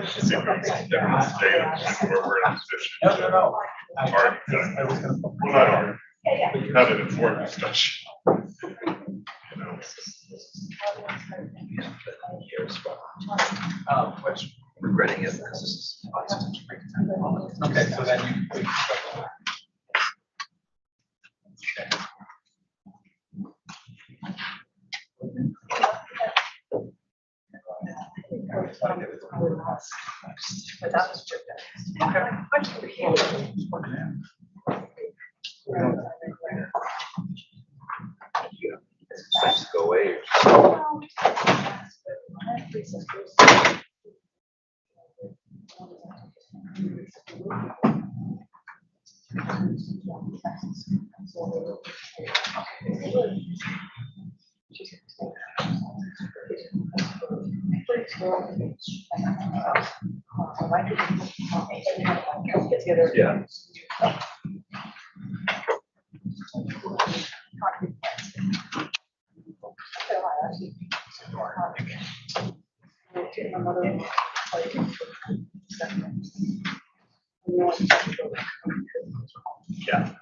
See what he's doing today, where we're in a position. No. Hard, well, not hard, have an informed discussion. You know, Which regretting it because this is. Okay, so then you. But that was just. Just go away. Yeah. Yeah.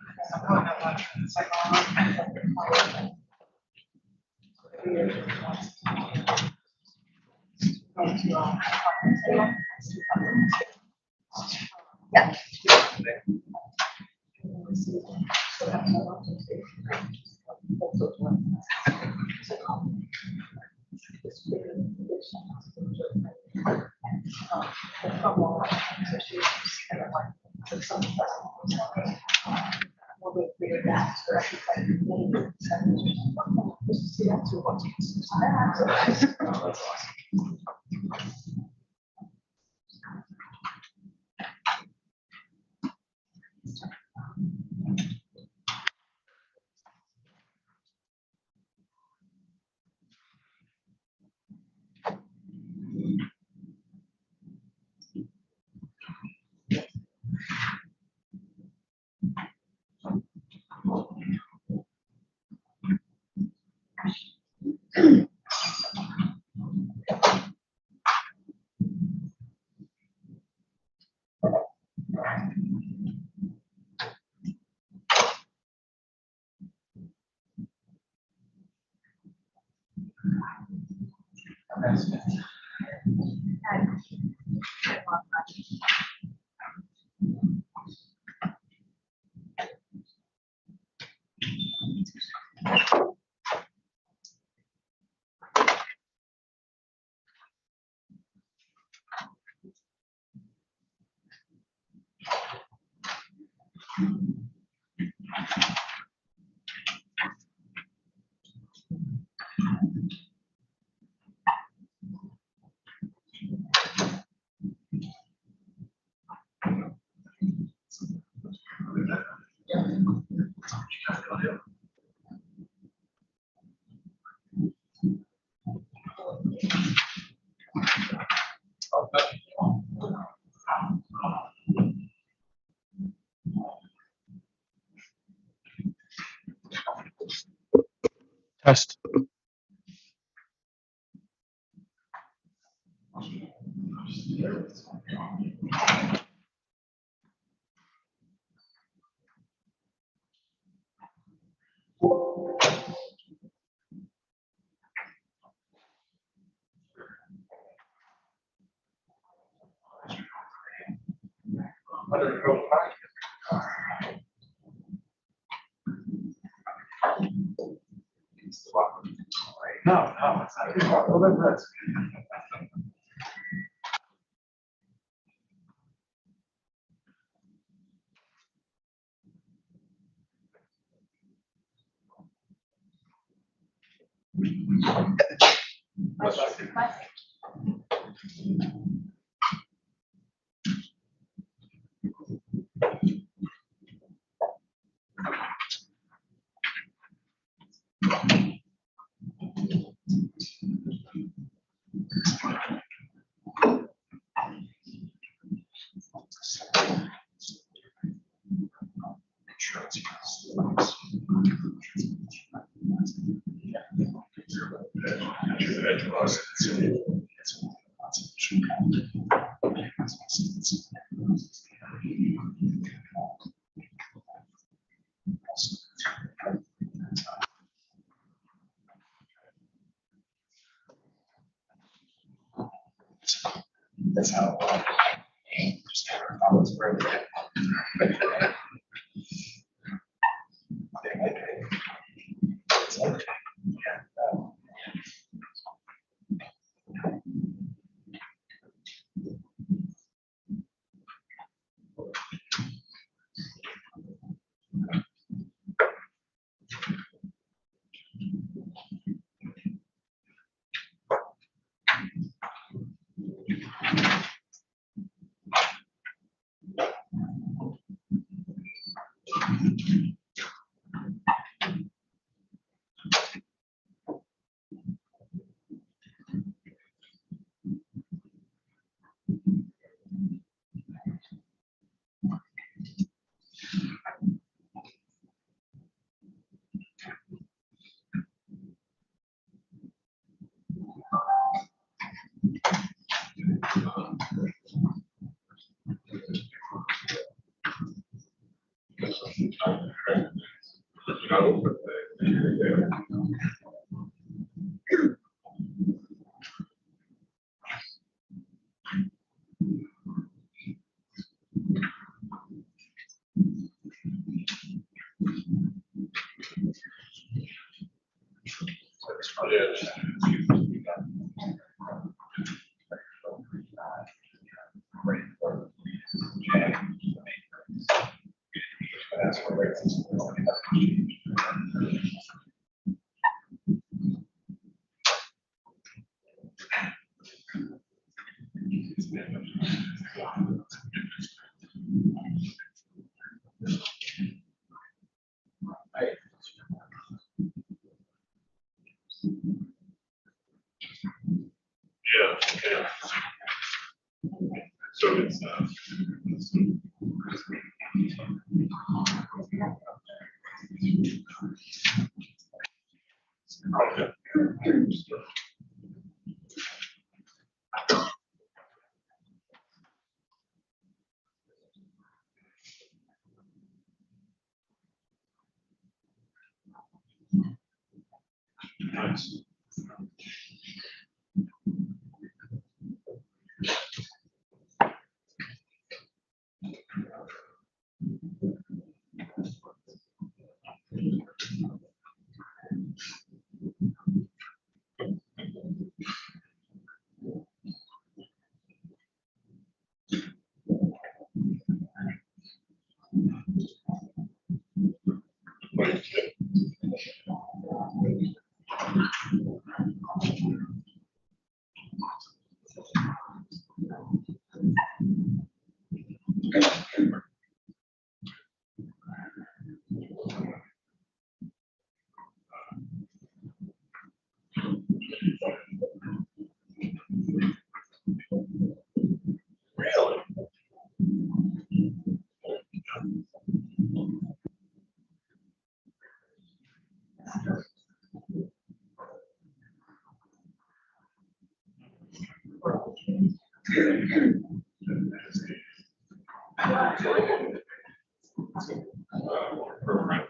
Test. No, it's not. Well, then that's. That's how. Just have our thoughts where they get. It's okay. Yeah. Yeah, yeah. So it's, okay. Nice. Really? Program.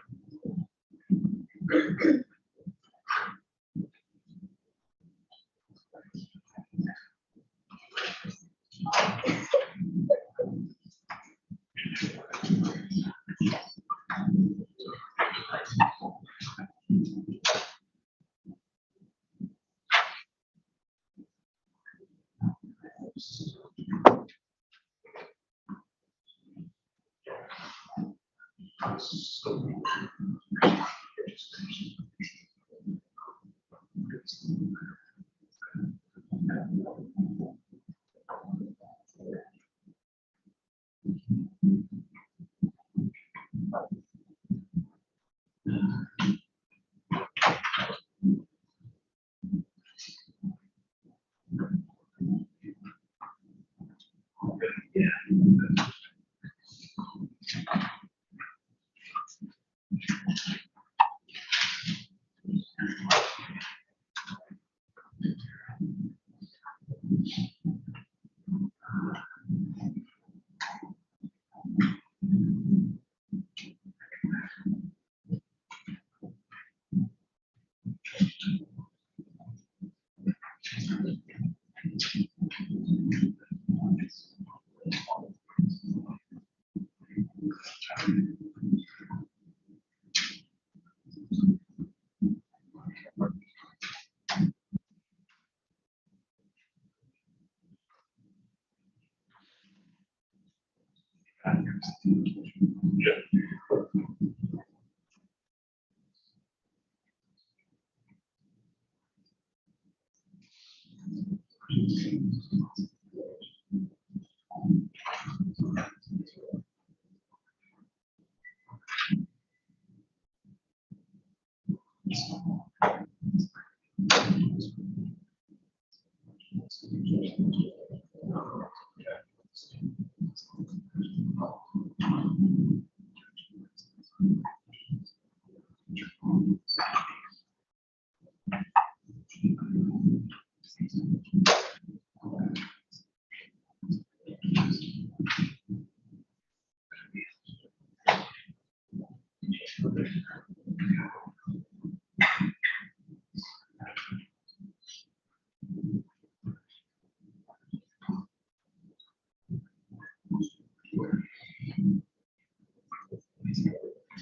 Yeah.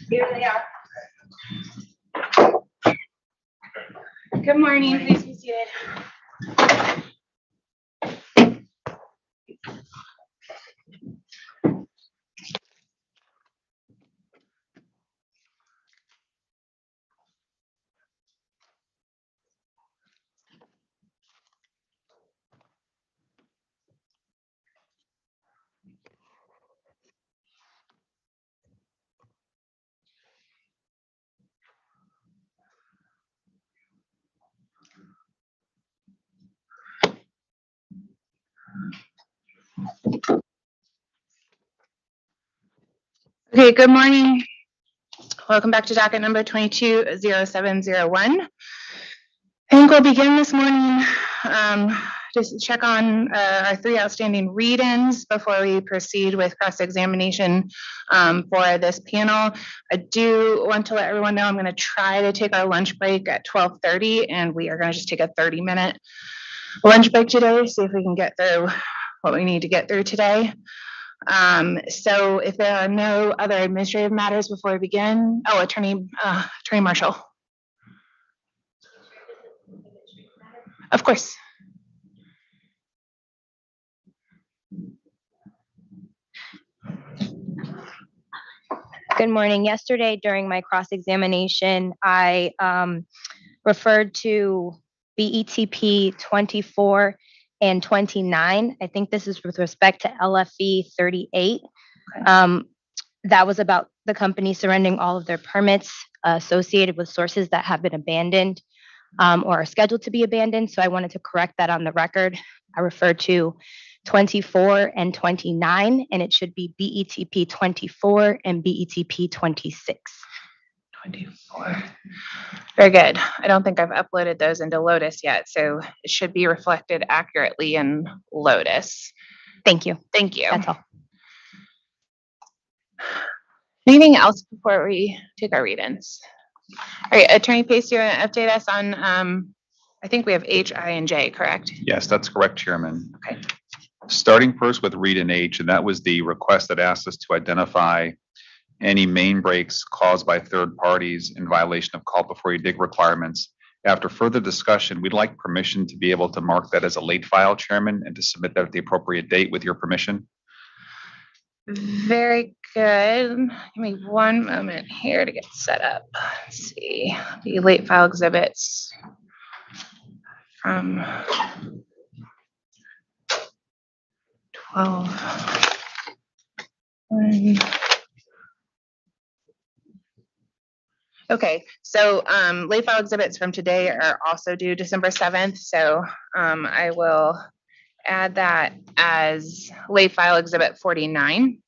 Here they are. Good morning, please be seated. Okay, good morning. Welcome back to docket number 220701. I think we'll begin this morning. Just check on our 3 outstanding read-ins before we proceed with cross-examination for this panel. I do want to let everyone know I'm going to try to take our lunch break at 12:30, and we are going to just take a 30-minute lunch break today, see if we can get through what we need to get through today. So if there are no other administrative matters before we begin, Attorney Marshall. Of course. Good morning. Yesterday during my cross-examination, I referred to BETP 24 and 29. I think this is with respect to LFE 38. That was about the company surrendering all of their permits associated with sources that have been abandoned or are scheduled to be abandoned. So I wanted to correct that on the record. I referred to 24 and 29, and it should be BETP 24 and BETP 26. 24. Very good. I don't think I've uploaded those into Lotus yet, so it should be reflected accurately in Lotus. Thank you. Thank you. That's all. Anything else before we take our read-ins? All right, Attorney Pace, you want to update us on, I think we have H, I, and J, correct? Yes, that's correct, Chairman. Okay. Starting first with read in H, and that was the request that asked us to identify any main breaks caused by third parties in violation of call before you dig requirements. After further discussion, we'd like permission to be able to mark that as a late file, Chairman, and to submit that at the appropriate date with your permission. Very good. Give me one moment here to get set up. Let's see, the late file exhibits from 12. Okay, so late file exhibits from today are also due December 7th. So I will add that as late file exhibit 49.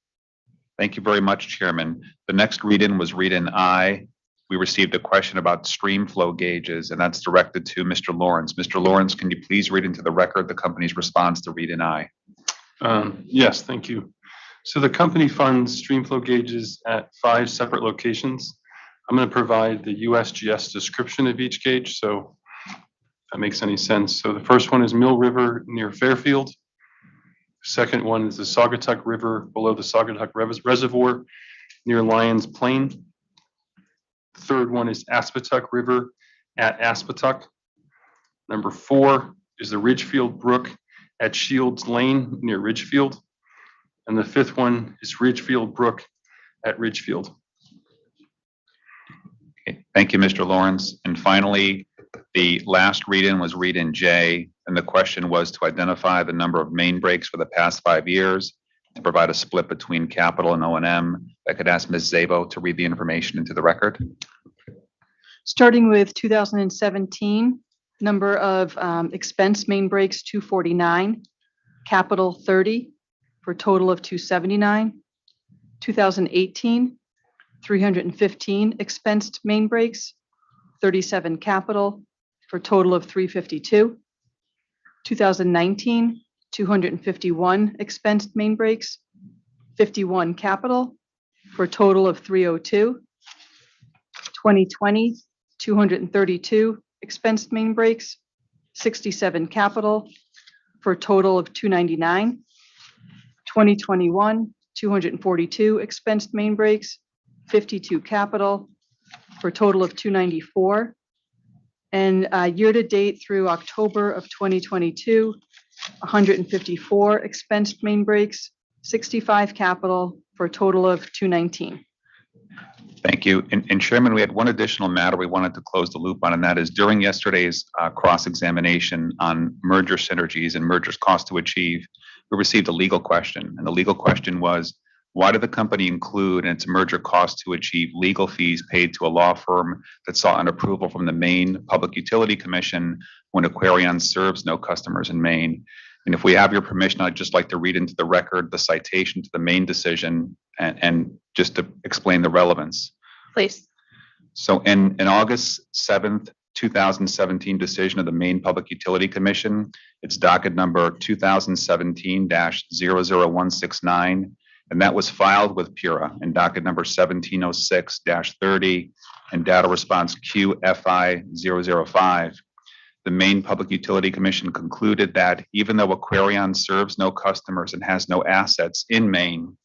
Thank you very much, Chairman. The next read-in was read-in I. We received a question about stream flow gauges, and that's directed to Mr. Lawrence. Mr. Lawrence, can you please read into the record the company's response to read-in I? Yes, thank you. So the company funds stream flow gauges at 5 separate locations. I'm going to provide the USGS description of each gauge, so if that makes any sense. So the first one is Mill River near Fairfield. Second one is the Saugatuck River below the Saugatuck Reservoir near Lyons Plain. The third one is Aspatuck River at Aspatuck. Number 4 is the Ridgefield Brook at Shields Lane near Ridgefield. And the fifth one is Ridgefield Brook at Ridgefield. Okay, thank you, Mr. Lawrence. And finally, the last read-in was read-in J, and the question was to identify the number of main breaks for the past 5 years, to provide a split between capital and O&M. I could ask Ms. Zabo to read the information into the record. Starting with 2017, number of expense main breaks 249, capital 30 for a total of 279. 2018, 315 expensed main breaks, 37 capital for a total of 352. 2019, 251 expensed main breaks, 51 capital for a total of 302. 2020, 232 expensed main breaks, 67 capital for a total of 299. 2021, 242 expensed main breaks, 52 capital for a total of 294. And year-to-date through October of 2022, 154 expensed main breaks, 65 capital for a total of 219. Thank you. And Chairman, we had one additional matter we wanted to close the loop on, and that is during yesterday's cross-examination on merger synergies and mergers cost to achieve, we received a legal question. And the legal question was, why did the company include in its merger cost to achieve legal fees paid to a law firm that sought an approval from the Maine Public Utility Commission when Aquarion serves no customers in Maine? And if we have your permission, I'd just like to read into the record the citation to the Maine decision and just to explain the relevance. Please. So in August 7th, 2017 decision of the Maine Public Utility Commission, it's docket number 2017-00169, and that was filed with PURA in docket number 1706-30 and data response QFI-005. The Maine Public Utility Commission concluded that even though Aquarion serves no customers and has no assets in Maine,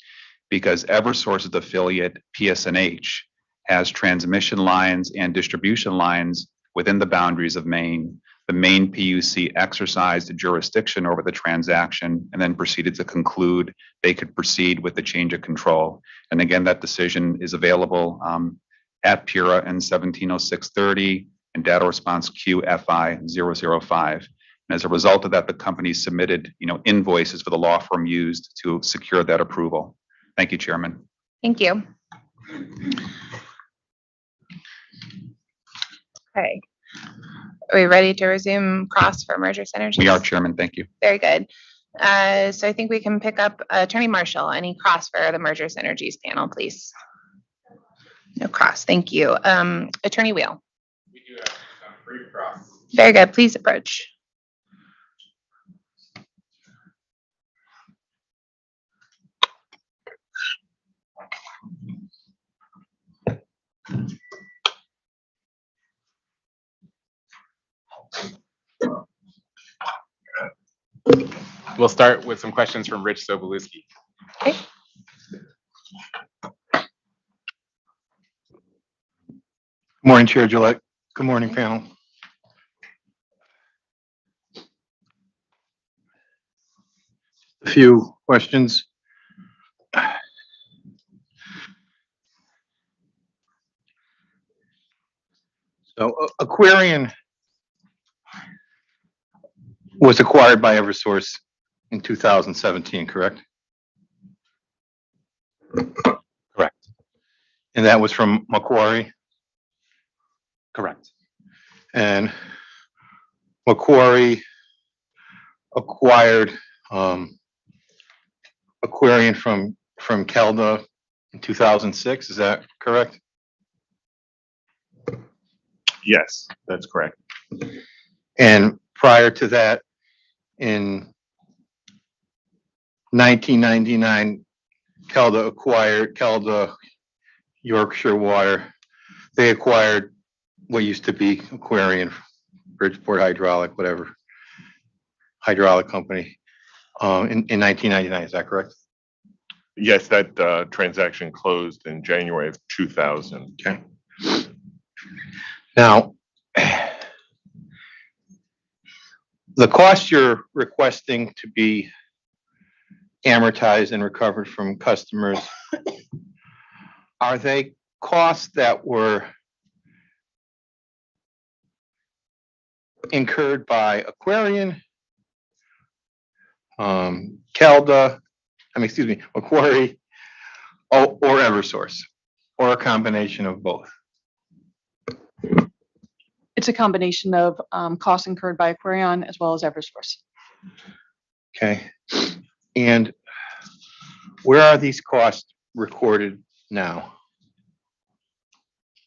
because Eversource's affiliate PSNH has transmission lines and distribution lines within the boundaries of Maine, the Maine PUC exercised jurisdiction over the transaction and then proceeded to conclude they could proceed with the change of control. And again, that decision is available at PURA in 1706-30 and data response QFI-005. And as a result of that, the company submitted, invoices for the law firm used to secure that approval. Thank you, Chairman. Thank you. Okay. Are we ready to resume cross for merger synergies? We are, Chairman. Thank you. Very good. So I think we can pick up Attorney Marshall. Any cross for the merger synergies panel, please? No cross. Thank you. Attorney Wheel. We do have some brief cross. Very good. Please approach. We'll start with some questions from Rich Sobolewski. Okay. Morning, Chair Gillette. Good morning, panel. A few questions. So Aquarion was acquired by Eversource in 2017, correct? Correct. And that was from Macquarie? Correct. And Macquarie acquired Aquarion from Kelda in 2006, is that correct? Yes, that's correct. And prior to that, in 1999, Kelda acquired Yorkshire Water. They acquired what used to be Aquarion, Bridgeport Hydraulic, whatever, hydraulic company, in 1999, is that correct? Yes, that transaction closed in January of 2000. Okay. Now, the cost you're requesting to be amortized and recovered from customers, are they costs that were incurred by Aquarion, Calda, Macquarie, or Eversource, or a combination of both? It's a combination of costs incurred by Aquarion as well as Eversource. Okay, and where are these costs recorded now?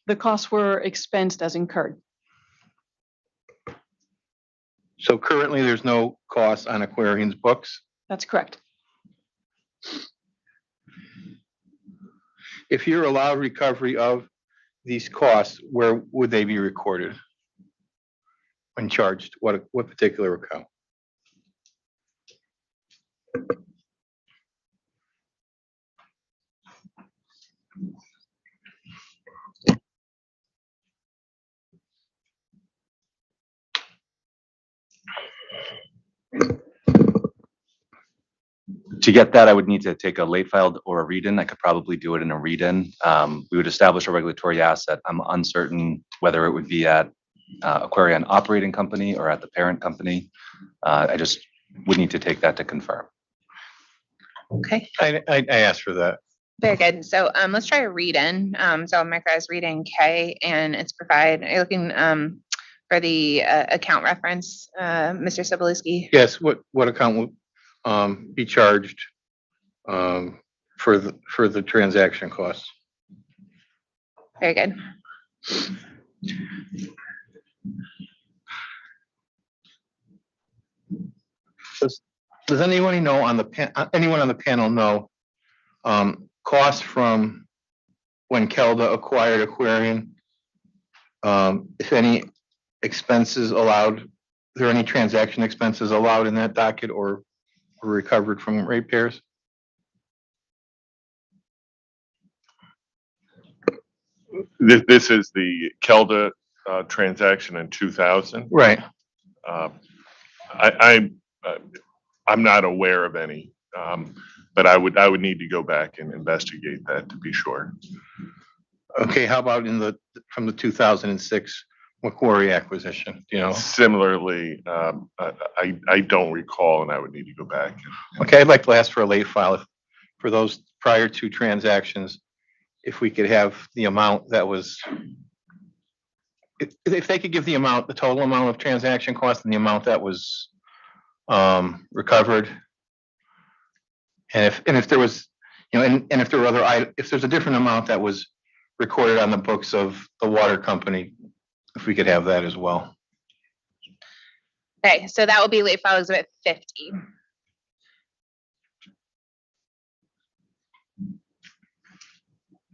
The costs were expensed as incurred. So currently, there's no cost on Aquarion's books. That's correct. If you're allowed recovery of these costs, where would they be recorded? When charged, what particular account? To get that, I would need to take a late filed or a read-in. I could probably do it in a read-in. We would establish a regulatory asset. I'm uncertain whether it would be at Aquarion operating company or at the parent company. I just would need to take that to confirm. Okay, I asked for that. very good. So let's try a read-in. So Micah is reading K and it's are you looking for the account reference, Mr. Sobolewski? Yes, what account will be charged for the transaction costs? Very good. Does anyone know anyone on the panel know costs from when Kelda acquired Aquarion? If any expenses allowed, are there any transaction expenses allowed in that docket or recovered from ratepayers? This is the Kelda transaction in 2000. Right. I'm not aware of any, but I would need to go back and investigate that to be sure. Okay, how about from the 2006 Macquarie acquisition? Do you know? Similarly, I don't recall, and I would need to go back. Okay, I'd like to ask for a late file for those prior two transactions. If we could have the amount that was, if they could give the total amount of transaction costs and the amount that was recovered. And if there was, and if there were if there's a different amount that was recorded on the books of the water company, if we could have that as well. Okay, so that will be late file exhibit 50.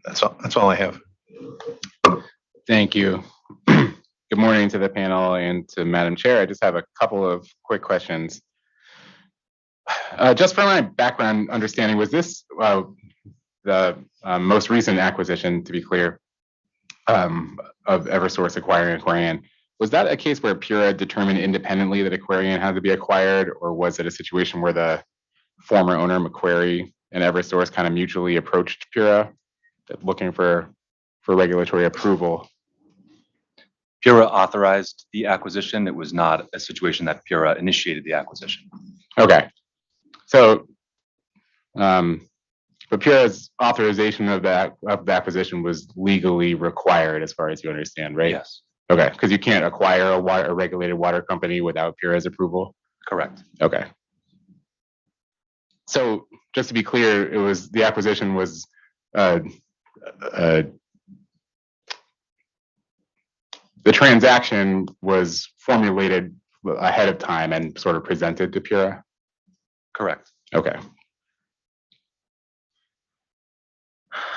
That's all I have. Thank you. Good morning to the panel and to Madam Chair. I just have a couple of quick questions. Just for my background understanding, was this the most recent acquisition, to be clear, of Eversource acquiring Aquarion? Was that a case where Pura determined independently that Aquarion had to be acquired, or was it a situation where the former owner, Macquarie, and Eversource kind of mutually approached Pura looking for regulatory approval? Pura authorized the acquisition. It was not a situation that Pura initiated the acquisition. Okay. So, but Pura's authorization of the acquisition was legally required, as far as you understand, right? Yes, Okay, because you can't acquire a regulated water company without Pura's approval? correct. Okay. So, just to be clear, the acquisition was the transaction was formulated ahead of time and sort of presented to Pura? Correct. Okay.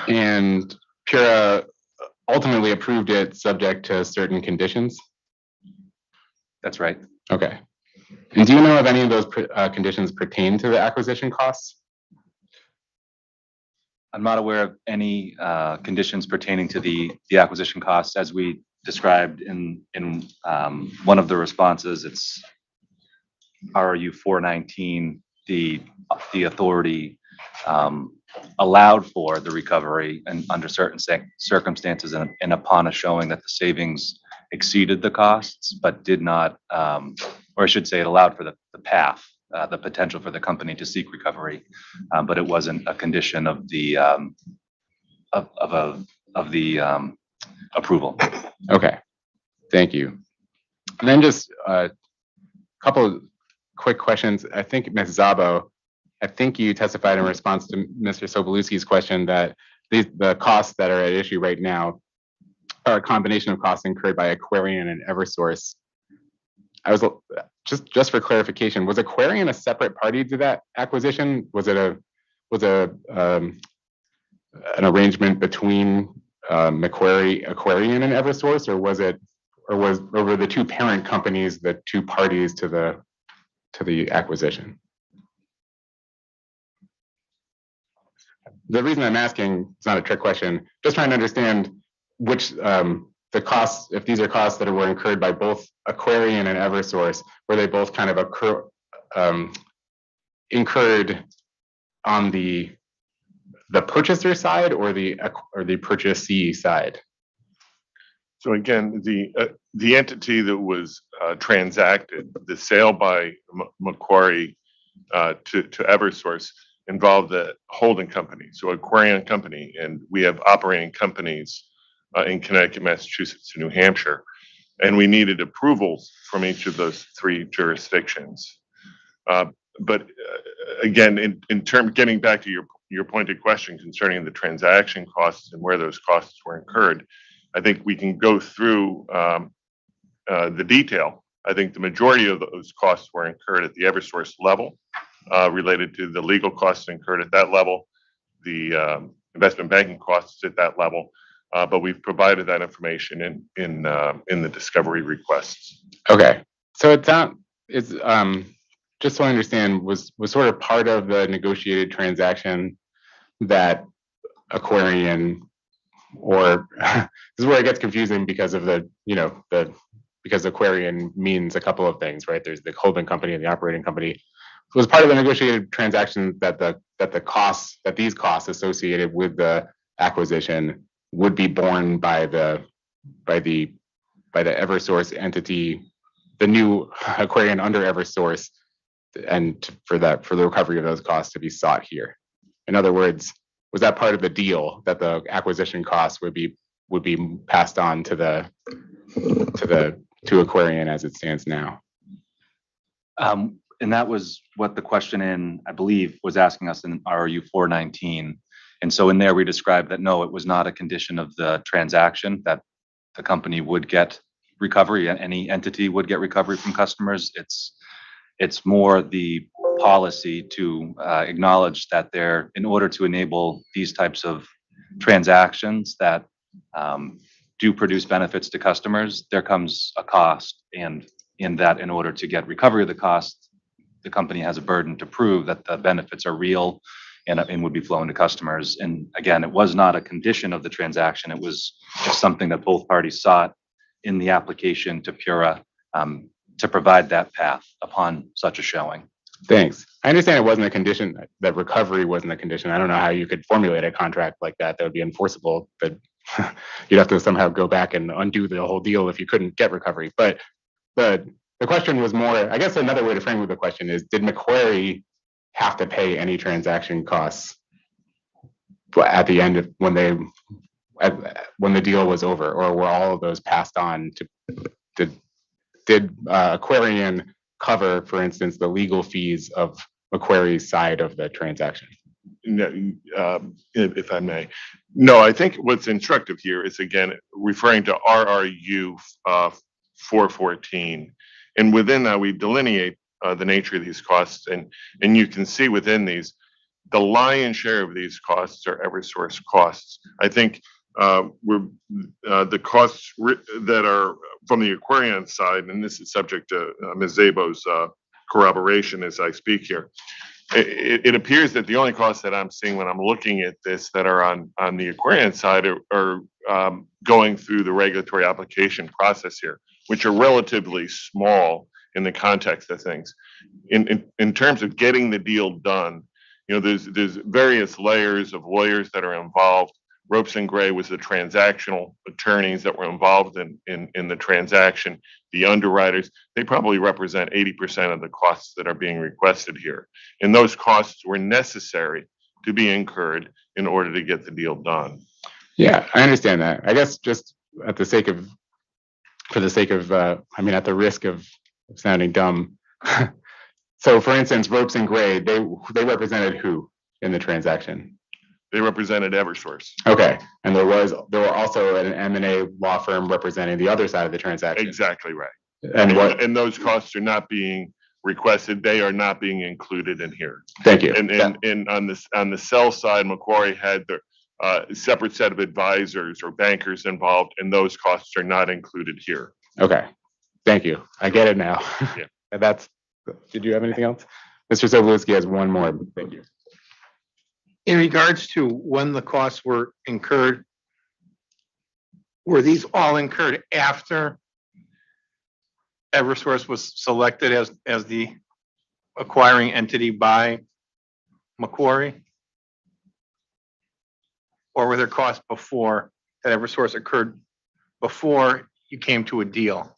And Pura ultimately approved it subject to certain conditions? That's right. Okay. And do you know if any of those conditions pertain to the acquisition costs? I'm not aware of any conditions pertaining to the acquisition costs as we described in one of the responses. It's RU 419 the authority allowed for the recovery and under certain circumstances and upon a showing that the savings exceeded the costs, but did not, or I should say it allowed for the path, the potential for the company to seek recovery. But it wasn't a condition of the approval. Okay, thank you. And then just a couple of quick questions. I think Ms. Zabo, I think you testified in response to Mr. Sobolewski's question that the costs that are at issue right now are a combination of costs incurred by Aquarion and Eversource. I was just for clarification, was Aquarion a separate party to that acquisition? Was it an arrangement between Aquarion and Eversource, or were the two parent companies the two parties to the acquisition? The reason I'm asking, it's not a trick question, just trying to understand which the costs, if these are costs that were incurred by both Aquarion and Eversource, were they both kind of incurred on the purchaser side or the purchasee side? So again, the entity that was transacted, the sale by Macquarie to Eversource involved the holding company, so Aquarion company, and we have operating companies in Connecticut, Massachusetts, and New Hampshire, and we needed approvals from each of those three jurisdictions. But again, in terms, getting back to your pointed question concerning the transaction costs and where those costs were incurred, I think we can go through the detail. I think the majority of those costs were incurred at the Eversource level, related to the legal costs incurred at that level, the investment banking costs at that level, but we've provided that information in the discovery requests. Okay, so it's just so I understand, was sort of part of the negotiated transaction that Aquarion, or this is where it gets confusing because of because Aquarion means a couple of things, right? There's the holding company and the operating company. So it was part of the negotiated transaction that these costs associated with the acquisition would be borne by the Eversource entity, the new Aquarion under Eversource, and for the recovery of those costs to be sought here. In other words, was that part of the deal that the acquisition costs would be passed on to Aquarion as it stands now? And that was what the question I believe, was asking us in RU 419. And so in there, we described that, no, it was not a condition of the transaction that the company would get recovery, and any entity would get recovery from customers. It's more the policy to acknowledge that in order to enable these types of transactions that do produce benefits to customers, there comes a cost, and in that, in order to get recovery of the cost, the company has a burden to prove that the benefits are real and would be flowing to customers. And again, it was not a condition of the transaction. It was just something that both parties sought in the application to PURA to provide that path upon such a showing. Thanks. I understand it wasn't a condition, that recovery wasn't a condition. I don't know how you could formulate a contract like that would be enforceable, but you'd have to somehow go back and undo the whole deal if you couldn't get recovery. But the question was more, I guess another way to frame the question is, did Macquarie have to pay any transaction costs at the end of when the deal was over, or were all of those passed on did Aquarion cover, for instance, the legal fees of Macquarie's side of the transaction? No, if I may. No, I think what's instructive here is, again, referring to RRU 414. And within that, we delineate the nature of these costs. And you can see within these, the lion's share of these costs are Eversource costs. I think the costs that are from the Aquarion side, and this is subject to Ms. Zabo's corroboration as I speak here. It appears that the only costs that I'm seeing when I'm looking at this that are on the Aquarion side are going through the regulatory application process here, which are relatively small in the context of things. In terms of getting the deal done, there's various layers of lawyers that are involved. Ropes and Gray was the transactional attorneys that were involved in the transaction. The underwriters, they probably represent 80% of the costs that are being requested here. And those costs were necessary to be incurred in order to get the deal done. Yeah, I understand that. I guess just at the sake of, at the risk of sounding dumb. So for instance, Ropes and Gray, they represented who in the transaction? They represented Eversource. Okay, and there were also an M&A law firm representing the other side of the transaction. Exactly right. And those costs are not being requested. They are not being included in here. Thank you. And on the sell side, Macquarie had their separate set of advisors or bankers involved, and those costs are not included here. Okay, thank you. I get it now. Yeah. Did you have anything else? Mr. Sobolewski has one more. Thank you. In regards to when the costs were incurred, were these all incurred after Eversource was selected as the acquiring entity by Macquarie? Or were there costs before that Eversource occurred before you came to a deal?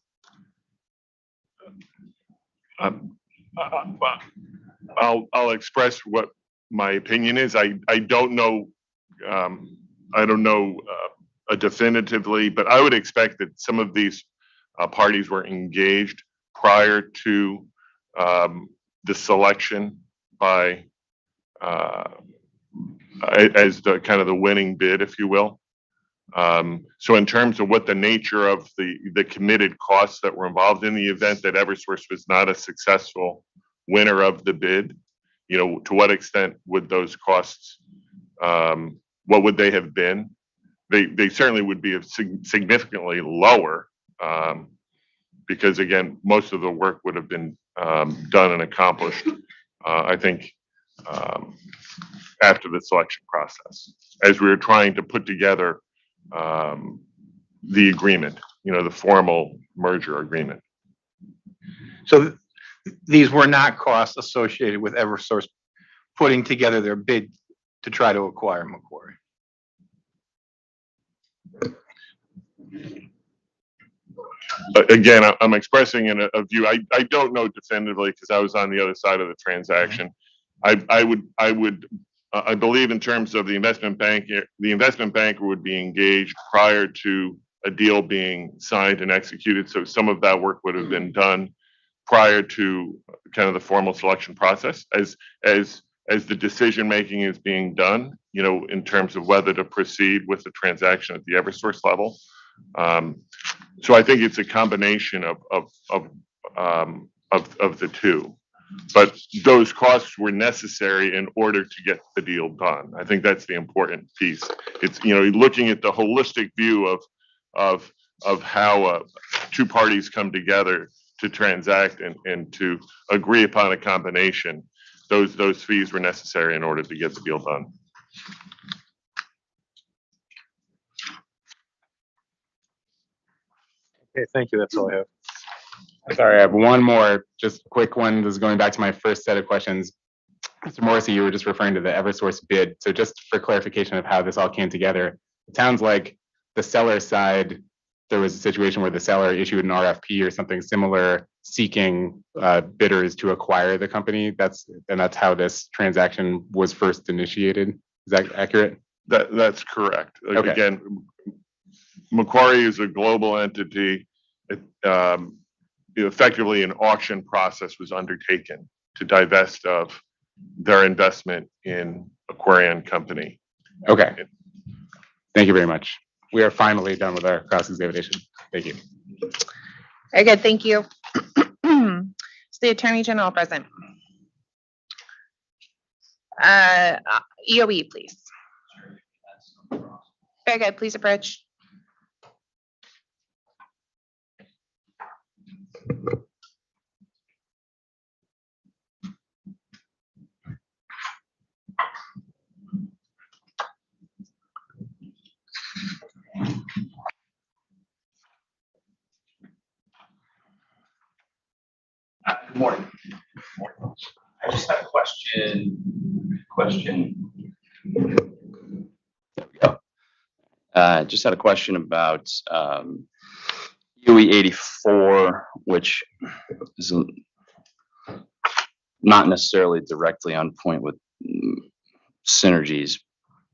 I'll express what my opinion is. I don't know. I don't know definitively, but I would expect that some of these parties were engaged prior to the selection by as the kind of the winning bid, if you will. So in terms of what the nature of the committed costs that were involved in the event that Eversource was not a successful winner of the bid, to what extent would those costs, what would they have been? They certainly would be significantly lower, because again, most of the work would have been done and accomplished, I think, after the selection process, as we were trying to put together the agreement, the formal merger agreement. So these were not costs associated with Eversource putting together their bid to try to acquire Macquarie. Again, I'm expressing a view. I don't know definitively because I was on the other side of the transaction. I believe in terms of the investment bank, the investment banker would be engaged prior to a deal being signed and executed. So some of that work would have been done prior to kind of the formal selection process as the decision making is being done, in terms of whether to proceed with the transaction at the Eversource level. So I think it's a combination of the two. But those costs were necessary in order to get the deal done. I think that's the important piece. It's, looking at the holistic view of how two parties come together to transact and to agree upon a combination. Those fees were necessary in order to get the deal done. Okay, thank you. That's all I have. Sorry, I have one more, just a quick one. This is going back to my first set of questions. Mr. Morrissey, you were just referring to the Eversource bid. So just for clarification of how this all came together, it sounds like the seller side, there was a situation where the seller issued an RFP or something similar, seeking bidders to acquire the company. That's how this transaction was first initiated. Is that accurate? That's correct. Okay. Again, Macquarie is a global entity. Effectively, an auction process was undertaken to divest of their investment in Aquarion company. Okay. Thank you very much. We are finally done with our cross-examination. Thank you. Very good, thank you. Is the Attorney General present? EOE, please. Very good, please approach. Good morning. I just had a question. Just had a question about UE 84, which is not necessarily directly on point with synergies.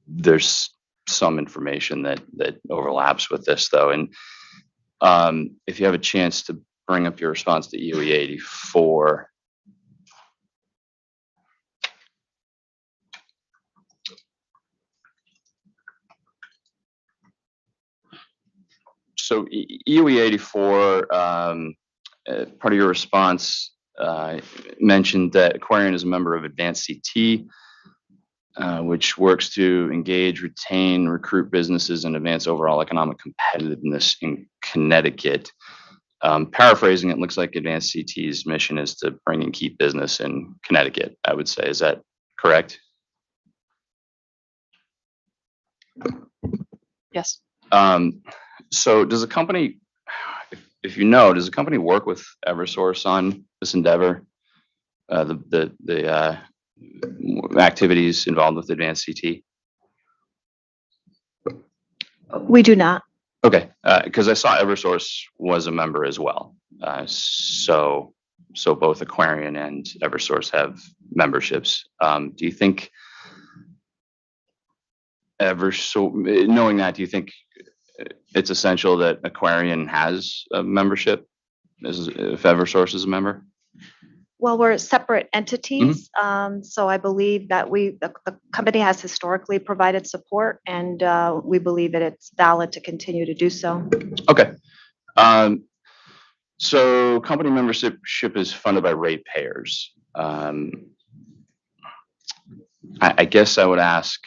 There's some information that overlaps with this, though. And if you have a chance to bring up your response to UE 84. So UE 84, part of your response mentioned that Aquarion is a member of Advanced CT, which works to engage, retain, recruit businesses, and advance overall economic competitiveness in Connecticut. Paraphrasing, it looks like Advanced CT's mission is to bring and keep business in Connecticut, I would say. Is that correct? Yes. So does the company, if you know, does the company work with Eversource on this endeavor? The activities involved with Advanced CT? We do not. Okay, because I saw Eversource was a member as well. So both Aquarion and Eversource have memberships. Do you think knowing that, do you think it's essential that Aquarion has a membership if Eversource is a member? Well, we're separate entities. So I believe that the company has historically provided support, and we believe that it's valid to continue to do so. Okay. So company membership is funded by ratepayers. I guess I would ask,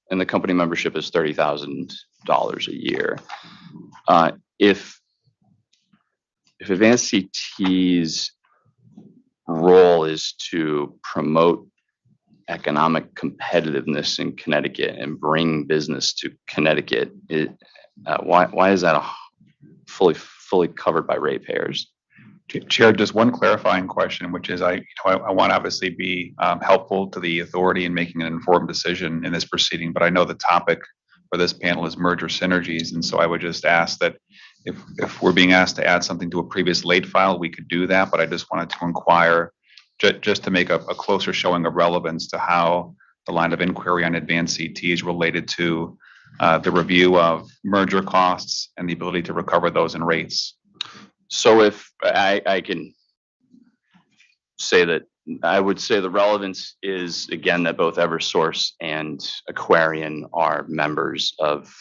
and the company membership is $30,000 a year. If Advanced CT's role is to promote economic competitiveness in Connecticut and bring business to Connecticut, why is that fully covered by ratepayers? Chair, just one clarifying question, which is I want to obviously be helpful to the authority in making an informed decision in this proceeding, but I know the topic for this panel is merger synergies. And so I would just ask that if we're being asked to add something to a previous late file, we could do that. But I just wanted to inquire just to make a closer showing of relevance to how the line of inquiry on Advanced CT is related to the review of merger costs and the ability to recover those in rates. So if I can say that, I would say the relevance is, again, that both Eversource and Aquarion are members of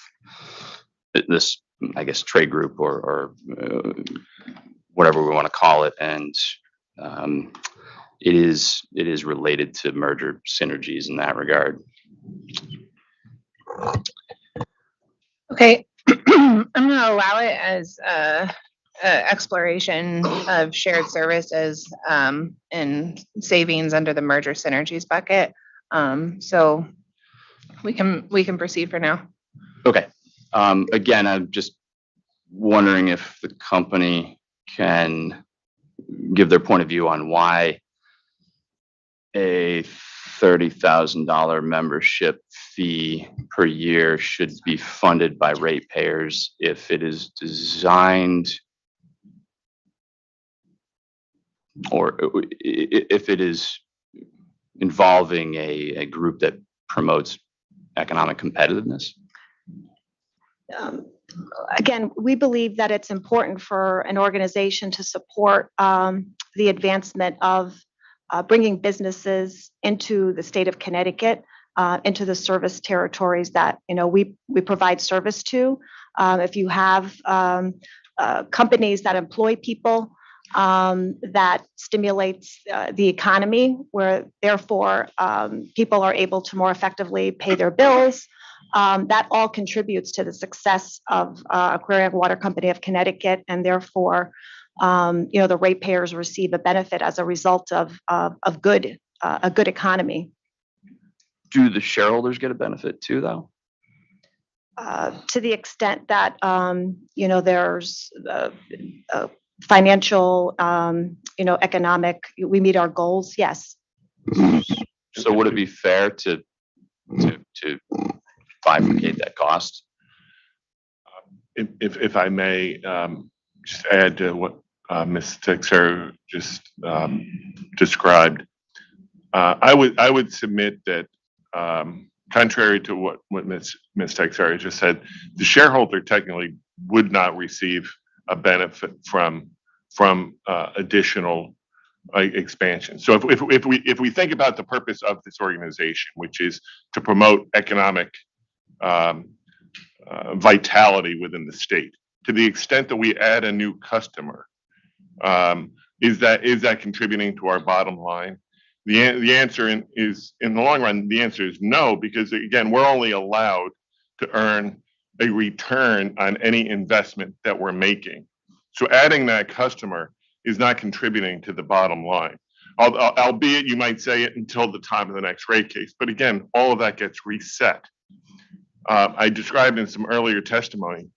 this, I guess, trade group or whatever we want to call it. And it is related to merger synergies in that regard. Okay, I'm gonna allow it as exploration of shared services and savings under the merger synergies bucket. So we can proceed for now. Okay. Again, I'm just wondering if the company can give their point of view on why a $30,000 membership fee per year should be funded by ratepayers if it is designed, or if it is involving a group that promotes economic competitiveness? Again, we believe that it's important for an organization to support the advancement of bringing businesses into the state of Connecticut, into the service territories that we provide service to. If you have companies that employ people, that stimulates the economy, where therefore people are able to more effectively pay their bills. That all contributes to the success of Aquarion Water Company of Connecticut, and therefore, the ratepayers receive a benefit as a result of a good economy. Do the shareholders get a benefit too, though? To the extent that there's financial, economic, we meet our goals, yes. So would it be fair to bifurcate that cost? If I may, just add to what Ms. Texera just described. I would submit that, contrary to what Ms. Texera just said, the shareholder technically would not receive a benefit from additional expansion. So if we think about the purpose of this organization, which is to promote economic vitality within the state, to the extent that we add a new customer, is that contributing to our bottom line? The answer is, in the long run, the answer is no, because again, we're only allowed to earn a return on any investment that we're making. So adding that customer is not contributing to the bottom line. Albeit you might say it until the time of the next rate case. But again, all of that gets reset. I described in some earlier testimony,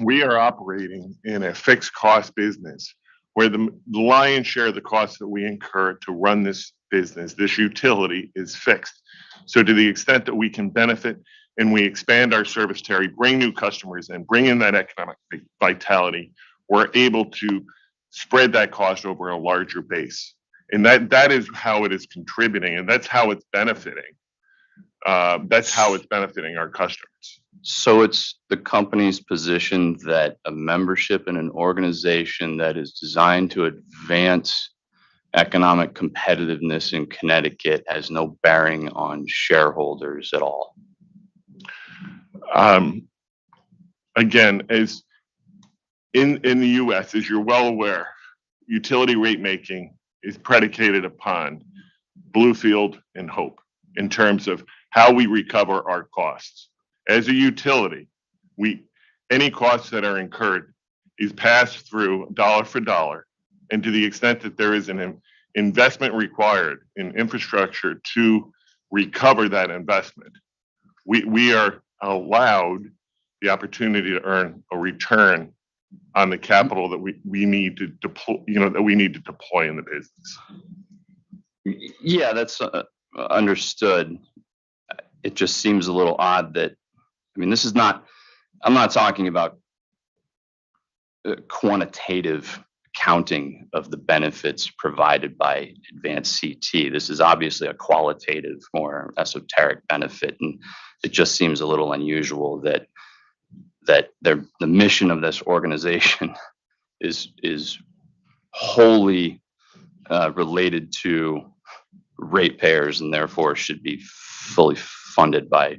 we are operating in a fixed cost business where the lion's share of the costs that we incur to run this business, this utility, is fixed. So to the extent that we can benefit and we expand our service territory, bring new customers and bring in that economic vitality, we're able to spread that cost over a larger base. And that is how it is contributing, and that's how it's benefiting. That's how it's benefiting our customers. So it's the company's position that a membership in an organization that is designed to advance economic competitiveness in Connecticut has no bearing on shareholders at all. Again, as in the US, as you're well aware, utility rate making is predicated upon Bluefield and Hope in terms of how we recover our costs. As a utility, any costs that are incurred is passed through dollar for dollar. And to the extent that there is an investment required in infrastructure to recover that investment, we are allowed the opportunity to earn a return on the capital that we need to deploy, that we need to deploy in the business. Yeah, that's understood. It just seems a little odd that, this is not, I'm not talking about quantitative counting of the benefits provided by advanced CT. This is obviously a qualitative, more esoteric benefit. And it just seems a little unusual that the mission of this organization is wholly related to ratepayers and therefore should be fully funded by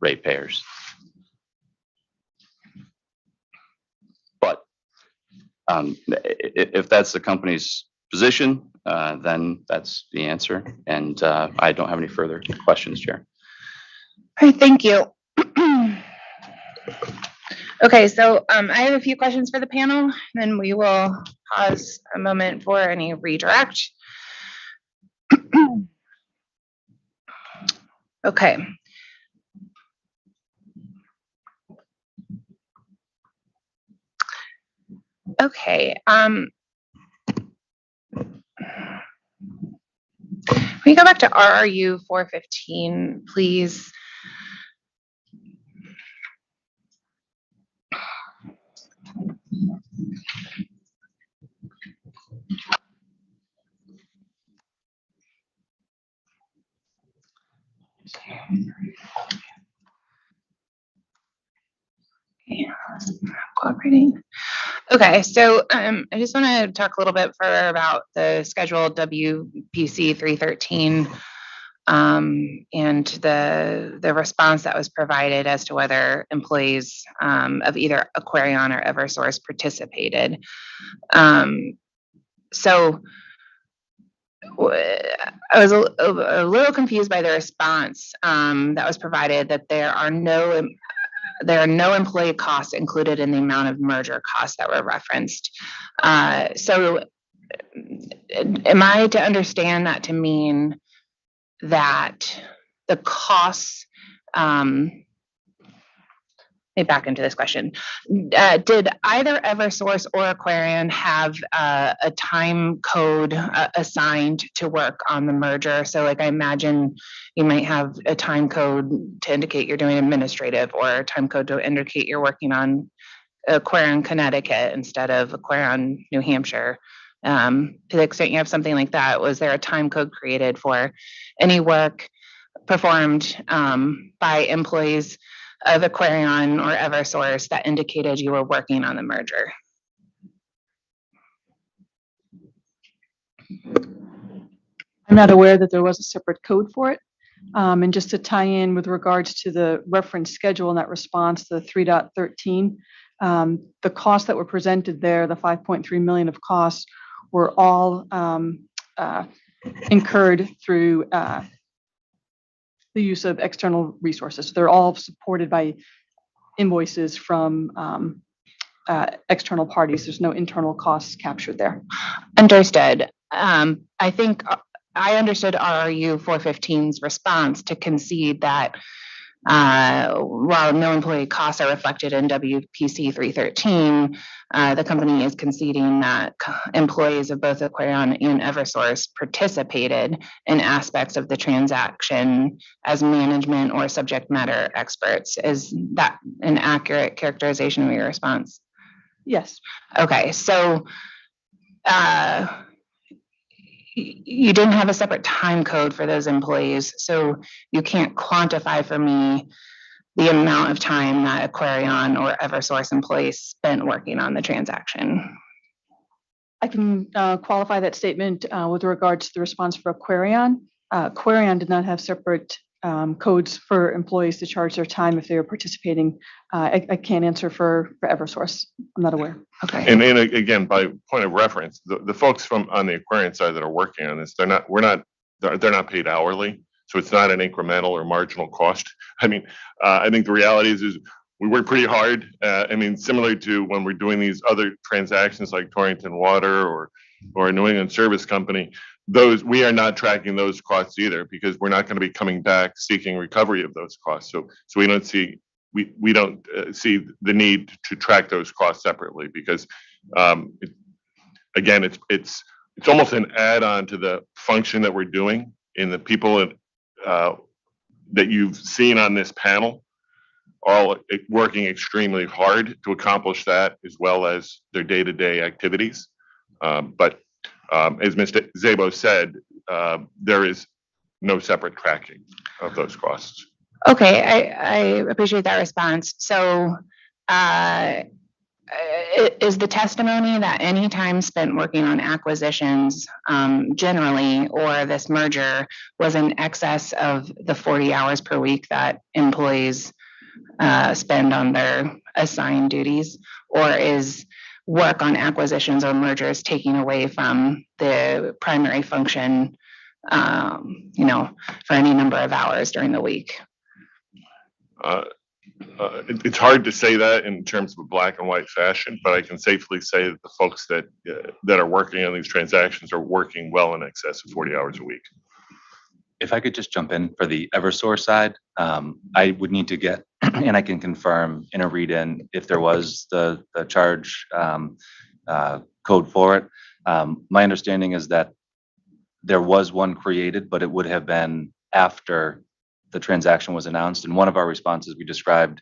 ratepayers. But if that's the company's position, then that's the answer. And I don't have any further questions, Chair. All right, thank you. Okay, so I have a few questions for the panel, and then we will pause a moment for any redirect. Okay. Okay. Can we go back to RRU 415, please? Cooperating. Okay, so I just want to talk a little bit further about the schedule WPC 313 and the response that was provided as to whether employees of either Aquarion or Eversource participated. So I was a little confused by the response that was provided, that there are no employee costs included in the amount of merger costs that were referenced. So am I to understand that to mean that the costs back into this question. Did either Eversource or Aquarion have a time code assigned to work on the merger? So like I imagine you might have a time code to indicate you're doing administrative, or a time code to indicate you're working on Aquarion, Connecticut instead of Aquarion, New Hampshire. To the extent you have something like that, was there a time code created for any work performed by employees of Aquarion or Eversource that indicated you were working on the merger? I'm not aware that there was a separate code for it. And just to tie in with regards to the reference schedule in that response, the 3.13, the costs that were presented there, the 5.3 million of costs, were all incurred through the use of external resources. They're all supported by invoices from external parties. There's no internal costs captured there. Understood. I think I understood RRU 415's response to concede that while no employee costs are reflected in WPC 313, the company is conceding that employees of both Aquarion and Eversource participated in aspects of the transaction as management or subject matter experts. Is that an accurate characterization of your response? Yes. Okay, so you didn't have a separate time code for those employees, so you can't quantify for me the amount of time that Aquarion or Eversource employees spent working on the transaction. I can qualify that statement with regards to the response for Aquarion. Aquarion did not have separate codes for employees to charge their time if they were participating. I can't answer for Eversource. I'm not aware. Okay. And again, by point of reference, the folks from on the Aquarion side that are working on this, they're not paid hourly, so it's not an incremental or marginal cost. I mean, I think the reality is we work pretty hard. I mean, similar to when we're doing these other transactions like Torrington Water or New England Service Company, we are not tracking those costs either, because we're not going to be coming back seeking recovery of those costs. So we don't see the need to track those costs separately, because again, it's almost an add-on to the function that we're doing, and the people that you've seen on this panel all working extremely hard to accomplish that, as well as their day-to-day activities. But as Mr. Szabo said, there is no separate tracking of those costs. Okay, I appreciate that response. So is the testimony that any time spent working on acquisitions generally, or this merger, was in excess of the 40 hours per week that employees spend on their assigned duties? Or is work on acquisitions or mergers taking away from the primary function, for any number of hours during the week? It's hard to say that in terms of a black and white fashion, but I can safely say that the folks that are working on these transactions are working well in excess of 40 hours a week. If I could just jump in for the Eversource side, I would need to get, and I can confirm in a read-in if there was the charge code for it. My understanding is that there was one created, but it would have been after the transaction was announced. In one of our responses, we described,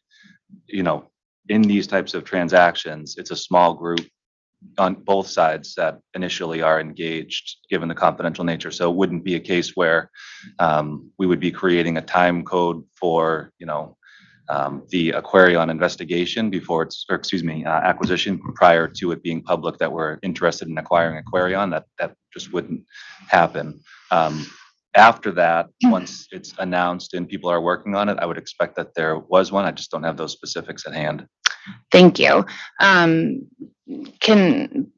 in these types of transactions, it's a small group on both sides that initially are engaged, given the confidential nature. So it wouldn't be a case where we would be creating a time code for, the Aquarion investigation acquisition prior to it being public that we're interested in acquiring Aquarion. That just wouldn't happen. After that, once it's announced and people are working on it, I would expect that there was one. I just don't have those specifics at hand. Thank you. Can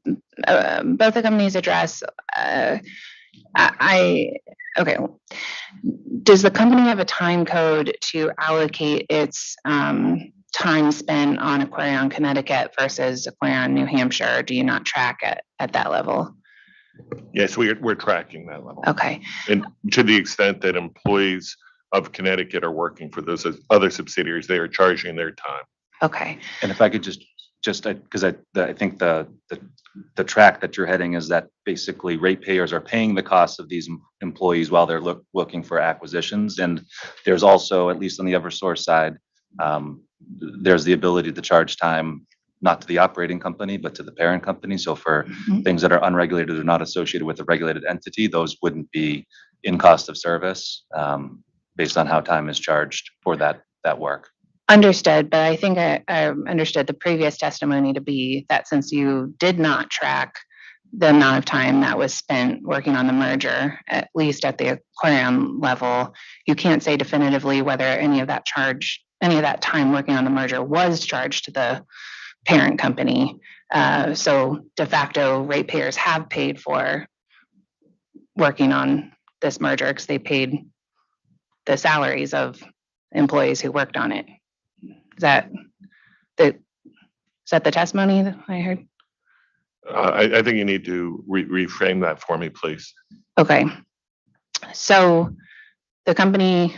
both the companies address, okay. Does the company have a time code to allocate its time spent on Aquarion, Connecticut versus Aquarion, New Hampshire? Do you not track it at that level? Yes, we're tracking that level. Okay. And to the extent that employees of Connecticut are working for those other subsidiaries, they are charging their time. Okay, And if I could just, because I think the track that you're heading is that basically ratepayers are paying the costs of these employees while they're looking for acquisitions. And there's also, at least on the Eversource side, there's the ability to charge time, not to the operating company, but to the parent company. So for Mhm. things that are unregulated or not associated with a regulated entity, those wouldn't be in cost of service, based on how time is charged for that work. Understood, but I think I understood the previous testimony to be that since you did not track the amount of time that was spent working on the merger, at least at the Aquarion level, you can't say definitively whether any of that time working on the merger was charged to the parent company. So de facto ratepayers have paid for working on this merger because they paid the salaries of employees who worked on it. Is that the testimony that I heard? I think you need to reframe that for me, please. Okay. So the company,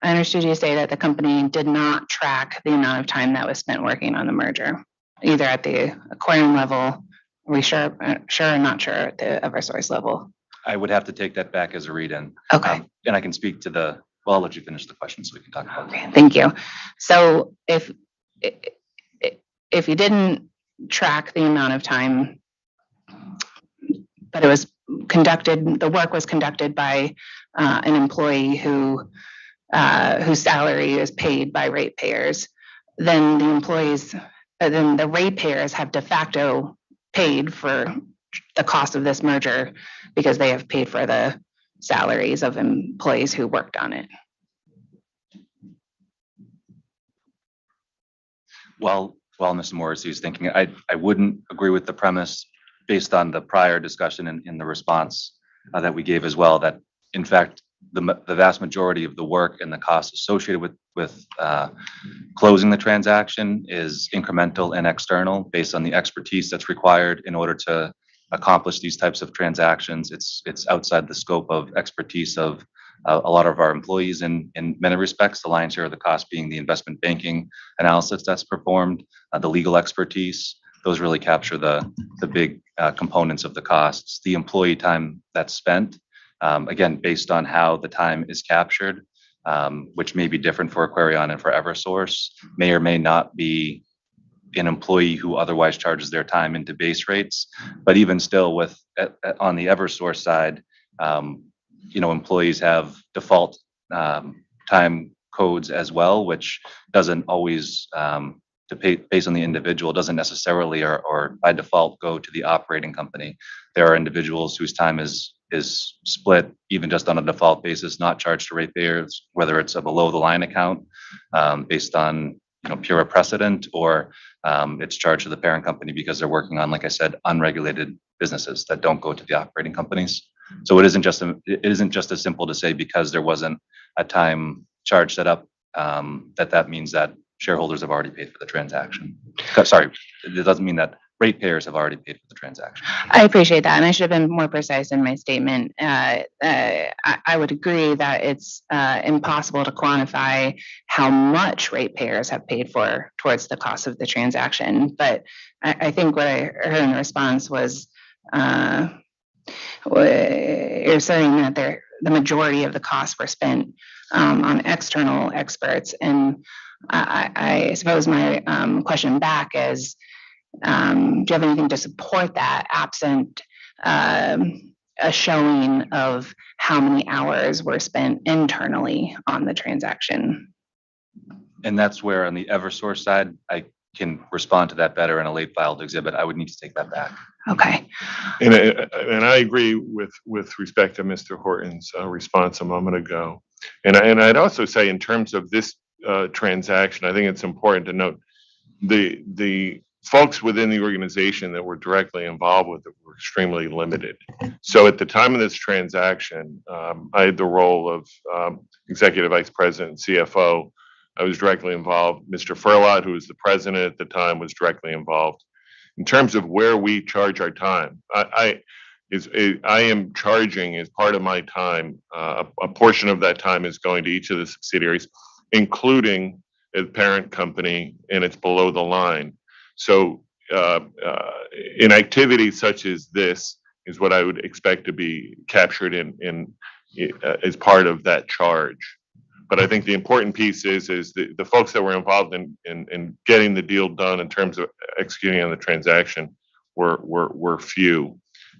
I understood you say that the company did not track the amount of time that was spent working on the merger, either at the Aquarion level, are we sure or not sure at the Eversource level? I would have to take that back as a read-in. Okay. And I can speak to well, I'll let you finish the question so we can talk about it. Okay, thank you. So if you didn't track the amount of time, but the work was conducted by an employee whose salary is paid by ratepayers, then the ratepayers have de facto paid for the cost of this merger because they have paid for the salaries of employees who worked on it. While Mr. Morrissey is thinking, I wouldn't agree with the premise based on the prior discussion in the response that we gave as well, that in fact, the vast majority of the work and the costs associated with closing the transaction is incremental and external based on the expertise that's required in order to accomplish these types of transactions. It's outside the scope of expertise of a lot of our employees in many respects, the lion's share of the cost being the investment banking analysis that's performed, the legal expertise. Those really capture the big components of the costs. The employee time that's spent, again, based on how the time is captured, which may be different for Aquarion and for Eversource, may or may not be an employee who otherwise charges their time into base rates. But even still, on the Eversource side, employees have default time codes as well, which doesn't always, based on the individual, doesn't necessarily or by default go to the operating company. There are individuals whose time is split even just on a default basis, not charged to ratepayers, whether it's a below the line account based on pure precedent, or it's charged to the parent company because they're working on, like I said, unregulated businesses that don't go to the operating companies. So it isn't just as simple to say because there wasn't a time charge set up that means that shareholders have already paid for the transaction. Sorry, it doesn't mean that ratepayers have already paid for the transaction. I appreciate that, and I should have been more precise in my statement. I would agree that it's impossible to quantify how much ratepayers have paid for towards the cost of the transaction. But I think what I heard in response was you're saying that the majority of the costs were spent on external experts, and I suppose my question back is, do you have anything to support that, absent a showing of how many hours were spent internally on the transaction? And that's where on the Eversource side, I can respond to that better in a late filed exhibit. I would need to take that back. Okay. And I agree with respect to Mr. Horton's response a moment ago. And I'd also say in terms of this transaction, I think it's important to note the folks within the organization that were directly involved with it were extremely limited. So at the time of this transaction, I had the role of executive vice president, CFO. I was directly involved. Mr. Furlot, who was the president at the time, was directly involved. In terms of where we charge our time, I am charging as part of my time, a portion of that time is going to each of the subsidiaries, including as parent company and it's below the line. So in activities such as this is what I would expect to be captured in as part of that charge. But I think the important piece is the folks that were involved in getting the deal done in terms of executing on the transaction were few.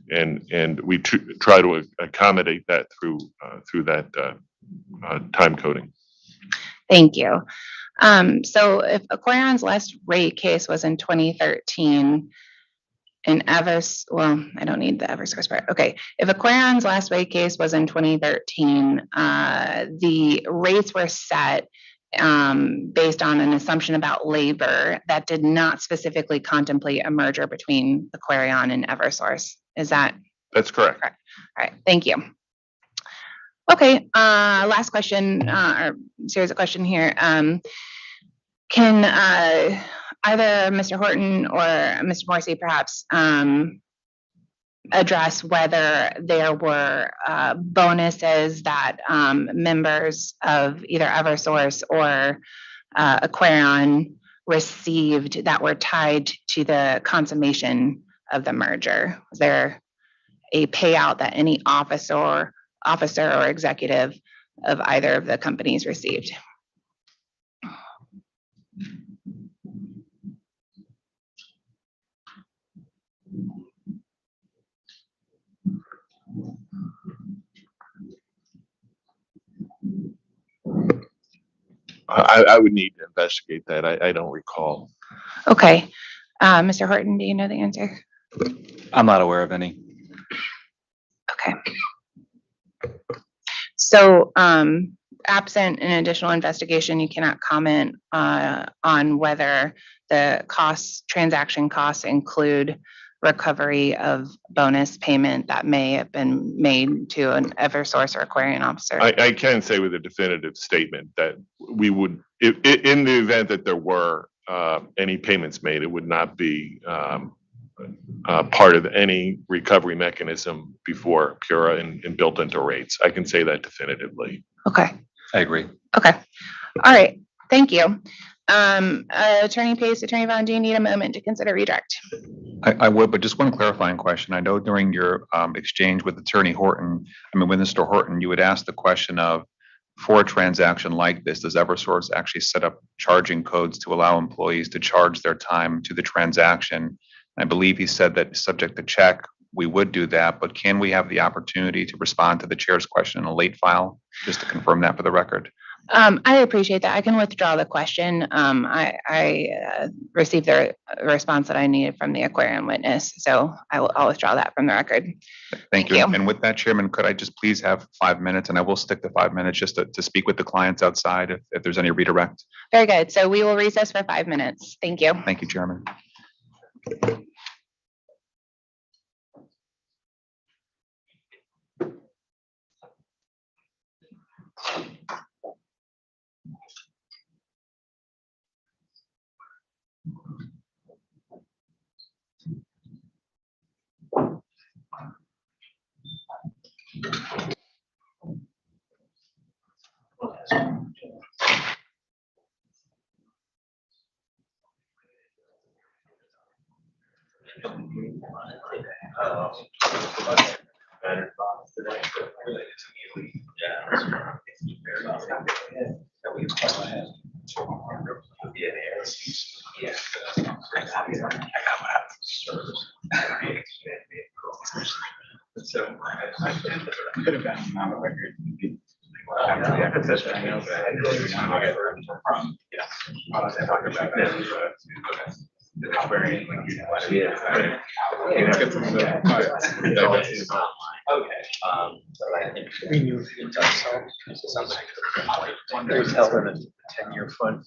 And we try to accommodate that through that time coding. Thank you. So if Aquarion's last rate case was in 2013 and well, I don't need the Eversource part. Okay. If Aquarion's last rate case was in 2013, the rates were set based on an assumption about labor that did not specifically contemplate a merger between Aquarion and Eversource. Is that That's correct. correct? All right. Thank you. Okay, last question, or series of question here. Can either Mr. Horton or Mr. Morrissey perhaps address whether there were bonuses that members of either Eversource or Aquarion received that were tied to the consummation of the merger? Was there a payout that any officer or executive of either of the companies received? I would need to investigate that. I don't recall. Okay. Mr. Horton, do you know the answer? I'm not aware of any. Okay. So, absent an additional investigation, you cannot comment on whether the transaction costs include recovery of bonus payment that may have been made to an Eversource or Aquarion officer. I can say with a definitive statement that we would, in the event that there were any payments made, it would not be part of any recovery mechanism before Pura and built into rates. I can say that definitively. Okay. I agree. Okay. All right. Thank you. Attorney Pace, Attorney Vaughn, do you need a moment to consider redirect? I would, but just one clarifying question. I know during your exchange with Attorney Horton, with Mr. Horton, you would ask the question of, for a transaction like this, does Eversource actually set up charging codes to allow employees to charge their time to the transaction? I believe he said that subject to check, we would do that, but can we have the opportunity to respond to the chair's question in a late file, just to confirm that for the record? I appreciate that. I can withdraw the question. I received the response that I needed from the Aquarion witness, so I'll withdraw that from the record. Thank you. And with that, Chairman, could I just please have 5 minutes, and I will stick to 5 minutes just to speak with the clients outside if there's any redirect. Very good. So we will recess for 5 minutes. Thank you. Thank you, Chairman. There's held in a 10-year fund.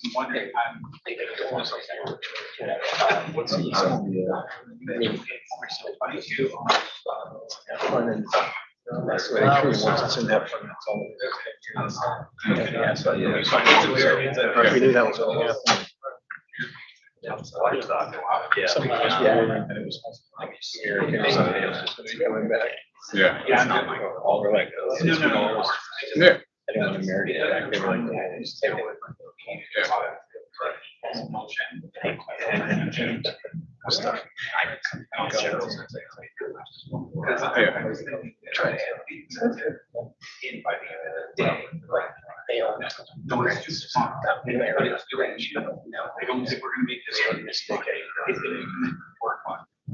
That's what it is. Once it's in that fund, that's all it is. Yeah, so, yeah. We knew that was going to happen. Somebody else were that it was American, somebody else was going to be coming back. Yeah. All were like, oh, it's Yeah. I didn't want to marry it back. They were like, yeah, just take it. Stuff.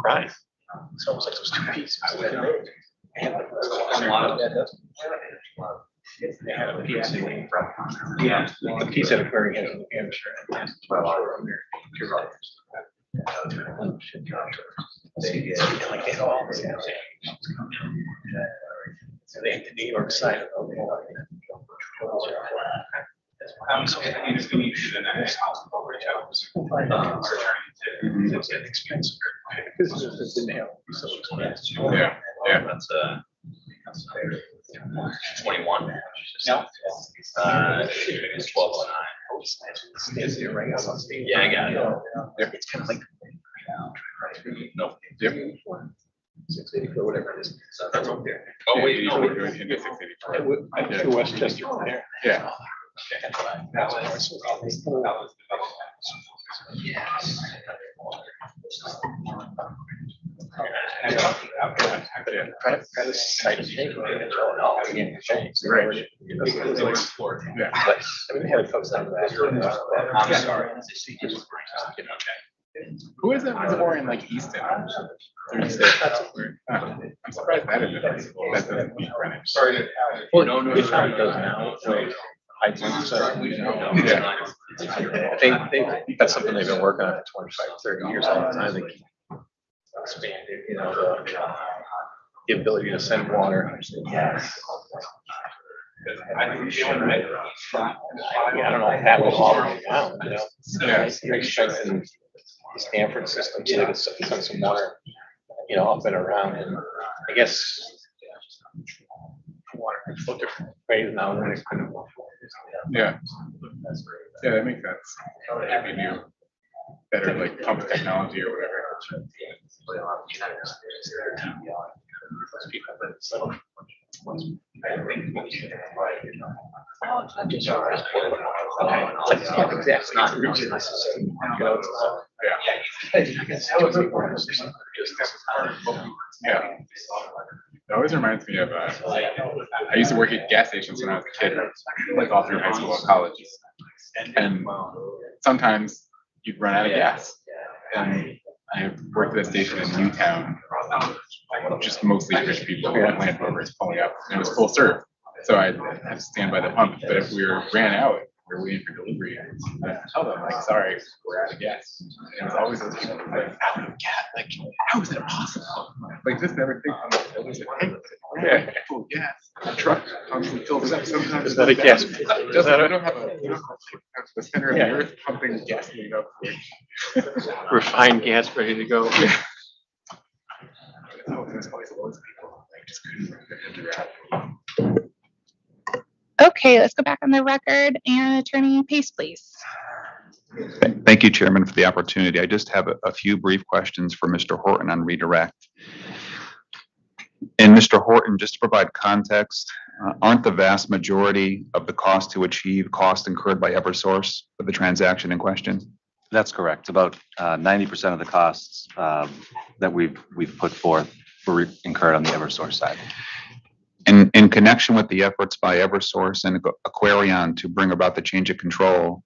Right. It's almost like those two pieces. They have a piece. Yeah, the piece that Aquarion has in New Hampshire. Like they have all this. So they have the New York side of the so you should have nice house over it's expensive. Businesses didn't have so expensive. Yeah, yeah. That's 21. No. It's 1209. Yeah, I got it. It's kind of like. No. Yep. 684, whatever it is. So that's okay. Oh, wait, no, we're doing into 684. I went to Westchester from there. Yeah. Yes. I'm sorry. Who is that reservoir in like Easton? I'm surprised that isn't. That doesn't beat Greenwich. Sorry. Well, no, it probably does now. I think so. Yeah. That's something they've been working on for 25, 30 years all the time. They keep expanded, the ability to send water. Yes. I don't know if that will all right now, Yeah. They're expecting the Stanford system so they can send some water, up and around, and I guess water is a little different ways now than it could have. Yeah. Yeah, that makes sense. Maybe new, better like pump technology or whatever. Exactly. Not really necessary. Yeah. It always reminds me of, I used to work at gas stations when I was a kid, like all through high school and college. And sometimes you'd run out of gas. And I worked at a station in Newtown, just mostly rich people, Land Rovers pulling up, and it was full serve. So I'd have to stand by the pump, but if we ran out, we were waiting for delivery, I'd tell them, like, sorry, we're out of gas. And it was always those people like, out of gas, like, how is that possible? Like, just never think, it was a tank, full of gas, the truck comes and fills up sometimes. Is that a gas? Just, we don't have the center of the earth pumping gasoline up. Refined gas ready to go. Oh, there's always loads of people, like, just couldn't get around. Okay, let's go back on the record and Attorney Pace, please. Thank you, Chairman, for the opportunity. I just have a few brief questions for Mr. Horton on redirect. And Mr. Horton, just to provide context, aren't the vast majority of the cost to achieve cost incurred by Eversource for the transaction in question? That's correct. About 90% of the costs that we've put forth were incurred on the Eversource side. And in connection with the efforts by Eversource and Aquarion to bring about the change of control,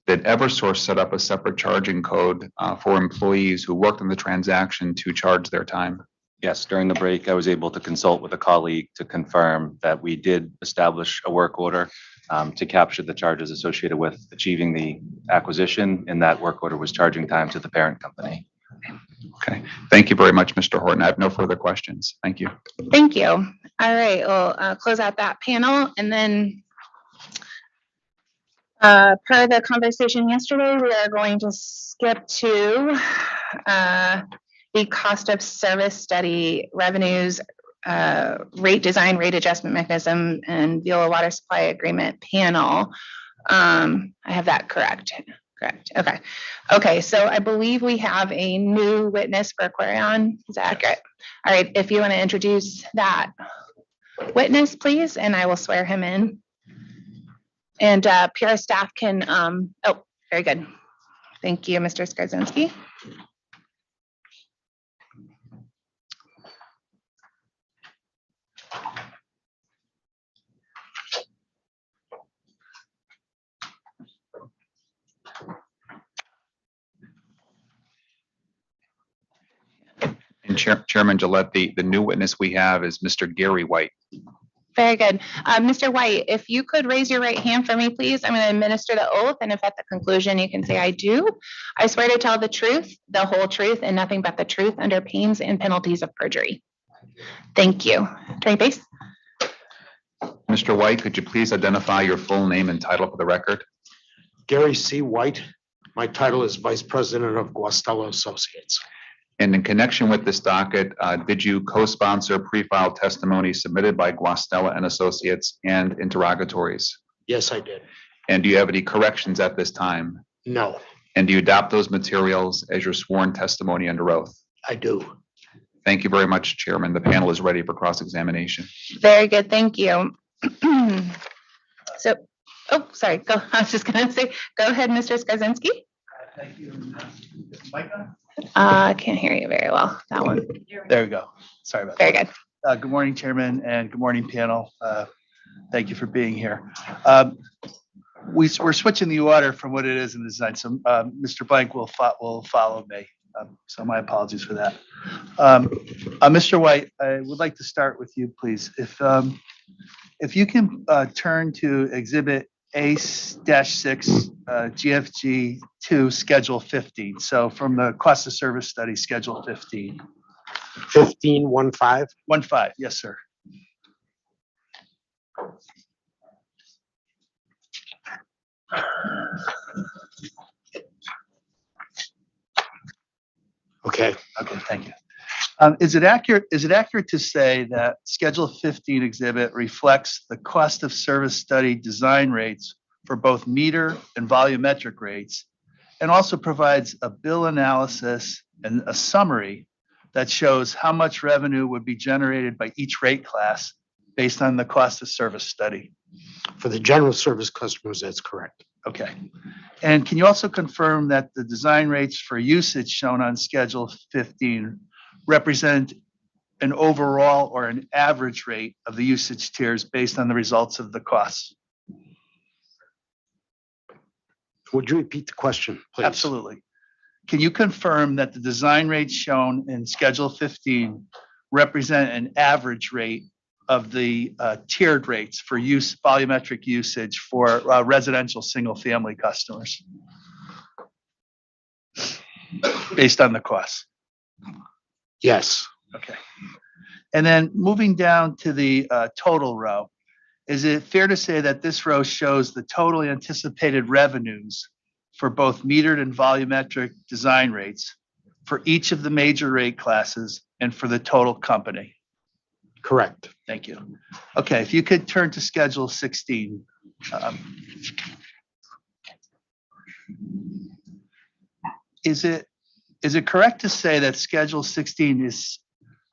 did Eversource set up a separate charging code for employees who worked on the transaction to charge their time? Yes, during the break, I was able to consult with a colleague to confirm that we did establish a work order to capture the charges associated with achieving the acquisition, and that work order was charging time to the parent company. Okay, thank you very much, Mr. Horton. I have no further questions. Thank you. Thank you. All right, we'll close out that panel, and then per the conversation yesterday, we are going to skip to the cost of service study, revenues, rate design, rate adjustment mechanism, and Veolia water supply agreement panel. I have that correct. Correct. Okay. Okay. So I believe we have a new witness for Aquarion. Is that accurate? All right. If you want to introduce that witness, please, and I will swear him in. And PR staff can, oh, very good. Thank you, Mr. Skarzinski. And Chairman Gillette, the new witness we have is Mr. Gary White. Very good. Mr. White, if you could raise your right hand for me, please. I'm going to administer the oath, and if at the conclusion you can say, I do. I swear to tell the truth, the whole truth, and nothing but the truth under pains and penalties of perjury. Thank you. Attorney Pace? Mr. White, could you please identify your full name and title for the record? Gary C. White. My title is Vice President of Guastella Associates. And in connection with this docket, did you co-sponsor pre-filed testimony submitted by Guastella and Associates and interrogatories? Yes, I did. And do you have any corrections at this time? No, And do you adopt those materials as your sworn testimony under oath? I do. Thank you very much, Chairman. The panel is ready for cross-examination. Very good. Thank you. So, oh, sorry. I was just going to say, go ahead, Mr. Skarzinski. Thank you. I can't hear you very well. That one. There we go. Sorry about Very that. good. Good morning, Chairman, and good morning, panel. Thank you for being here. We're switching the order from what it is in the design, so Mr. Blank will follow me. So my apologies for that. Mr. White, I would like to start with you, please. If you can turn to Exhibit A-6, GFG 2, Schedule 15. So from the cost of service study, Schedule 15. 1515. 15, yes, sir. Okay. Okay, thank you. Is it accurate to say that Schedule 15 exhibit reflects the cost of service study design rates for both meter and volumetric rates, and also provides a bill analysis and a summary that shows how much revenue would be generated by each rate class based on the cost of service study? For the general service customers, that's correct. Okay. And can you also confirm that the design rates for usage shown on Schedule 15 represent an overall or an average rate of the usage tiers based on the results of the costs? Would you repeat the question, please? Absolutely. Can you confirm that the design rates shown in Schedule 15 represent an average rate of the tiered rates for volumetric usage for residential single-family customers based on the costs? Yes. Okay. And then moving down to the total row, is it fair to say that this row shows the total anticipated revenues for both metered and volumetric design rates for each of the major rate classes and for the total company? Correct. Thank you. Okay, if you could turn to Schedule 16. Is it correct to say that Schedule 16 is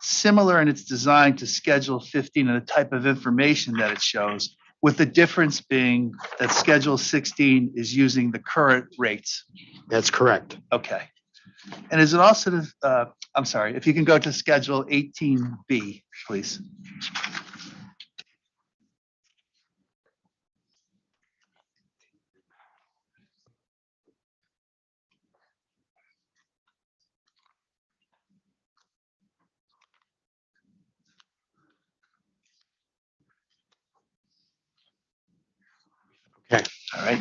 similar in its design to Schedule 15 and the type of information that it shows, with the difference being that Schedule 16 is using the current rates? That's correct. Okay. And is it also, I'm sorry, if you can go to Schedule 18B, please. Okay. All right.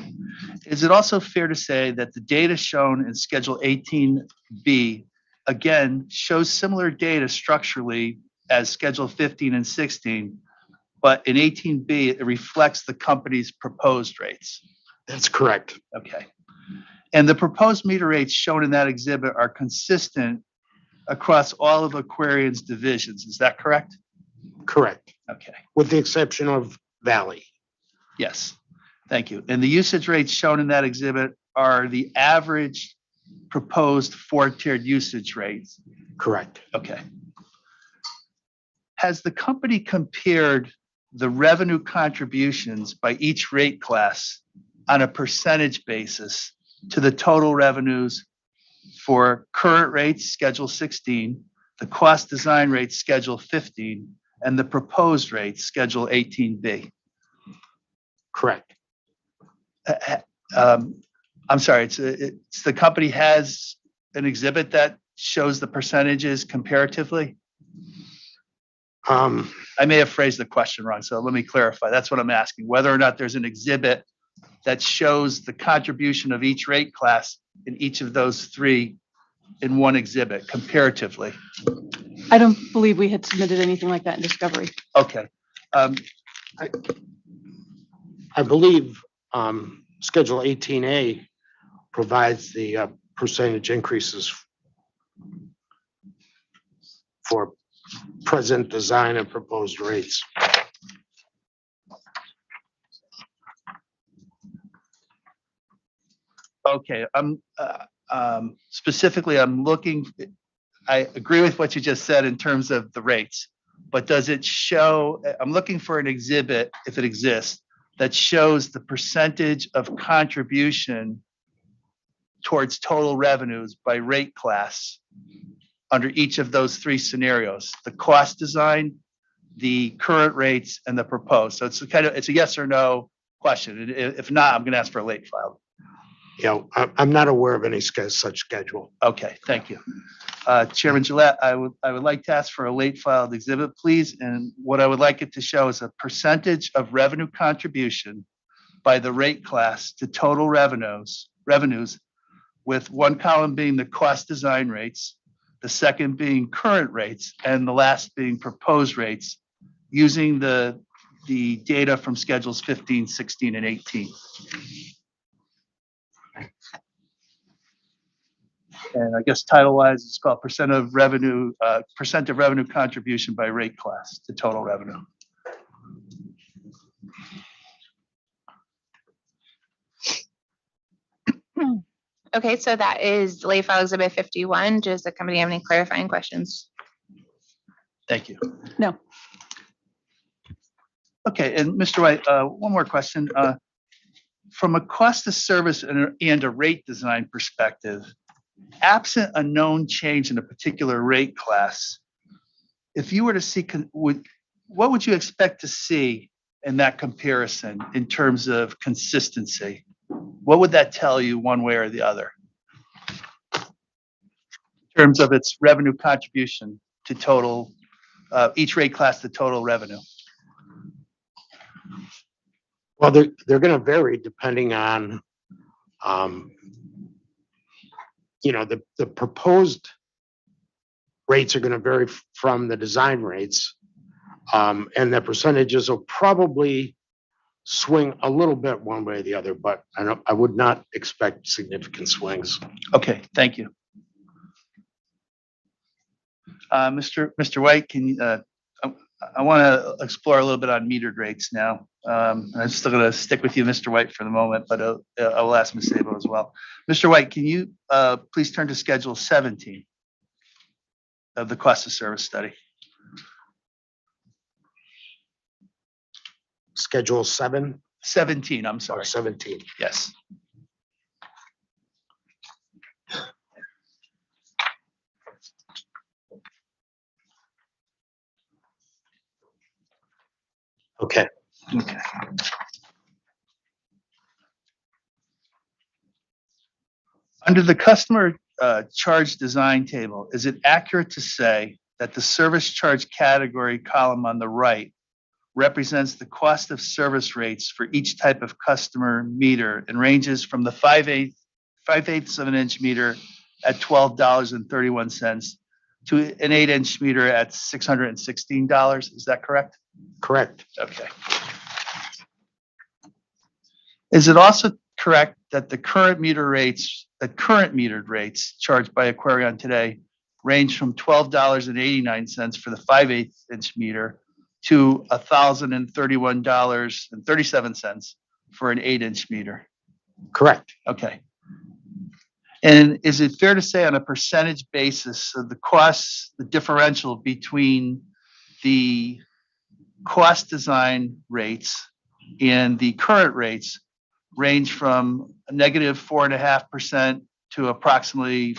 Is it also fair to say that the data shown in Schedule 18B, again, shows similar data structurally as Schedule 15 and 16, but in 18B, it reflects the company's proposed rates? That's correct. Okay. And the proposed meter rates shown in that exhibit are consistent across all of Aquarion's divisions. Is that correct? Correct. Okay. With the exception of Valley. Yes. Thank you. And the usage rates shown in that exhibit are the average proposed 4-tiered usage rates? Correct. Okay. Has the company compared the revenue contributions by each rate class on a percentage basis to the total revenues for current rates, Schedule 16, the cost design rates, Schedule 15, and the proposed rates, Schedule 18B. Correct. I'm sorry, it's the company has an exhibit that shows the percentages comparatively? I may have phrased the question wrong, so let me clarify. That's what I'm asking, whether or not there's an exhibit that shows the contribution of each rate class in each of those three in one exhibit comparatively. I don't believe we had submitted anything like that in discovery. Okay. I believe Schedule 18A provides the percentage increases for present design and proposed rates. Okay, specifically, I agree with what you just said in terms of the rates, but does it show, I'm looking for an exhibit, if it exists, that shows the percentage of contribution towards total revenues by rate class under each of those three scenarios, the cost design, the current rates, and the proposed. So it's a yes or no question. If not, I'm gonna ask for a late file. I'm not aware of any such schedule. Okay, thank you. Chairman Gillette, I would like to ask for a late filed exhibit, please. And what I would like it to show is a percentage of revenue contribution by the rate class to total revenues, with one column being the cost design rates, the second being current rates, and the last being proposed rates, using the data from Schedules 15, 16, and 18. And I guess title-wise, it's called percent of revenue contribution by rate class to total revenue. Okay, so that is late file exhibit 51. Does the company have any clarifying questions? Thank you. No. Okay, and Mr. White, one more question. From a cost of service and a rate design perspective, absent a known change in a particular rate class, if you were to see, what would you expect to see in that comparison in terms of consistency? What would that tell you one way or the other? In terms of its revenue contribution to total, each rate class to total revenue? Well, they're going to vary depending on, the proposed rates are going to vary from the design rates, and the percentages will probably swing a little bit one way or the other, but I would not expect significant swings. Okay, thank you. Mr. White, can you, I want to explore a little bit on metered rates now. I'm still going to stick with you, Mr. White, for the moment, but I will ask Ms. Sabo as well. Mr. White, can you please turn to Schedule 17 of the cost of service study? Schedule 7? 17, I'm sorry. 17. Yes. Okay. Okay. Under the customer charge design table, is it accurate to say that the service charge category column on the right represents the cost of service rates for each type of customer meter and ranges from the 5/8 of an inch meter at $12.31 to an 8-inch meter at $616? Is that correct? Correct. Okay. Is it also correct that the current metered rates charged by Aquarion today range from $12.89 for the 5/8 inch meter to $1,031.37 for an 8-inch meter? Correct. Okay. And is it fair to say on a percentage basis of the costs, the differential between the cost design rates and the current rates range from a negative 4.5% to approximately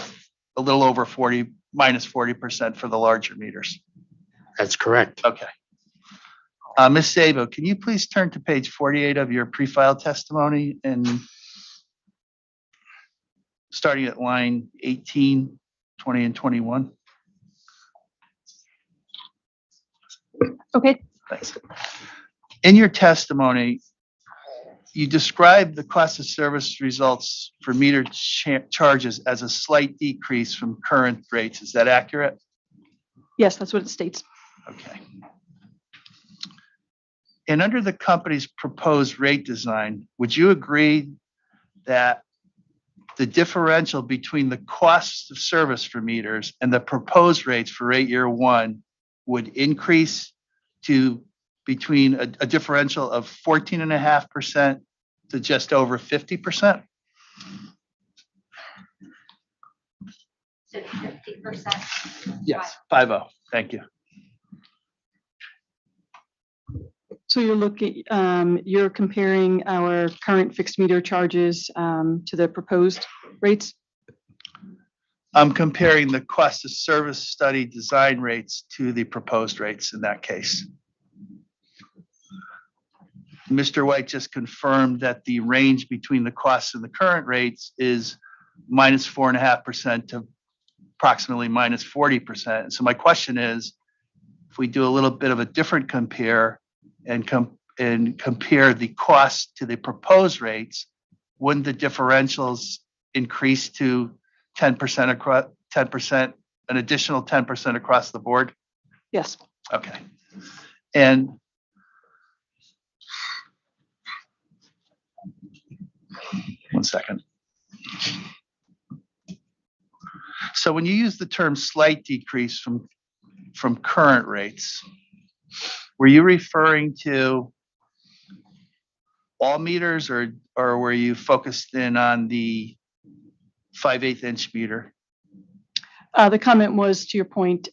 a little over 40, minus 40% for the larger meters. That's correct. Okay. Ms. Sabo, can you please turn to page 48 of your pre-filed testimony and starting at line 18, 20, and 21? Okay. Thanks. In your testimony, you described the cost of service results for meter charges as a slight decrease from current rates. Is that accurate? Yes, that's what it states. Okay. And under the company's proposed rate design, would you agree that the differential between the costs of service for meters and the proposed rates for rate year one would increase to between a differential of 14.5% to just over 50%? 50%. Yes. 50. Thank you. So you're comparing our current fixed meter charges to the proposed rates? I'm comparing the cost of service study design rates to the proposed rates in that case. Mr. White just confirmed that the range between the costs and the current rates is minus 4.5% to approximately minus 40%. So my question is, if we do a little bit of a different compare and compare the cost to the proposed rates, wouldn't the differentials increase to 10% across 10%, an additional 10% across the board? Yes. Okay. And one second. So when you use the term slight decrease from current rates, were you referring to all meters or were you focused in on the 5/8 inch meter? The comment was, to your point,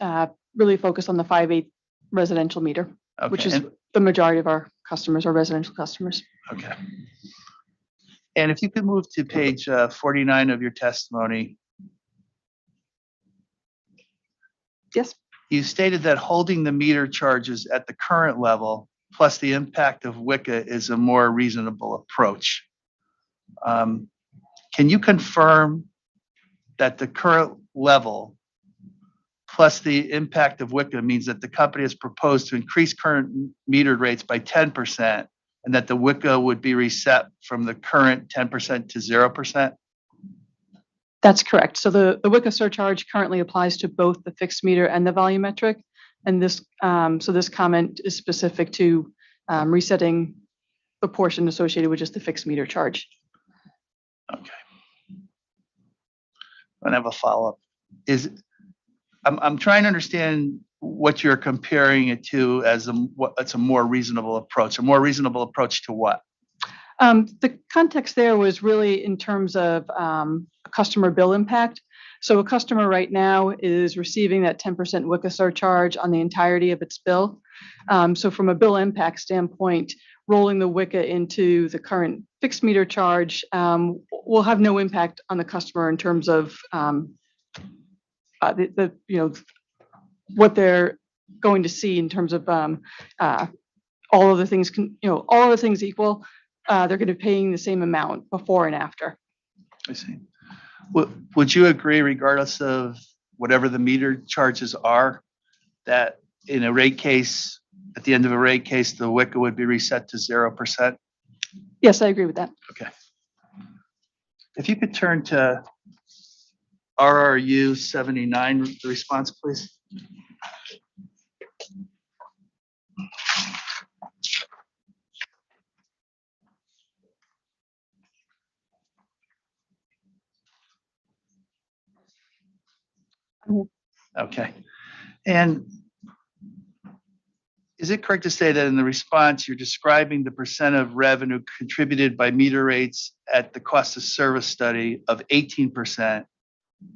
really focused on the 5/8 residential meter, which Okay. is the majority of our customers, our residential customers. Okay. And if you could move to page 49 of your testimony. Yes. You stated that holding the meter charges at the current level plus the impact of WICA is a more reasonable approach. Can you confirm that the current level plus the impact of WICA means that the company has proposed to increase current metered rates by 10% and that the WICA would be reset from the current 10% to 0%? That's correct. So the WICA surcharge currently applies to both the fixed meter and the volumetric. And this comment is specific to resetting the portion associated with just the fixed meter charge. Okay. I have a follow-up. I'm trying to understand what you're comparing it to as it's a more reasonable approach. A more reasonable approach to what? The context there was really in terms of customer bill impact. So a customer right now is receiving that 10% WICA surcharge on the entirety of its bill. So from a bill impact standpoint, rolling the WICA into the current fixed meter charge will have no impact on the customer in terms of what they're going to see in terms of all of the things equal. They're going to be paying the same amount before and after. I see. Would you agree, regardless of whatever the meter charges are, that in a rate case, at the end of a rate case, the WICA would be reset to 0%? Yes, I agree with that. Okay. If you could turn to RRU 79, the response, please. Okay. And is it correct to say that in the response, you're describing the percent of revenue contributed by meter rates at the cost of service study of 18%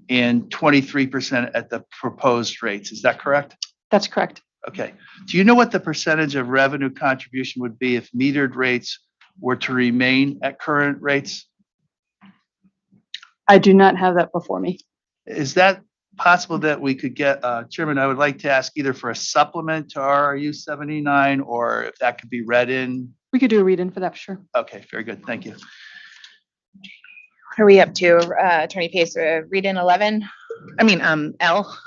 and 23% at the proposed rates? Is that correct? That's correct. Okay. Do you know what the percentage of revenue contribution would be if metered rates were to remain at current rates? I do not have that before me. Is that possible that we could get, Chairman, I would like to ask either for a supplement to RRU 79 or if that could be read in. We could do a read-in for that, for sure. Okay, very good. Thank you. What are we up to, Attorney Pace, read in 11? I mean, L.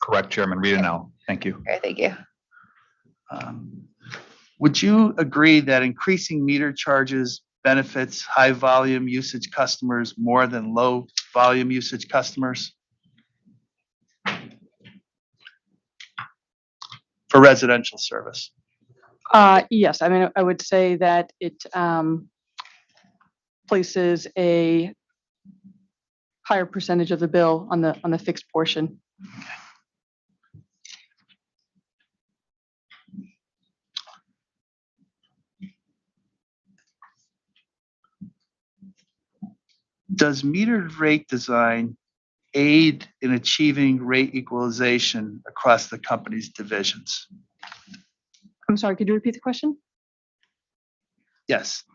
Correct, Chairman. Read it now. Thank you. Okay, thank you. Would you agree that increasing meter charges benefits high volume usage customers more than low volume usage customers? For residential service? Yes, I mean, I would say that it places a higher percentage of the bill on the fixed portion. Does metered rate design aid in achieving rate equalization across the company's divisions? I'm sorry, could you repeat the question? Yes.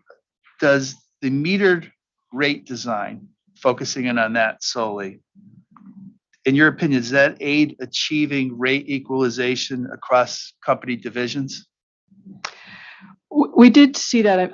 Does the metered rate design, focusing in on that solely, in your opinion, does that aid achieving rate equalization across company divisions? We did see that.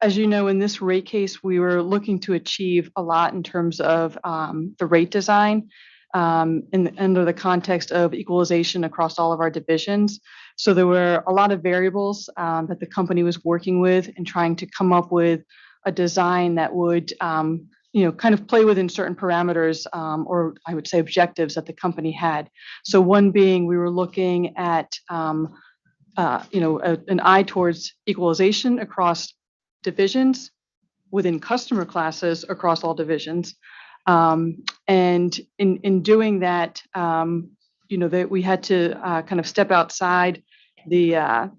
As you know, in this rate case, we were looking to achieve a lot in terms of the rate design under the context of equalization across all of our divisions. So there were a lot of variables that the company was working with and trying to come up with a design that would, kind of play within certain parameters, or I would say objectives that the company had. So one being we were looking at, an eye towards equalization across divisions within customer classes across all divisions. And in doing that, that we had to kind of step outside the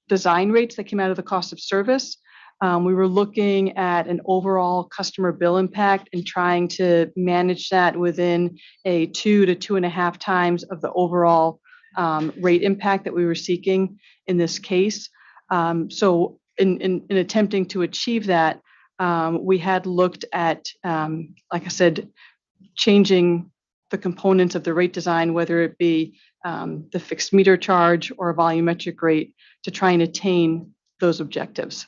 design rates that came out of the cost of service. We were looking at an overall customer bill impact and trying to manage that within a 2 to 2.5 times of the overall rate impact that we were seeking in this case. So in attempting to achieve that, we had looked at, like I said, changing the components of the rate design, whether it be the fixed meter charge or a volumetric rate, to try and attain those objectives.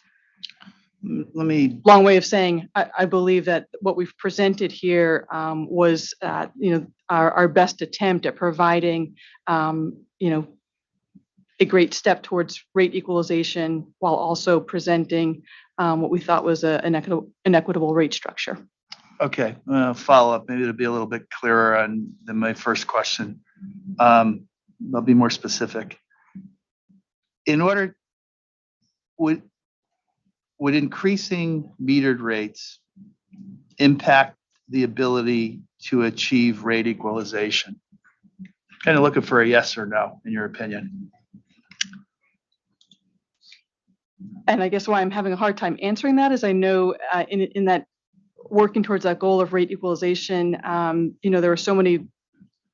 Long way of saying, I believe that what we've presented here was, our best attempt at providing, a great step towards rate equalization while also presenting what we thought was an equitable rate structure. Okay, follow up. Maybe it'll be a little bit clearer than my first question. I'll be more specific. Would increasing metered rates impact the ability to achieve rate equalization? Kind of looking for a yes or no, in your opinion. And I guess why I'm having a hard time answering that is I know in that working towards that goal of rate equalization, there are so many,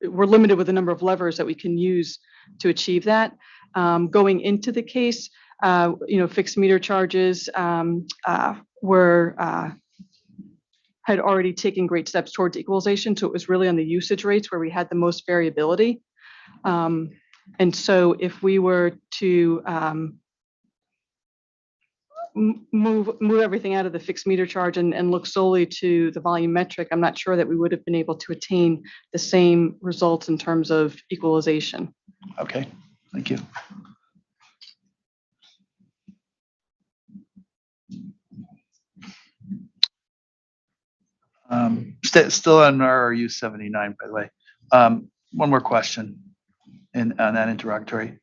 we're limited with the number of levers that we can use to achieve that. Going into the case, fixed meter charges had already taken great steps towards equalization. So it was really on the usage rates where we had the most variability. And so if we were to move everything out of the fixed meter charge and look solely to the volumetric, I'm not sure that we would have been able to attain the same results in terms of equalization. Okay, thank you. Still on RRU 79, by the way. One more question on that interrogatory.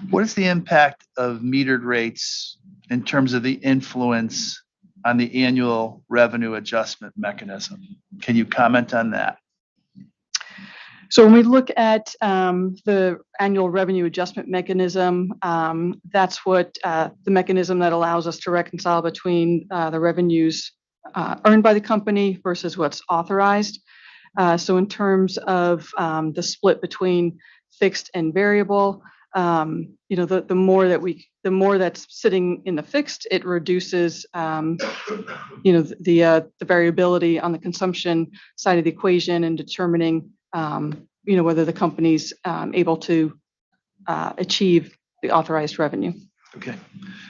What is the impact of metered rates in terms of the influence on the annual revenue adjustment mechanism? Can you comment on that? So when we look at the annual revenue adjustment mechanism, that's what the mechanism that allows us to reconcile between the revenues earned by the company versus what's authorized. So in terms of the split between fixed and variable, the more that's sitting in the fixed, it reduces, the variability on the consumption side of the equation and determining, whether the company's able to achieve the authorized revenue. Okay.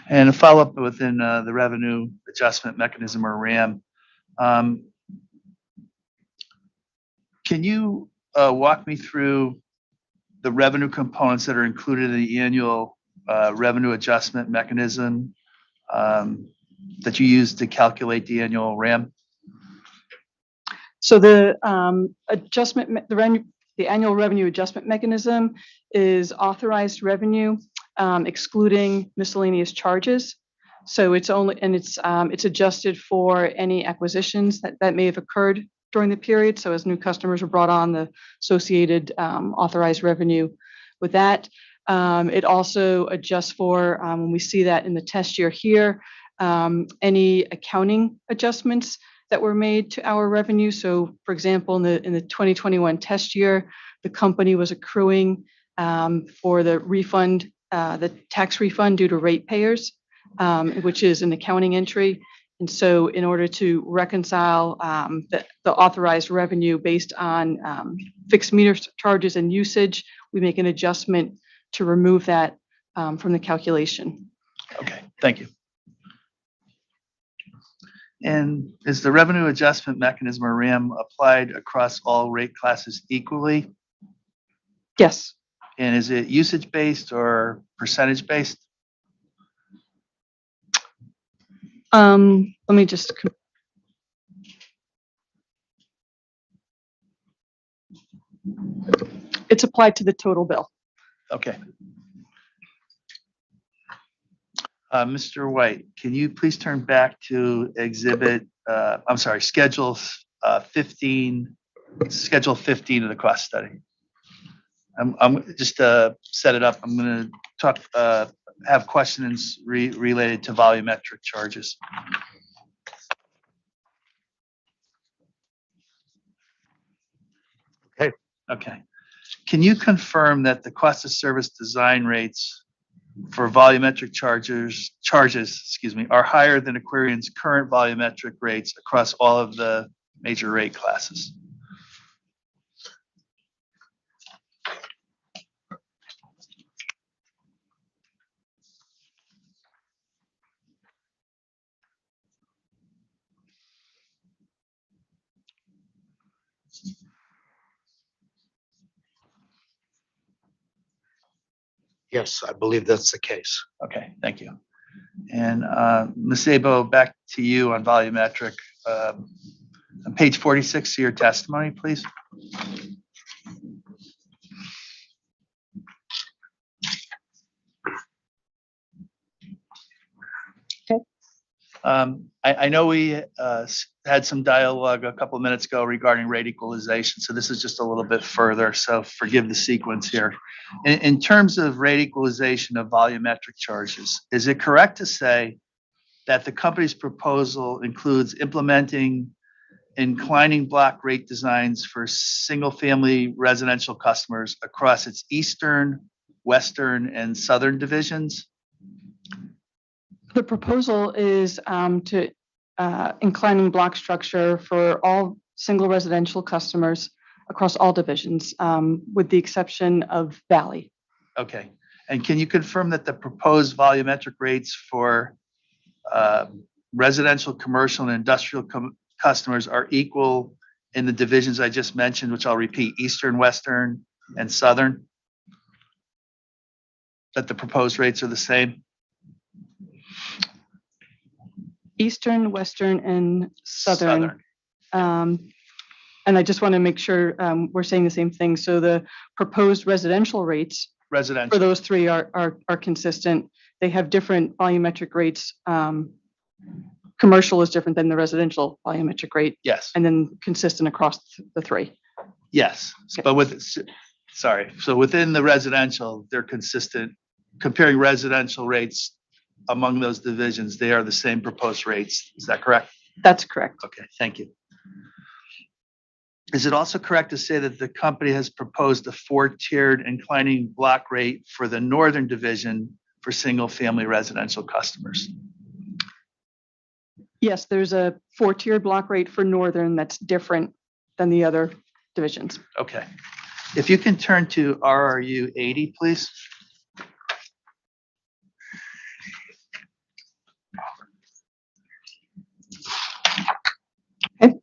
And a follow-up within the revenue adjustment mechanism or RAM. Can you walk me through the revenue components that are included in the annual revenue adjustment mechanism that you use to calculate the annual RAM? So the annual revenue adjustment mechanism is authorized revenue, excluding miscellaneous charges. So it's adjusted for any acquisitions that may have occurred during the period. So as new customers are brought on, the associated authorized revenue with that. It also adjusts for, when we see that in the test year here, any accounting adjustments that were made to our revenue. So for example, in the 2021 test year, the company was accruing for the refund, the tax refund due to ratepayers, which is an accounting entry. And so in order to reconcile the authorized revenue based on fixed meter charges and usage, we make an adjustment to remove that from the calculation. Okay, thank you. And is the revenue adjustment mechanism or RAM applied across all rate classes equally? Yes. And is it usage-based or percentage-based? Let me just. It's applied to the total bill. Okay. Mr. White, can you please turn back to Schedule 15 of the cost study? I'm just to set it up. I'm going to have questions related to volumetric charges. Okay. Can you confirm that the cost of service design rates for volumetric charges, are higher than Aquarion's current volumetric rates across all of the major rate classes? Yes, I believe that's the case. Okay, thank you. And Ms. Sabo, back to you on volumetric. On page 46 of your testimony, please. Okay. I know we had some dialogue a couple of minutes ago regarding rate equalization, so this is just a little bit further, so forgive the sequence here. In terms of rate equalization of volumetric charges, is it correct to say that the company's proposal includes implementing inclining block rate designs for single-family residential customers across its eastern, western, and southern divisions? The proposal is to inclining block structure for all single residential customers across all divisions, with the exception of Valley. Okay. And can you confirm that the proposed volumetric rates for residential, commercial, and industrial customers are equal in the divisions I just mentioned, which I'll repeat, eastern, western, and southern? That the proposed rates are the same? Eastern, western, and southern. And I just want to make sure we're saying the same thing. So the proposed residential rates for those three are consistent. They have different volumetric rates. Commercial is different than the residential volumetric rate. Yes. And then consistent across the three. Yes, Okay. but so within the residential, they're consistent. Comparing residential rates among those divisions, they are the same proposed rates. Is that correct? That's correct. Okay, thank you. Is it also correct to say that the company has proposed a 4-tiered inclining block rate for the northern division for single-family residential customers? Yes, there's a 4-tiered block rate for Northern that's different than the other divisions. Okay. If you can turn to RRU 80, please. Okay.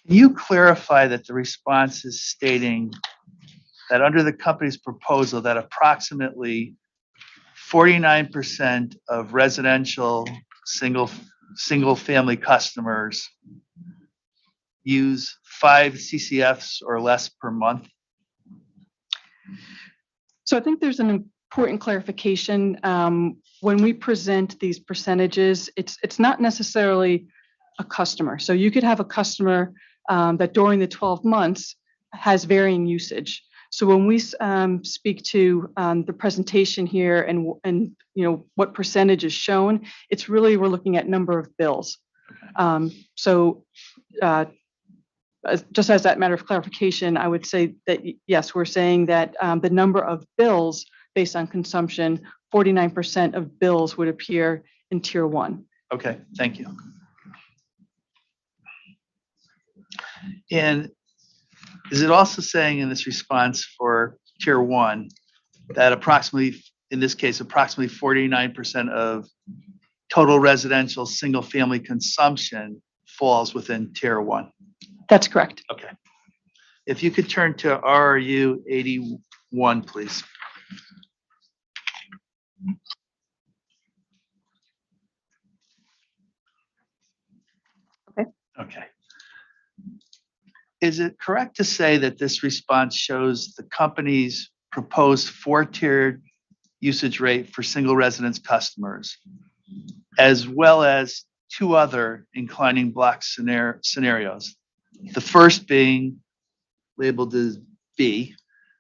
Can you clarify that the response is stating that under the company's proposal that approximately 49% of residential single-family customers use 5 CCFs or less per month? So I think there's an important clarification. When we present these percentages, it's not necessarily a customer. So you could have a customer that during the 12 months has varying usage. So when we speak to the presentation here and what percentage is shown, it's really we're looking at number of bills. Just as that matter of clarification, I would say that yes, we're saying that the number of bills based on consumption, 49% of bills would appear in tier 1. Okay, thank you. And is it also saying in this response for tier 1 that approximately, in this case, approximately 49% of total residential single-family consumption falls within tier 1? That's correct. Okay. If you could turn to RRU 81, please. Okay. Okay. Is it correct to say that this response shows the company's proposed 4-tiered usage rate for single residence customers, as well as 2 other inclining block scenarios? The first being labeled as B,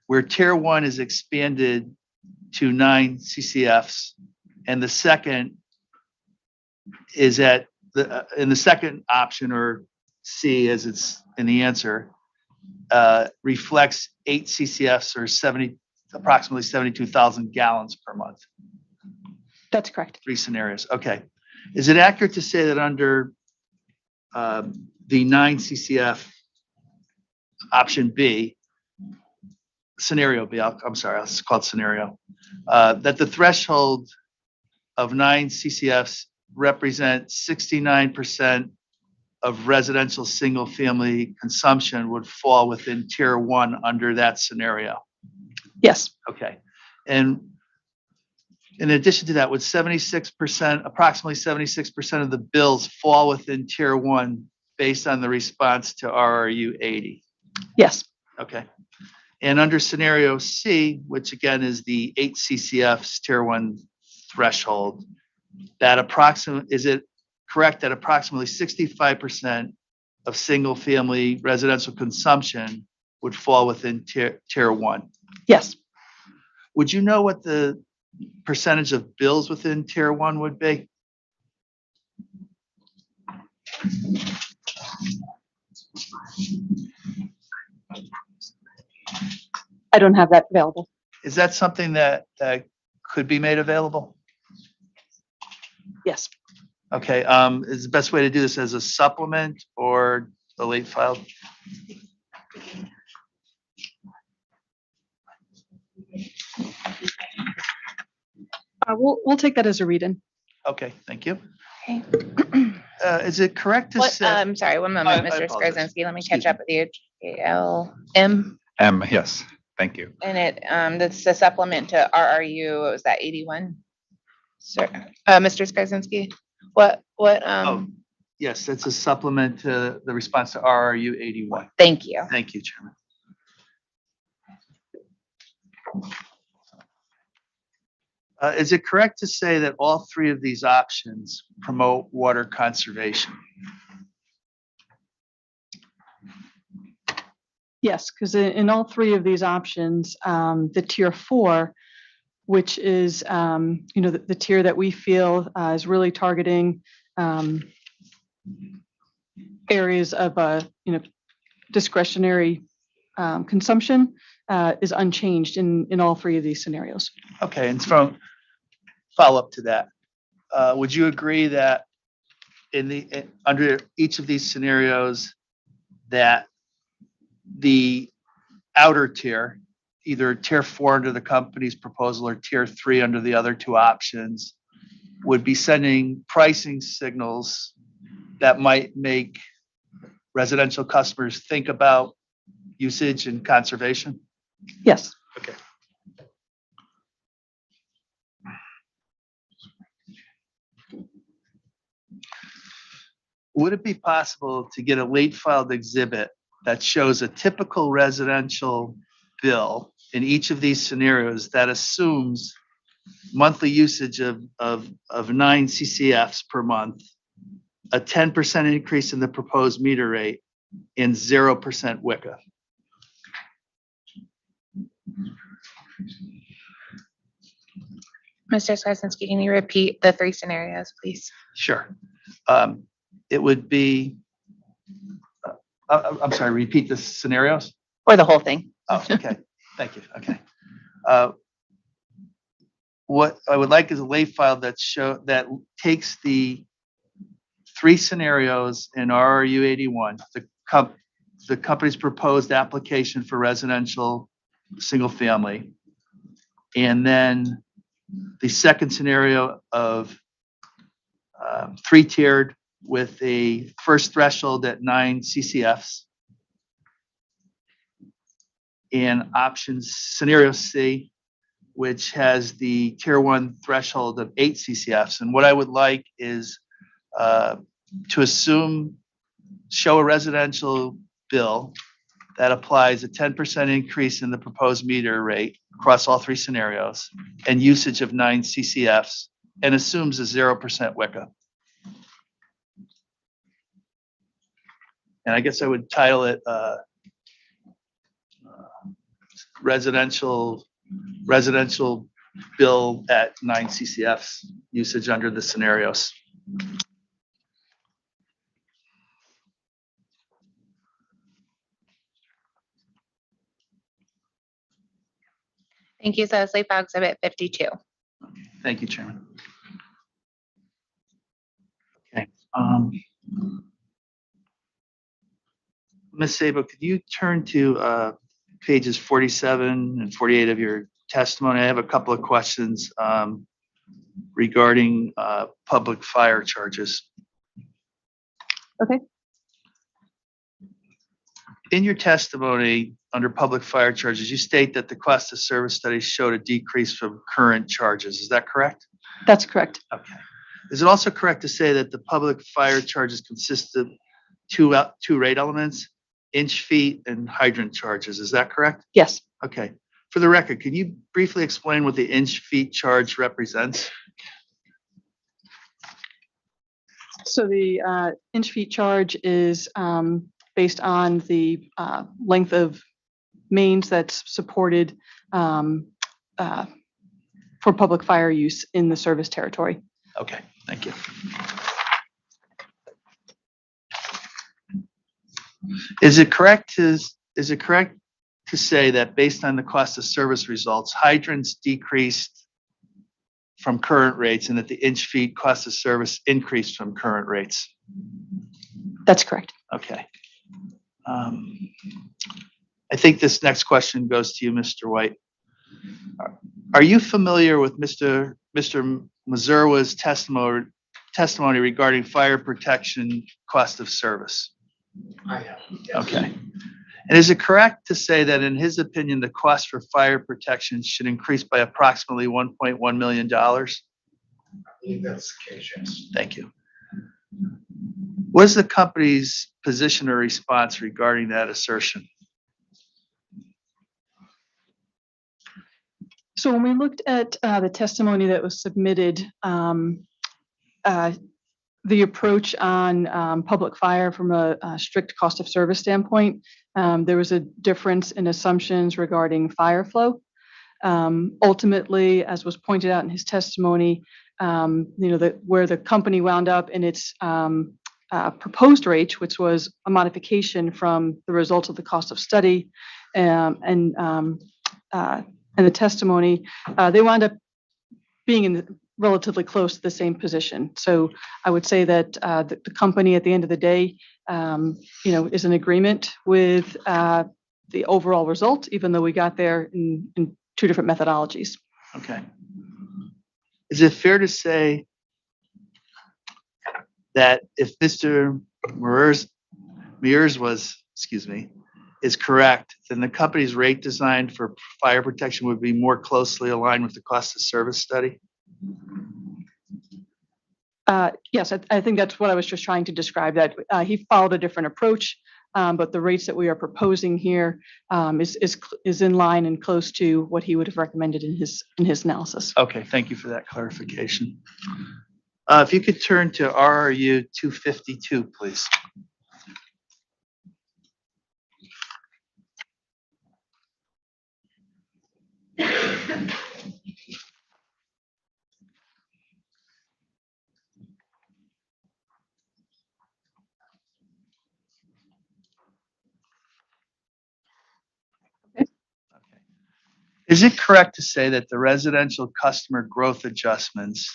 where tier 1 is expanded to 9 CCFs, and the second is in the second option, or C as it's in the answer, reflects 8 CCFs or approximately 72,000 gallons per month. That's correct. 3 scenarios. Okay. Is it accurate to say that under the 9 CCF option B, scenario B, I'm sorry, it's called scenario, that the threshold of 9 CCFs represent 69% of residential single-family consumption would fall within tier 1 under that scenario? Yes. Okay. And in addition to that, would approximately 76% of the bills fall within tier 1 based on the response to RRU 80? Yes. Okay. And under scenario C, which again is the 8 CCFs tier 1 threshold, is it correct that approximately 65% of single-family residential consumption would fall within tier 1? Yes. Would you know what the percentage of bills within tier 1 would be? I don't have that available. Is that something that could be made available? Yes. Okay, is the best way to do this as a supplement or a late file? We'll take that as a read-in. Okay, thank you. Okay. Is it correct to What, say? I'm sorry, one moment, I Mr. apologize. Skarzinski. Let me Excuse catch up with you. ALM, Yes, thank you. and that's the supplement to RRU, what was that, 81? Sir, Mr. Skarzinski, what, Yes, that's a supplement to the response to RRU 81. thank you. Thank you, Chairman. Is it correct to say that all 3 of these options promote water conservation? Yes, because in all 3 of these options, the tier 4, which is the tier that we feel is really targeting areas of, discretionary consumption is unchanged in all three of these scenarios. Okay, and from follow-up to that, would you agree that under each of these scenarios, that the outer tier, either tier 4 under the company's proposal or tier 3 under the other two options, would be sending pricing signals that might make residential customers think about usage and conservation? Yes. Okay. Would it be possible to get a late filed exhibit that shows a typical residential bill in each of these scenarios that assumes monthly usage of 9 CCFs per month, a 10% increase in the proposed meter rate, and 0% WICA? Mr. Skarzinski, can you repeat the three scenarios, please? Sure. It would be, I'm sorry, repeat the scenarios? Or the whole thing? Oh, okay. Thank you. Okay. What I would like is a late file that takes the three scenarios in RRU 81, the company's proposed application for residential single family, and then the second scenario of three-tiered with a first threshold at 9 CCFs, and options scenario C, which has the tier 1 threshold of 8 CCFs. And what I would like is to show a residential bill that applies a 10% increase in the proposed meter rate across all three scenarios and usage of 9 CCFs, and assumes a 0% WICA. And I guess I would title it residential bill at 9 CCFs usage under the scenarios. Thank you. So late file exhibit 52. Thank you, Chairman. Okay. Ms. Sabo, could you turn to pages 47 and 48 of your testimony? I have a couple of questions regarding public fire charges. Okay. In your testimony under public fire charges, you state that the cost of service studies showed a decrease from current charges. Is that correct? That's correct. Okay. Is it also correct to say that the public fire charges consist of two rate elements, inch feet and hydrant charges? Is that correct? Yes. Okay. For the record, can you briefly explain what the inch feet charge represents? So the inch feet charge is based on the length of mains that's supported for public fire use in the service territory. Okay, thank you. Is it correct to say that based on the cost of service results, hydrants decreased from current rates and that the inch feet cost of service increased from current rates? That's correct. Okay. I think this next question goes to you, Mr. White. Are you familiar with Mr. Mazurwa's testimony regarding fire protection cost of service? I am. Okay. And is it correct to say that in his opinion, the cost for fire protection should increase by approximately $1.1 million? I believe that's the case, yes. Thank you. What is the company's position or response regarding that assertion? So when we looked at the testimony that was submitted, the approach on public fire from a strict cost of service standpoint, there was a difference in assumptions regarding fire flow. Ultimately, as was pointed out in his testimony, where the company wound up in its proposed rate, which was a modification from the result of the cost of study and the testimony, they wound up being relatively close to the same position. So I would say that the company at the end of the day, is in agreement with the overall result, even though we got there in two different methodologies. Okay. Is it fair to say that if Mr. Mears is correct, then the company's rate design for fire protection would be more closely aligned with the cost of service study? Yes, I think that's what I was just trying to describe, that he followed a different approach, but the rates that we are proposing here is in line and close to what he would have recommended in his analysis. Okay, thank you for that clarification. If you could turn to RRU 252, please. Is it correct to say that the residential customer growth adjustments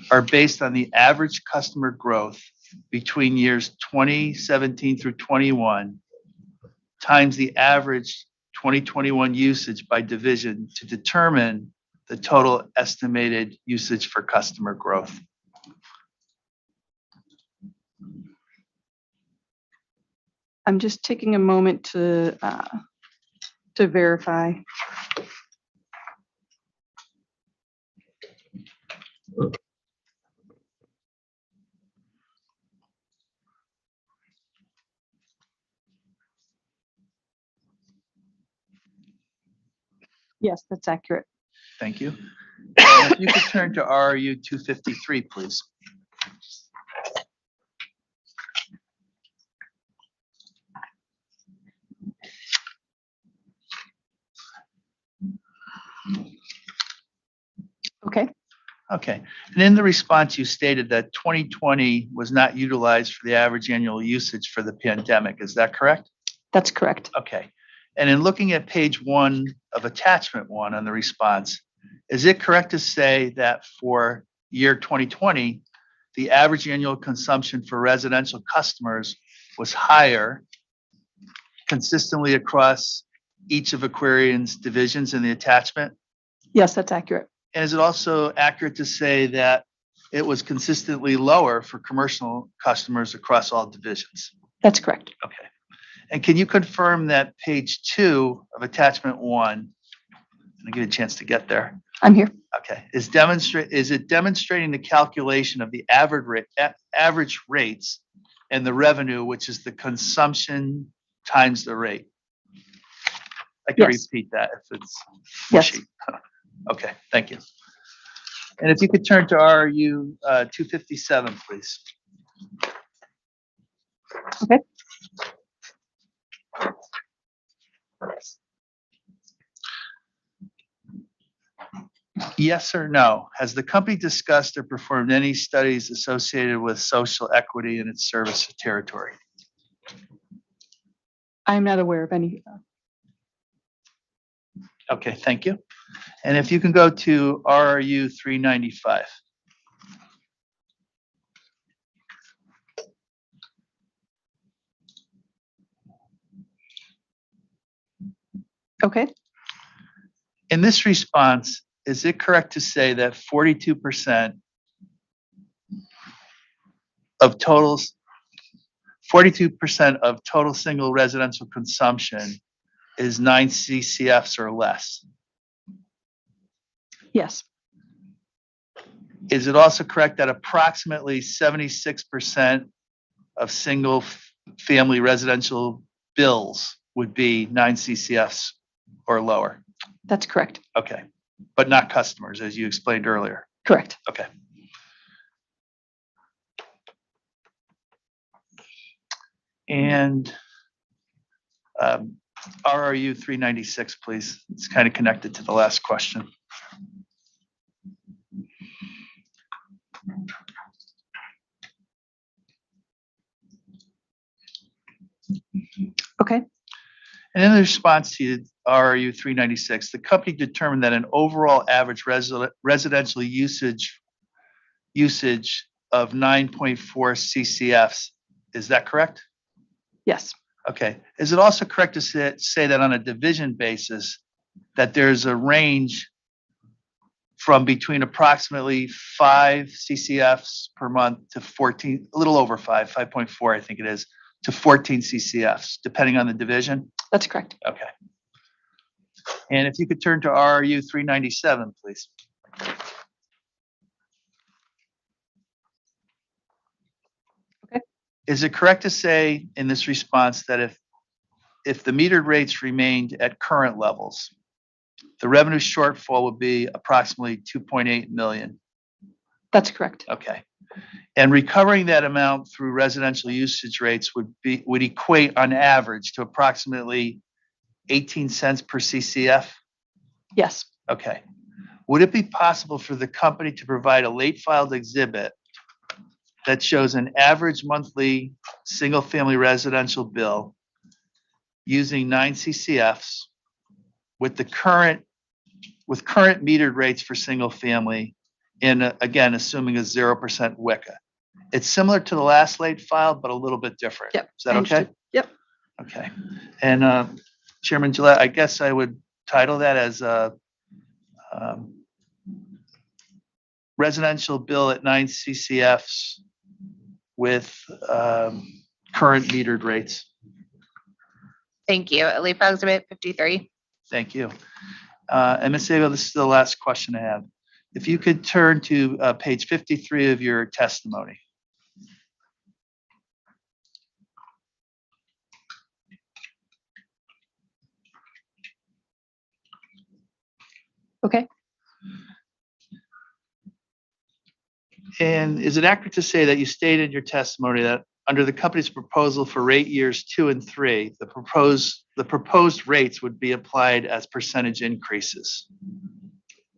are based on the average customer growth between years 2017 through 21 times the average 2021 usage by division to determine the total estimated usage for customer growth? I'm just taking a moment to verify. Yes, that's accurate. Thank you. And if you could turn to RRU 253, please. Okay. Okay. And in the response, you stated that 2020 was not utilized for the average annual usage for the pandemic. Is that correct? That's correct. Okay. And in looking at page 1 of attachment 1 on the response, is it correct to say that for year 2020, the average annual consumption for residential customers was higher consistently across each of Aquarion's divisions in the attachment? Yes, that's accurate. And is it also accurate to say that it was consistently lower for commercial customers across all divisions? That's correct. Okay. And can you confirm that page 2 of attachment 1, I'll give you a chance to get there. I'm here. Okay, is it demonstrating the calculation of the average rates and the revenue, which is the consumption times the rate? I can Yes. repeat that if it's Yes. mushy. Okay, thank you. And if you could turn to RU 257, please. Okay. Yes or no? Has the company discussed or performed any studies associated with social equity in its service territory? I'm not aware of any. Okay, thank you. And if you can go to RRU 395. Okay. In this response, is it correct to say that 42% of total single residential consumption is 9 CCFs or less? Yes. Is it also correct that approximately 76% of single family residential bills would be 9 CCFs or lower? That's correct. Okay, but not customers, as you explained earlier. Correct. Okay. And RRU 396, please. It's kind of connected to the last question. And in the response to RRU 396, the company determined that an overall average residential usage of 9.4 CCFs. Is that correct? Yes, Okay. Is it also correct to say that on a division basis, that there's a range from between approximately 5 CCFs per month to 14, a little over 5.4, I think it is, to 14 CCFs, depending on the division? that's correct. Okay. And if you could turn to RRU 397, please. Okay. Is it correct to say in this response that if the metered rates remained at current levels, the revenue shortfall would be approximately 2.8 million? That's correct. Okay. And recovering that amount through residential usage rates would equate on average to approximately 18 cents per CCF? Yes, Okay. Would it be possible for the company to provide a late filed exhibit that shows an average monthly single-family residential bill using 9 CCFs with current metered rates for single family, and again, assuming a 0% WICA? It's similar to the last late file, but a little bit different. Yep, Is that I okay? understood. Yep. Okay. And Chairman Gillette, I guess I would title that as a residential bill at 9 CCFs with current metered rates. Thank you. Late file exhibit 53. Thank you. And Ms. Abel, this is the last question I have. If you could turn to page 53 of your testimony. Okay. And is it accurate to say that you stated in your testimony that under the company's proposal for rate years 2 and 3, the proposed rates would be applied as percentage increases?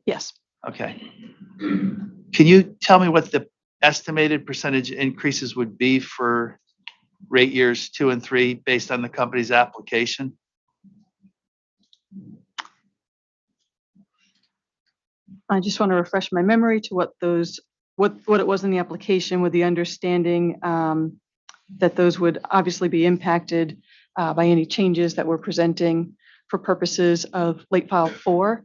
Yes. Okay. Can you tell me what the estimated percentage increases would be for rate years 2 and 3 based on the company's application? I just want to refresh my memory to what it was in the application, with the understanding that those would obviously be impacted by any changes that we're presenting for purposes of late file 4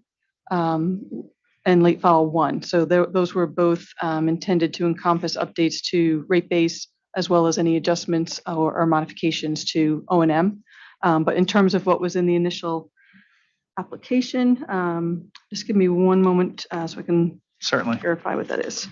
and late file 1. So those were both intended to encompass updates to rate base, as well as any adjustments or modifications to O&M. But in terms of what was in the initial application, just give me one moment so I can Certainly. verify what that is.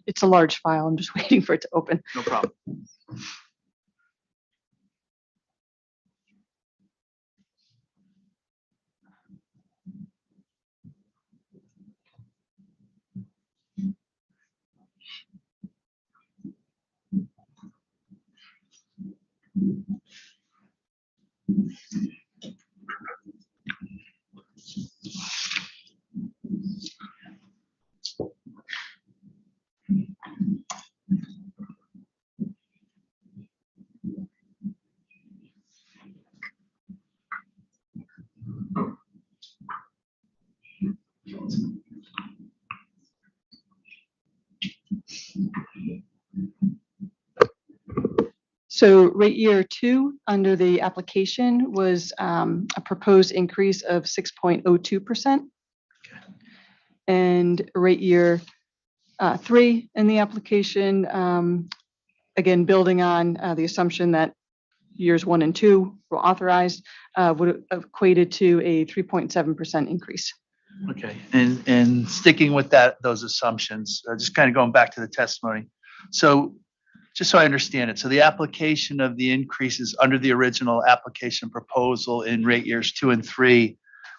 It's a large file. I'm just waiting for it to open. No problem. So rate year 2 under the application was a proposed increase of 6.02%. And rate year 3 in the application, again, building on the assumption that years 1 and 2 were authorized, would have equated to a 3.7% increase. Okay, and sticking with those assumptions, just kind of going back to the testimony. So just so I understand it, so the application of the increases under the original application proposal in rate years 2 and 3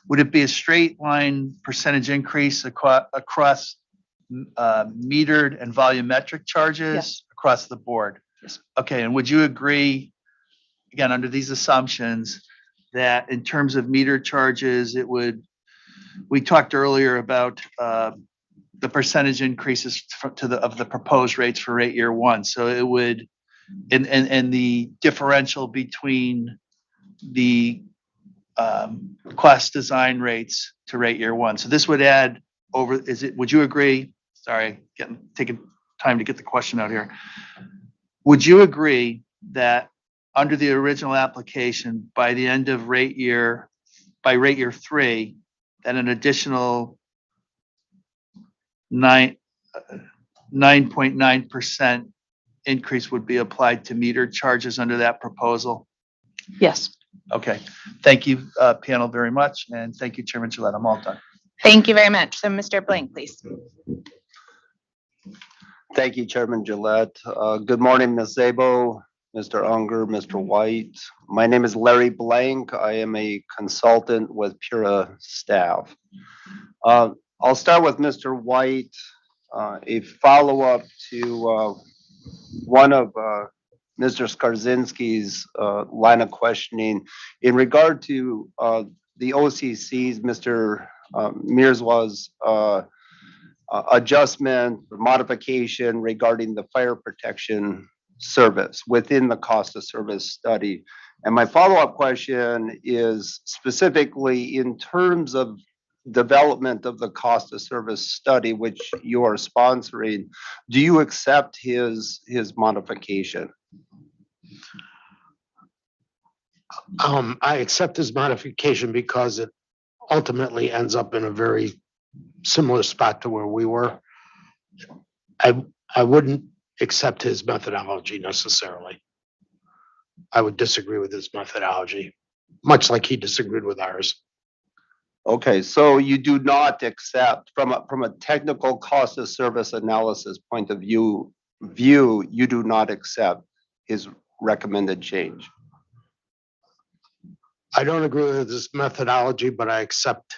would it be a straight line percentage increase across metered and volumetric charges Yes. across the board? Yes. Okay, and would you agree, again, under these assumptions, that in terms of meter charges, we talked earlier about the percentage increases of the proposed rates for rate year one. So it would, and the differential between the cost design rates to rate year one. So this would add over, would you agree? Sorry, taking time to get the question out here. Would you agree that under the original application, by the end of rate year 3, that an additional 9.9% increase would be applied to meter charges under that proposal? Yes. Okay, thank you, panel, very much, and thank you, Chairman Gillette. I'm all done. Thank you very much. So Mr. Blank, please. Thank you, Chairman Gillette. Good morning, Ms. Zabo, Mr. Unger, Mr. White. My name is Larry Blank. I am a consultant with Pura staff. I'll start with Mr. White, a follow-up to one of Mr. Skarzinski's line of questioning in regard to the OCC's, Mr. Mirzwa's adjustment or modification regarding the fire protection service within the cost of service study. And my follow-up question is specifically in terms of development of the cost of service study, which you are sponsoring, do you accept his modification? I accept his modification because it ultimately ends up in a very similar spot to where we were. I wouldn't accept his methodology necessarily. I would disagree with his methodology, much like he disagreed with ours. Okay, so you do not accept from a technical cost of service analysis point of view, you do not accept his recommended change. I don't agree with his methodology, but I accept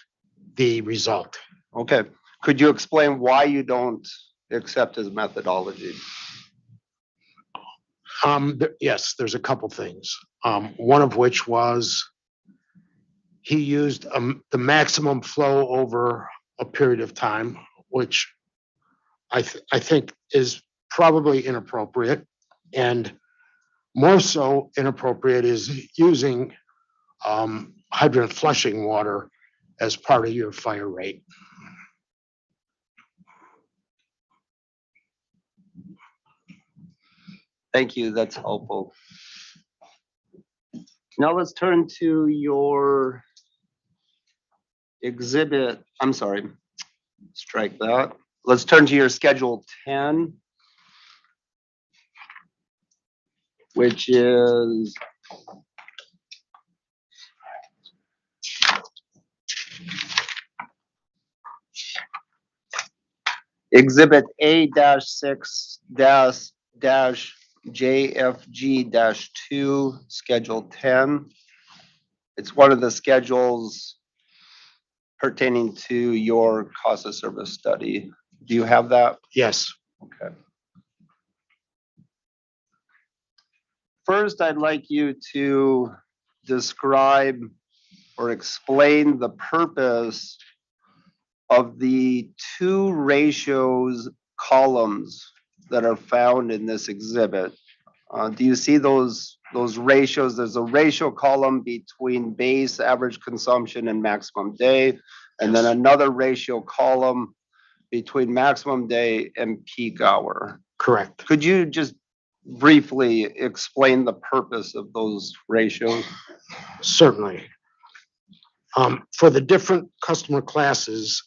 the result. Okay, could you explain why you don't accept his methodology? Yes, there's a couple things. One of which was he used the maximum flow over a period of time, which I think is probably inappropriate, and more so inappropriate is using hydrant flushing water as part of your fire rate. Thank you, that's helpful. Now let's turn to your exhibit, I'm sorry, strike that. Let's turn to your Schedule 10, which is Exhibit A-6-JFG-2, Schedule 10. It's one of the schedules pertaining to your cost of service study. Do you have that? Yes. Okay. First, I'd like you to describe or explain the purpose of the two ratios columns that are found in this exhibit. Do you see those ratios? There's a ratio column between base average consumption and maximum day, and then another ratio column between maximum day and peak hour. Correct. Could you just briefly explain the purpose of those ratios? Certainly. For the different customer classes,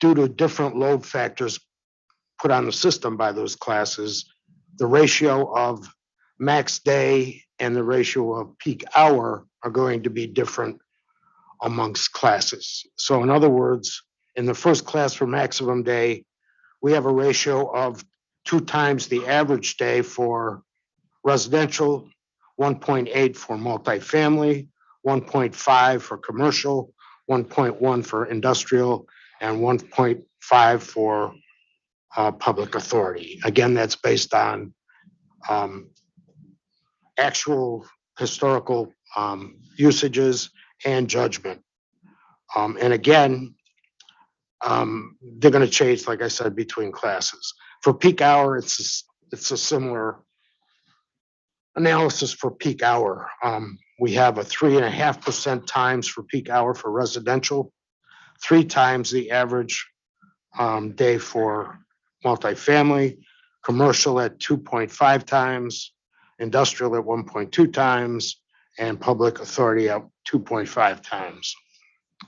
due to different load factors put on the system by those classes, the ratio of max day and the ratio of peak hour are going to be different amongst classes. So in other words, in the first class for maximum day, we have a ratio of 2 times the average day for residential, 1.8 for multifamily, 1.5 for commercial, 1.1 for industrial, and 1.5 for public authority. Again, that's based on actual historical usages and judgment. And again, they're going to change, like I said, between classes. For peak hour, it's a similar analysis for peak hour. We have a 3.5% times for peak hour for residential, 3 times the average day for multifamily, commercial at 2.5 times, industrial at 1.2 times, and public authority at 2.5 times.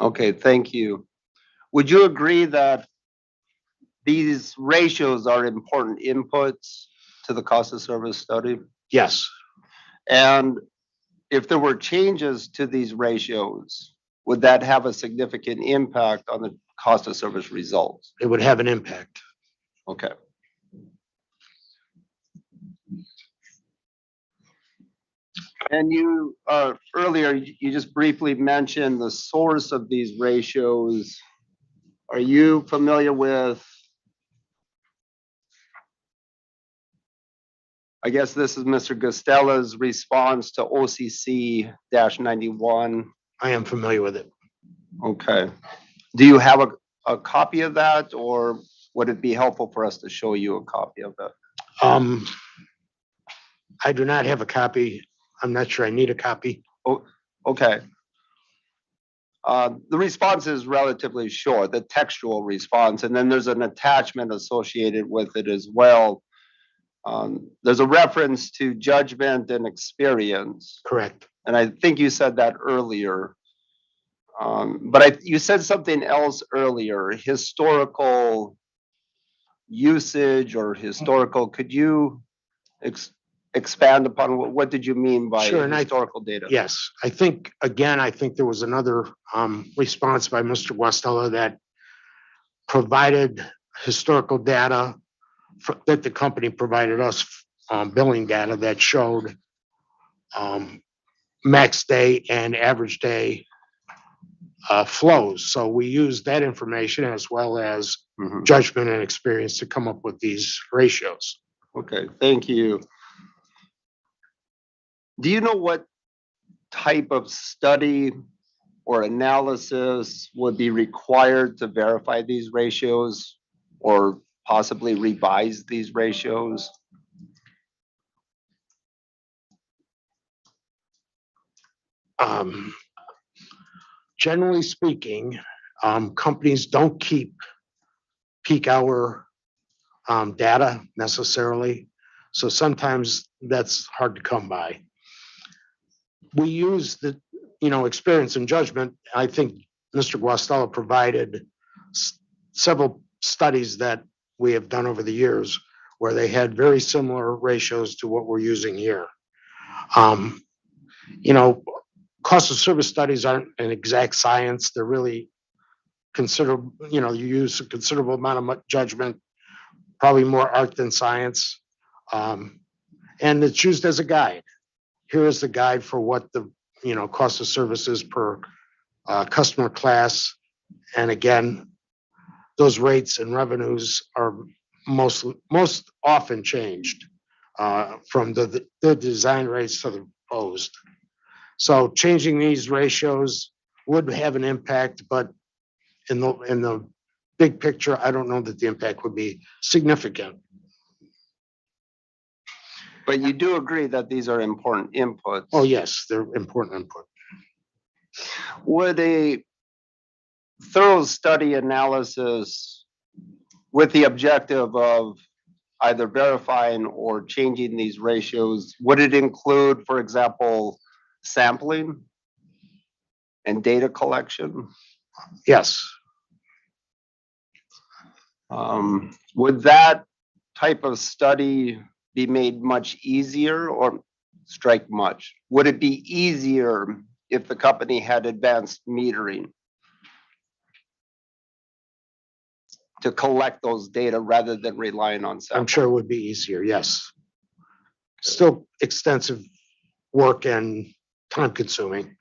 Okay, thank you. Would you agree that these ratios are important inputs to the cost of service study? Yes, And if there were changes to these ratios, would that have a significant impact on the cost of service results? it would have an impact. Okay. And you, earlier, you just briefly mentioned the source of these ratios. Are you familiar with, I guess this is Mr. Gustella's response to OCC-91? I am familiar with it. Okay. Do you have a copy of that, or would it be helpful for us to show you a copy of that? I do not have a copy. I'm not sure I need a copy. Oh, okay. The response is relatively short, the textual response, and then there's an attachment associated with it as well. There's a reference to judgment and experience. Correct. And I think you said that earlier. But you said something else earlier, historical usage or historical. Could you expand upon what did you mean by Sure, and historical data? Yes, I think there was another response by Mr. Guastella that provided historical data that the company provided us, billing data that showed max day and average day flows. So we used that information as well as judgment and experience to come up with these ratios. Okay, thank you. Do you know what type of study or analysis would be required to verify these ratios or possibly revise these ratios? Generally speaking, companies don't keep peak hour data necessarily. So sometimes that's hard to come by. We use the, experience and judgment. I think Mr. Guastella provided several studies that we have done over the years where they had very similar ratios to what we're using here. Cost of service studies aren't an exact science. They're really considerable, you use a considerable amount of judgment, probably more art than science. And it's used as a guide. Here is the guide for what the, cost of services per customer class. And again, those rates and revenues are most often changed from the design rates to the proposed. So changing these ratios would have an impact, but in the big picture, I don't know that the impact would be significant. But you do agree that these are important inputs? Oh, yes, they're important input. Would a thorough study analysis with the objective of either verifying or changing these ratios, would it include, for example, sampling and data collection? Yes. Would that type of study be made much easier, or strike much? Would it be easier if the company had advanced metering to collect those data rather than relying on sampling? I'm sure it would be easier, yes. Still extensive work and time consuming.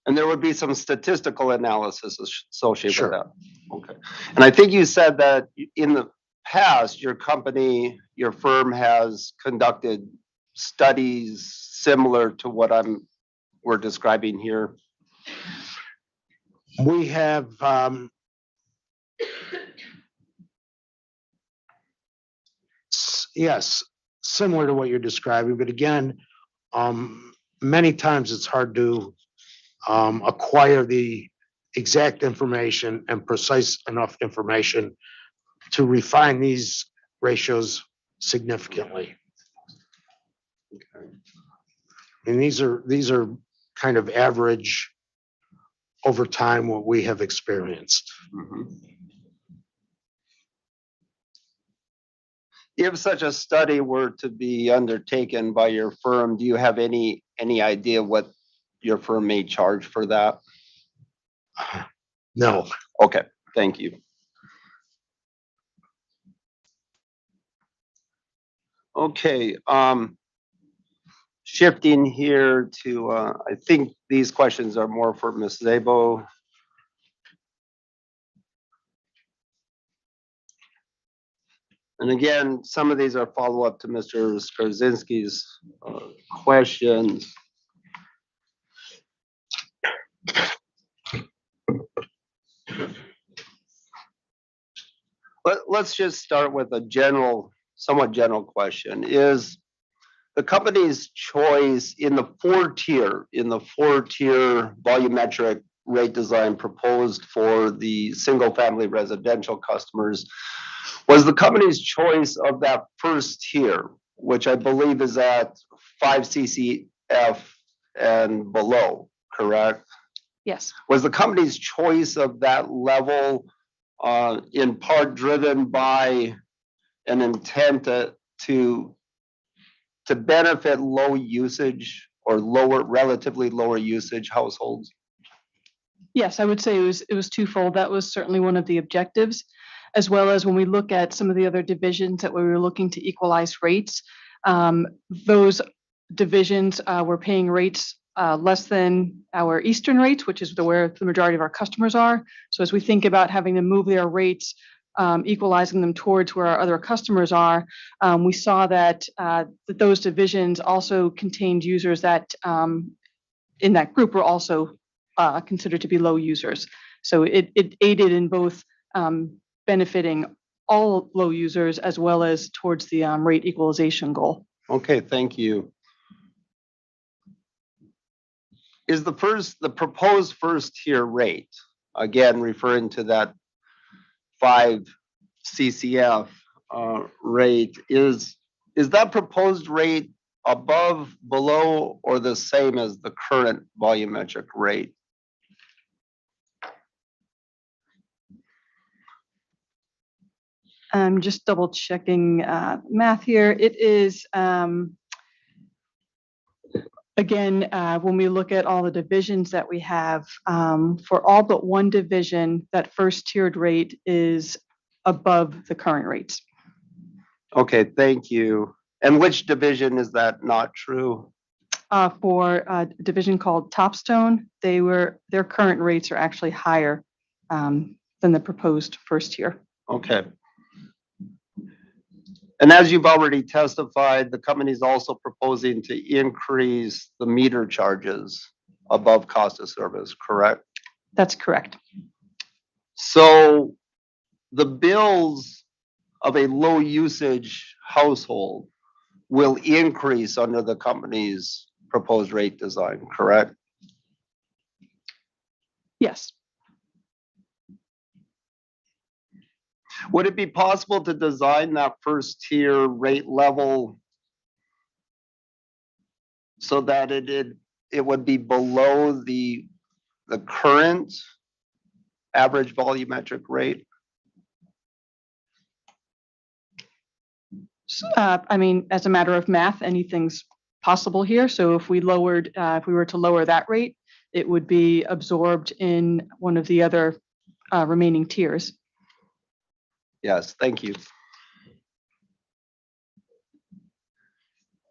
And there would be some statistical analysis associated Sure. with that. Okay. And I think you said that in the past, your company, your firm has conducted studies similar to what we're describing here. We have, yes, similar to what you're describing, but again, many times it's hard to acquire the exact information and precise enough information to refine these ratios significantly. And these are kind of average over time what we have experienced. If such a study were to be undertaken by your firm, do you have any idea what your firm may charge for that? No. Okay, thank you. Okay, shifting here to, I think these questions are more for Ms. Zabo. And again, some of these are follow-up to Mr. Skarzinski's questions. Let's just start with a somewhat general question. Is the company's choice in the four-tier volumetric rate design proposed for the single-family residential customers, was the company's choice of that first tier, which I believe is at 5 CCF and below, correct? Yes. Was the company's choice of that level in part driven by an intent to benefit low usage or relatively lower usage households? Yes, I would say it was twofold. That was certainly one of the objectives, as well as when we look at some of the other divisions that we were looking to equalize rates. Those divisions were paying rates less than our eastern rates, which is where the majority of our customers are. So as we think about having to move their rates, equalizing them towards where our other customers are, we saw that those divisions also contained users that in that group were also considered to be low users. So it aided in both benefiting all low users as well as towards the rate equalization goal. Okay, thank you. Is the proposed first tier rate, again, referring to that 5 CCF rate, is that proposed rate above, below, or the same as the current volumetric rate? I'm just double checking math here. It is, again, when we look at all the divisions that we have, for all but one division, that first tiered rate is above the current rates. Okay, thank you. And which division is that not true? For a division called Topstone, their current rates are actually higher than the proposed first tier. Okay. And as you've already testified, the company is also proposing to increase the meter charges above cost of service, correct? That's correct. So the bills of a low usage household will increase under the company's proposed rate design, correct? Yes. Would it be possible to design that first tier rate level so that it would be below the current average volumetric rate? I mean, as a matter of math, anything's possible here. So if we were to lower that rate, it would be absorbed in one of the other remaining tiers. Yes, thank you.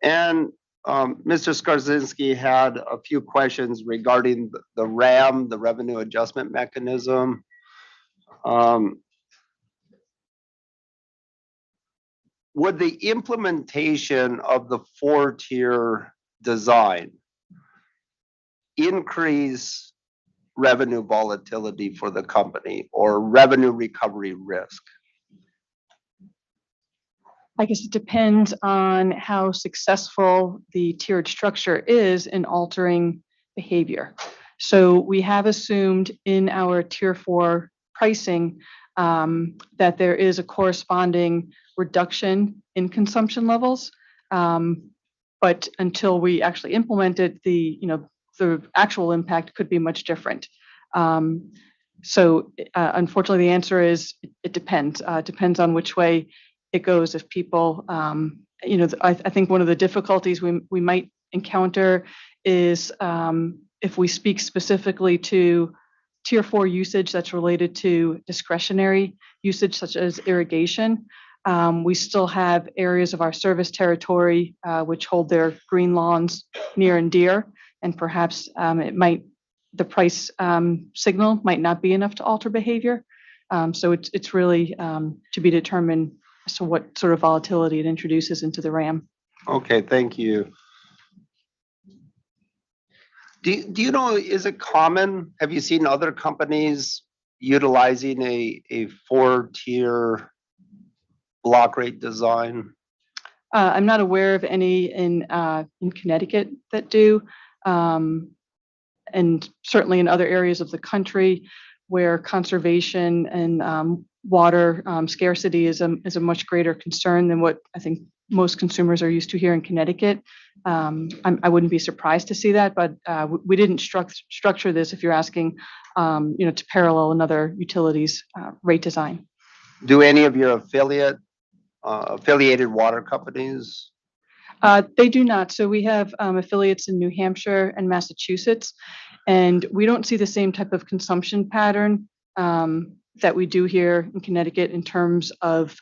And Mr. Skarzinski had a few questions regarding the RAM, the revenue adjustment mechanism. Would the implementation of the four-tier design increase revenue volatility for the company or revenue recovery risk? I guess it depends on how successful the tiered structure is in altering behavior. So we have assumed in our tier 4 pricing that there is a corresponding reduction in consumption levels. But until we actually implement it, the actual impact could be much different. So unfortunately, the answer is it depends. It depends on which way it goes. If people, I think one of the difficulties we might encounter is if we speak specifically to tier 4 usage that's related to discretionary usage such as irrigation. We still have areas of our service territory which hold their green lawns near and dear, and perhaps the price signal might not be enough to alter behavior. So it's really to be determined as to what sort of volatility it introduces into the RAM. Okay, thank you. Do you know, is it common? Have you seen other companies utilizing a four-tier block rate design? I'm not aware of any in Connecticut that do, and certainly in other areas of the country where conservation and water scarcity is a much greater concern than what I think most consumers are used to here in Connecticut. I wouldn't be surprised to see that, but we didn't structure this, if you're asking, to parallel another utilities rate design. Do any of your affiliated water companies? They do not. So we have affiliates in New Hampshire and Massachusetts, and we don't see the same type of consumption pattern that we do here in Connecticut in terms of,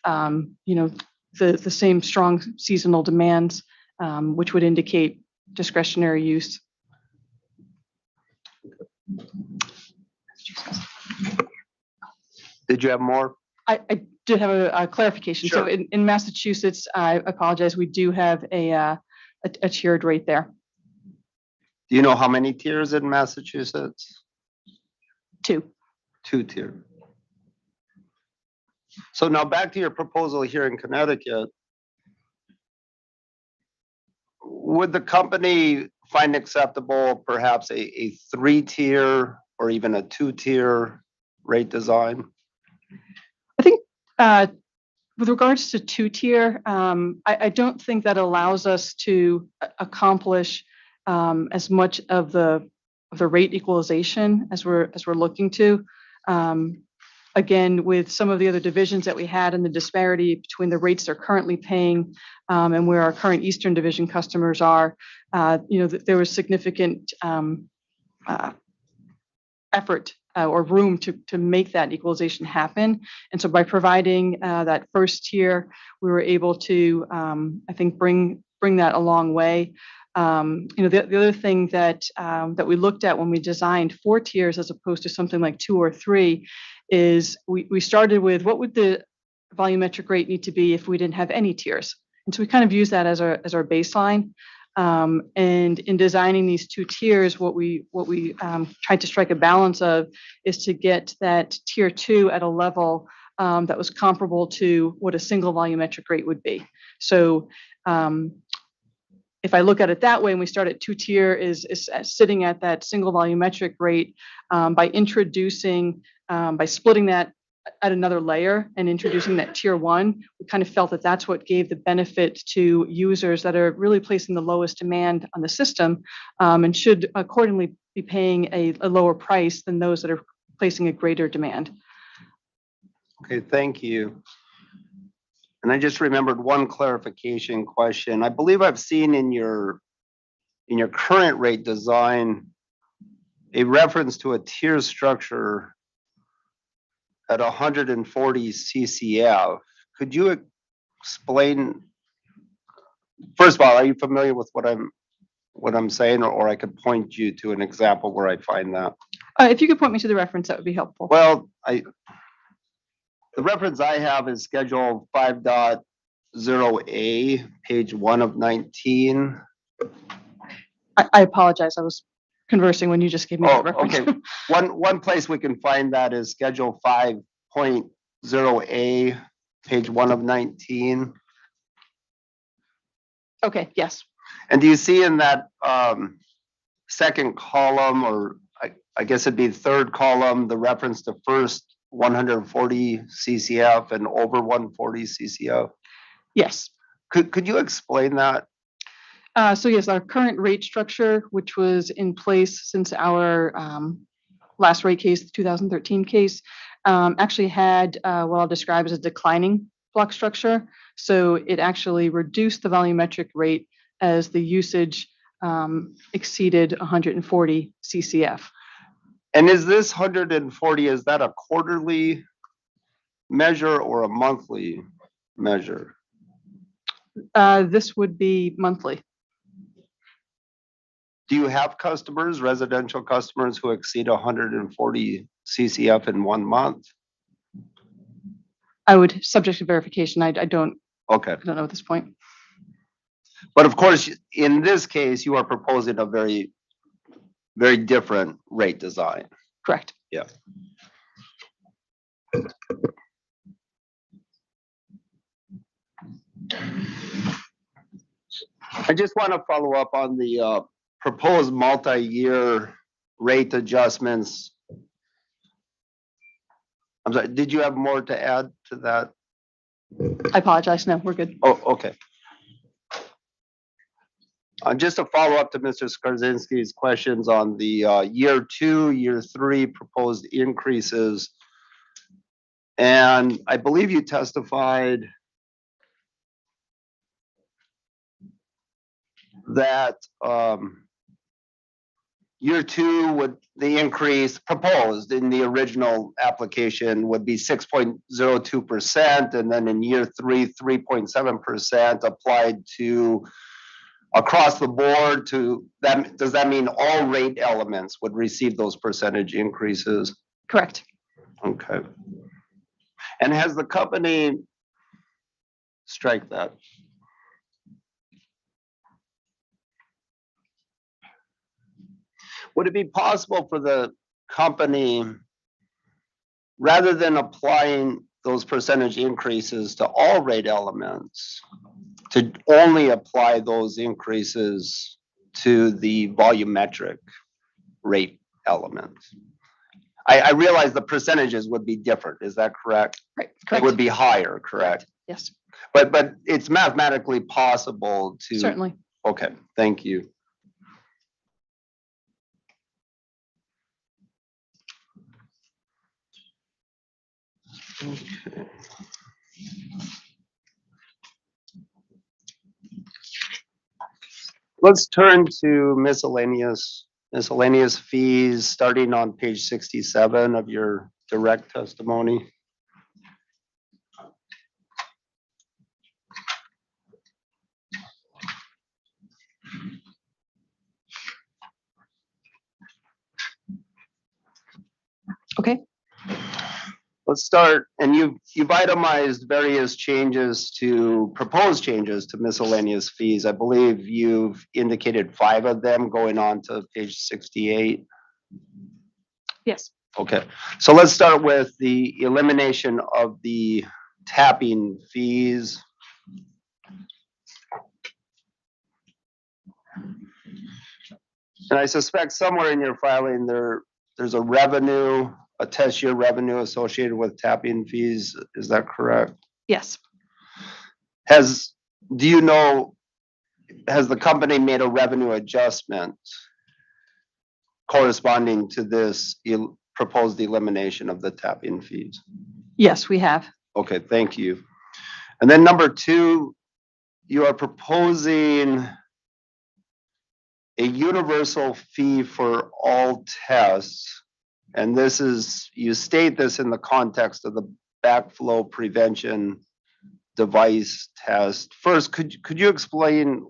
the same strong seasonal demands, which would indicate discretionary use. Did you have more? I did have a clarification. Sure. So in Massachusetts, I apologize, we do have a tiered rate there. Do you know how many tiers in Massachusetts? 2. 2-tier. So now back to your proposal here in Connecticut. Would the company find acceptable perhaps a 3-tier or even a 2-tier rate design? I think with regards to 2-tier, I don't think that allows us to accomplish as much of the rate equalization as we're looking to. Again, with some of the other divisions that we had and the disparity between the rates they're currently paying and where our current Eastern Division customers are, there was significant effort or room to make that equalization happen. And so by providing that first tier, we were able to, I think, bring that a long way. The other thing that we looked at when we designed 4 tiers as opposed to something like 2 or 3 is we started with what would the volumetric rate need to be if we didn't have any tiers. And so we kind of use that as our baseline. And in designing these 2 tiers, what we tried to strike a balance of is to get that tier 2 at a level that was comparable to what a single volumetric rate would be. So if I look at it that way, and we start at 2-tier is sitting at that single volumetric rate, by splitting that at another layer and introducing that tier 1, we kind of felt that that's what gave the benefit to users that are really placing the lowest demand on the system, and should accordingly be paying a lower price than those that are placing a greater demand. Okay, thank you. And I just remembered one clarification question. I believe I've seen in your current rate design a reference to a tier structure at 140 CCF. Could you explain first of all, are you familiar with what I'm saying, or I could point you to an example where I find that? If you could point me to the reference, that would be helpful. Well, the reference I have is Schedule 5.0A, page 1 of 19. I apologize. I was conversing when you just gave me Oh, that reference. okay. One place we can find that is Schedule 5.0A, page 1 of 19. Okay, yes. And do you see in that second column, or I guess it'd be the third column, the reference to first 140 CCF and over 140 CCF? Yes. Could you explain that? So yes, our current rate structure, which was in place since our last rate case, the 2013 case, actually had what I'll describe as a declining block structure. So it actually reduced the volumetric rate as the usage exceeded 140 CCF. And is this 140, is that a quarterly measure or a monthly measure? This would be monthly. Do you have customers, residential customers, who exceed 140 CCF in 1 month? I would subject to verification. I don't Okay. I don't know at this point. But of course, in this case, you are proposing a very, very different rate design. Correct. Yeah. I just want to follow up on the proposed multi-year rate adjustments. I'm sorry, did you have more to add to that? I apologize. No, we're good. Oh, okay. Just to follow up to Mr. Skarzinski's questions on the year 2, year 3 proposed increases. And I believe you testified that year 2 would, the increase proposed in the original application would be 6.02%, and then in year 3, 3.7% applied to across the board. To that, does that mean all rate elements would receive those percentage increases? Correct. Okay. And has the company, strike that. Would it be possible for the company, rather than applying those percentage increases to all rate elements, to only apply those increases to the volumetric rate elements? I realize the percentages would be different. Is that correct? Right. It Correct. would be higher, correct? Yes. But it's mathematically possible to. Certainly. Okay, thank you. Okay. Let's turn to miscellaneous fees, starting on page 67 of your direct testimony. Okay. Let's start, and you've itemized various proposed changes to miscellaneous fees. I believe you've indicated 5 of them, going on to page 68. Yes. Okay, so let's start with the elimination of the tapping fees. And I suspect somewhere in your filing there's a test year revenue associated with tapping fees. Is that correct? Yes. Has the company made a revenue adjustment corresponding to this proposed elimination of the tapping fees? Yes, we have. Okay, thank you. And then number 2, you are proposing a universal fee for all tests. And you state this in the context of the backflow prevention device test. First, could you explain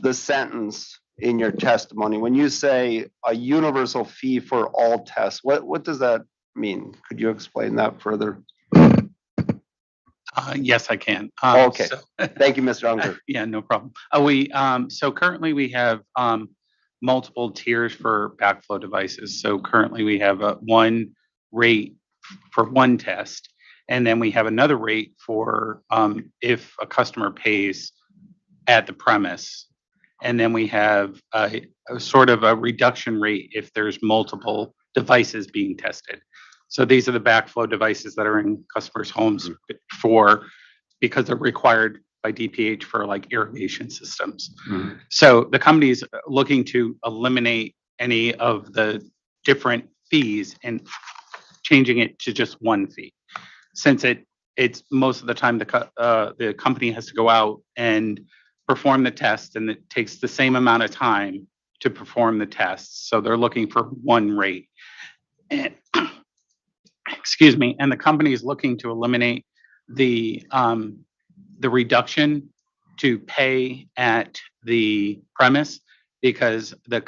the sentence in your testimony when you say a universal fee for all tests? What does that mean? Could you explain that further? Yes, I can. Okay. Thank you, Mr. Unger. Yeah, no problem. So currently we have multiple tiers for backflow devices. So currently we have one rate for one test, and then we have another rate for if a customer pays at the premise. And then we have a sort of a reduction rate if there's multiple devices being tested. So these are the backflow devices that are in customers' homes because they're required by DPH for like irrigation systems. So the company's looking to eliminate any of the different fees and changing it to just one fee. Since it's most of the time the company has to go out and perform the test, and it takes the same amount of time to perform the tests. So they're looking for one rate. And excuse me, and the company is looking to eliminate the reduction to pay at the premise because the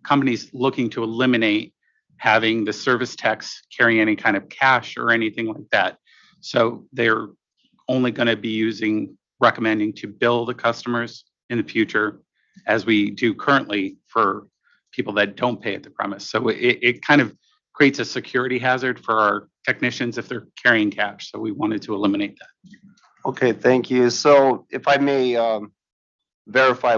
company's looking to eliminate having the service techs carry any kind of cash or anything like that. So they're only going to be recommending to bill the customers in the future as we do currently for people that don't pay at the premise. So it kind of creates a security hazard for our technicians if they're carrying cash. So we wanted to eliminate that. Okay, thank you. So if I may verify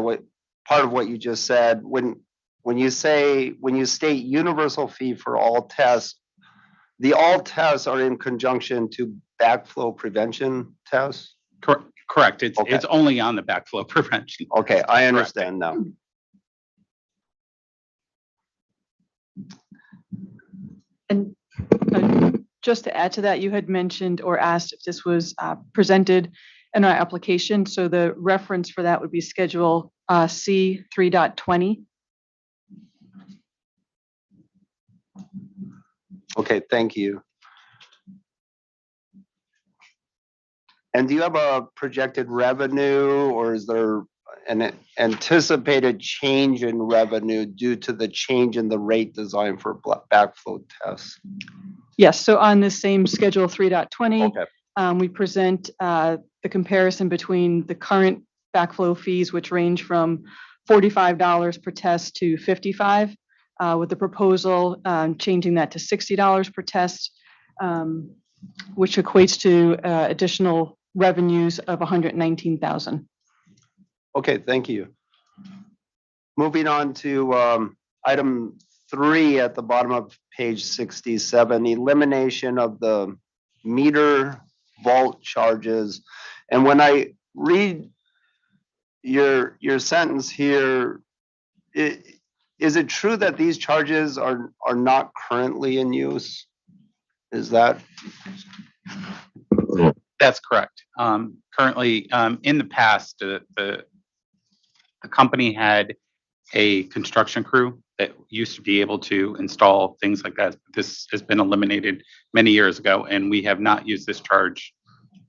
part of what you just said, when you state universal fee for all tests, the all tests are in conjunction to backflow prevention tests? Correct. It's only on the backflow prevention. Okay, I understand now. And just to add to that, you had mentioned or asked if this was presented in our application. So the reference for that would be Schedule C 3.20. Okay, thank you. And do you have a projected revenue, or is there an anticipated change in revenue due to the change in the rate design for backflow tests? Yes, so on this same Schedule 3.20, we present the comparison between the current backflow fees, which range from $45 per test to $55, with the proposal changing that to $60 per test, which equates to additional revenues of $119,000. Okay, thank you. Moving on to item 3 at the bottom of page 67, elimination of the meter vault charges. And when I read your sentence here, is it true that these charges are not currently in use? Is that? That's correct. Currently, in the past, the company had a construction crew that used to be able to install things like that. This has been eliminated many years ago, and we have not used this charge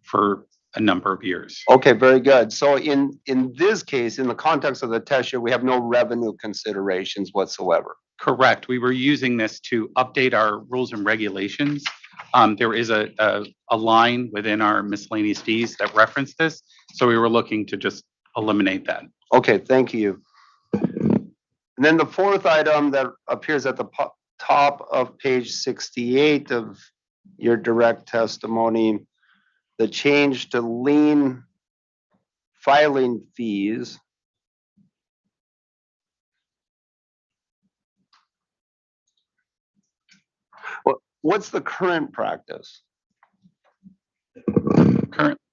for a number of years. Okay, very good. So in this case, in the context of the test year, we have no revenue considerations whatsoever. Correct. We were using this to update our rules and regulations. There is a line within our miscellaneous fees that reference this, so we were looking to just eliminate that. Okay, thank you. And then the fourth item that appears at the top of page 68 of your direct testimony, the change to lien filing fees. What's the current practice?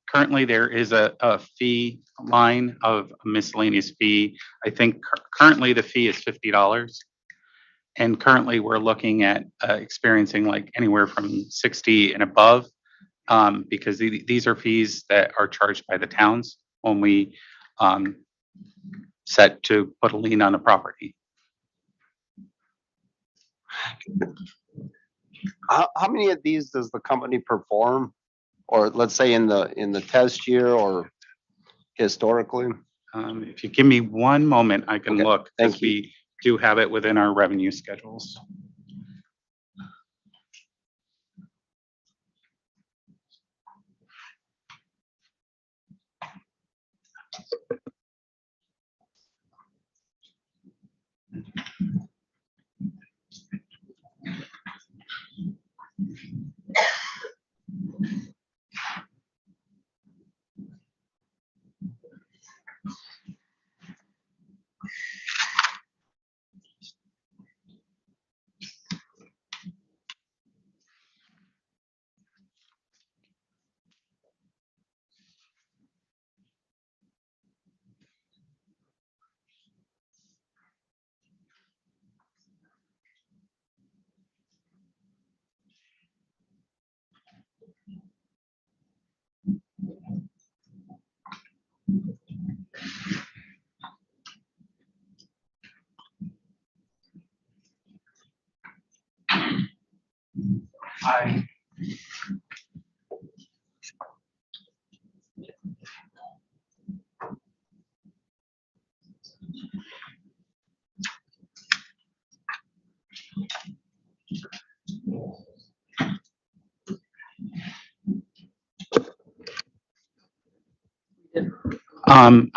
Currently, there is a fee line of a miscellaneous fee. I think currently the fee is $50. And currently we're looking at experiencing like anywhere from 60 and above, because these are fees that are charged by the towns when we set to put a lien on a property. How many of these does the company perform? Or let's say in the test year or historically? If you give me one moment, I can Okay, look, thank because we do have it within our revenue schedules.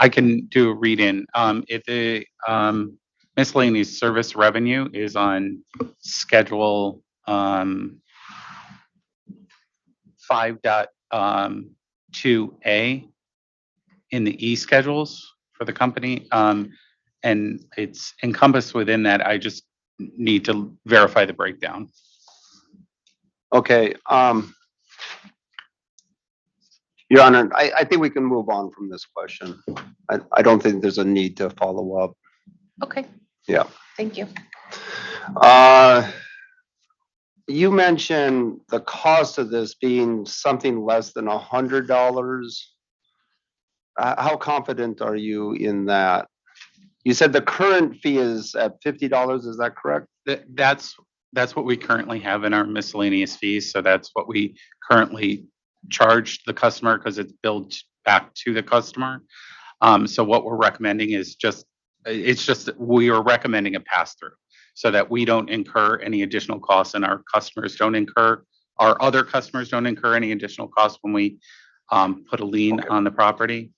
I can do a read-in. If the miscellaneous service revenue is on schedule 5.2A in the E schedules for the company, and it's encompassed within that. I just need to verify the breakdown. Okay, Your Honor, I think we can move on from this question. I don't think there's a need to follow up. Okay, Yeah. thank you. You mentioned the cost of this being something less than $100. How confident are you in that? You said the current fee is at $50, is that correct? That's what we currently have in our miscellaneous fees. So that's what we currently charge the customer, because it's billed back to the customer. So what we're recommending is we are recommending a pass-through, so that we don't incur any additional costs and our other customers don't incur any additional costs when we put a lien on the property.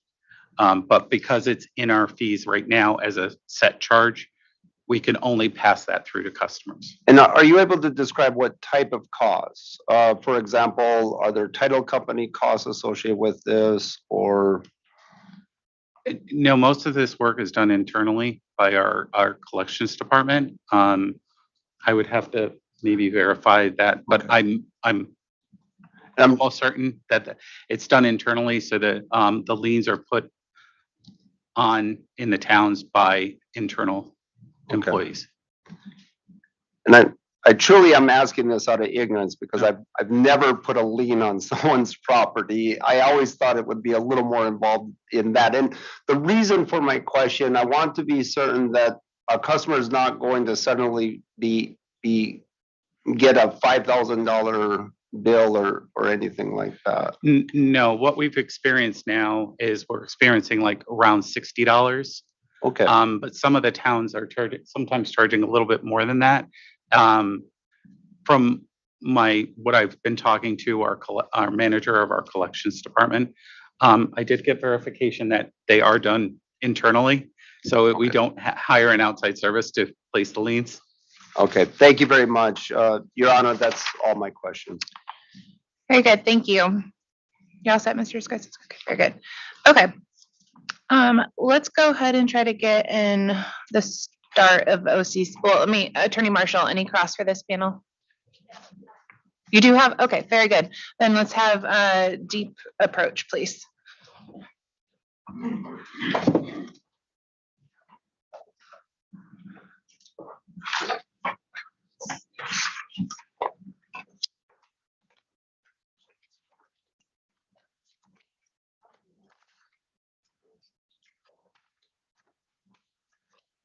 But because it's in our fees right now as a set charge, we can only pass that through to customers. And are you able to describe what type of costs? For example, are there title company costs associated with this, or? No, most of this work is done internally by our collections department. I would have to maybe verify that, but I'm almost certain that it's done internally, so that the liens are put on in the towns by internal employees. And I truly am asking this out of ignorance, because I've never put a lien on someone's property. I always thought it would be a little more involved in that. And the reason for my question, I want to be certain that a customer is not going to suddenly get a $5,000 bill or anything like that. No, what we've experienced now is we're experiencing like around $60. Okay. But some of the towns are sometimes charging a little bit more than that. From what I've been talking to our manager of our collections department, I did get verification that they are done internally. So we don't hire an outside service to place the liens. Okay, thank you very much. Your Honor, that's all my questions. Very good, thank you. You all set, Mr. Scott? Okay, very good. Okay. Let's go ahead and try to get in the start of OCC. Well, Attorney Marshall, any cross for this panel? You do have, okay, very good. Then let's have a deep approach, please.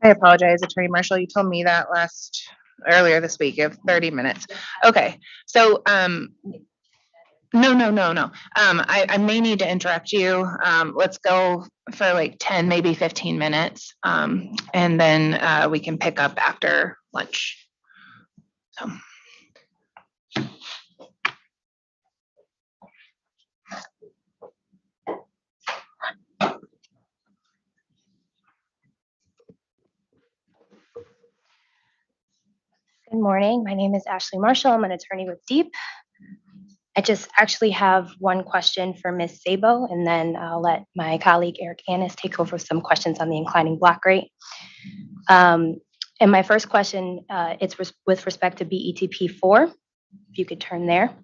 I apologize, Attorney Marshall. You told me that earlier this week. You have 30 minutes. Okay, so No. I may need to interrupt you. Let's go for like 10, maybe 15 minutes. And then we can pick up after lunch. So. Good morning. My name is Ashley Marshall. I'm an attorney with Deep. I just actually have one question for Ms. Sabo, and then I'll let my colleague Eric Annis take over some questions on the inclining block rate. And my first question, it's with respect to BETP 4. If you could turn there.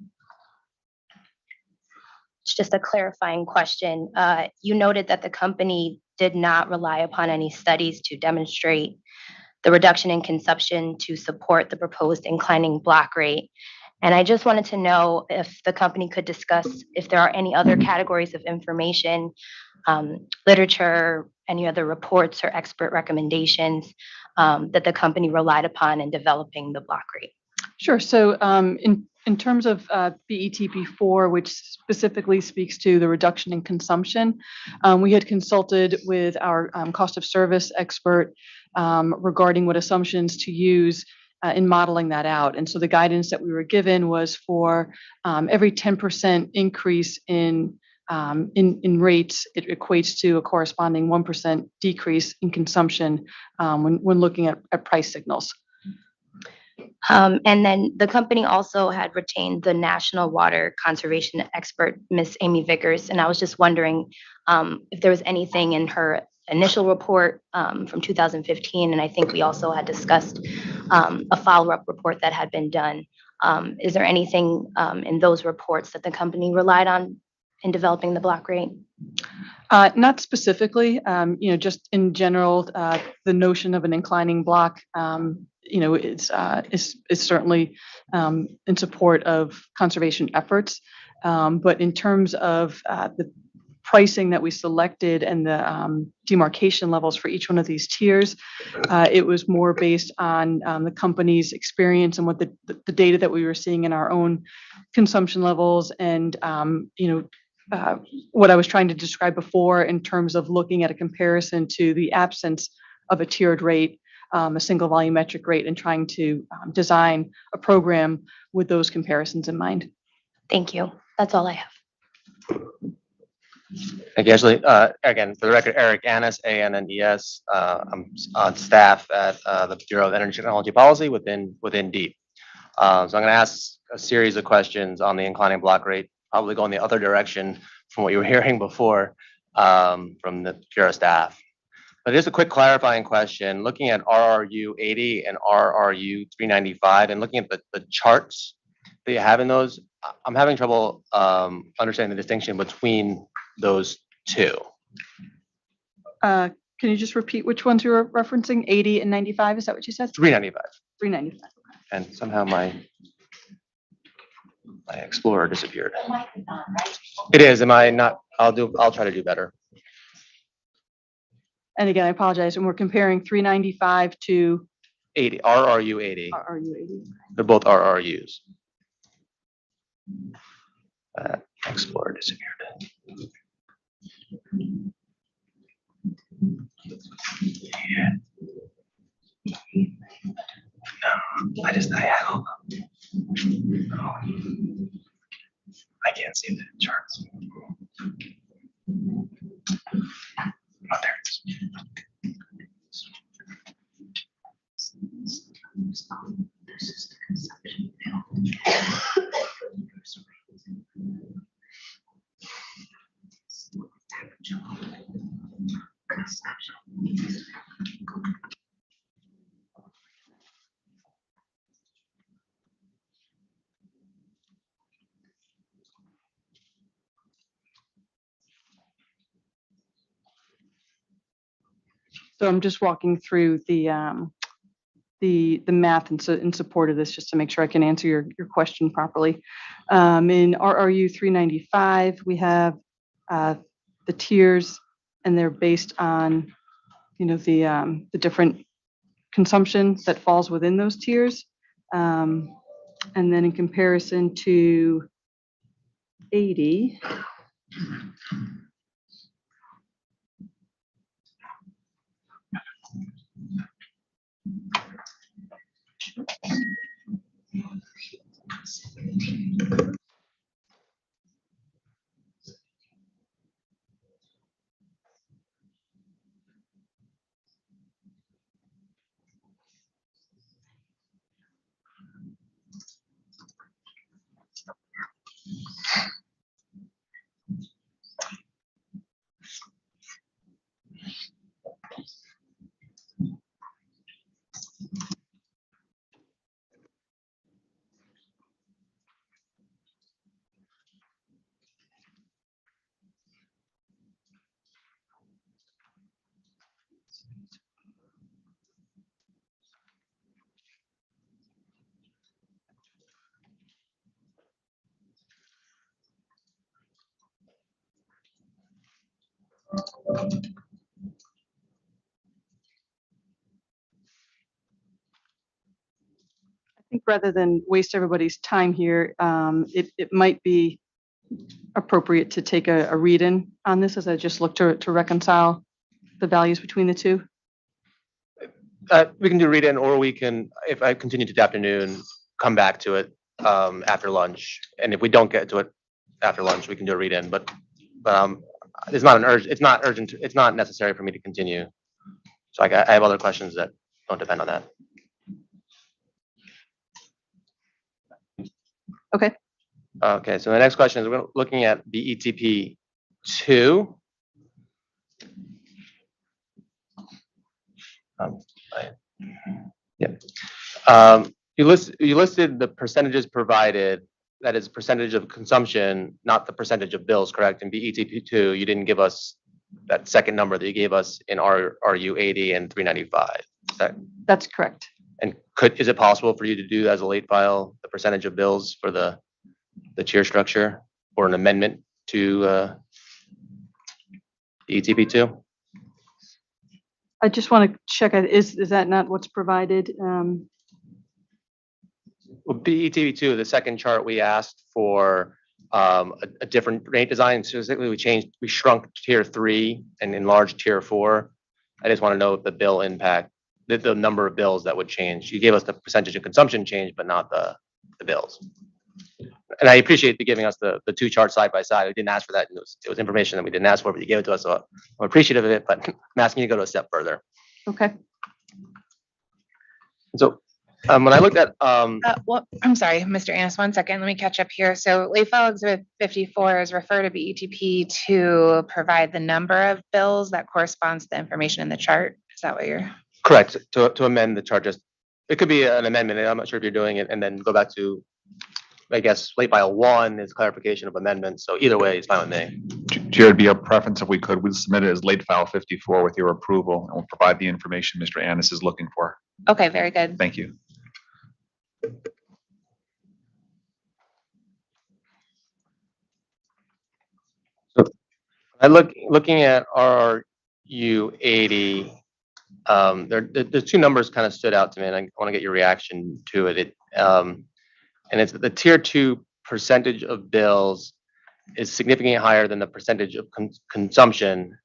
It's just a clarifying question. You noted that the company did not rely upon any studies to demonstrate the reduction in consumption to support the proposed inclining block rate. And I just wanted to know if the company could discuss if there are any other categories of information, literature, any other reports or expert recommendations that the company relied upon in developing the block rate. Sure. So in terms of BETP4, which specifically speaks to the reduction in consumption, we had consulted with our cost of service expert regarding what assumptions to use in modeling that out. And so the guidance that we were given was for every 10% increase in rates, it equates to a corresponding 1% decrease in consumption when looking at price signals. And then the company also had retained the national water conservation expert, Ms. Amy Vickers. And I was just wondering if there was anything in her initial report from 2015. And I think we also had discussed a follow-up report that had been done. Is there anything in those reports that the company relied on in developing the block rate? Not specifically, just in general, the notion of an inclining block, is certainly in support of conservation efforts. But in terms of the pricing that we selected and the demarcation levels for each one of these tiers, it was more based on the company's experience and what the data that we were seeing in our own consumption levels and, what I was trying to describe before in terms of looking at a comparison to the absence of a tiered rate, a single volumetric rate, and trying to design a program with those comparisons in mind. Thank you. That's all I have. Thank you, Ashley. Again, for the record, Eric Annis, ANNES. I'm on staff at the Bureau of Energy Technology Policy within DEEP. So I'm going to ask a series of questions on the inclining block rate, probably going the other direction from what you were hearing before from the Bureau staff. But just a quick clarifying question, looking at RRU 80 and RRU 395 and looking at the charts that you have in those, I'm having trouble understanding the distinction between those two. Can you just repeat which ones you were referencing? 80 and 95, is that what you said? 395. 395. And somehow my Explorer disappeared. It is, am I not? I'll try to do better. And again, I apologize, and we're comparing 395 to 80, RRU 80. RRU 80. They're both RRUs. Explorer disappeared. No, I had all of them. No. I can't see the charts. Oh, there it is. So I'm just walking through the math in support of this, just to make sure I can answer your question properly. In RRU 395, we have the tiers, and they're based on, the different consumption that falls within those tiers. And then in comparison to 80. I think rather than waste everybody's time here, it might be appropriate to take a read-in on this as I just look to reconcile the values between the two. We can do read in, or we can, if I continue to the afternoon, come back to it after lunch. And if we don't get to it after lunch, we can do a read in, but it's not it's not urgent, it's not necessary for me to continue. So I have other questions that don't depend on that. Okay. Okay, so the next question is, we're looking at BETP 2. You listed the percentages provided, that is percentage of consumption, not the percentage of bills, correct? In BETP 2, you didn't give us that second number that you gave us in RU 80 and 395. That's correct. And is it possible for you to do as a late file, the percentage of bills for the tier structure, or an amendment to BETP 2? I just want to check, is that not what's provided? Well, BETP 2, the second chart, we asked for a different rate design. Specifically, we shrunk tier 3 and enlarged tier 4. I just want to know if the bill impact, the number of bills that would change. You gave us the percentage of consumption change, but not the bills. And I appreciate you giving us the two charts side by side. We didn't ask for that. It was information that we didn't ask for, but you gave it to us, so I'm appreciative of it, but I'm asking you to go to a step further. Okay. So when I looked at, Well, I'm sorry, Mr. Annis, 1 second, let me catch up here. So late file exhibit 54 is refer to BETP to provide the number of bills that corresponds to the information in the chart. Is that what you're? correct, to amend the chart, just, it could be an amendment, I'm not sure if you're doing it, and then go back to, I guess, late file 1 is clarification of amendments, so either way, it's fine with me. Chair, it'd be a preference if we could, we'll submit it as late file 54 with your approval, and we'll provide the information Mr. Annis is looking for. Okay, very good. Thank you. Looking at RU 80, the two numbers kind of stood out to me, and I want to get your reaction to it. And it's the tier 2 percentage of bills is significantly higher than the percentage of consumption.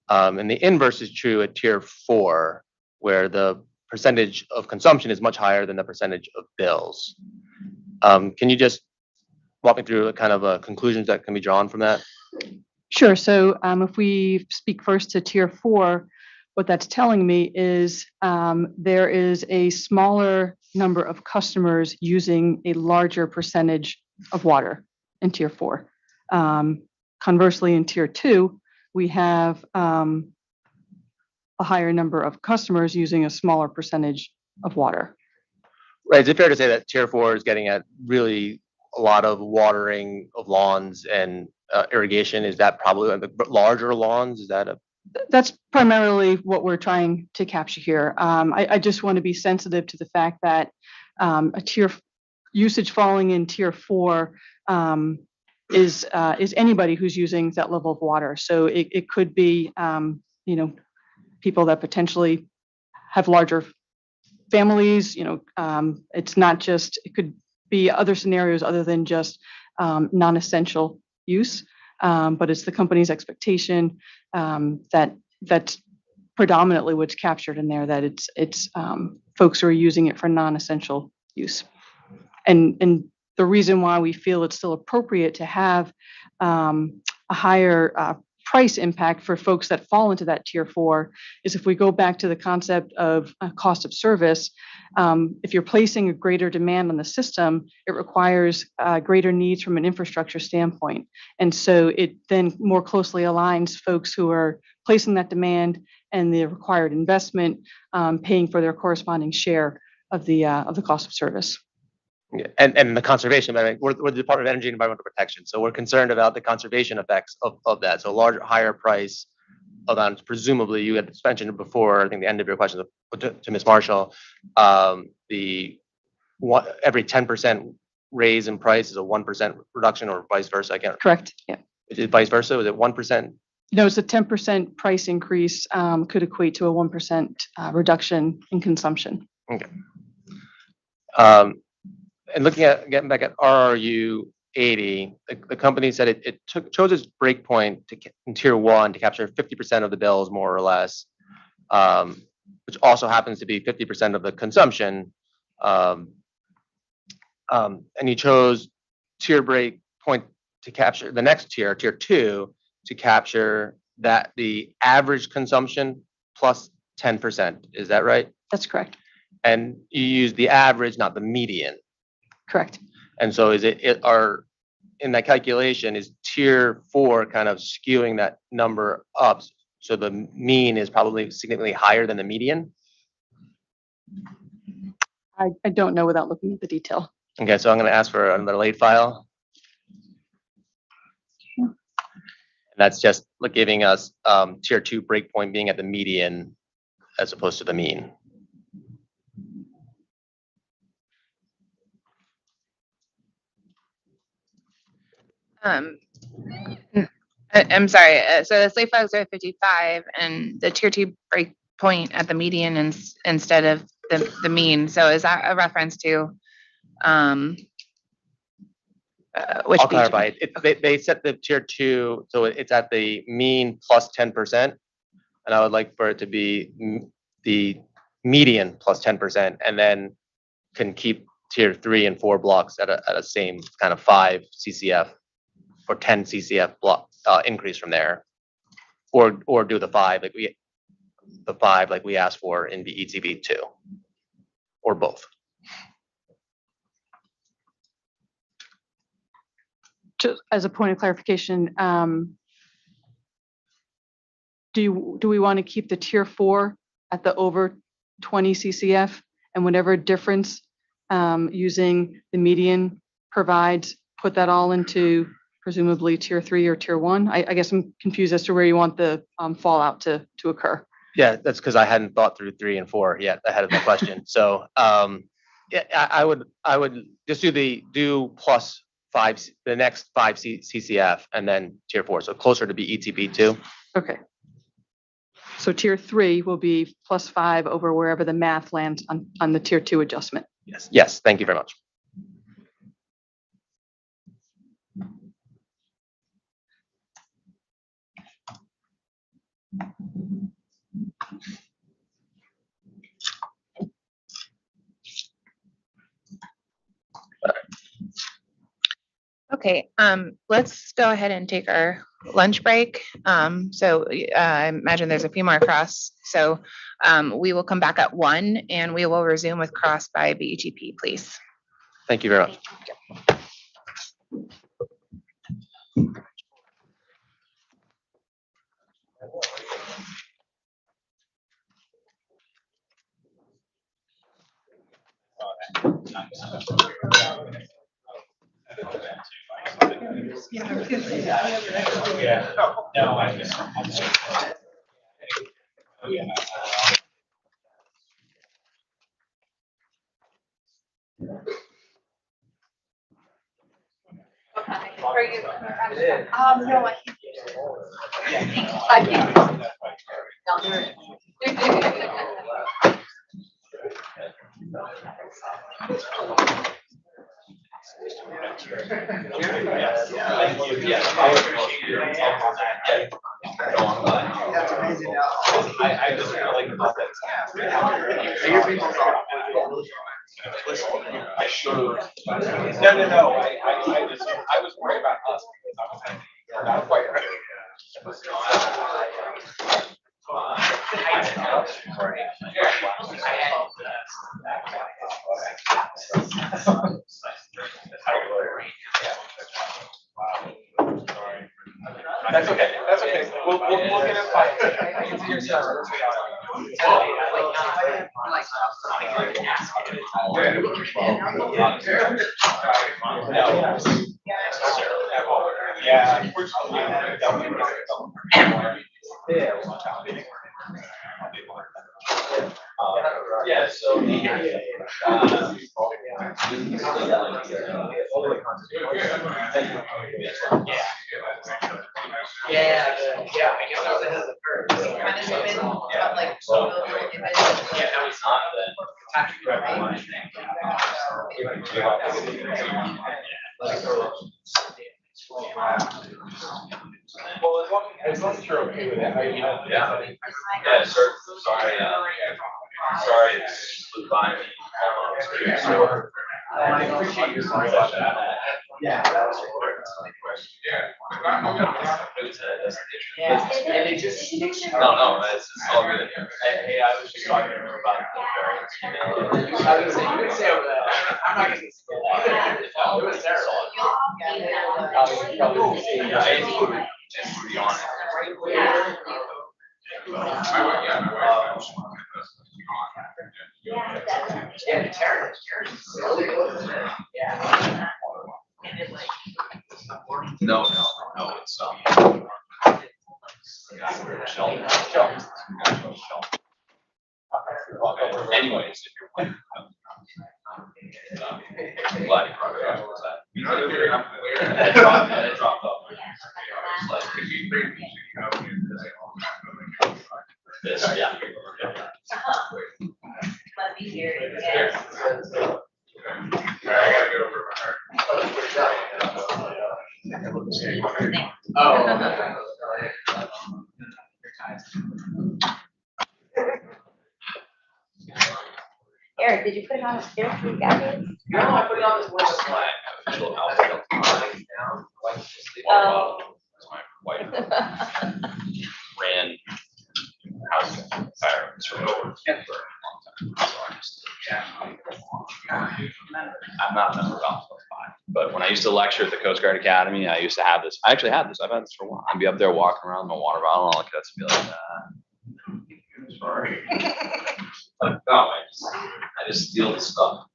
And the inverse is true at tier 4, where the percentage of consumption is much higher than the percentage of bills. Can you just walk me through kind of conclusions that can be drawn from that? Sure. So if we speak first to tier 4, what that's telling me is there is a smaller number of customers using a larger percentage of water in tier 4. Conversely, in tier 2, we have a higher number of customers using a smaller percentage of water. Right. Is it fair to say that tier 4 is getting at really a lot of watering of lawns and irrigation? Is that probably the larger lawns? Is that a? That's primarily what we're trying to capture here. I just want to be sensitive to the fact that a tier usage falling in tier 4 is anybody who's using that level of water. So it could be people that potentially have larger families. It's not just, it could be other scenarios other than just non-essential use. But it's the company's expectation that that's predominantly what's captured in there, that it's folks who are using it for non-essential use. And the reason why we feel it's still appropriate to have a higher price impact for folks that fall into that tier 4 is if we go back to the concept of cost of service. If you're placing a greater demand on the system, it requires greater needs from an infrastructure standpoint. And so it then more closely aligns folks who are placing that demand and the required investment, paying for their corresponding share of the cost of service. Yeah, and the conservation, I mean, we're the Department of Energy and Environmental Protection, so we're concerned about the conservation effects of that. So a larger, higher price of that, presumably, you had mentioned it before, I think the end of your question to Ms. Marshall, every 10% raise in price is a 1% reduction or vice versa, I can't. Correct, yeah. Is it vice versa? Was it 1%? No, it's a 10% price increase could equate to a 1% reduction in consumption. Okay. And getting back at RRU 80, the company said it chose its breakpoint in tier 1 to capture 50% of the bills, more or less, which also happens to be 50% of the consumption. And you chose tier breakpoint to capture the next tier 2, to capture the average consumption plus 10%. Is that right? That's correct. And you use the average, not the median. Correct. And so in that calculation, is tier 4 kind of skewing that number up? So the mean is probably significantly higher than the median? I don't know without looking at the detail. Okay, so I'm going to ask for another late file. And that's just giving us tier 2 breakpoint being at the median as opposed to the mean. I'm sorry. So the slate flags are 55 and the tier 2 breakpoint at the median instead of the mean. So is that a reference to which? I'll clarify. They set the tier 2, so it's at the mean plus 10%. And I would like for it to be the median plus 10%, and then can keep tier 3 and 4 blocks at a same kind of 5 CCF. Or 10 CCF block increase from there, or do the 5 like we asked for in the ETB 2, or both. Just as a point of clarification, do we want to keep the tier 4 at the over 20 CCF, and whatever difference using the median provides, put that all into presumably tier 3 or tier 1? I guess I'm confused as to where you want the fallout to occur. Yeah, that's because I hadn't thought through 3 and 4 yet ahead of the question. So yeah, I would just do plus 5, the next 5 CCF, and then tier 4, so closer to be ETB 2. Okay. So tier 3 will be plus 5 over wherever the math lands on the tier 2 adjustment. Yes. Thank you very much. Okay, let's go ahead and take our lunch break. So I imagine there's a few more across. So we will come back at 1 and we will resume with cross by BETP, please. Thank you very much. I just kind of like about that. I should. No. I was worried about us because I was not quite ready. That's okay. That's okay. We'll get it fine. It's your turn. Yeah. Yeah, so. Yeah, I guess I was ahead of the curve. Yeah, no, it's not well, as long as you're okay with it, you know, yeah, sir, sorry, sorry, it flew by me. I appreciate your sorry about that. Yeah. That was important. Yeah. And it just. No, it's all good. Hey, I was just talking to her about the variance. I was gonna say, you can say over that. I'm not gonna say that. It was terrible. Just to be honest. Yeah, the terror. Yeah. No, it's anyways, if you're I'm glad you brought it up. That dropped off. This, yeah. Let me hear it. Eric, did you put it on a stick? You got it? No, I put it on this list. My official house. Oh. My wife ran house fire for over. I'm not a member of Appl, but when I used to lecture at the Coast Guard Academy, I used to have this. I actually had this. I've had this for a while. I'd be up there walking around with my water bottle and all that to be like, sorry. Like, no, I just steal the stuff.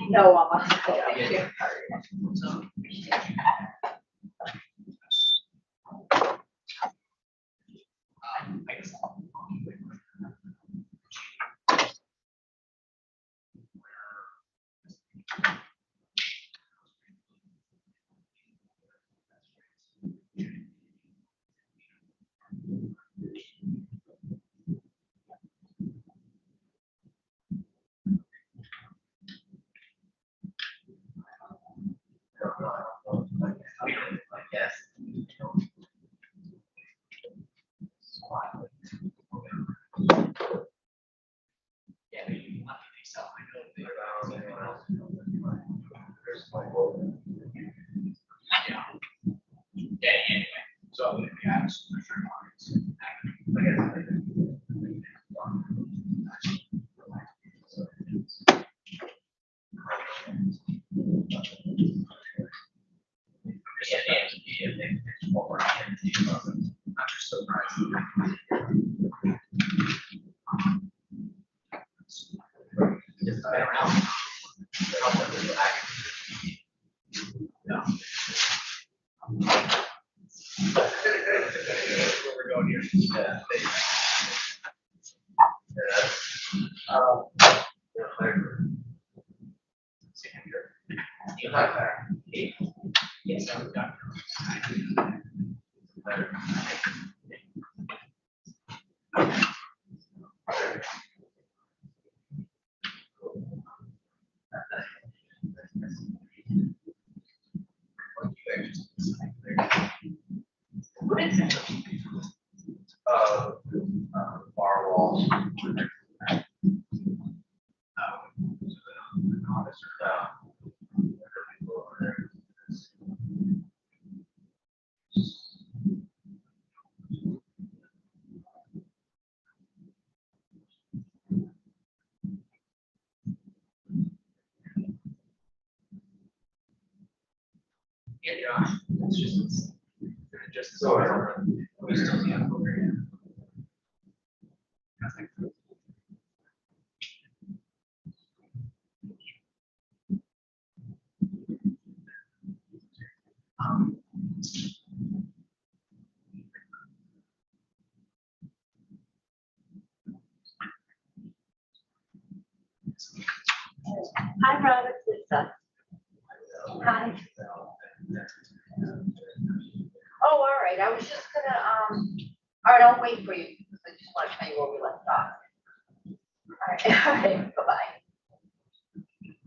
No, I'm Yes. Yeah, anyway, so yeah. Firewalls. Yeah, it's just so. Hi, Rob, it's Lisa. Hi. Oh, all right, I was just gonna, all right, I'll wait for you, because I just want to tell you where we left off. All right, all right, bye-bye.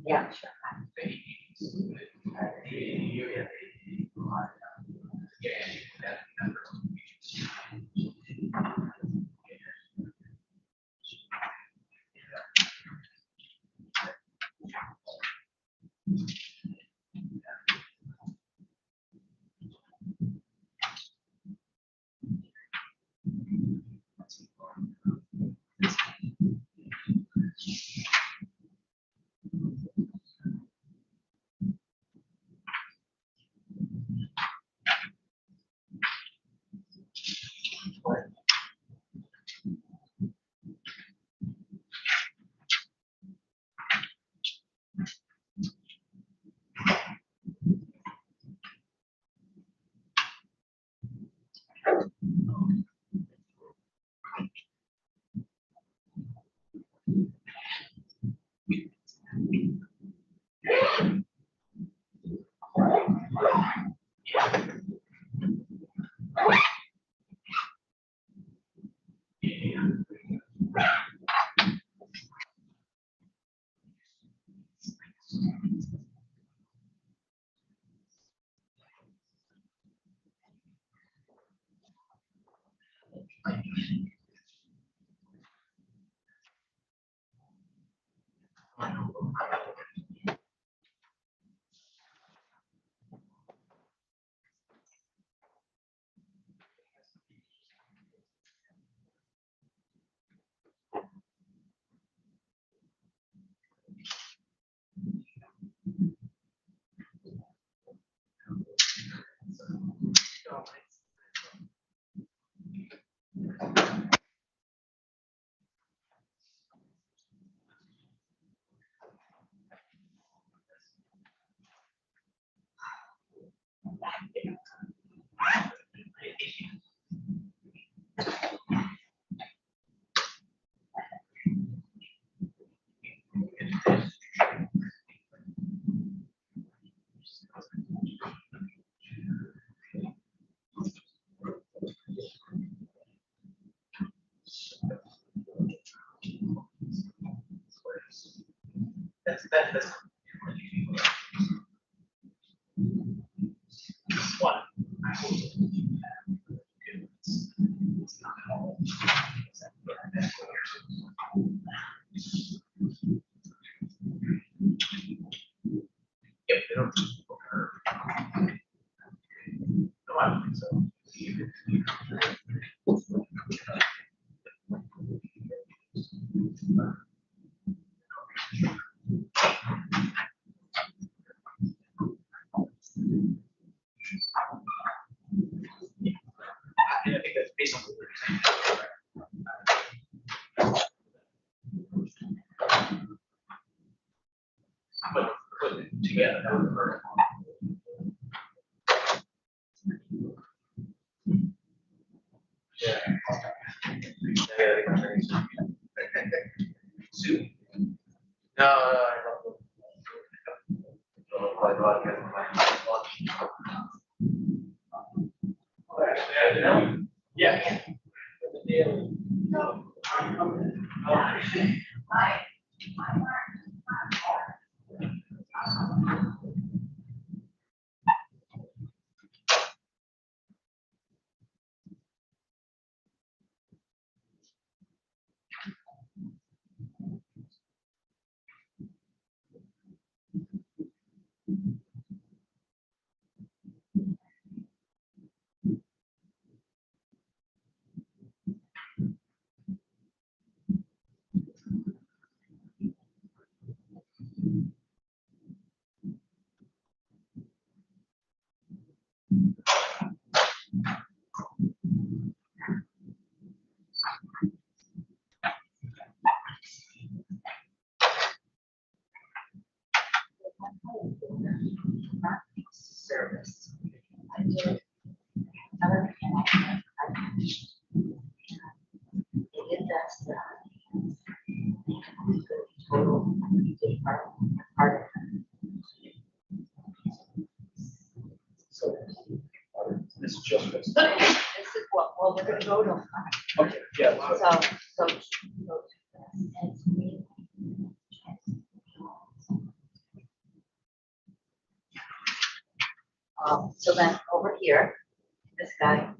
Yeah, sure. That's one. If they don't. No, I don't think so. I think that's based on what we're saying. Put it together. Sue? No, Yeah. Service. I did. Another connection. If that's the total part of so this is just this. This is what, well, we're gonna go to. Okay, yeah. So. It's me. So then over here, this guy.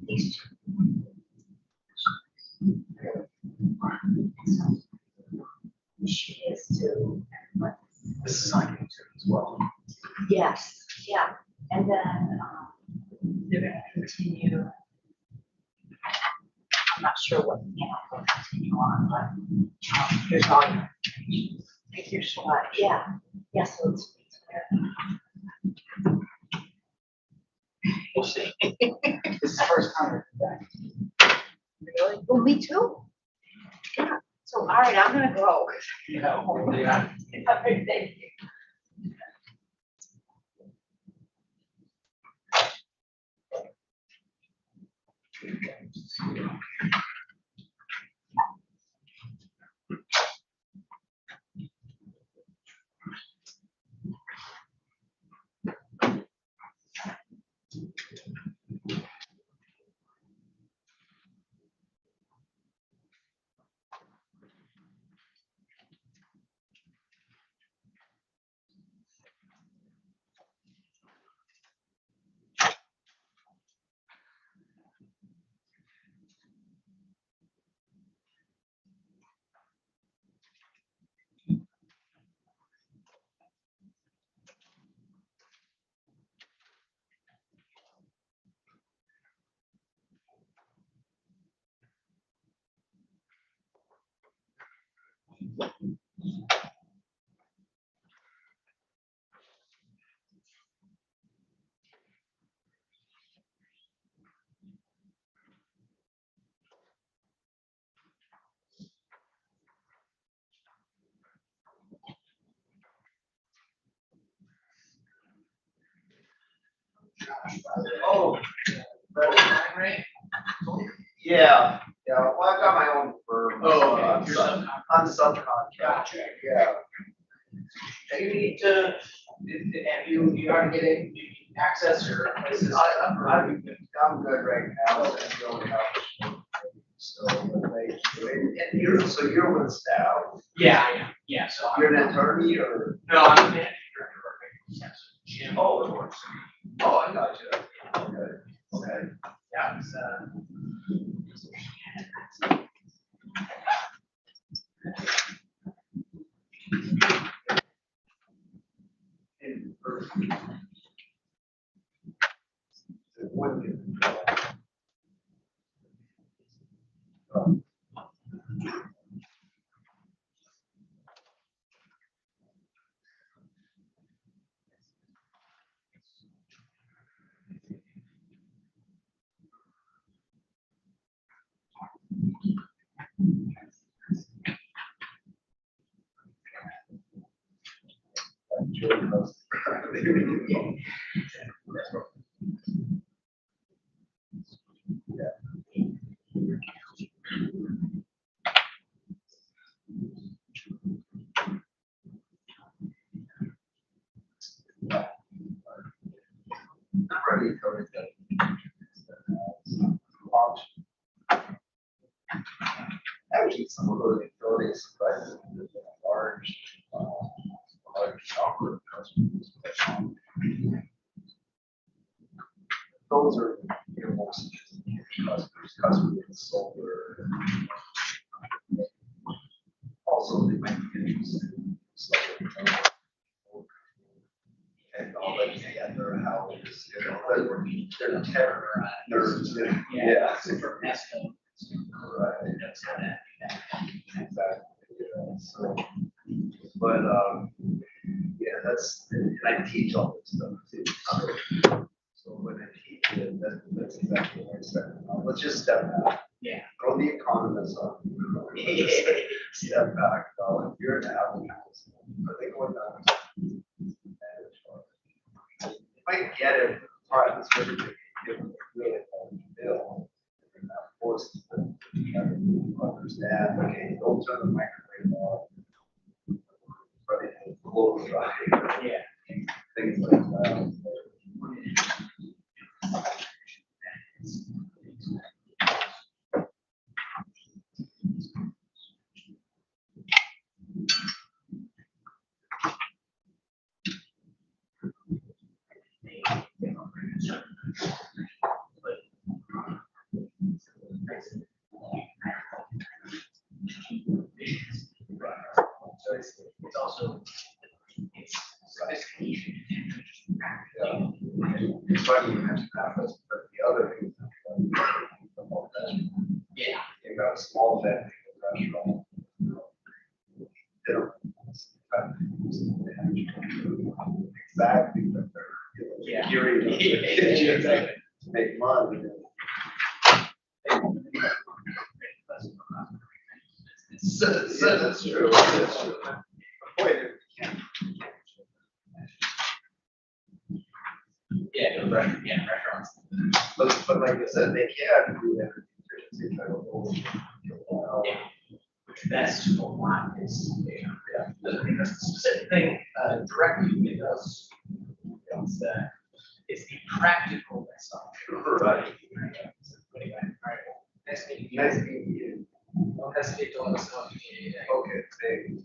These two. She is to. This is on YouTube as well. Yes, yeah, and then they're gonna continue. I'm not sure what, they'll continue on, but here's all your. Here's what, yeah, yes, so it's. We'll see. This is the first time we're back. Really? Well, me too. Yeah, so, all right, I'm gonna go. Yeah. Thank you. Oh, yeah, well, I've got my own firm. Oh, I'm subcontract. Yeah. You need to, have you already get any access or? I'm good right now. So, and you're with staff? Yeah, so. You're an attorney or? No, I'm a manager director. Jim. Oh, it works. Oh, I got you. Okay. Yeah, it's, already covered that. Actually, some of those utilities, but large, number of customers. Those are, more sophisticated customers with solar. Also, they might be interested in technology at their houses, they're terror, yeah. Right. Exactly. Yeah. So, but yeah, that's, and I teach all this stuff too. So when I teach it, that's exactly what I said. Let's just step back. Yeah. Throw the economists on. Step back. If you're an Apple, I think what that if I get it, all right, let's really take it. Really bill. And that forces them to understand, okay, don't turn the microwave off. But it close right. Yeah. Things like that. It's also it's funny you mentioned that, but the other thing yeah, you got a small vending restaurant. They don't exactly, but they're curious to make money. So that's true. That's true. Yeah, restaurants. But like I said, they can do energy efficiency type of goals. Yeah. That's a lot. Is yeah. The specific thing directly with us is that it's the practicalness of it. Right. Anyway, all right. Nice meeting you. Nice meeting you. Don't hesitate to let us know if you need anything. Okay, thank you.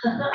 I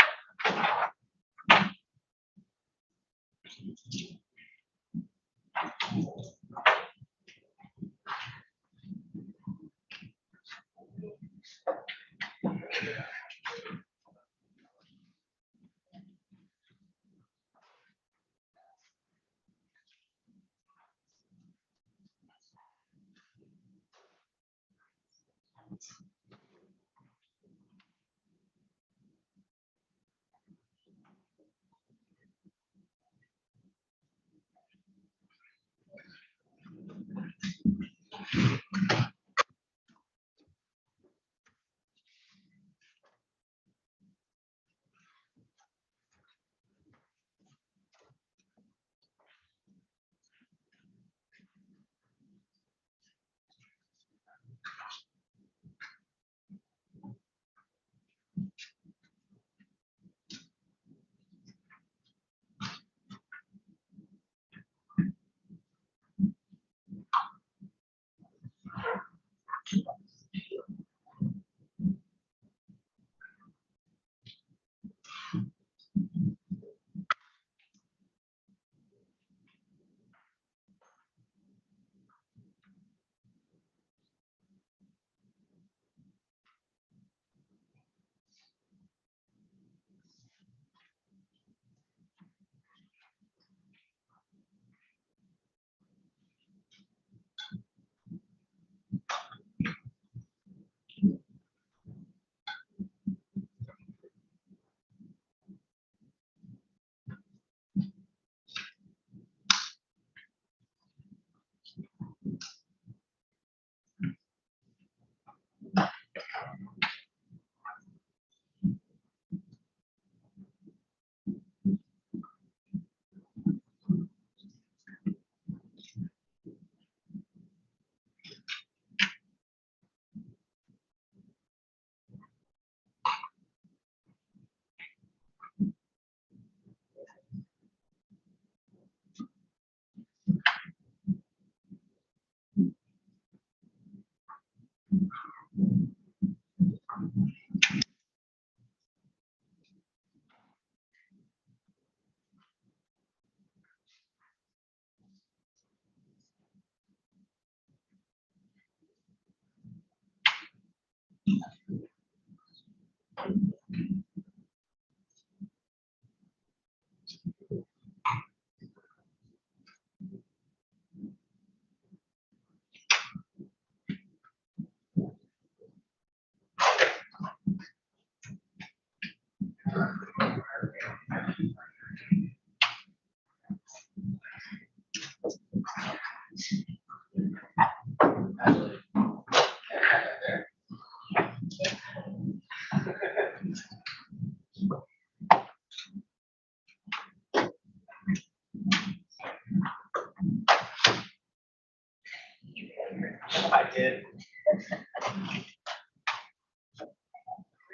did.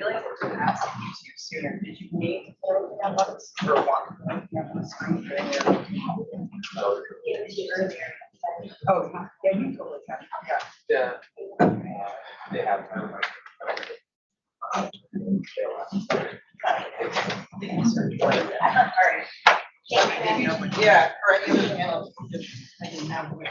Really, I was gonna ask you to sooner. Did you need everything at once or one? Oh, yeah, you totally can. Yeah. They have. All right. Yeah, correct. I didn't have which.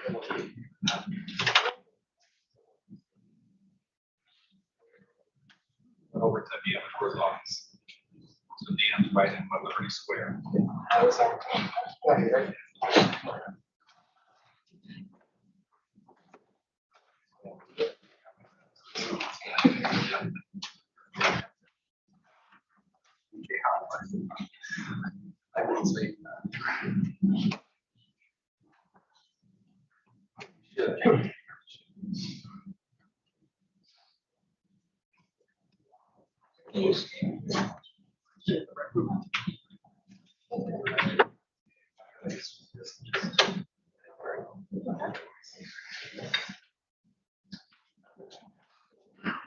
Over to the Eversource office. So Dan's right in Liberty Square. I will say that.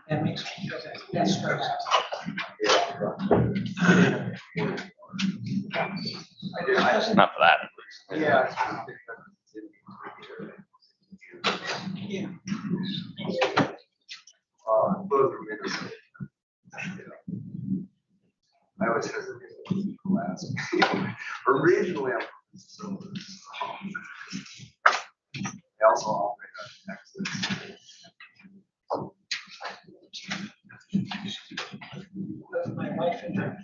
That makes me feel that's stressful. Not for that. Yeah. I always hesitate when people ask me. Originally, I'm I also operate on Texas. My wife and I.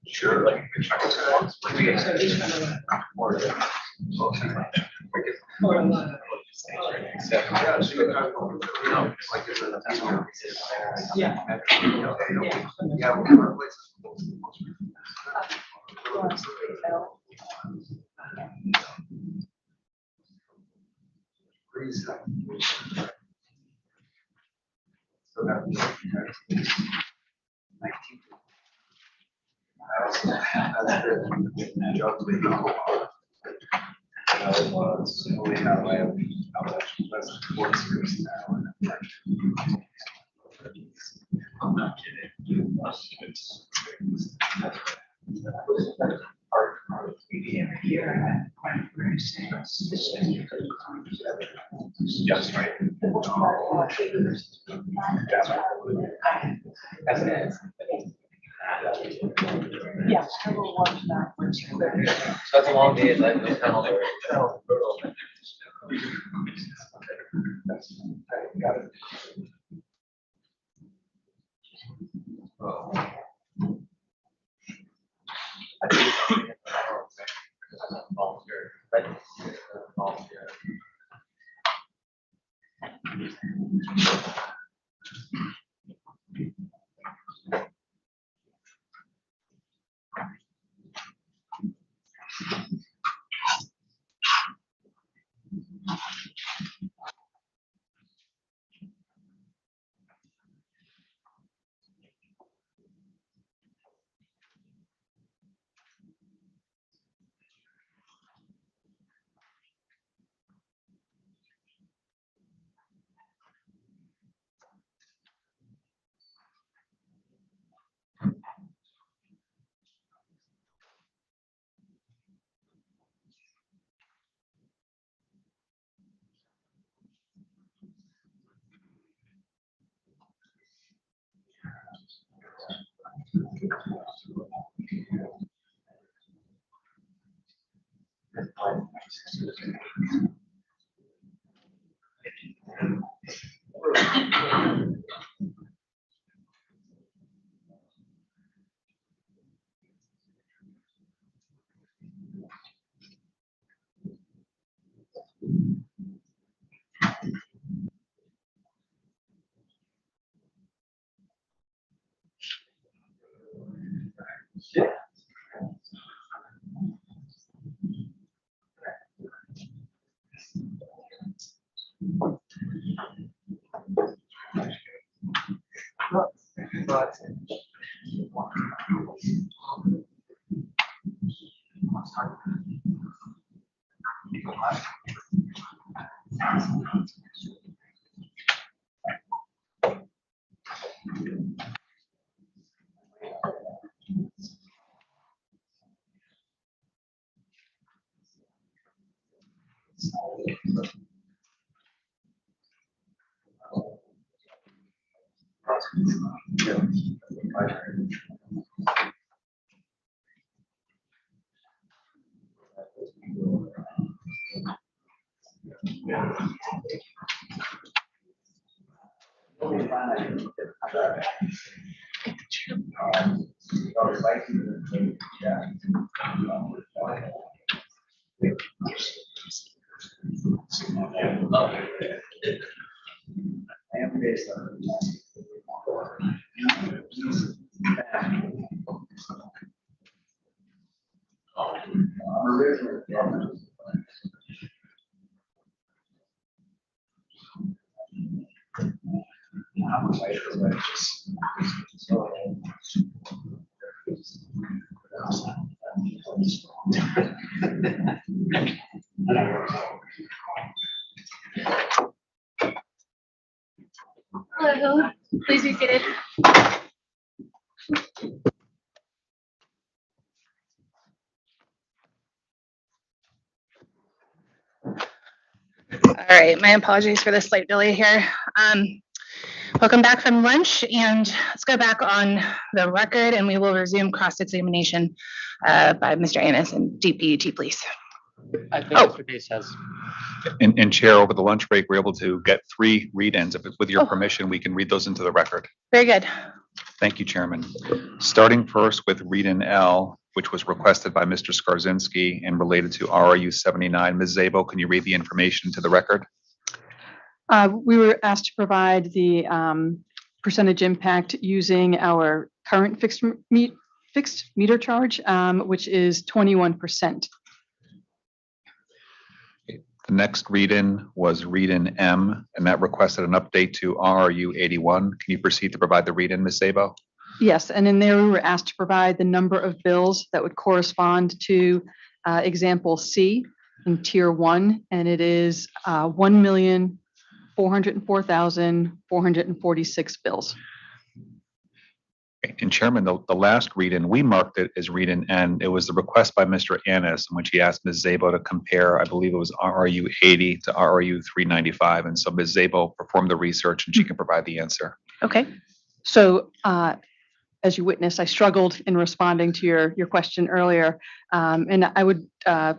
Sure. I'm not kidding. Yes, right. Yes. So that's a long day, like, no penalty. Got it. Hello, please be seated. All right, my apologies for the slight delay here. Welcome back from lunch, and let's go back on the record, and we will resume cross-examination by Mr. Annis and DPUT, please. I think Mr. Case has. And Chair, over the lunch break, we're able to get 3 read-ins. With your permission, we can read those into the record. Very good. Thank you, Chairman. Starting first with read-in L, which was requested by Mr. Skarzinski and related to RRU 79. Ms. Zabo, can you read the information to the record? We were asked to provide the percentage impact using our current fixed meter charge, which is 21%. The next read-in was read-in M, and that requested an update to RRU 81. Can you proceed to provide the read-in, Ms. Zabo? Yes, and in there we were asked to provide the number of bills that would correspond to example C in tier 1, and it is 1,404,446 bills. And Chairman, the last read-in, we marked it as read-in N. It was the request by Mr. Annis in which he asked Ms. Zabo to compare, I believe it was RRU 80 to RRU 395. And so Ms. Zabo performed the research and she can provide the answer. Okay, so as you witnessed, I struggled in responding to your question earlier, and I would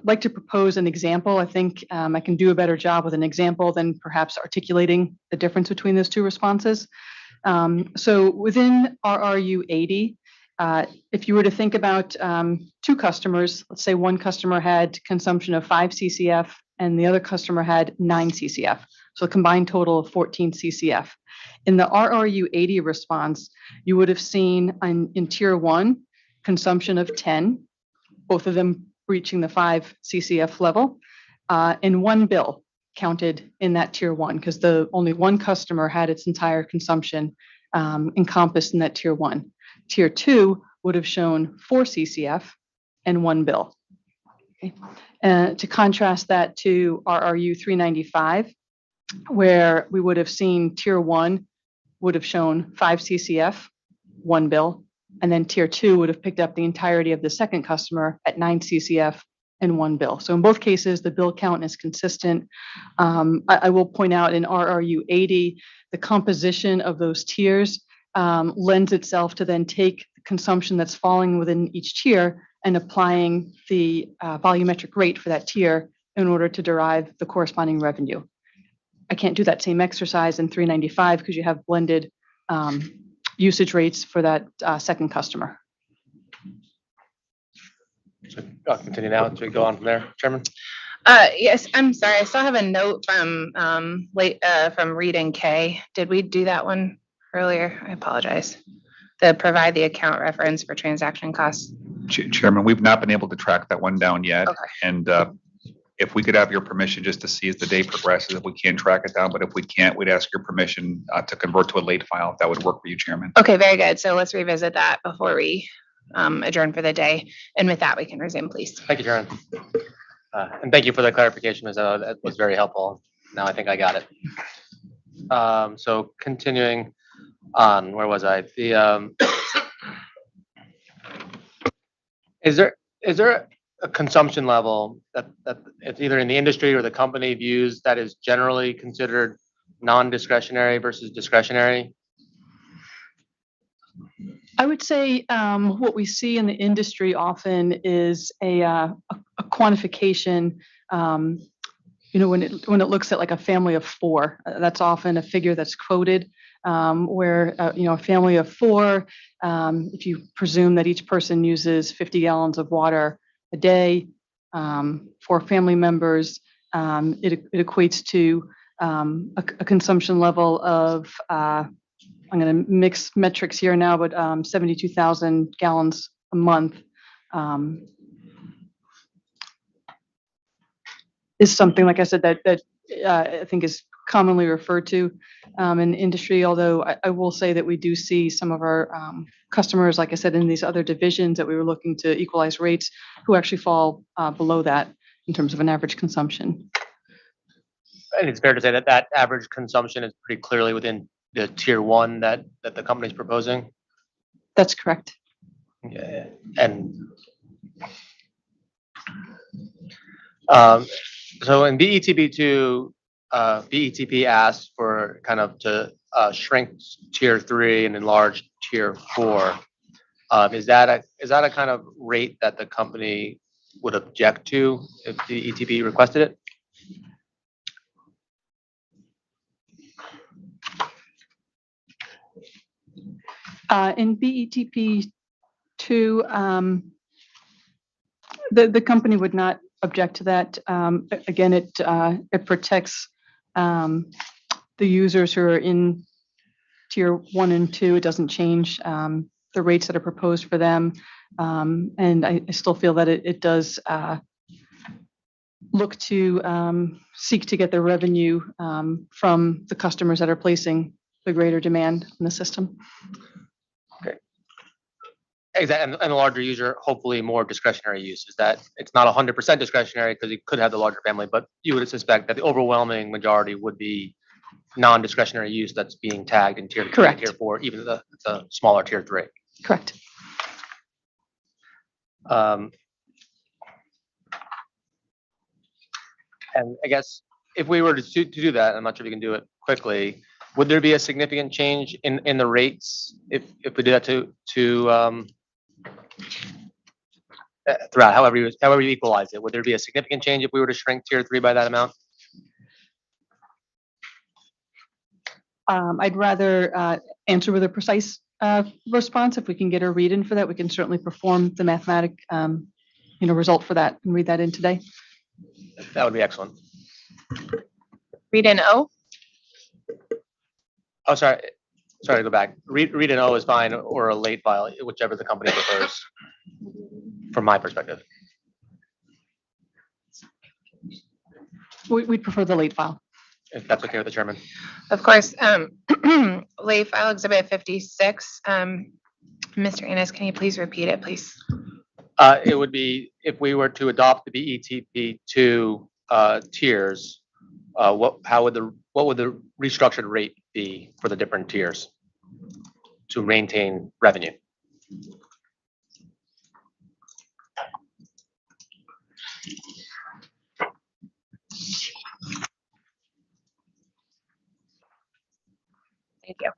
like to propose an example. I think I can do a better job with an example than perhaps articulating the difference between those two responses. So within RRU 80, if you were to think about 2 customers, let's say one customer had consumption of 5 CCF and the other customer had 9 CCF, so a combined total of 14 CCF. In the RRU 80 response, you would have seen in tier 1 consumption of 10, both of them reaching the 5 CCF level, and 1 bill counted in that tier 1 because only one customer had its entire consumption encompassed in that tier 1. Tier 2 would have shown 4 CCF and 1 bill. Okay. To contrast that to RRU 395, where we would have seen tier 1 would have shown 5 CCF, 1 bill, and then tier 2 would have picked up the entirety of the second customer at 9 CCF and 1 bill. So in both cases, the bill count is consistent. I will point out in RRU 80, the composition of those tiers lends itself to then take the consumption that's falling within each tier and applying the volumetric rate for that tier in order to derive the corresponding revenue. I can't do that same exercise in 395 because you have blended usage rates for that second customer. So I'll continue now to go on from there, Chairman. Yes, I'm sorry. I still have a note from from reading K. Did we do that one earlier? I apologize. To provide the account reference for transaction costs. Chairman, we've not been able to track that one down yet. Okay. And if we could have your permission just to see as the day progresses, if we can track it down, but if we can't, we'd ask your permission to convert to a late file. If that would work for you, Chairman. Okay, very good. So let's revisit that before we adjourn for the day. And with that, we can resume, please. Thank you, Chairman. And thank you for the clarification, Ms. O. That was very helpful. Now I think I got it. So continuing on, where was I? Is there a consumption level that it's either in the industry or the company views that is generally considered non-discretionary versus discretionary? I would say what we see in the industry often is a quantification when it looks at like a family of four, that's often a figure that's quoted, where, a family of four, if you presume that each person uses 50 gallons of water a day, for family members, it equates to a consumption level of, I'm going to mix metrics here now, but 72,000 gallons a month is something, like I said, that I think is commonly referred to in the industry, although I will say that we do see some of our customers, like I said, in these other divisions that we were looking to equalize rates, who actually fall below that in terms of an average consumption. And it's fair to say that that average consumption is pretty clearly within the tier one that the company's proposing? That's correct. Yeah, and so in BETP2, BETP asked for kind of to shrink tier 3 and enlarge tier 4. Is that a kind of rate that the company would object to if the ETP requested it? In BETP 2, the company would not object to that. Again, it protects the users who are in tier 1 and 2. It doesn't change the rates that are proposed for them. And I still feel that it does look to seek to get the revenue from the customers that are placing the greater demand in the system. Exactly, and a larger user, hopefully more discretionary use. Is that it's not 100% discretionary because you could have the larger family, but you would suspect that the overwhelming majority would be non-discretionary use that's being tagged in tier 3 Correct. and tier 4, even though it's a smaller tier 3. Correct. And I guess if we were to do that, I'm not sure if we can do it quickly. Would there be a significant change in the rates if we do that to throughout, however you equalize it? Would there be a significant change if we were to shrink tier 3 by that amount? I'd rather answer with a precise response. If we can get a read-in for that, we can certainly perform the mathematic, result for that and read that in today. That would be excellent. Read in O. Oh, sorry to go back. Read in O is fine, or a late file, whichever the company prefers, from my perspective. We'd prefer the late file. If that's okay with the chairman. Of course, late file exhibit 56. Mr. Annis, can you please repeat it, please? It would be if we were to adopt the BETP2 tiers, what would the restructured rate be for the different tiers to maintain revenue? Thank you.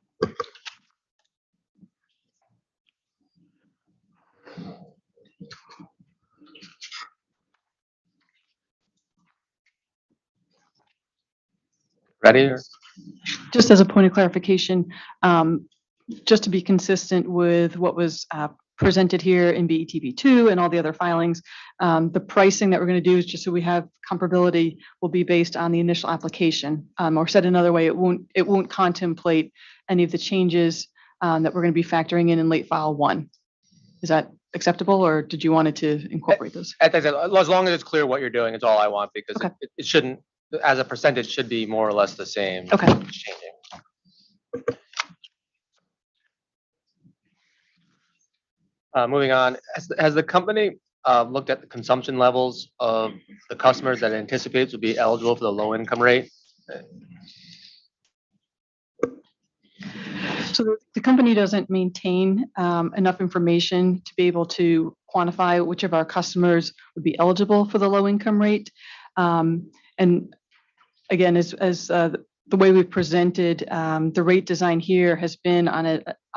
Ready? Just as a point of clarification, just to be consistent with what was presented here in BETP2 and all the other filings, the pricing that we're going to do is just so we have comparability will be based on the initial application. Or said another way, it won't contemplate any of the changes that we're going to be factoring in late file 1. Is that acceptable, or did you want it to incorporate those? As long as it's clear what you're doing, it's all I want, because it shouldn't, as a percentage, should be more or less the same. Okay. It's changing. Moving on, has the company looked at the consumption levels of the customers that it anticipates would be eligible for the low income rate? So the company doesn't maintain enough information to be able to quantify which of our customers would be eligible for the low income rate. And again, as the way we've presented, the rate design here has been on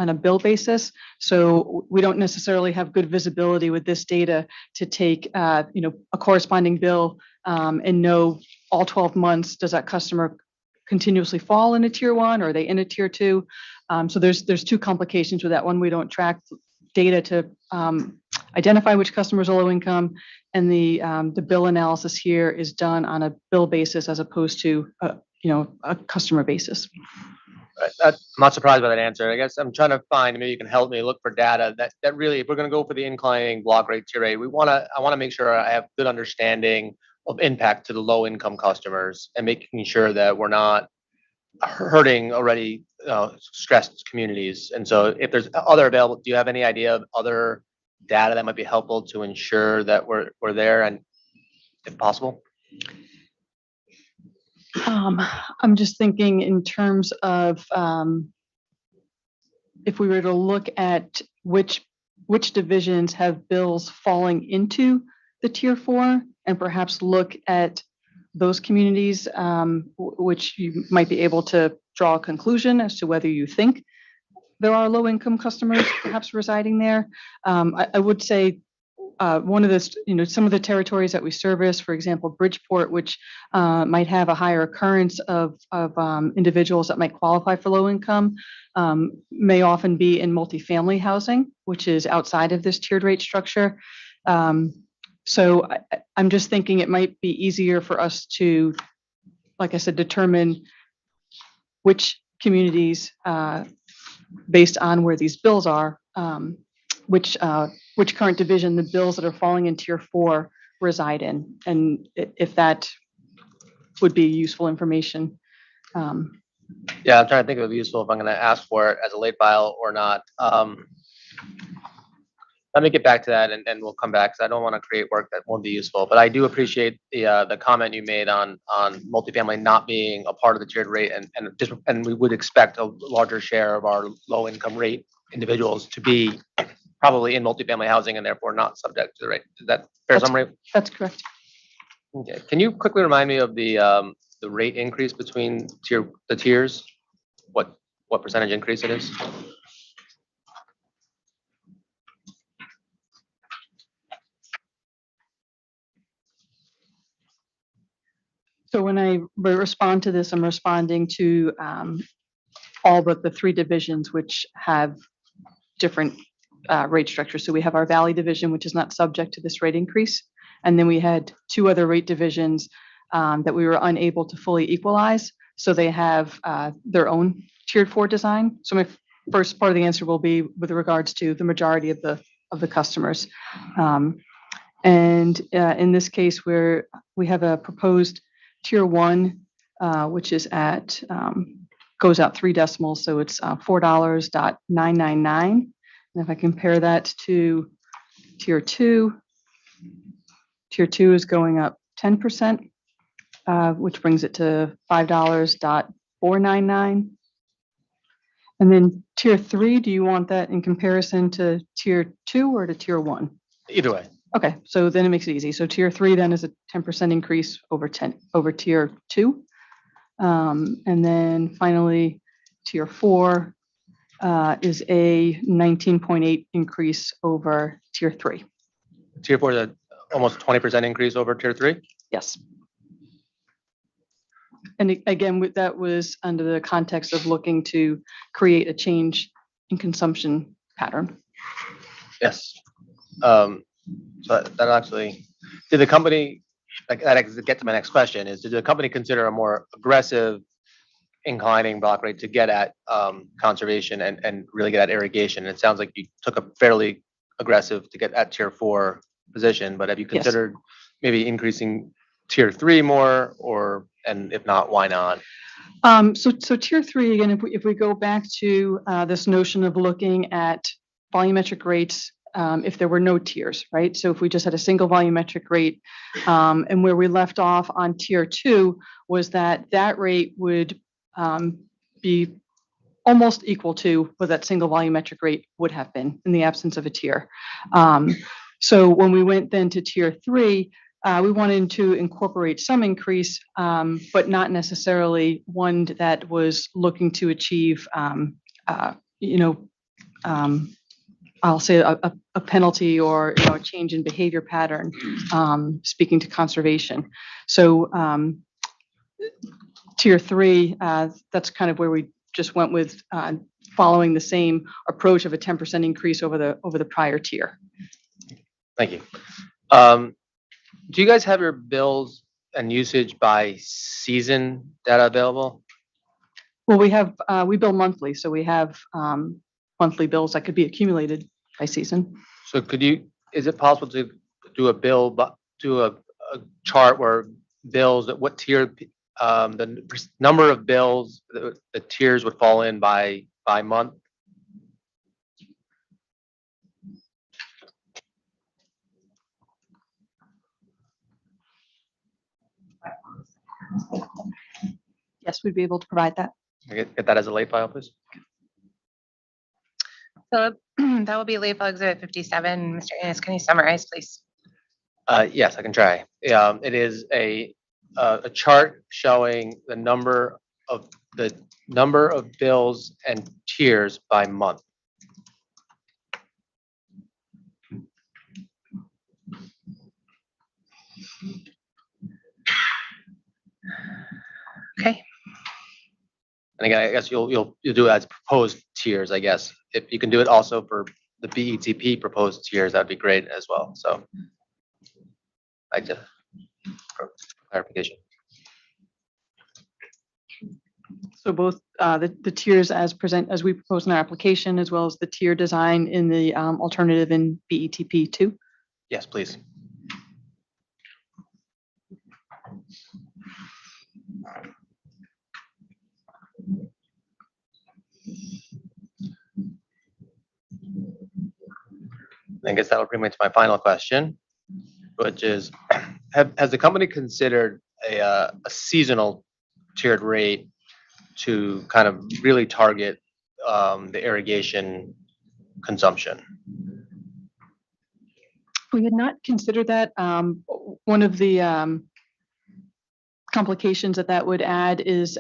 a bill basis. So we don't necessarily have good visibility with this data to take a corresponding bill and know all 12 months, does that customer continuously fall in a tier one, or are they in a tier two? So there's two complications with that. One, we don't track data to identify which customers are low income, and the bill analysis here is done on a bill basis as opposed to a customer basis. I'm not surprised by that answer. I guess I'm trying to find, maybe you can help me look for data that really, if we're gonna go for the inclining block rate tier rate, I wanna make sure I have good understanding of impact to the low income customers and making sure that we're not hurting already stressed communities. And so if there's other available, do you have any idea of other data that might be helpful to ensure that we're there, and if possible? I'm just thinking in terms of if we were to look at which divisions have bills falling into the tier four, and perhaps look at those communities, which you might be able to draw a conclusion as to whether you think there are low income customers perhaps residing there. I would say one of the, some of the territories that we service, for example, Bridgeport, which might have a higher occurrence of individuals that might qualify for low income, may often be in multifamily housing, which is outside of this tiered rate structure. So I'm just thinking it might be easier for us to, like I said, determine which communities, based on where these bills are, which current division the bills that are falling in tier four reside in, and if that would be useful information. Yeah, I'm trying to think if it would be useful if I'm gonna ask for it as a late file or not. Let me get back to that, and we'll come back, because I don't want to create work that won't be useful. But I do appreciate the comment you made on multifamily not being a part of the tiered rate, and we would expect a larger share of our low income rate individuals to be probably in multifamily housing and therefore not subject to the rate. Is that fair summary? That's correct. Okay. Can you quickly remind me of the rate increase between the tiers? What percentage increase it is? So when I respond to this, I'm responding to all but the three divisions which have different rate structures. So we have our Valley division, which is not subject to this rate increase. And then we had two other rate divisions that we were unable to fully equalize. So they have their own tiered four design. So my first part of the answer will be with regards to the majority of the customers. And in this case, we have a proposed tier one, which is at, goes out 3 decimals, so it's $4.999. And if I compare that to tier two is going up 10%, which brings it to $5.499. And then tier three, do you want that in comparison to tier two or to tier one? Either way. Okay, so then it makes it easy. So tier three then is a 10% increase over tier two. And then finally, tier four is a 19.8 increase over tier three. Tier four is almost 20% increase over tier three? Yes. And again, that was under the context of looking to create a change in consumption pattern. Yes. So that actually, did the company, like that get to my next question, is did the company consider a more aggressive inclining block rate to get at conservation and really get at irrigation? And it sounds like you took a fairly aggressive to get at tier four position, but have you considered maybe increasing tier three more, and if not, why not? So tier three, again, if we go back to this notion of looking at volumetric rates, if there were no tiers, right? So if we just had a single volumetric rate, and where we left off on tier two was that rate would be almost equal to what that single volumetric rate would have been in the absence of a tier. So when we went then to tier three, we wanted to incorporate some increase, but not necessarily one that was looking to achieve, I'll say a penalty or, a change in behavior pattern, speaking to conservation. So tier 3, that's kind of where we just went with following the same approach of a 10% increase over the prior tier. Thank you. Do you guys have your bills and usage by season data available? Well, we bill monthly, so we have monthly bills that could be accumulated by season. So is it possible to do a chart where bills, what tier, the number of bills, the tiers would fall in by month? Yes, we'd be able to provide that. Get that as a late file, please. Philip, that will be late file exhibit 57. Mr. Ennis, can you summarize, please? Yes, I can try. It is a chart showing the number of bills and tiers by month. Okay. And again, I guess you'll do it as proposed tiers, I guess. If you can do it also for the BETP proposed tiers, that'd be great as well. So I just for clarification. So both the tiers as we propose in our application, as well as the tier design in the alternative in BETP 2. Yes, please. I guess that'll bring me to my final question, which is, has the company considered a seasonal tiered rate to kind of really target the irrigation consumption? We had not considered that. One of the complications that would add is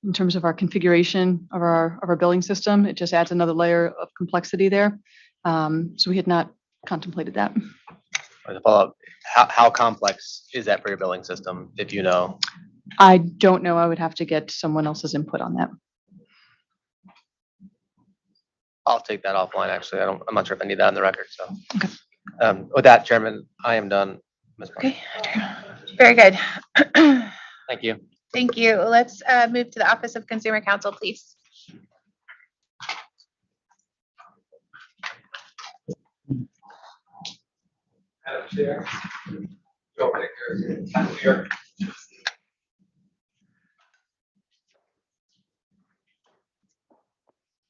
in terms of our configuration of our billing system. It just adds another layer of complexity there. So we had not contemplated that. As a follow-up, how complex is that for your billing system, if you know? I don't know. I would have to get someone else's input on that. I'll take that offline, actually. I'm not sure if I need that on the record, so. Okay. With that, Chairman, I am done. Ms. Moore. Okay, very good. Thank you. Thank you. Let's move to the Office of Consumer Counsel, please. Madam Chair. Joe Dicker, New York.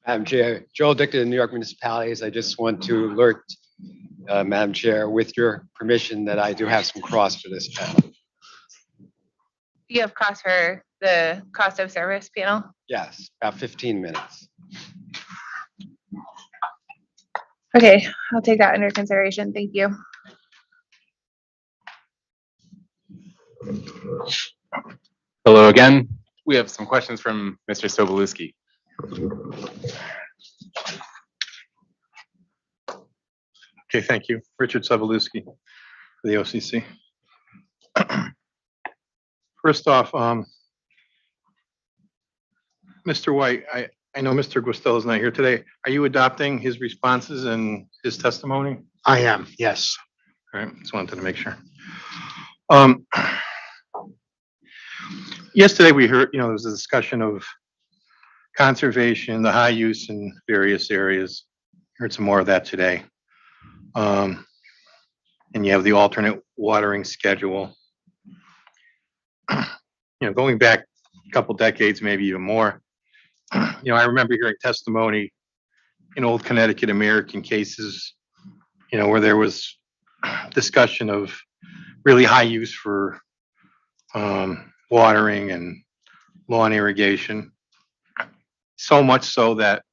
Madam Chair, Joel Dicker, New York Municipalities. I just want to alert, Madam Chair, with your permission, that I do have some cross for this panel. You have cost for the cost of service panel? Yes, about 15 minutes. Okay, I'll take that under consideration. Thank you. Hello again. We have some questions from Mr. Sobolewski. Okay, thank you. Richard Sobolewski, for the OCC. First off, Mr. White, I know Mr. Guastella is not here today. Are you adopting his responses and his testimony? I am, yes. All right, just wanted to make sure. Yesterday we heard, there was a discussion of conservation, the high use in various areas. Heard some more of that today. And you have the alternate watering schedule. Going back a couple decades, maybe even more. I remember hearing testimony in old Connecticut American cases, where there was discussion of really high use for watering and lawn irrigation. So much so that,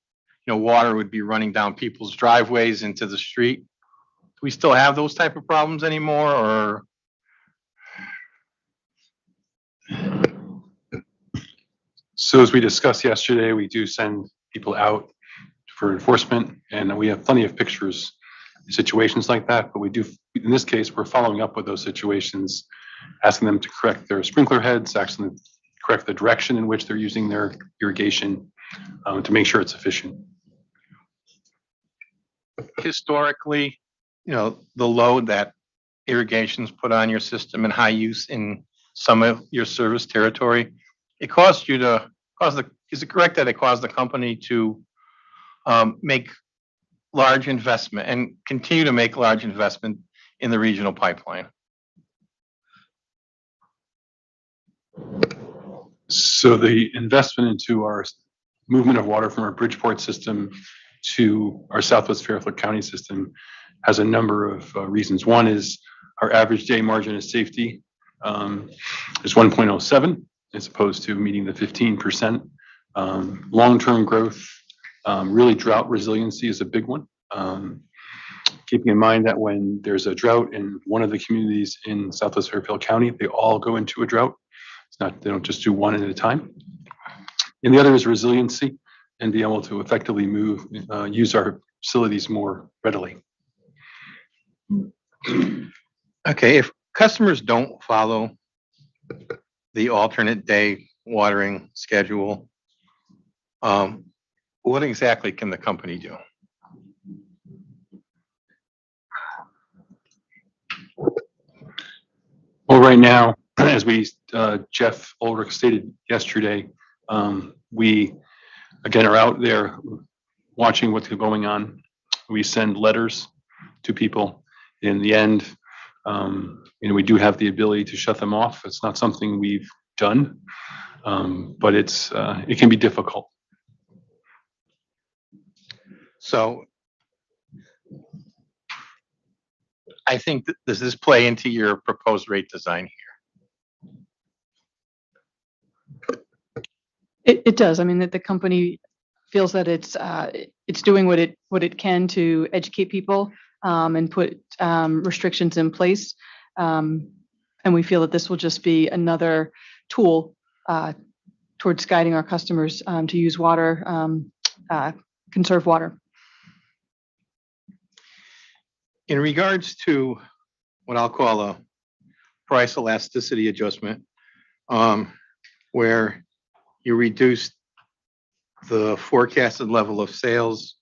water would be running down people's driveways into the street. Do we still have those type of problems anymore, or? So as we discussed yesterday, we do send people out for enforcement, and we have plenty of pictures, situations like that, but we do, in this case, we're following up with those situations, asking them to correct their sprinkler heads, asking them to correct the direction in which they're using their irrigation, to make sure it's efficient. Historically, the load that irrigation's put on your system and high use in some of your service territory, it caused you to is it correct that it caused the company to make large investment and continue to make large investment in the regional pipeline? So the investment into our movement of water from our Bridgeport system to our Southwest Fairfield County system has a number of reasons. One is our average day margin of safety is 1.07 as opposed to meeting the 15%. Long-term growth, really drought resiliency is a big one. Keeping in mind that when there's a drought in one of the communities in Southwest Fairfield County, they all go into a drought. It's not, they don't just do one at a time. And the other is resiliency and be able to effectively use our facilities more readily. Okay, if customers don't follow the alternate day watering schedule, what exactly can the company do? Well, right now, as Jeff Ulrich stated yesterday, we again are out there watching what's going on. We send letters to people. In the end, we do have the ability to shut them off. It's not something we've done, but it can be difficult. So I think does this play into your proposed rate design here? It does. I mean, that the company feels that it's doing what it can to educate people and put restrictions in place. And we feel that this will just be another tool towards guiding our customers to use water, conserve water. In regards to what I'll call a price elasticity adjustment, where you reduced the forecasted level of sales,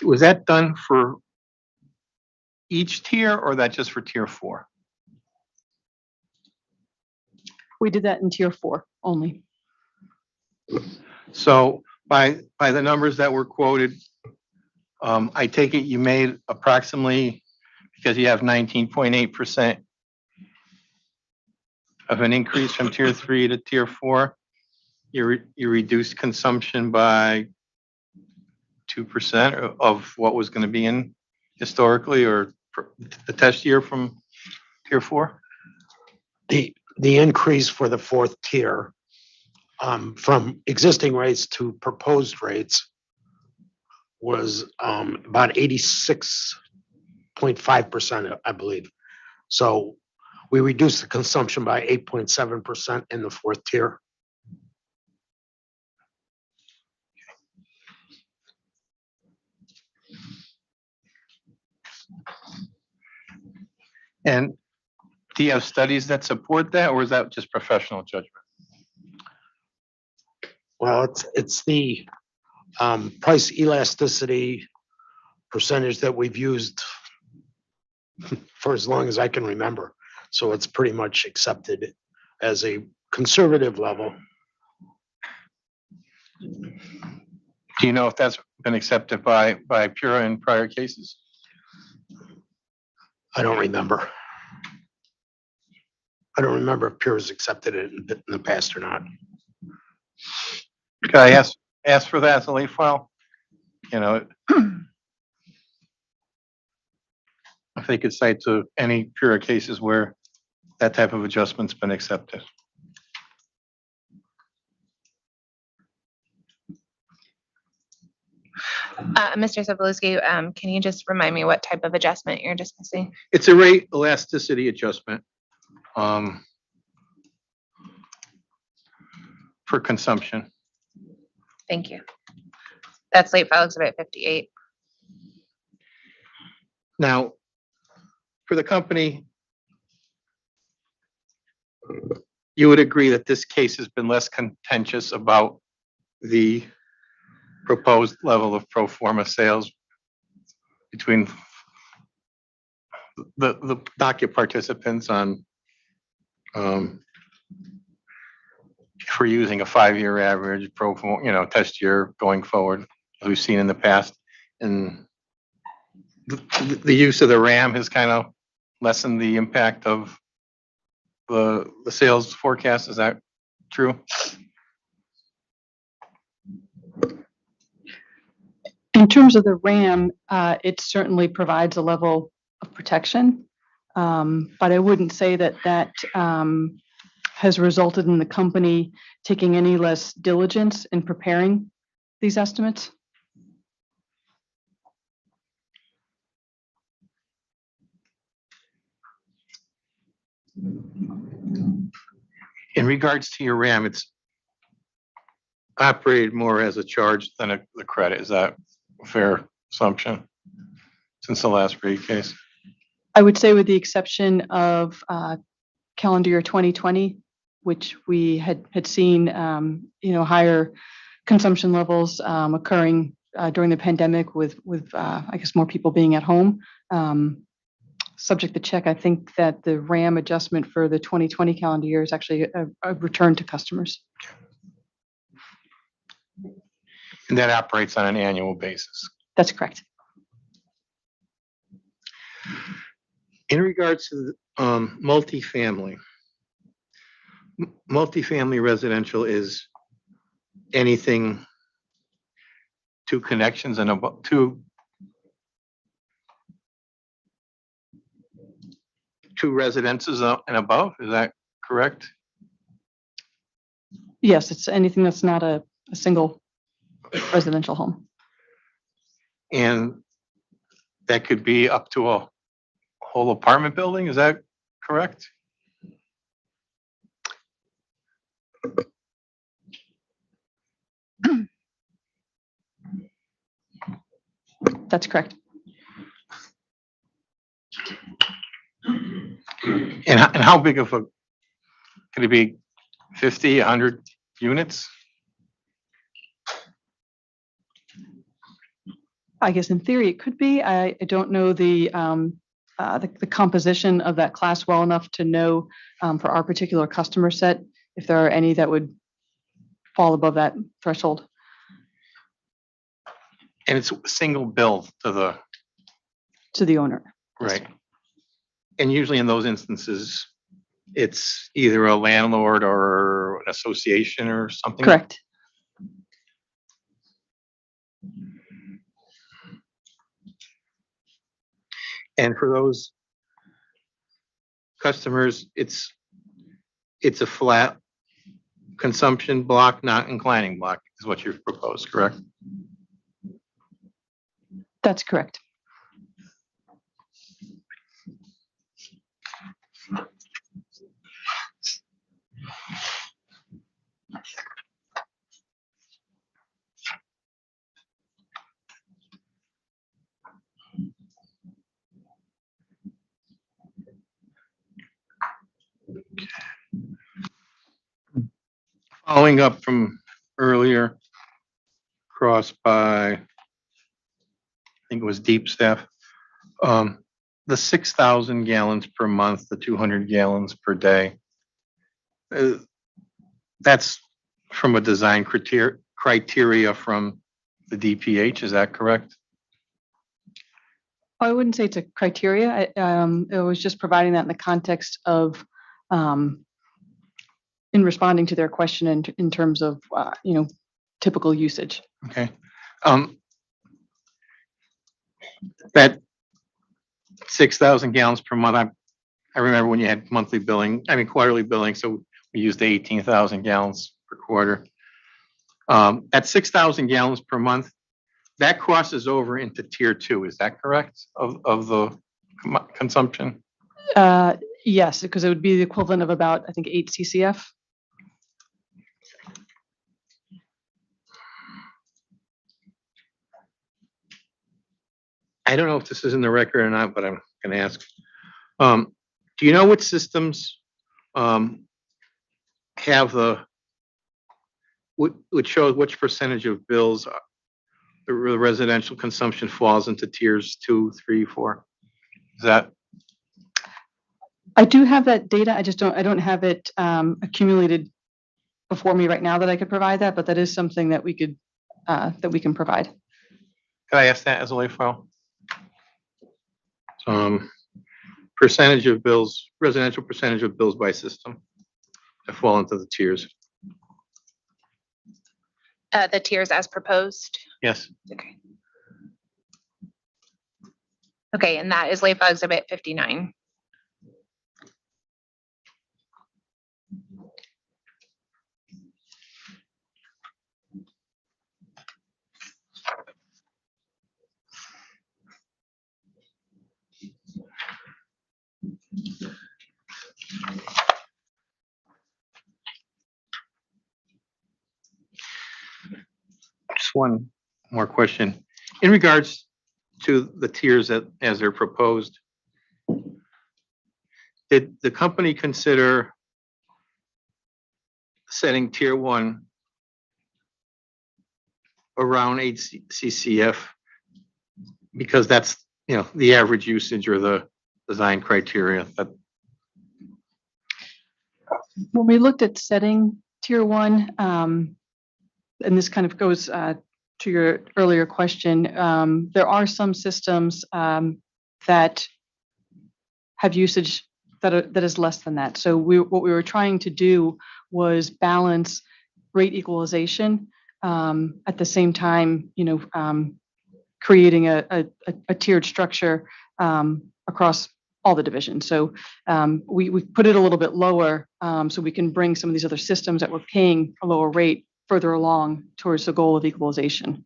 was that done for each tier or that just for tier 4? We did that in tier 4 only. So by the numbers that were quoted, I take it you made approximately, because you have 19.8% of an increase from tier 3 to tier 4, you reduced consumption by 2% of what was going to be in historically or the test year from tier 4? The increase for the 4th tier from existing rates to proposed rates was about 86.5%, I believe. So we reduced the consumption by 8.7% in the 4th tier. And do you have studies that support that, or is that just professional judgment? Well, it's the price elasticity percentage that we've used for as long as I can remember. So it's pretty much accepted as a conservative level. Do you know if that's been accepted by Pura in prior cases? I don't remember. I don't remember if Pure has accepted it in the past or not. Could I ask for that as a late file? If they could cite to any Pura cases where that type of adjustment's been accepted. Mr. Sobolewski, can you just remind me what type of adjustment you're discussing? It's a rate elasticity adjustment for consumption. Thank you. That's late file exhibit 58. Now, for the company, you would agree that this case has been less contentious about the proposed level of pro forma sales between the docket participants on, if we're using a 5-year average pro forma, test year going forward, as we've seen in the past. And the use of the RAM has kind of lessened the impact of the sales forecast. Is that true? In terms of the RAM, it certainly provides a level of protection. But I wouldn't say that has resulted in the company taking any less diligence in preparing these estimates. In regards to your RAM, it's operated more as a charge than a credit. Is that a fair assumption since the last rate case? I would say with the exception of calendar year 2020, which we had seen, higher consumption levels occurring during the pandemic with I guess more people being at home. Subject to check, I think that the RAM adjustment for the 2020 calendar year is actually a return to customers. And that operates on an annual basis. That's correct. In regards to multifamily, multifamily residential is anything two connections and above, two residences and above. Is that correct? Yes, it's anything that's not a single residential home. And that could be up to a whole apartment building. Is that correct? That's correct. And how big of a, could it be 50, 100 units? I guess in theory it could be. I don't know the composition of that class well enough to know for our particular customer set if there are any that would fall above that threshold. And it's single bill to the owner. Right. And usually in those instances, it's either a landlord or an association or something. Correct. And for those customers, it's a flat consumption block, not inclining block, is what you've proposed, correct? That's correct. Following up from earlier, crossed by, I think it was deep staff, the 6,000 gallons per month, the 200 gallons per day. That's from a design criteria from the DPH, is that correct? I wouldn't say it's a criteria. It was just providing that in the context of in responding to their question in terms of typical usage. Okay. That 6,000 gallons per month, I remember when you had monthly billing, quarterly billing, so we used the 18,000 gallons per quarter. At 6,000 gallons per month, that crosses over into tier 2, is that correct, of the consumption? Yes, because it would be the equivalent of about, I think, 8 CCF. I don't know if this is in the record or not, but I'm gonna ask. Do you know which systems have which shows which percentage of bills the residential consumption falls into tiers 2, 3, 4? Is that, I do have that data. I don't have it accumulated before me right now that I could provide that, but that is something that we could, that we can provide. could I ask that as a lay file? Percentage of bills, residential percentage of bills by system that fall into the tiers. The tiers as proposed. Yes. Okay. Okay, and that is lay file exhibit 59. Just one more question. In regards to the tiers as they're proposed, did the company consider setting tier 1 around 8 CCF? Because that's, the average usage or the design criteria that. When we looked at setting tier 1, and this kind of goes to your earlier question, there are some systems that have usage that is less than that. So what we were trying to do was balance rate equalization at the same time, creating a tiered structure across all the divisions. So we put it a little bit lower so we can bring some of these other systems that were paying a lower rate further along towards the goal of equalization.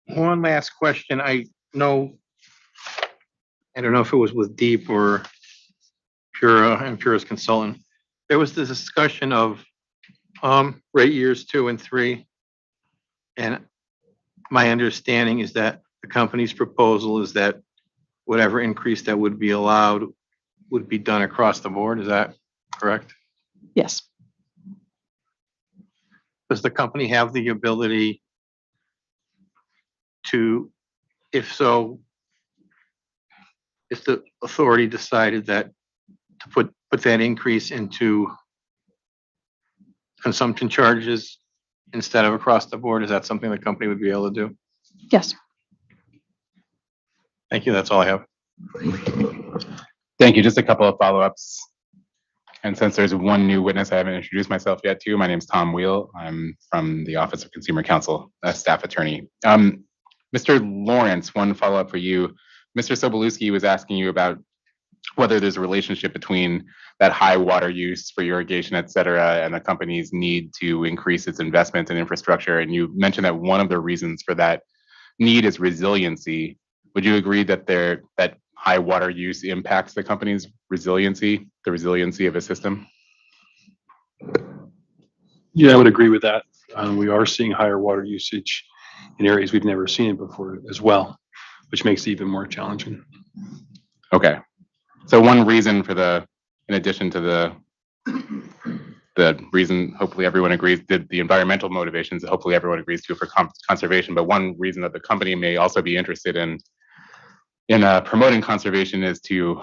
One last question. I don't know if it was with Deep or Pura and Pura's consultant. There was this discussion of rate years 2 and 3. And my understanding is that the company's proposal is that whatever increase that would be allowed would be done across the board. Is that correct? Yes. Does the company have the ability to, if so, if the authority decided that to put that increase into consumption charges instead of across the board, is that something the company would be able to do? Yes. Thank you. That's all I have. Thank you. Just a couple of follow-ups. And since there's one new witness, I haven't introduced myself yet too. My name's Tom Wheel. I'm from the Office of Consumer Counsel, a staff attorney. Mr. Lawrence, one follow-up for you. Mr. Sobolewski was asking you about whether there's a relationship between that high water use for irrigation, et cetera, and the company's need to increase its investment in infrastructure. And you mentioned that one of the reasons for that need is resiliency. Would you agree that that high water use impacts the company's resiliency, the resiliency of a system? Yeah, I would agree with that. We are seeing higher water usage in areas we've never seen it before as well, which makes it even more challenging. Okay. So one reason for in addition to the reason, hopefully everyone agrees, the environmental motivations that hopefully everyone agrees to for conservation, but one reason that the company may also be interested in promoting conservation is to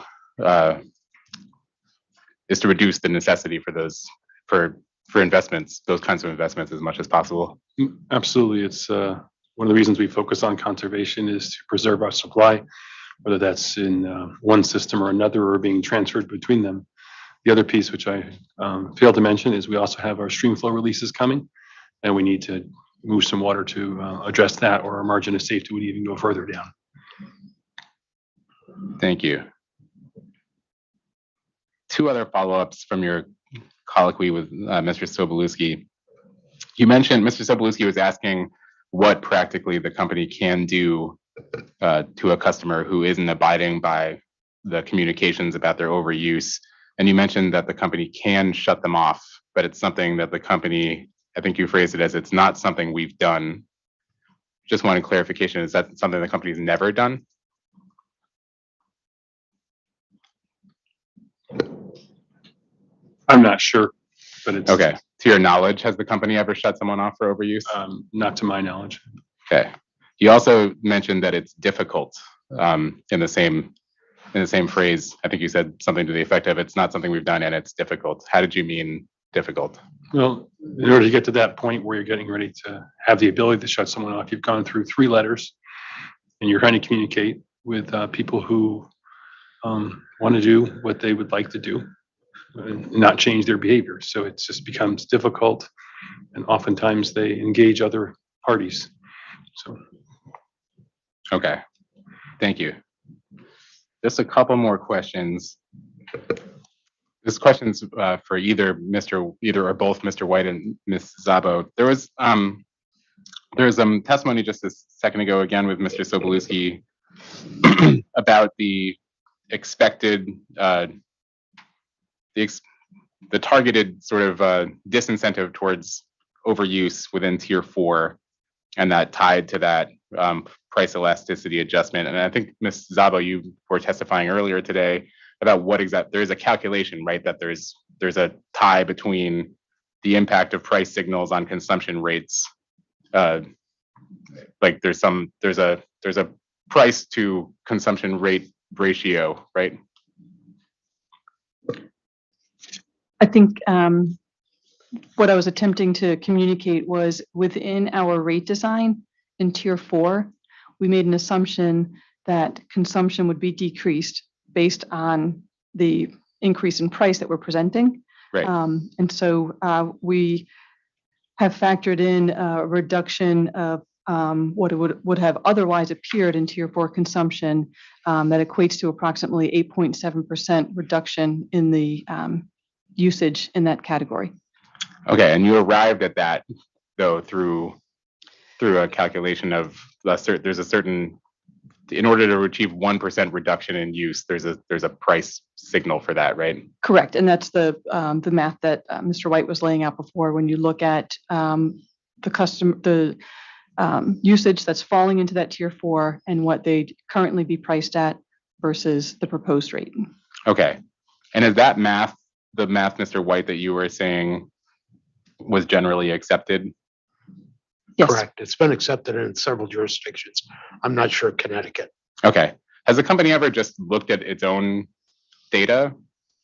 reduce the necessity for those, for investments, those kinds of investments as much as possible. Absolutely. It's one of the reasons we focus on conservation is to preserve our supply, whether that's in one system or another or being transferred between them. The other piece, which I failed to mention, is we also have our stream flow releases coming, and we need to move some water to address that, or our margin of safety would even go further down. Thank you. Two other follow-ups from your colloquy with Mr. Sobolewski. You mentioned Mr. Sobolewski was asking what practically the company can do to a customer who isn't abiding by the communications about their overuse. And you mentioned that the company can shut them off, but it's something that the company I think you phrased it as it's not something we've done. Just wanted clarification. Is that something the company's never done? I'm not sure, but it's. Okay. To your knowledge, has the company ever shut someone off for overuse? Not to my knowledge. Okay. You also mentioned that it's difficult in the same phrase. I think you said something to the effect of it's not something we've done and it's difficult. How did you mean difficult? Well, in order to get to that point where you're getting ready to have the ability to shut someone off, you've gone through 3 letters and you're trying to communicate with people who want to do what they would like to do and not change their behavior. So it just becomes difficult, and oftentimes they engage other parties. So. Okay, thank you. Just a couple more questions. This question's for either or both Mr. White and Ms. Szabo. There was testimony just a second ago again with Mr. Sobolewski about the expected the targeted sort of disincentive towards overuse within tier 4, and that tied to that price elasticity adjustment. And I think Ms. Szabo, you were testifying earlier today about there's a calculation, right? That there's a tie between the impact of price signals on consumption rates. Like there's a price to consumption rate ratio, right? I think what I was attempting to communicate was within our rate design in tier 4, we made an assumption that consumption would be decreased based on the increase in price that we're presenting. Right. And so we have factored in a reduction of what it would have otherwise appeared in tier 4 consumption that equates to approximately 8.7% reduction in the usage in that category. Okay, and you arrived at that though through a calculation of there's a certain, in order to achieve 1% reduction in use, there's a price signal for that, right? Correct, and that's the math that Mr. White was laying out before. When you look at the usage that's falling into that tier 4 and what they'd currently be priced at versus the proposed rate. Okay, and is that math the math, Mr. White, that you were saying was generally accepted? Yes. Correct. It's been accepted in several jurisdictions. I'm not sure Connecticut. Okay. Has the company ever just looked at its own data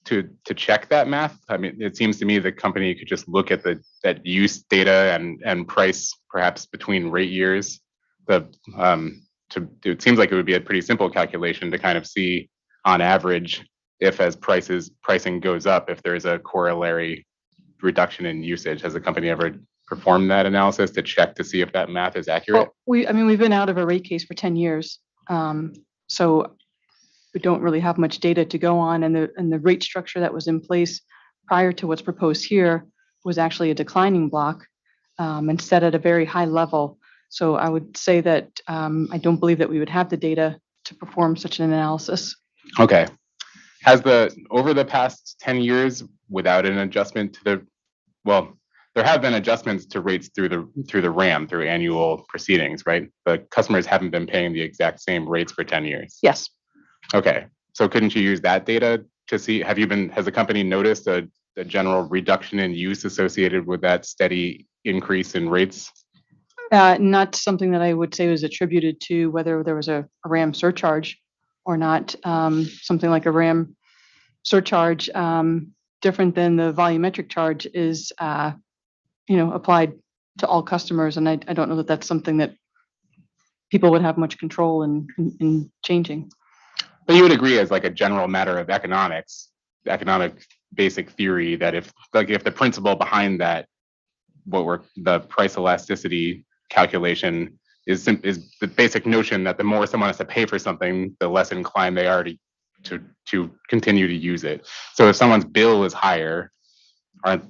to check that math? I mean, it seems to me the company could just look at that use data and price perhaps between rate years. It seems like it would be a pretty simple calculation to kind of see on average if as pricing goes up, if there's a corollary reduction in usage. Has the company ever performed that analysis to check to see if that math is accurate? Well, we've been out of a rate case for 10 years. So we don't really have much data to go on, and the rate structure that was in place prior to what's proposed here was actually a declining block and set at a very high level. So I would say that I don't believe that we would have the data to perform such an analysis. Okay. Over the past 10 years, without an adjustment to there have been adjustments to rates through the RAM, through annual proceedings, right? But customers haven't been paying the exact same rates for 10 years. Yes. Okay. So couldn't you use that data to see, has the company noticed a general reduction in use associated with that steady increase in rates? Not something that I would say was attributed to whether there was a RAM surcharge or not. Something like a RAM surcharge, different than the volumetric charge, is applied to all customers, and I don't know that that's something that people would have much control in changing. But you would agree, as like a general matter of economics, economic basic theory, that if the principle behind that, the price elasticity calculation is the basic notion that the more someone has to pay for something, the less inclined they are to continue to use it. So if someone's bill is higher,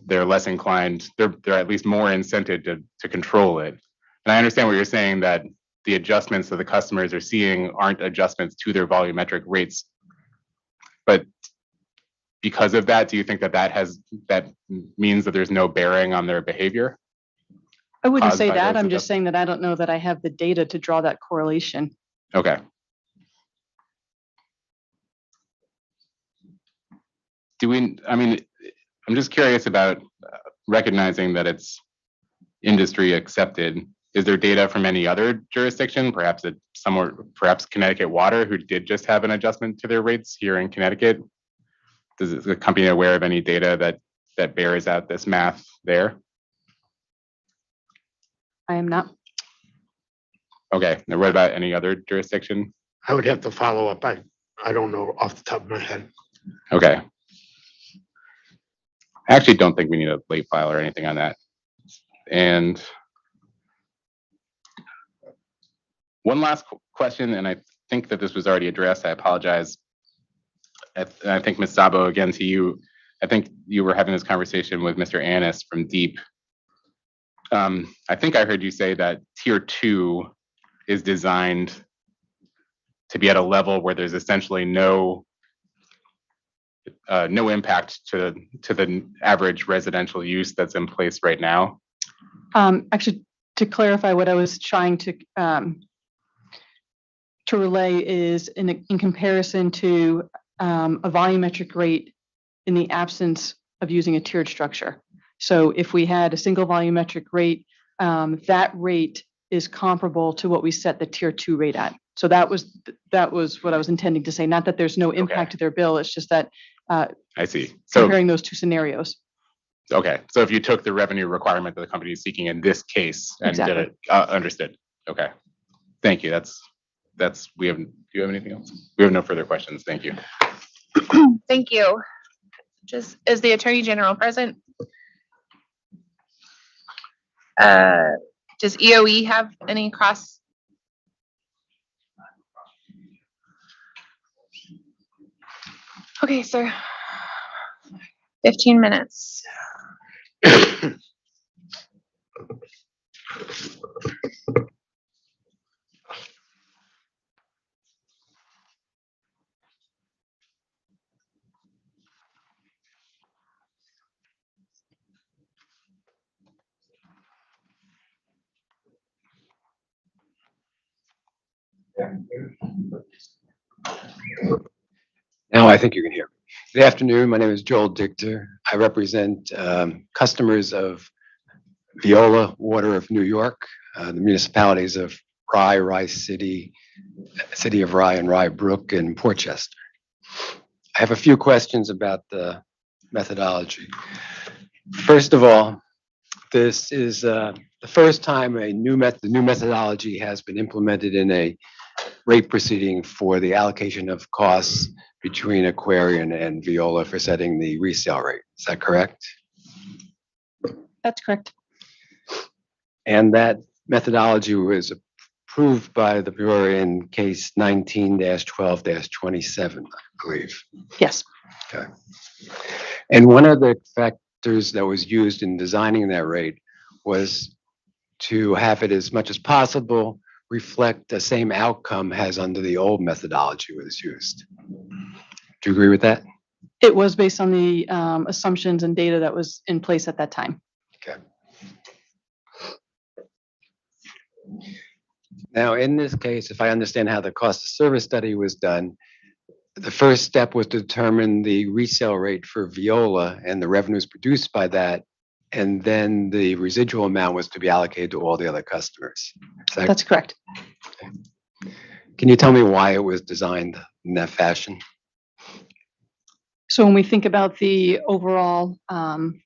they're less inclined, they're at least more incented to control it. And I understand what you're saying, that the adjustments that the customers are seeing aren't adjustments to their volumetric rates. But because of that, do you think that means that there's no bearing on their behavior? I wouldn't caused say by that. those I'm just saying that I don't know that I have the data to draw that correlation. Okay. I mean, I'm just curious about recognizing that it's industry accepted. Is there data from any other jurisdiction, perhaps perhaps Connecticut Water, who did just have an adjustment to their rates here in Connecticut? Is the company aware of any data that bears out this math there? I am not. Okay, now what about any other jurisdiction? I would have to follow up. I don't know off the top of my head. Okay. I actually don't think we need a late file or anything on that. And one last question, and I think that this was already addressed. I apologize. I think Ms. Sabo, again to you, I think you were having this conversation with Mr. Annis from Deep. I think I heard you say that tier 2 is designed to be at a level where there's essentially no impact to the average residential use that's in place right now. Actually, to clarify, what I was trying to relay is in comparison to a volumetric rate in the absence of using a tiered structure. So if we had a single volumetric rate, that rate is comparable to what we set the tier 2 rate at. So that was what I was intending to say. Not that there's no impact to their bill. It's just that I see. So comparing those two scenarios. Okay, so if you took the revenue requirement that the company is seeking in this case and did it, understood. Okay, thank you. Do you have anything else? We have no further questions. Thank you. Thank you. Just, is the Attorney General present? Does EOE have any cross? Okay, sir. 15 minutes. Now I think you can hear me. Good afternoon. My name is Joel Dichter. I represent customers of Viola Water of New York, the municipalities of Rye City, City of Rye and Rye Brook, and Portchester. I have a few questions about the methodology. First of all, this is the first time the new methodology has been implemented in a rate proceeding for the allocation of costs between Aquarion and Viola for setting the resale rate. Is that correct? That's correct. And that methodology was approved by the Bureau in case 19-12-27, I believe. Yes. Okay. And one of the factors that was used in designing that rate was to have it as much as possible reflect the same outcome as under the old methodology was used. Do you agree with that? It was based on the assumptions and data that was in place at that time. Okay. Now, in this case, if I understand how the cost of service study was done, the first step was to determine the resale rate for Viola and the revenues produced by that, and then the residual amount was to be allocated to all the other customers. That's correct. Can you tell me why it was designed in that fashion? So when we think about the overall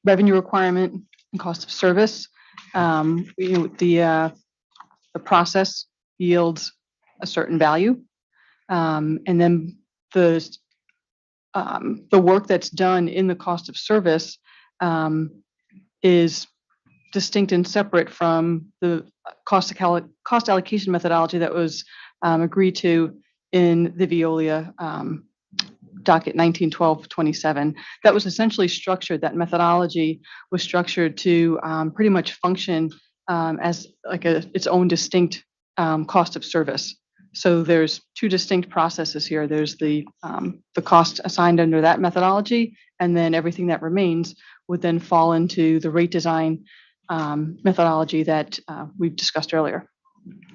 revenue requirement and cost of service, the process yields a certain value. And then the work that's done in the cost of service is distinct and separate from the cost allocation methodology that was agreed to in the Veolia Docket 19-12-27. That was essentially structured, that methodology was structured to pretty much function as like its own distinct cost of service. So there's two distinct processes here. There's the cost assigned under that methodology, and then everything that remains would then fall into the rate design methodology that we've discussed earlier.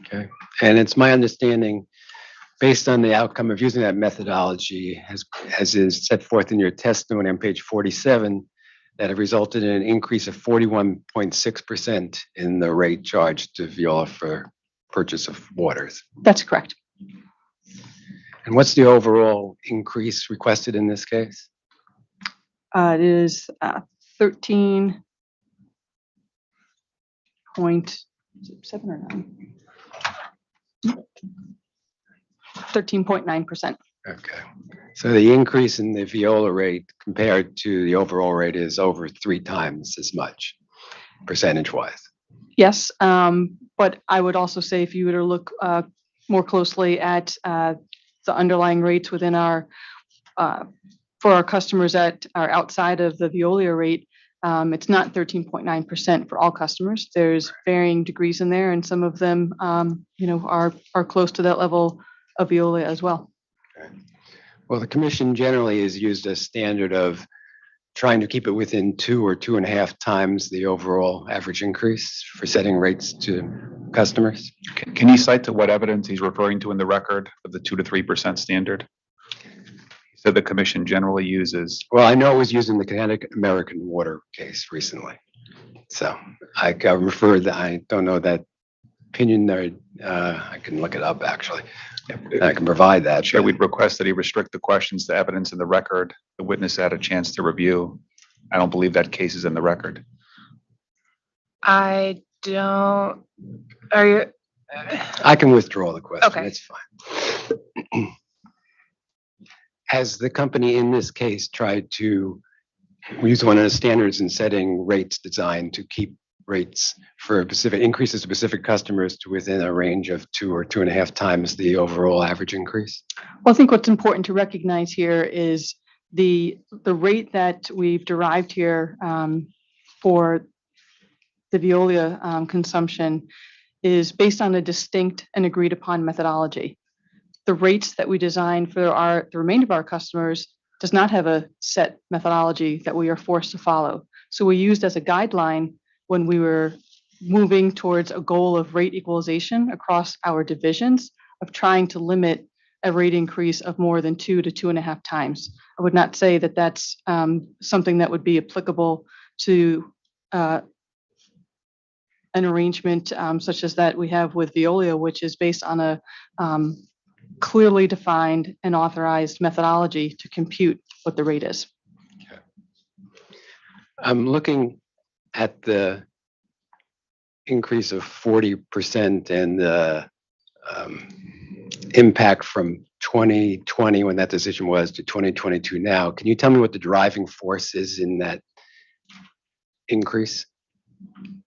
Okay, and it's my understanding, based on the outcome of using that methodology, as is set forth in your testimony on page 47, that it resulted in an increase of 41.6% in the rate charged to Viola for purchase of waters. That's correct. And what's the overall increase requested in this case? It is 13.7 or 9? 13.9%. Okay, so the increase in the Viola rate compared to the overall rate is over 3 times as much, percentage-wise. Yes, but I would also say if you were to look more closely at the underlying rates within our, for our customers that are outside of the Veolia rate, it's not 13.9% for all customers. There's varying degrees in there, and some of them, are close to that level of Veolia as well. Well, the commission generally is used a standard of trying to keep it within 2 or 2.5 times the overall average increase for setting rates to customers. Can you cite to what evidence he's referring to in the record of the 2 to 3% standard? He said the commission generally uses. Well, I know it was used in the Connecticut American Water case recently. So I refer that, I don't know that opinion there. I can look it up actually. I can provide that. Sure, we'd request that he restrict the questions to evidence in the record. The witness had a chance to review. I don't believe that case is in the record. I don't, are you? I can withdraw the question. Okay. It's fine. Has the company in this case tried to use one of the standards in setting rates designed to keep rates for specific increases to specific customers to within a range of 2 or 2.5 times the overall average increase? Well, I think what's important to recognize here is the rate that we've derived here for the Veolia consumption is based on a distinct and agreed upon methodology. The rates that we design for the remainder of our customers does not have a set methodology that we are forced to follow. So we used as a guideline when we were moving towards a goal of rate equalization across our divisions of trying to limit a rate increase of more than 2 to 2.5 times. I would not say that that's something that would be applicable to an arrangement such as that we have with Veolia, which is based on a clearly defined and authorized methodology to compute what the rate is. I'm looking at the increase of 40% and the impact from 2020 when that decision was to 2022 now. Can you tell me what the driving force is in that increase?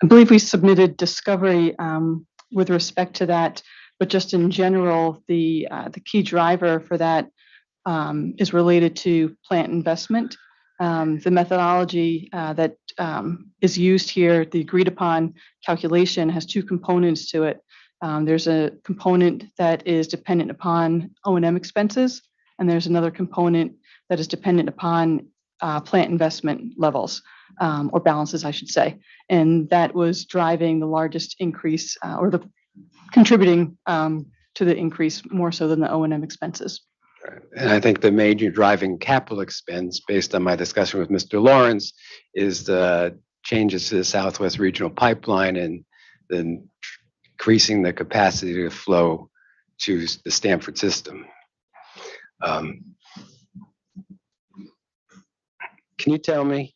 I believe we submitted discovery with respect to that, but just in general, the key driver for that is related to plant investment. The methodology that is used here, the agreed upon calculation, has 2 components to it. There's a component that is dependent upon O&M expenses, and there's another component that is dependent upon plant investment levels, or balances, I should say. And that was driving the largest increase, or the contributing to the increase more so than the O&M expenses. And I think the major driving capital expense, based on my discussion with Mr. Lawrence, is the changes to the Southwest Regional Pipeline and then increasing the capacity to flow to the Stamford system. Can you tell me,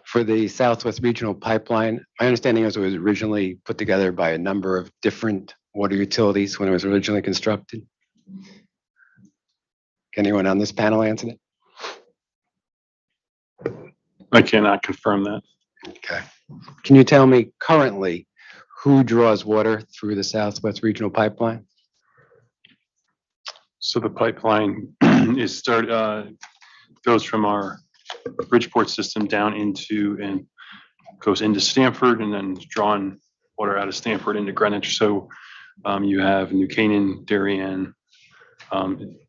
for the Southwest Regional Pipeline, my understanding is it was originally put together by a number of different water utilities when it was originally constructed? Can anyone on this panel answer that? I cannot confirm that. Okay. Can you tell me currently who draws water through the Southwest Regional Pipeline? So the pipeline goes from our Bridgeport system down into and goes into Stamford and then drawn water out of Stamford into Greenwich. So you have New Canaan, Darien.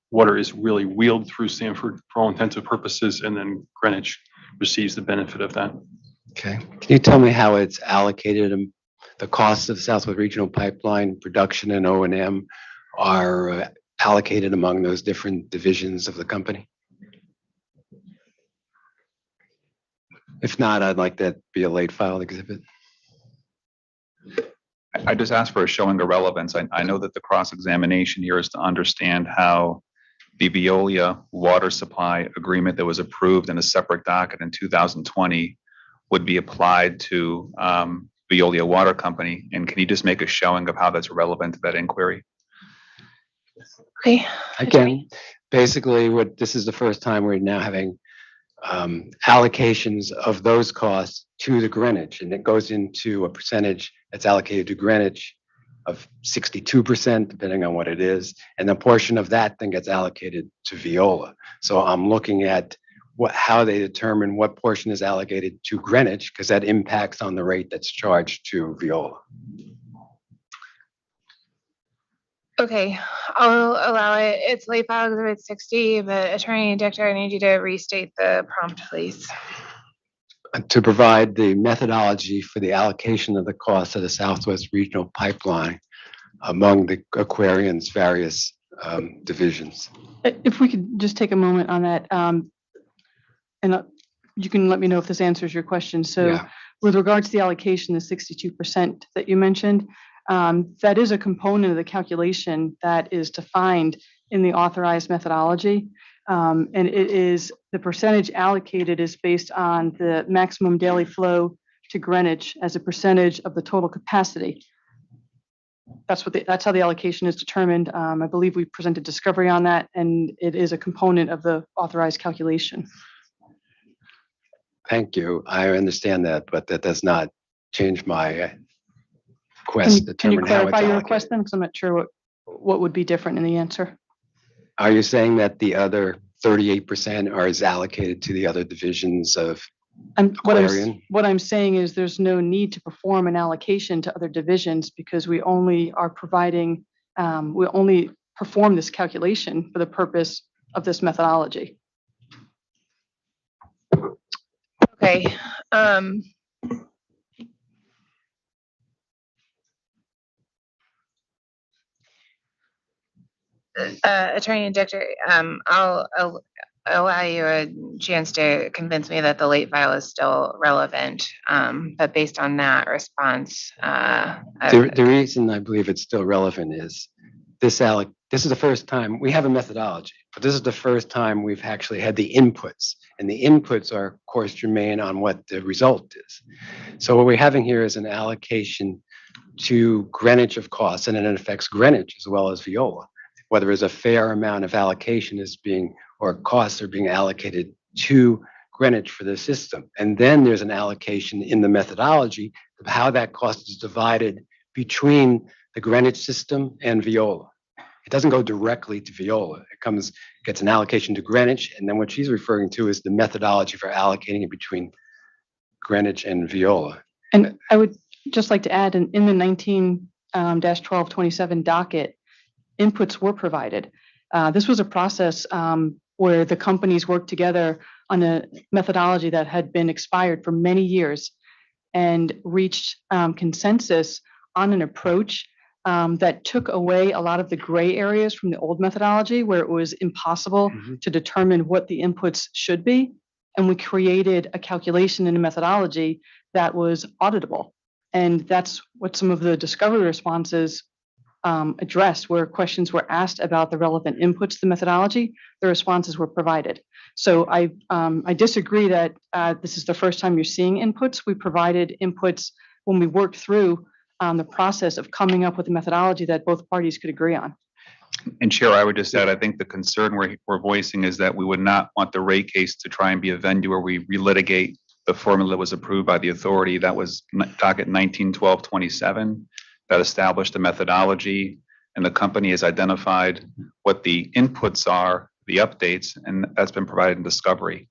Water is really wheeled through Stamford for all intents and purposes, and then Greenwich receives the benefit of that. Okay. Can you tell me how it's allocated? The costs of the Southwest Regional Pipeline production and O&M are allocated among those different divisions of the company? If not, I'd like that to be a late file exhibit. I just asked for a showing of relevance. I know that the cross-examination here is to understand how the Veolia water supply agreement that was approved in a separate docket in 2020 would be applied to Veolia Water Company. And can you just make a showing of how that's relevant to that inquiry? Okay. Again, basically, this is the first time we're now having allocations of those costs to the Greenwich, and it goes into a percentage that's allocated to Greenwich of 62%, depending on what it is, and a portion of that then gets allocated to Veolia. So I'm looking at how they determine what portion is allocated to Greenwich, because that impacts on the rate that's charged to Veolia. Okay, I'll allow it. It's late file exhibit 60, but Attorney Dictor, I need you to restate the prompt, please. To provide the methodology for the allocation of the cost of the Southwest Regional Pipeline among the Aquarion's various divisions. If we could just take a moment on that, and you can let me know if this answers your question. So Yeah. with regards to the allocation, the 62% that you mentioned, that is a component of the calculation that is defined in the authorized methodology. And it is the percentage allocated is based on the maximum daily flow to Greenwich as a percentage of the total capacity. That's how the allocation is determined. I believe we presented discovery on that, and it is a component of the authorized calculation. Thank you. I understand that, but that does not change my request to Can you determine how it's clarify your allocated. request then? Because I'm not sure what would be different in the answer. Are you saying that the other 38% is allocated to the other divisions of Aquarion? What I'm saying is there's no need to perform an allocation to other divisions because we only are providing, we only perform this calculation for the purpose of this methodology. Okay. Attorney Dictor, I'll allow you a chance to convince me that the late file is still relevant. But based on that response, The reason I believe it's still relevant is this is the first time we have a methodology, but this is the first time we've actually had the inputs, and the inputs are, of course, germane on what the result is. So what we're having here is an allocation to Greenwich of costs, and it affects Greenwich as well as Veolia. Whether there's a fair amount of allocation is being, or costs are being allocated to Greenwich for the system. And then there's an allocation in the methodology of how that cost is divided between the Greenwich system and Veolia. It doesn't go directly to Veolia. It gets an allocation to Greenwich, and then what she's referring to is the methodology for allocating it between Greenwich and Veolia. And I would just like to add, in the 19-1227 docket, inputs were provided. This was a process where the companies worked together on a methodology that had been expired for many years and reached consensus on an approach that took away a lot of the gray areas from the old methodology where it was impossible to determine what the inputs should be. And we created a calculation in a methodology that was auditable. And that's what some of the discovery responses addressed, where questions were asked about the relevant inputs to the methodology, the responses were provided. So I disagree that this is the first time you're seeing inputs. We provided inputs when we worked through the process of coming up with a methodology that both parties could agree on. And Chair, I would just add, I think the concern we're voicing is that we would not want the rate case to try and be a venue where we relitigate the formula that was approved by the authority. That was docket 19-1227 that established a methodology, and the company has identified what the inputs are, the updates, and that's been provided in discovery.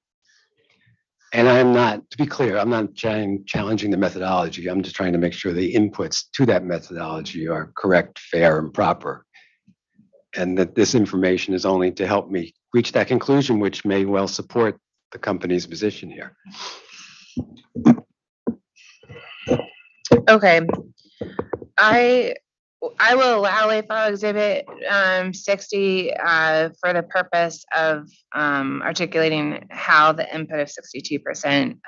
And I'm not, to be clear, I'm not challenging the methodology. I'm just trying to make sure the inputs to that methodology are correct, fair, and proper. And that this information is only to help me reach that conclusion, which may well support the company's position here. Okay. I will allow late file exhibit 60 for the purpose of articulating how the input of 62%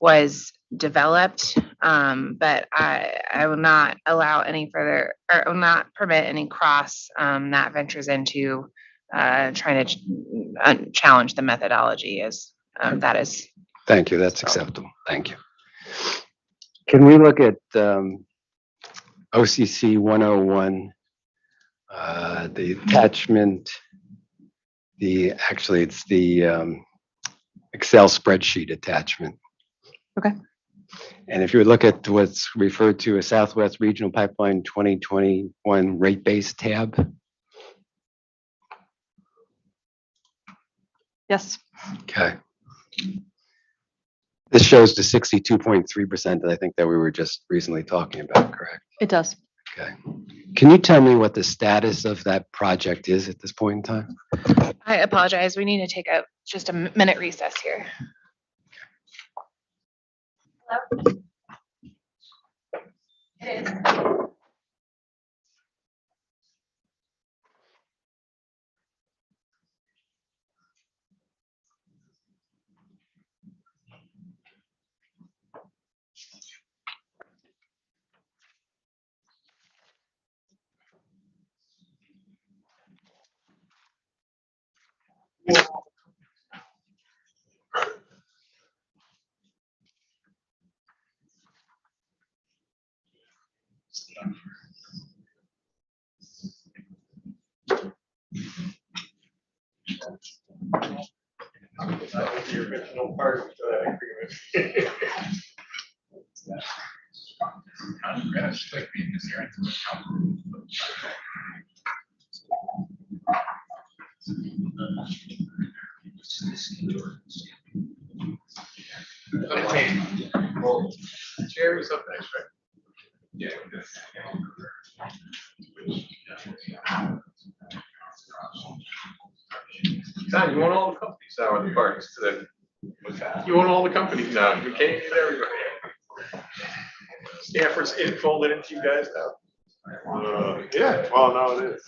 was developed. But I will not allow any further, or will not permit any cross that ventures into trying to challenge the methodology as that is. Thank you. That's acceptable. Thank you. Can we look at OCC 101, the attachment, actually it's the Excel spreadsheet attachment. Okay. And if you look at what's referred to as Southwest Regional Pipeline 2021 rate base tab. Yes. Okay. This shows the 62.3% that I think that we were just recently talking about, correct? It does. Okay. Can you tell me what the status of that project is at this point in time? I apologize. We need to take just a minute recess here. Hello? It is. The original part of the agreement. Well, Chair is up next, right? Yeah. John, you want all the companies now in the parties today? What's that? You want all the companies now, you can't get everybody. Stafford's folded into you guys now. Yeah, well, no, it is.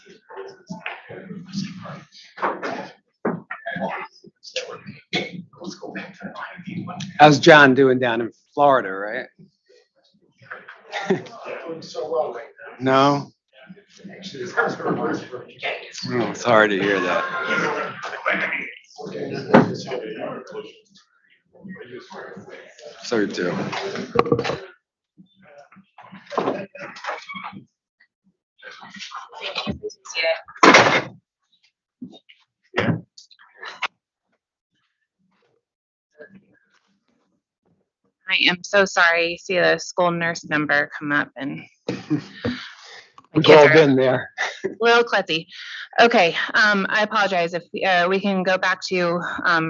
How's John doing down in Florida, right? Doing so well right No? now. Oh, sorry to hear that. So too. I am so sorry. You see the school nurse number come up and We've all been there. a little klutzy. Okay, I apologize if we can go back to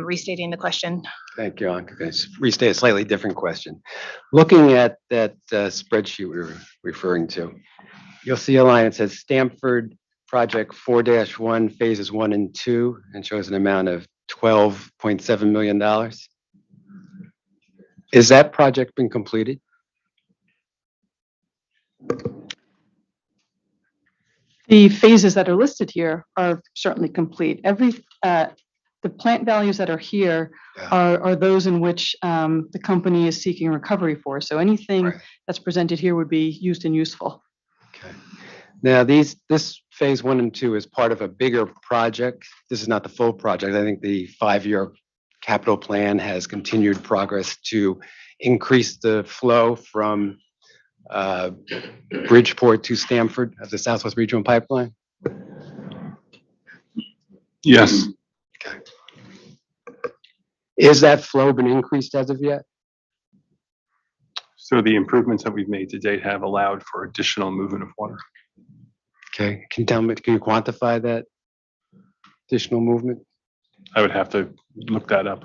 restating the question. Thank you. I'm going to restate a slightly different question. Looking at that spreadsheet we were referring to, you'll see a line that says Stamford Project 4-1, phases 1 and 2, and shows an amount of $12.7 million. Is that project been completed? The phases that are listed here are certainly complete. The plant values that are here are those in which the company is seeking recovery for. So anything that's presented here would be used and useful. Okay. Now, this phase 1 and 2 is part of a bigger project. This is not the full project. I think the 5-year capital plan has continued progress to increase the flow from Bridgeport to Stamford of the Southwest Regional Pipeline. Yes. Okay. Is that flow been increased as of yet? So the improvements that we've made to date have allowed for additional movement of water. Okay, can you quantify that additional movement? I would have to look that up.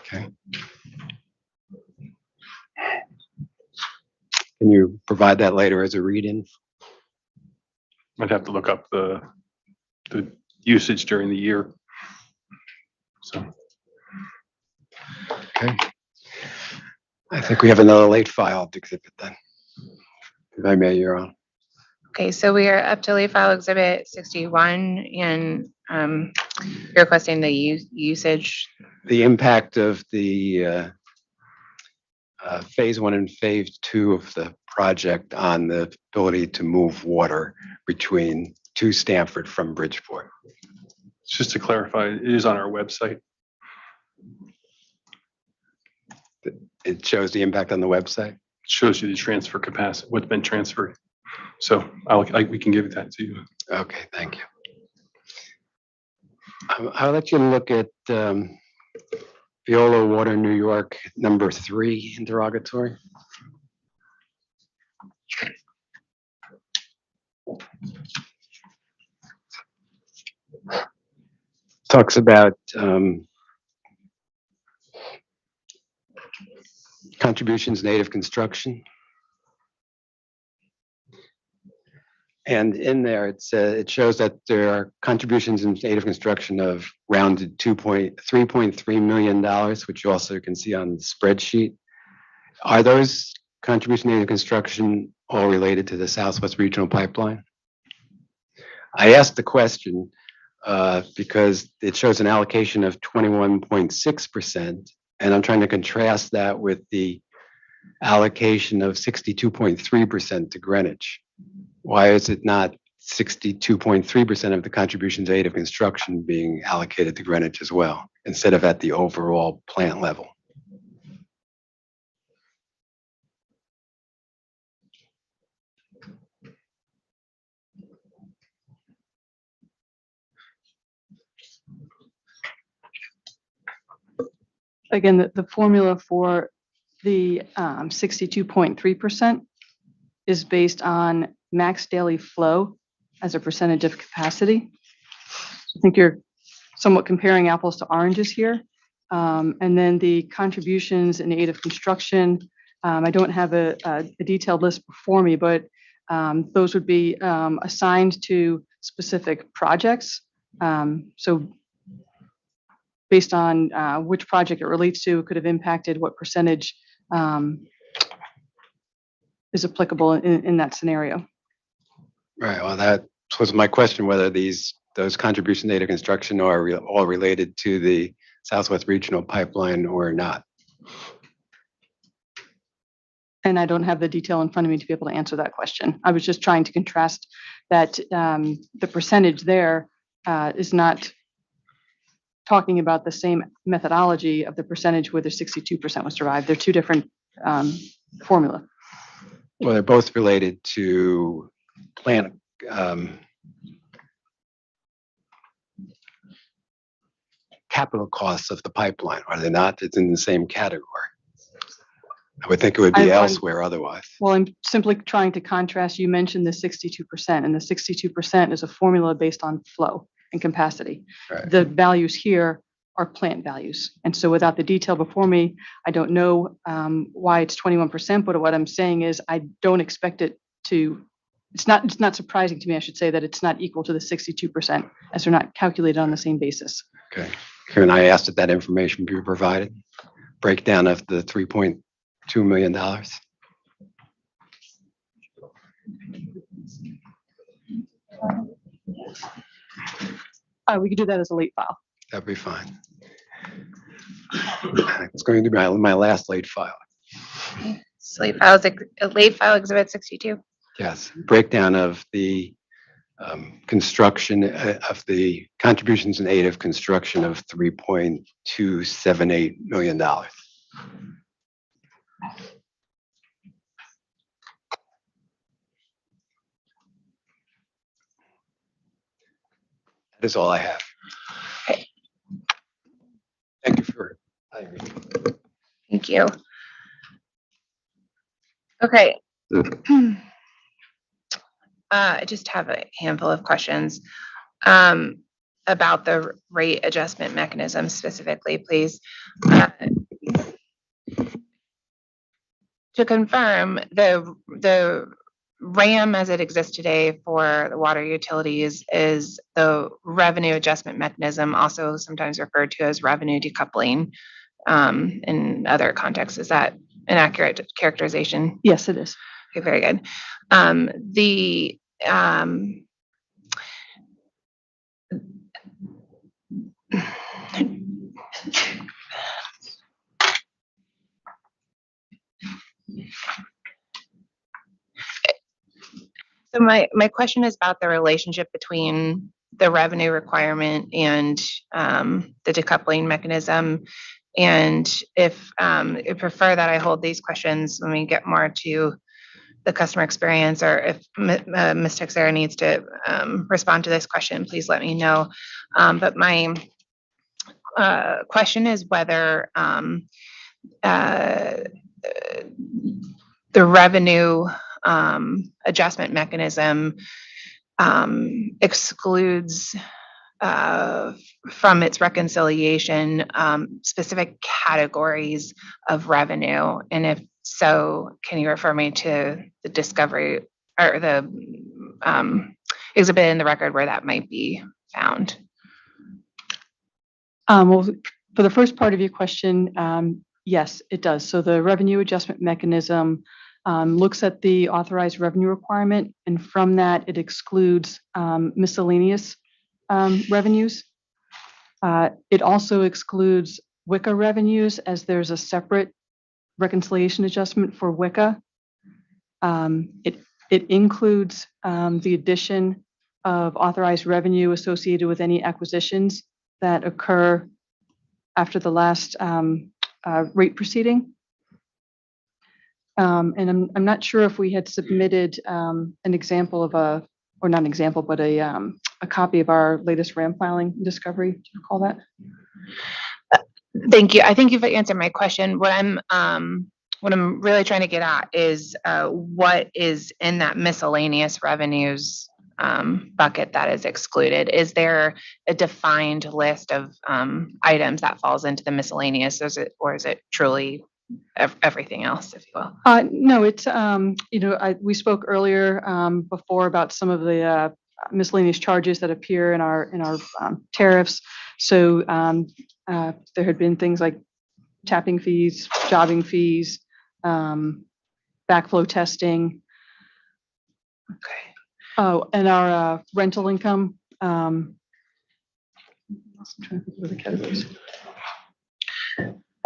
Okay. Can you provide that later as a read-in? I'd have to look up the usage during the year. So. Okay. I think we have another late filed exhibit then. If I may, Your Honor. Okay, so we are up to late file exhibit 61 and you're requesting the usage. The impact of the phase 1 and phase 2 of the project on the ability to move water between to Stamford from Bridgeport. Just to clarify, it is on our website. It shows the impact on the website. Shows you the transfer capacity, what's been transferred. So we can give that to you. Okay, thank you. I'll let you look at Viola Water, New York, number 3 interrogatory. Talks about contributions native construction. And in there, it shows that there are contributions in native construction of rounded $3.3 million, which you also can see on the spreadsheet. Are those contribution native construction all related to the Southwest Regional Pipeline? I asked the question because it shows an allocation of 21.6%, and I'm trying to contrast that with the allocation of 62.3% to Greenwich. Why is it not 62.3% of the contributions aid of construction being allocated to Greenwich as well, instead of at the overall plant level? Again, the formula for the 62.3% is based on max daily flow as a percentage of capacity. I think you're somewhat comparing apples to oranges here. And then the contributions in aid of construction, I don't have a detailed list before me, but those would be assigned to specific projects. So based on which project it relates to, it could have impacted what percentage is applicable in that scenario. Right. Well, that was my question, whether those contribution data construction are all related to the Southwest Regional Pipeline or not. And I don't have the detail in front of me to be able to answer that question. I was just trying to contrast that the percentage there is not talking about the same methodology of the percentage where the 62% was derived. They're two different formula. Well, they're both related to plant capital costs of the pipeline, are they not? It's in the same category. I would think it would be elsewhere otherwise. Well, I'm simply trying to contrast. You mentioned the 62%, and the 62% is a formula based on flow and capacity. Right. The values here are plant values. And so without the detail before me, I don't know why it's 21%, but what I'm saying is I don't expect it to, it's not surprising to me, I should say, that it's not equal to the 62%, as they're not calculated on the same basis. Okay. Karen, I asked that information be provided. Breakdown of the $3.2 million. We could do that as a late file. That'd be fine. It's going to be my last late file. Late file exhibit 62. Yes, breakdown of the construction of the contributions in aid of construction of $3.278 million. That is all I have. Okay. Thank you for. Thank you. Okay. I just have a handful of questions about the rate adjustment mechanism specifically, please. To confirm, the RAM as it exists today for the water utilities is the revenue adjustment mechanism, also sometimes referred to as revenue decoupling in other contexts. Is that an accurate characterization? Yes, it is. Okay, very good. The So my question is about the relationship between the revenue requirement and the decoupling mechanism. And if you prefer that I hold these questions when we get more to the customer experience, or if Ms. Texera needs to respond to this question, please let me know. But my question is whether the revenue adjustment mechanism excludes from its reconciliation specific categories of revenue. And if so, can you refer me to the discovery or the exhibit in the record where that might be found? Well, for the first part of your question, yes, it does. So the revenue adjustment mechanism looks at the authorized revenue requirement, and from that, it excludes miscellaneous revenues. It also excludes WICA revenues, as there's a separate reconciliation adjustment for WICA. It includes the addition of authorized revenue associated with any acquisitions that occur after the last rate proceeding. And I'm not sure if we had submitted an example of or not an example, but a copy of our latest RAM filing discovery. Do you recall that? Thank you. I think you've answered my question. What I'm really trying to get at is what is in that miscellaneous revenues bucket that is excluded? Is there a defined list of items that falls into the miscellaneous, or is it truly everything else, if you will? No, it's, we spoke earlier before about some of the miscellaneous charges that appear in our tariffs. So there had been things like tapping fees, jobbing fees, backflow testing. Okay. Oh, and our rental income. I'm trying to think of the categories.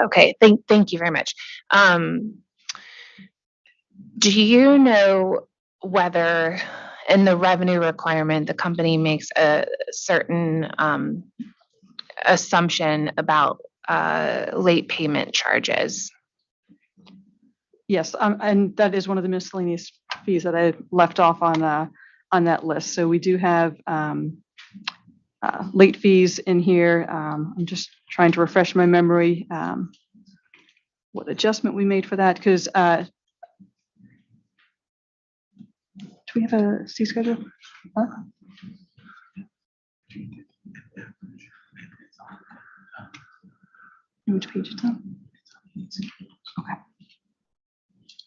Okay, thank you very much. Do you know whether in the revenue requirement, the company makes a certain assumption about late payment charges? Yes, and that is one of the miscellaneous fees that I left off on that list. So we do have late fees in here. I'm just trying to refresh my memory what adjustment we made for that, because do we have a fee schedule? Huh? Which page it's on? Okay.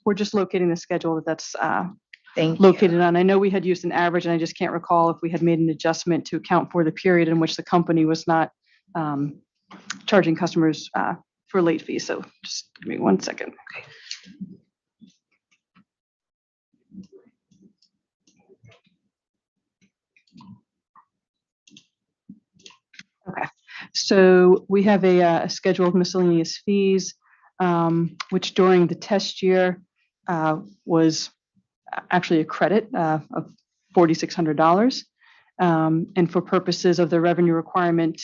We're just locating the schedule that's located on. I know we had used an average, and I just can't recall if we had made an adjustment to account for the period in which the company was not charging customers for late fees. So just give me 1 second. Okay. Okay, so we have a schedule of miscellaneous fees, which during the test year was actually a credit of $4,600. And for purposes of the revenue requirement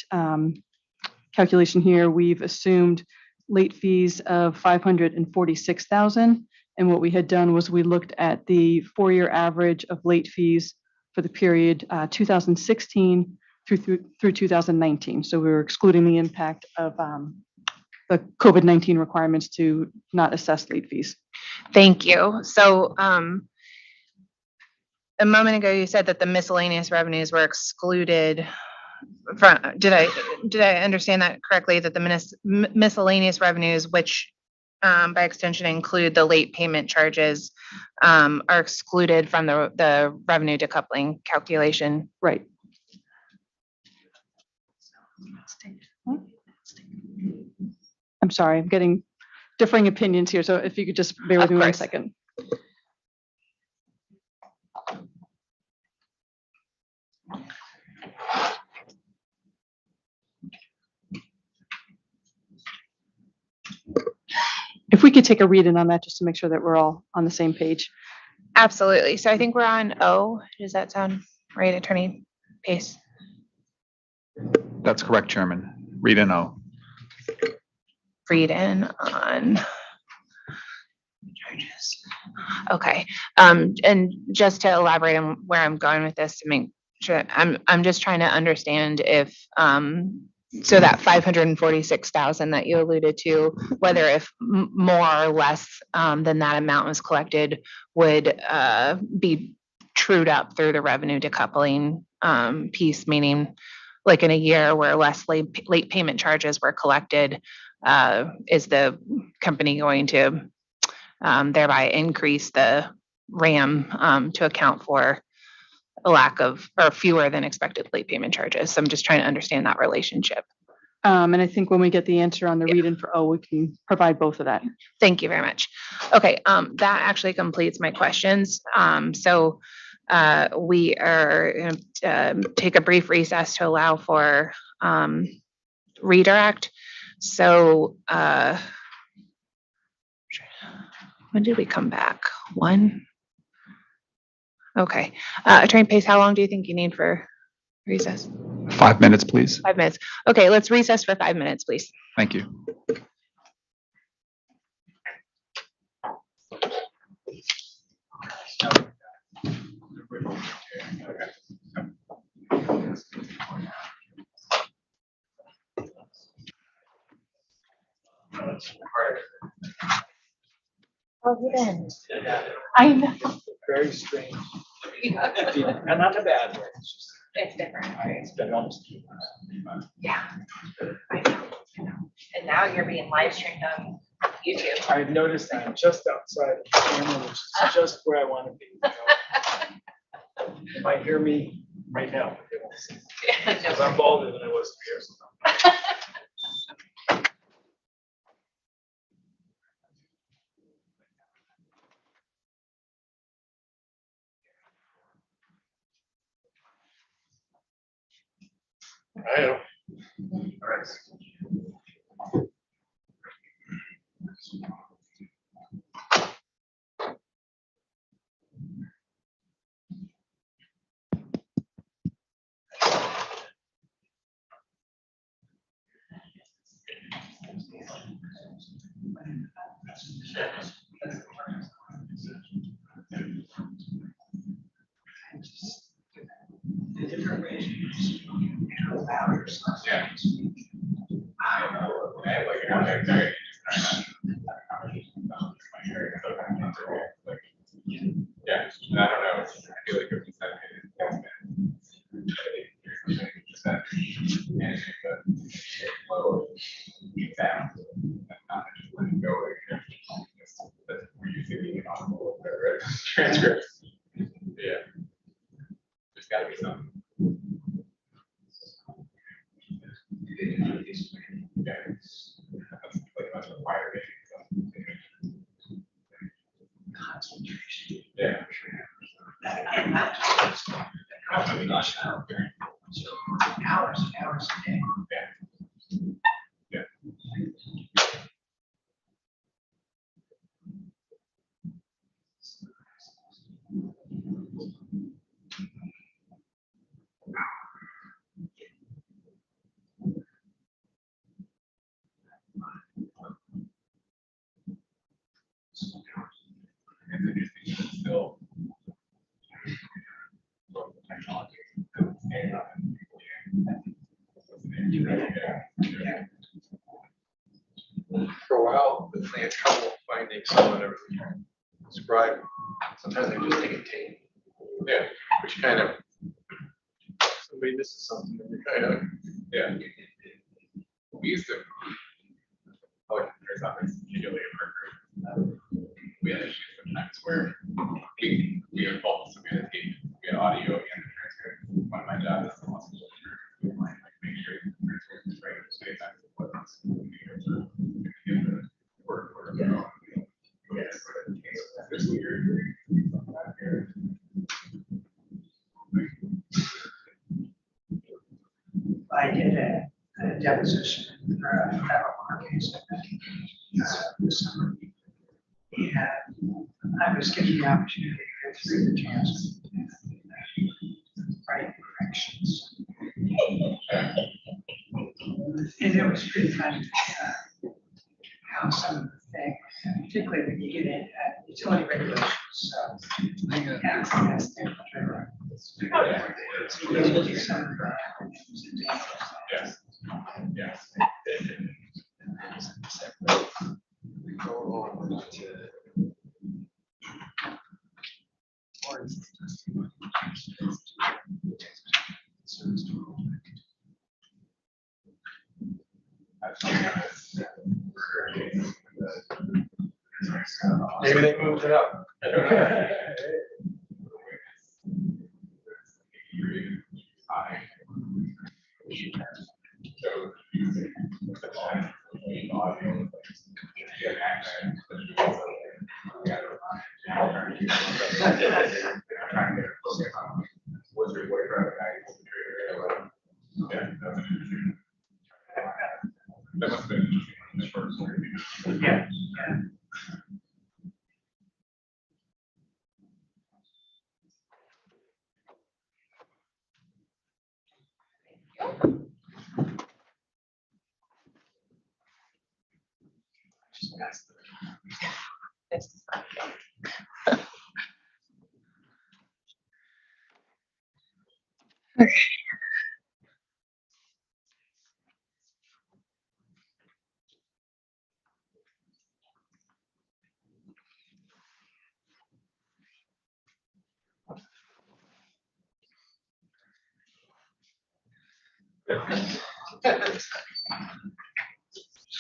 calculation here, we've assumed late fees of $546,000. And what we had done was we looked at the 4-year average of late fees for the period 2016 through 2019. So we were excluding the impact of the COVID-19 requirements to not assess late fees. Thank you. So a moment ago, you said that the miscellaneous revenues were excluded from, did I understand that correctly, that the miscellaneous revenues, which by extension include the late payment charges, are excluded from the revenue decoupling calculation? Right. I'm sorry, I'm getting differing opinions here, so if you could just bear with Of me 1 course. second. If we could take a read-in on that, just to make sure that we're all on the same page. Absolutely. So I think we're on O. Does that sound right, Attorney Pace? That's correct, Chairman. Read and O. Read in on charges. Okay. And just to elaborate on where I'm going with this to make sure, I'm just trying to understand if, so that 546,000 that you alluded to, whether if more or less than that amount was collected would be trued up through the revenue decoupling piece, meaning like in a year where less late payment charges were collected, is the company going to thereby increase the RAM to account for a lack of or fewer than expected late payment charges? So I'm just trying to understand that relationship. And I think when we get the answer on the read-in for O, we can provide both of that. Thank you very much. Okay, that actually completes my questions. So we are gonna take a brief recess to allow for redirect. So when did we come back? 1? Okay. Attorney Pace, how long do you think you need for recess? 5 minutes, please. 5 minutes. Okay, let's recess for 5 minutes, please. Thank you. How have you been? I know. Very strange. And not in a bad way. It's different. It's been almost 2 months. Yeah. I know. And now you're being live streamed on YouTube. I've noticed I'm just outside the camera, which is just where I want to be. You might hear me right now. But they won't see me. Because I'm bolder than I was 2 years ago. I know. Yeah, I don't know. I feel like it's transcript. Yeah. There's gotta be something. Yeah. That's required. Yeah. Hours and hours a day. Yeah. Still. For a while, they had trouble finding someone to describe. Sometimes they just take a tape. Yeah. Which kind of, somebody misses something, and you're kind of, Yeah. We used to. Oh, there's not particularly a worker. We had issues sometimes where we involved some of the tape, we had audio and the transcript. One of my jobs is to also make sure the transcript is right. So it's actually what it's work. transition federal markets. And I was given the opportunity to go through the terms right corrections. And it was pretty funny how some of the things, particularly when you get into utility regulations, so. Yes, Maybe they moved it up.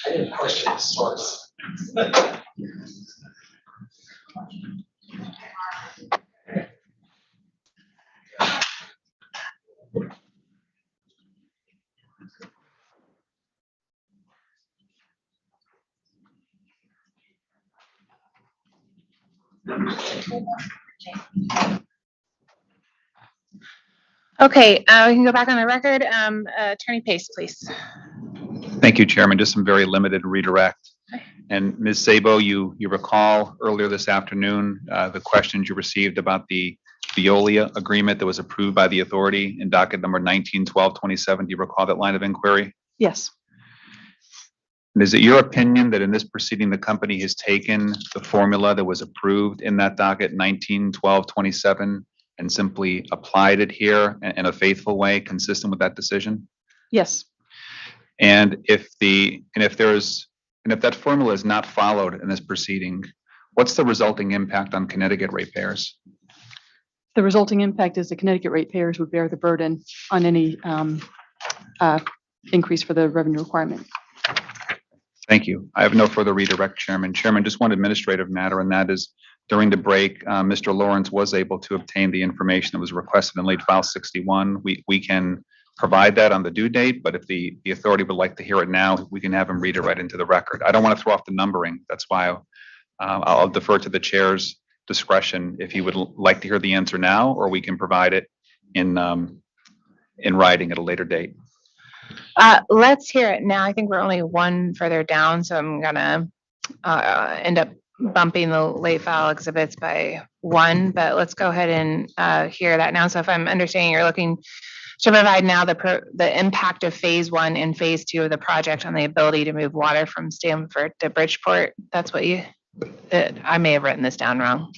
I didn't question the source. Okay, we can go back on the record. Attorney Pace, please. Thank you, Chairman. Just some very limited redirect. And Ms. Sabo, you recall earlier this afternoon, the questions you received about the Veolia agreement that was approved by the authority in docket number 19/12/27. Do you recall that line of inquiry? Yes. And is it your opinion that in this proceeding, the company has taken the formula that was approved in that docket 19/12/27 and simply applied it here in a faithful way, consistent with that decision? Yes. And if that formula is not followed in this proceeding, what's the resulting impact on Connecticut ratepayers? The resulting impact is the Connecticut ratepayers would bear the burden on any increase for the revenue requirement. Thank you. I have no further redirect, Chairman. Chairman, just one administrative matter, and that is during the break, Mr. Lawrence was able to obtain the information that was requested in late file 61. We can provide that on the due date, but if the authority would like to hear it now, we can have him read it right into the record. I don't want to throw off the numbering. That's why I'll defer to the chair's discretion if he would like to hear the answer now, or we can provide it in writing at a later date. Let's hear it now. I think we're only one further down, so I'm gonna end up bumping the late file exhibits by one, but let's go ahead and hear that now. So if I'm understanding, you're looking to provide now the impact of phase 1 and phase 2 of the project on the ability to move water from Stamford to Bridgeport. That's what I may have written this down wrong.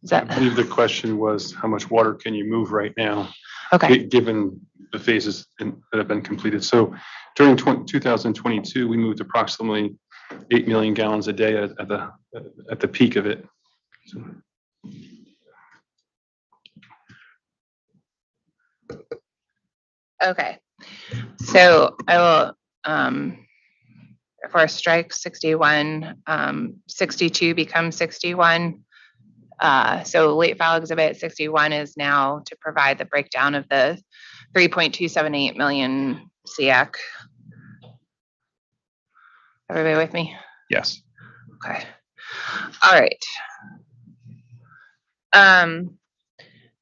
Is I that believe the question was, how much water can you move right now? okay? Given the phases that have been completed. So during 2022, we moved approximately 8 million gallons a day at the peak of it. Okay, so I will, for strike 61, 62 becomes 61. So late file exhibit 61 is now to provide the breakdown of the 3.278 million SEAC. Everybody with me? Yes. Okay. All right.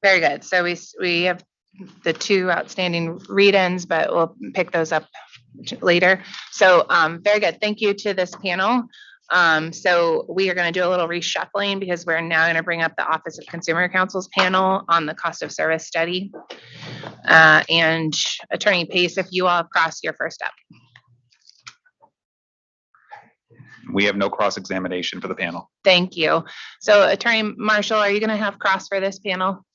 Very good. So we have the two outstanding read-ins, but we'll pick those up later. So very good. Thank you to this panel. So we are going to do a little reshuffling because we're now going to bring up the Office of Consumer Counsel's panel on the cost of service study. And Attorney Pace, if you all cross your first up. We have no cross-examination for the panel. Thank you. So Attorney Marshall, are you going to have cross for this panel?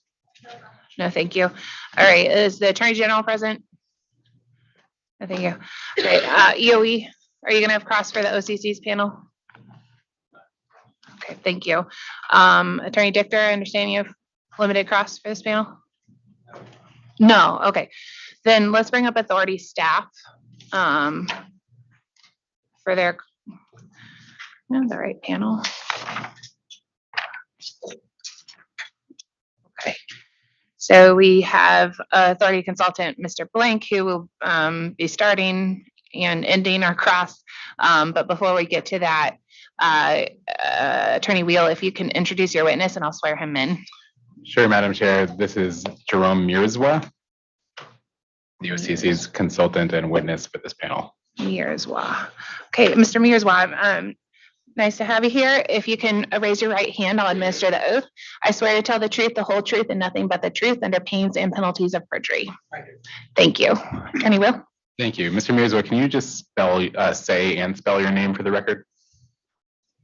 No, thank you. All right, is the Attorney General present? No, thank you. Okay, EOE, are you going to have cross for the OCC's panel? Okay, thank you. Attorney Dichter, I understand you have limited cross for this panel? No, okay. Then let's bring up authority staff for their, no, the right panel. Okay. So we have authority consultant, Mr. Blank, who will be starting and ending our cross. But before we get to that, Attorney Wheel, if you can introduce your witness and I'll swear him in. Sure, Madam Chair. This is Jerome Mirzwa, the OCC's consultant and witness for this panel. Mirzwa. Okay, Mr. Mirzwa, nice to have you here. If you can raise your right hand, I'll administer the oath. I swear to tell the truth, the whole truth, and nothing but the truth under pains and penalties of perjury. Thank you. Attorney Will. Thank you. Mr. Mirzwa, can you just say and spell your name for the record?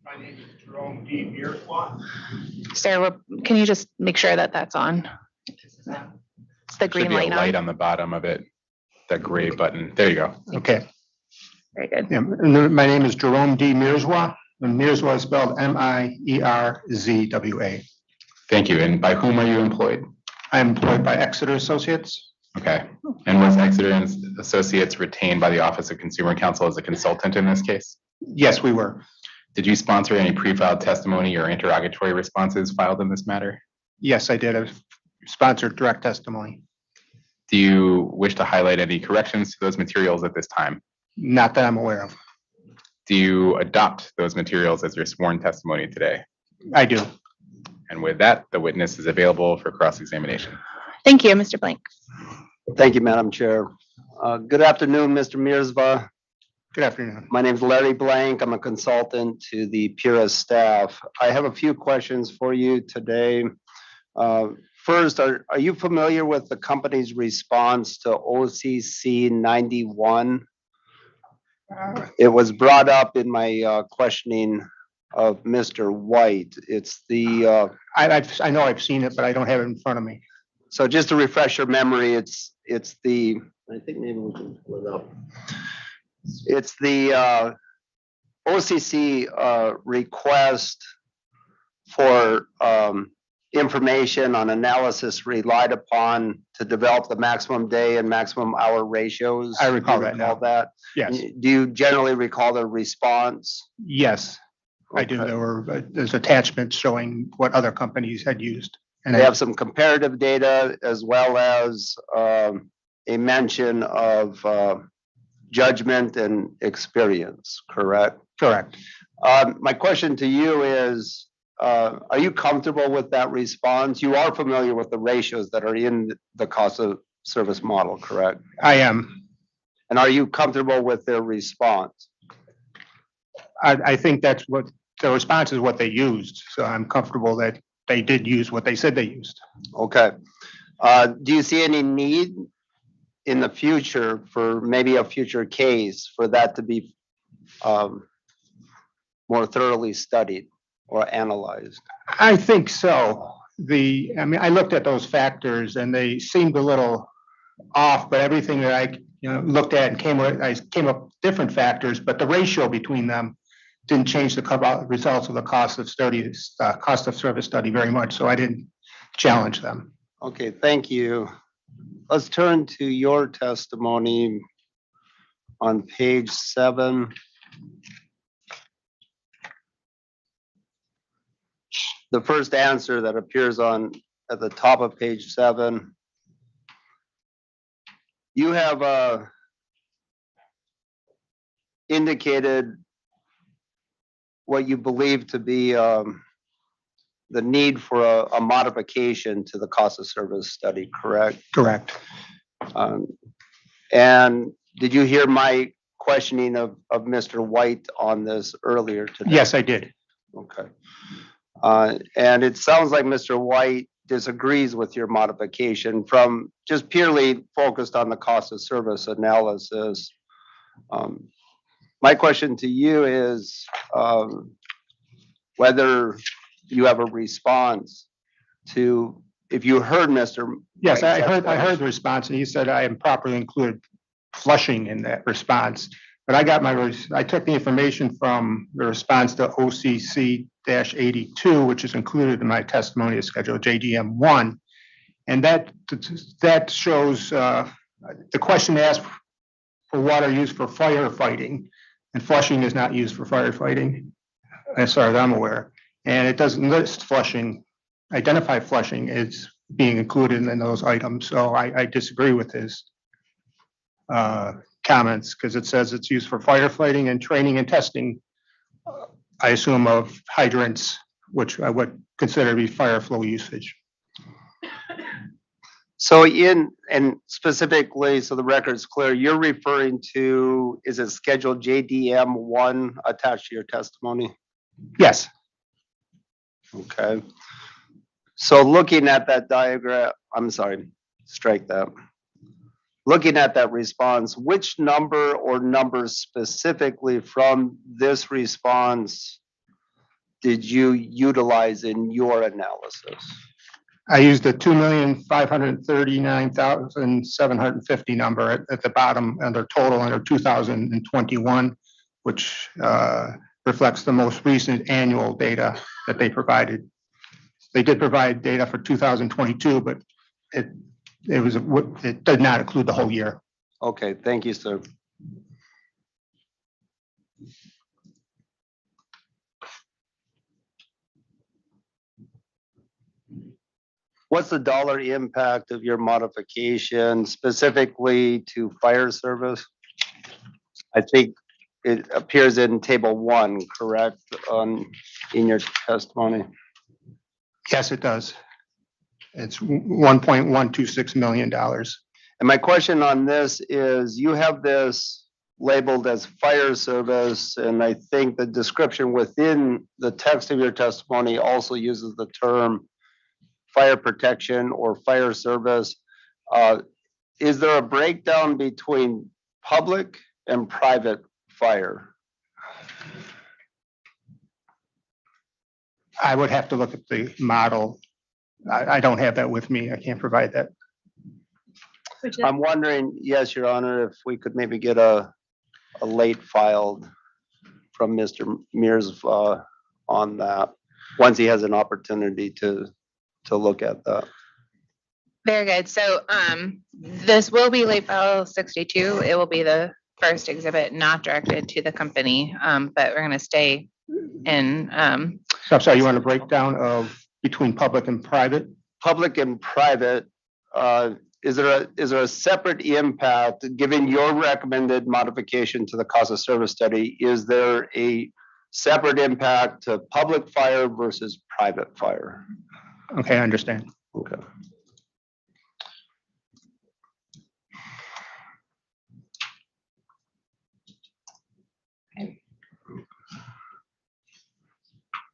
My name is Jerome D. Mirzwa. Sarah, can you just make sure that that's on? It's the green Should be a light light on. on the bottom of it, that gray button. There you go. Okay. Very good. Yeah, and my name is Jerome D. Mirzwa, and Mirzwa is spelled Mirzwa. Thank you. And by whom are you employed? I'm employed by Exeter Associates. Okay. And was Exeter Associates retained by the Office of Consumer Counsel as a consultant in this case? Yes, we were. Did you sponsor any pre-filed testimony or interrogatory responses filed in this matter? Yes, I did. I sponsored direct testimony. Do you wish to highlight any corrections to those materials at this time? Not that I'm aware of. Do you adopt those materials as your sworn testimony today? I do. And with that, the witness is available for cross-examination. Thank you, Mr. Blank. Thank you, Madam Chair. Good afternoon, Mr. Mirzva. Good afternoon. My name is Larry Blank. I'm a consultant to the PURA staff. I have a few questions for you today. First, are you familiar with the company's response to OCC 91? It was brought up in my questioning of Mr. White. It's the I know I've seen it, but I don't have it in front of me. so just to refresh your memory, it's the, I think maybe we can pull it up. It's the OCC request for information on analysis relied upon to develop the maximum day and maximum hour ratios. I recall Do you that now. that? Yes. Do you generally recall the response? Yes, I do. There's attachments showing what other companies had used. And they have some comparative data as well as a mention of judgment and experience, correct? Correct. My question to you is, are you comfortable with that response? You are familiar with the ratios that are in the cost of service model, correct? I am. And are you comfortable with their response? I think that's what the response is, what they used. So I'm comfortable that they did use what they said they used. Okay. Do you see any need in the future for maybe a future case for that to be more thoroughly studied or analyzed? I think so. I mean, I looked at those factors and they seemed a little off, but everything that I looked at and came up with different factors, but the ratio between them didn't change the results of the cost of service study very much. So I didn't challenge them. Okay, thank you. Let's turn to your testimony on page 7. The first answer that appears at the top of page 7. You have indicated what you believe to be the need for a modification to the cost of service study, correct? Correct. And did you hear my questioning of Mr. White on this earlier today? Yes, I did. Okay. And it sounds like Mr. White disagrees with your modification from just purely focused on the cost of service analysis. My question to you is whether you have a response to, if you heard Mr. Yes, I White's heard the response, and he said I improperly included flushing in that response. But I took the information from the response to OCC-82, which is included in my testimony as schedule JDM1. And that shows the question asked for water used for firefighting, and flushing is not used for firefighting, as far as I'm aware. And it doesn't list flushing, identify flushing as being included in those items. So I disagree with his comments, because it says it's used for firefighting and training and testing, I assume, of hydrants, which I would consider to be fire flow usage. So and specifically, so the record's clear, you're referring to, is it scheduled JDM1 attached to your testimony? Yes. Okay. So looking at that diagram, I'm sorry, strike that. Looking at that response, which number or numbers specifically from this response did you utilize in your analysis? I used the 2,539,750 number at the bottom under total under 2021, which reflects the most recent annual data that they provided. They did provide data for 2022, but it did not include the whole year. Okay, thank you, sir. What's the dollar impact of your modification specifically to fire service? I think it appears in table 1, correct, in your testimony? Yes, it does. It's $1.126 million. And my question on this is, you have this labeled as fire service, and I think the description within the text of your testimony also uses the term fire protection or fire service. Is there a breakdown between public and private fire? I would have to look at the model. I don't have that with me. I can't provide that. I'm wondering, yes, Your Honor, if we could maybe get a late filed from Mr. Mears on that, once he has an opportunity to look at that. Very good. So this will be late file 62. It will be the first exhibit not directed to the company, but we're going to stay in. So I'm sorry, you want a breakdown of between public and private? Public and private, is there a separate impact, given your recommended modification to the cost of service study, is there a separate impact to public fire versus private fire? Okay, I understand. Okay.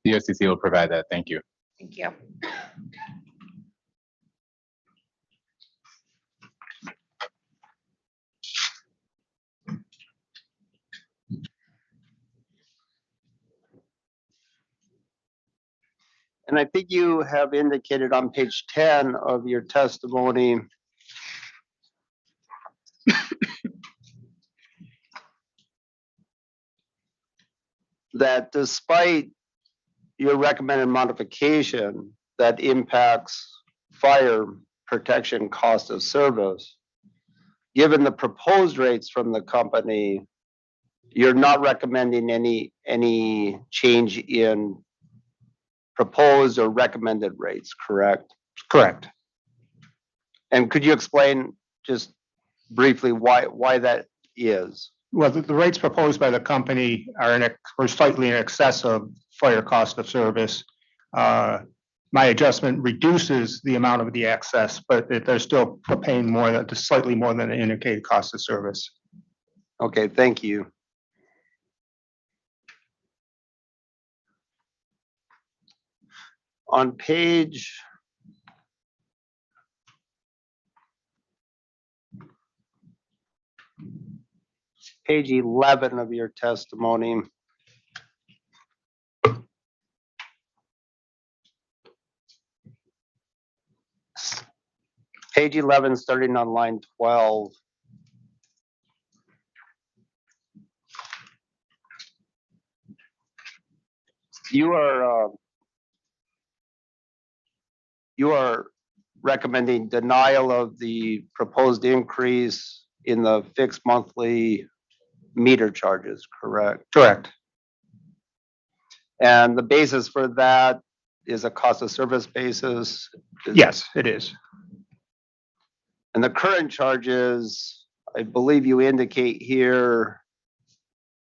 The OCC will provide that. Thank you. Thank you. And I think you have indicated on page 10 of your testimony that despite your recommended modification that impacts fire protection cost of service, given the proposed rates from the company, you're not recommending any change in proposed or recommended rates, correct? Correct. And could you explain just briefly why that is? Well, the rates proposed by the company are slightly in excess of fire cost of service. My adjustment reduces the amount of the excess, but they're still paying slightly more than the indicated cost of service. Okay, thank you. On page 11 of your testimony, page 11, starting on line 12. You are recommending denial of the proposed increase in the fixed monthly meter charges, correct? Correct. And the basis for that is a cost of service basis? Yes, it is. And the current charges, I believe you indicate here,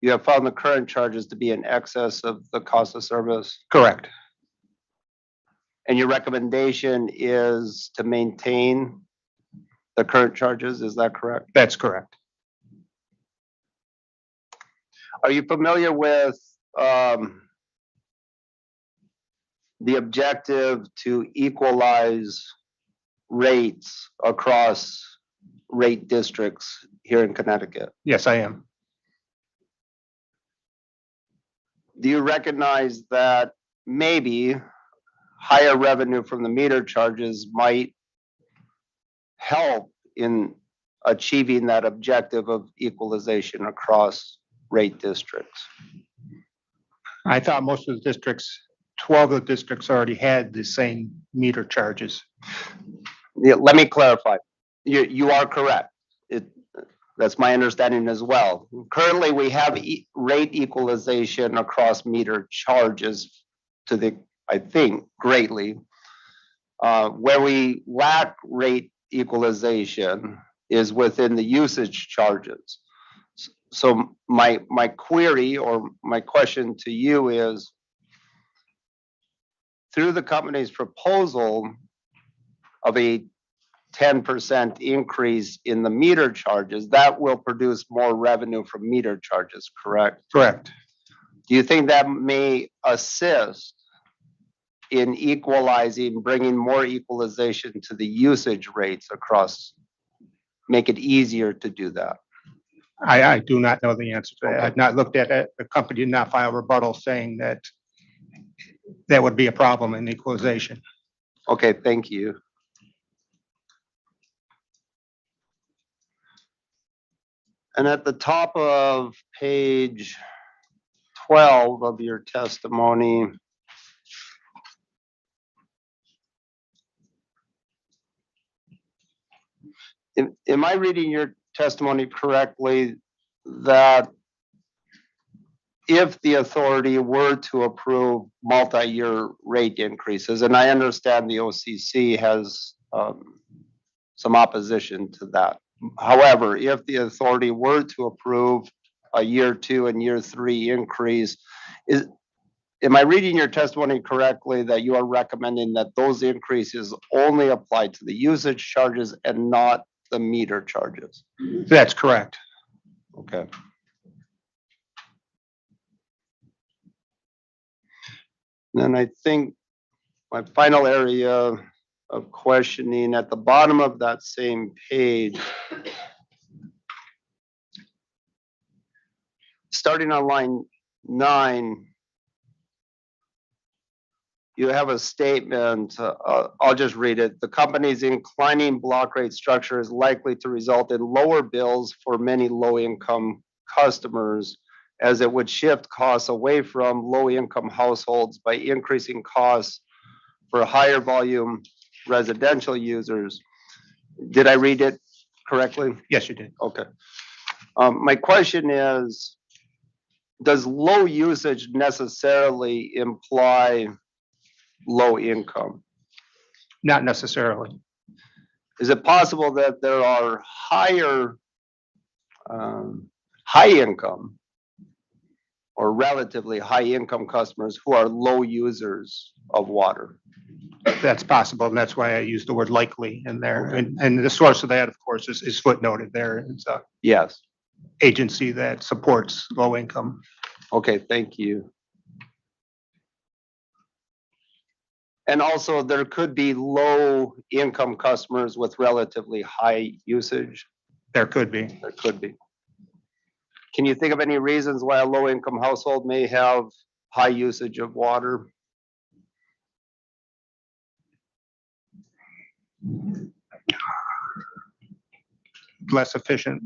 you have found the current charges to be in excess of the cost of service? Correct. And your recommendation is to maintain the current charges, is that correct? That's correct. Are you familiar with the objective to equalize rates across rate districts here in Connecticut? Yes, I am. Do you recognize that maybe higher revenue from the meter charges might help in achieving that objective of equalization across rate districts? I thought most of the districts, 12 of the districts already had the same meter charges. Yeah, let me clarify. You are correct. That's my understanding as well. Currently, we have rate equalization across meter charges to the, I think, greatly. Where we lack rate equalization is within the usage charges. So my query or my question to you is, through the company's proposal of a 10% increase in the meter charges, that will produce more revenue from meter charges, correct? Correct. Do you think that may assist in equalizing, bringing more equalization to the usage rates across, make it easier to do that? I do not know the answer to that. I've not looked at it. The company did not file rebuttal saying that that would be a problem in equalization. Okay, thank you. And at the top of page 12 of your testimony, am I reading your testimony correctly that if the authority were to approve multi-year rate increases, and I understand the OCC has some opposition to that. However, if the authority were to approve a year 2 and year 3 increase, am I reading your testimony correctly that you are recommending that those increases only apply to the usage charges and not the meter charges? That's correct. Okay. Then I think my final area of questioning at the bottom of that same page, starting on line 9, you have a statement, I'll just read it. The company's inclining block rate structure is likely to result in lower bills for many low-income customers, as it would shift costs away from low-income households by increasing costs for higher volume residential users. Did I read it correctly? Yes, you did. Okay. My question is, does low usage necessarily imply low income? Not necessarily. Is it possible that there are higher, high income or relatively high income customers who are low users of water? That's possible, and that's why I used the word likely in there. And the source of that, of course, is footnoted there. It's, Yes. agency that supports low income. Okay, thank you. And also, there could be low income customers with relatively high usage. There could be. There could be. Can you think of any reasons why a low income household may have high usage of water? Less efficient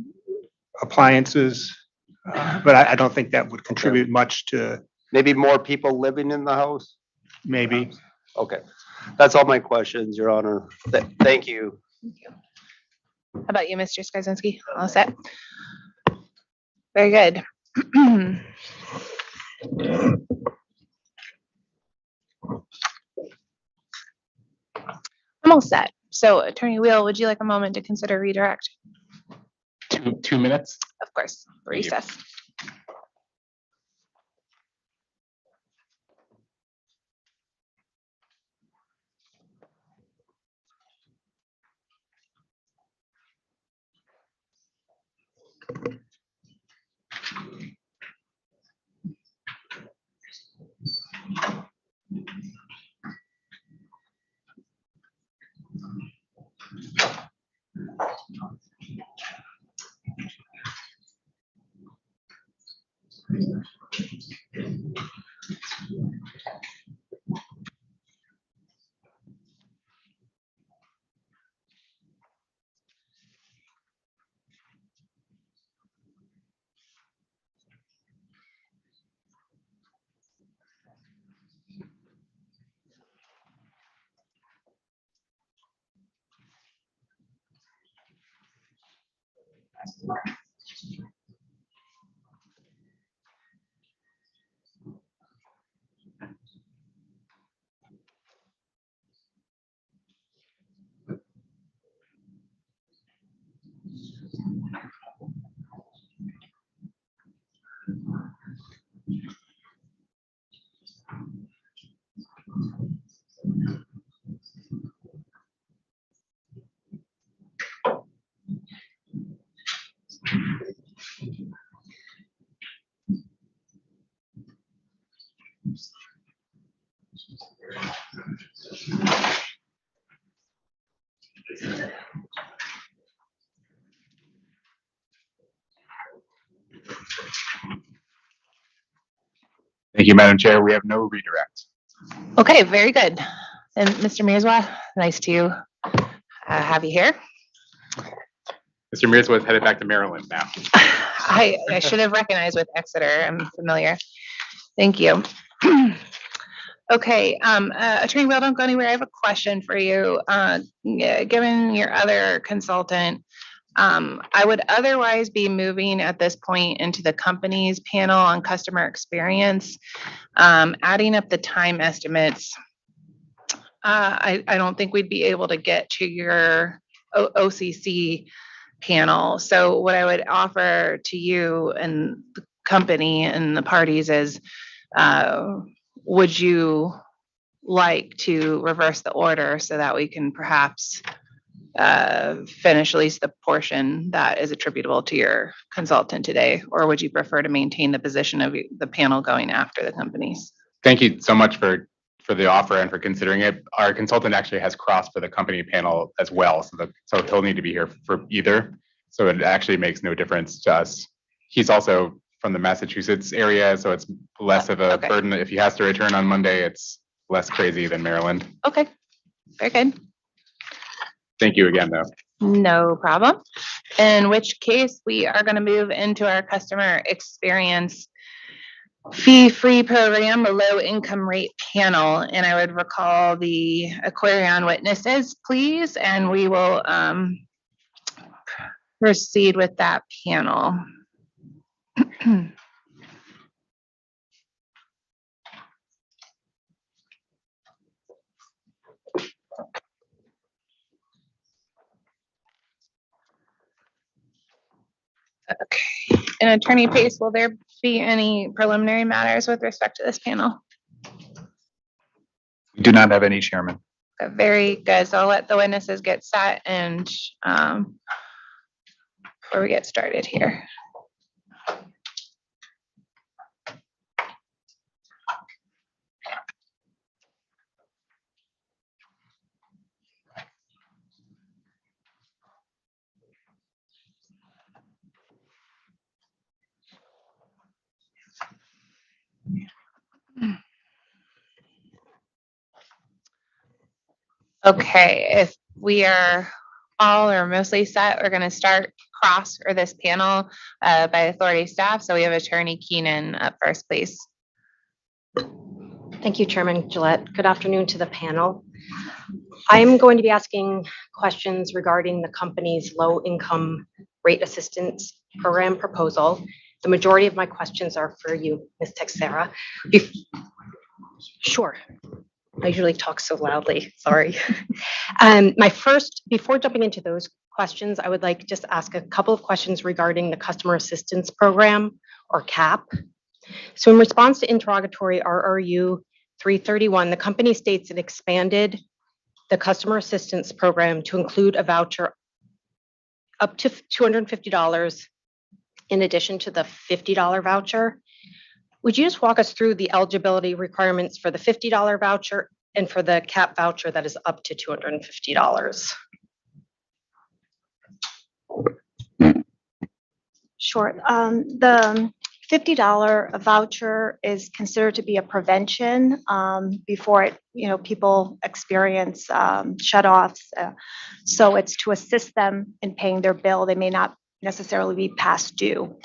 appliances, but I don't think that would contribute much to Maybe more people living in the house? maybe. Okay, that's all my questions, Your Honor. Thank you. How about you, Mr. Skazinski? All set? Very good. I'm all set. So Attorney Wheel, would you like a moment to consider redirect? 2 minutes? Of course, Thank you. recess. Thank you, Madam Chair. We have no redirect. Okay, very good. And Mr. Mirzwa, nice to have you here. Mr. Mears was headed back to Maryland now. I should have recognized with Exeter. I'm familiar. Thank you. Okay, Attorney Wheel, don't go anywhere. I have a question for you. Given your other consultant, I would otherwise be moving at this point into the company's panel on customer experience, adding up the time estimates. I don't think we'd be able to get to your OCC panel. So what I would offer to you and the company and the parties is, would you like to reverse the order so that we can perhaps finish at least the portion that is attributable to your consultant today? Or would you prefer to maintain the position of the panel going after the companies? Thank you so much for the offer and for considering it. Our consultant actually has crossed for the company panel as well, so he'll need to be here for either. So it actually makes no difference to us. He's also from the Massachusetts area, so it's less of a burden. If he has to return on Monday, it's less crazy than Maryland. Okay, very good. Thank you again, though. No problem. In which case, we are going to move into our customer experience fee-free program, the low income rate panel. And I would recall the Aquarion witnesses, please, and we will proceed with that panel. Okay, and Attorney Pace, will there be any preliminary matters with respect to this panel? We do not have any, Chairman. Very good. So I'll let the witnesses get set and before we get started here. Okay, if we are all or mostly set, we're gonna start this panel by authority staff. So we have Attorney Keenan up first, please. Thank you, Chairman Gillette. Good afternoon to the panel. I'm going to be asking questions regarding the company's low-income rate assistance program proposal. The majority of my questions are for you, Ms. Texera. Sure. I usually talk so loudly, sorry. Before jumping into those questions, I would like just ask a couple of questions regarding the Customer Assistance Program, or CAP. So in response to interrogatory RRU 331, the company states it expanded the Customer Assistance Program to include a voucher up to $250 in addition to the $50 voucher. Would you just walk us through the eligibility requirements for the $50 voucher and for the CAP voucher that is up to $250? Sure. The $50 voucher is considered to be a prevention before people experience shutoffs. So it's to assist them in paying their bill. They may not necessarily be past due.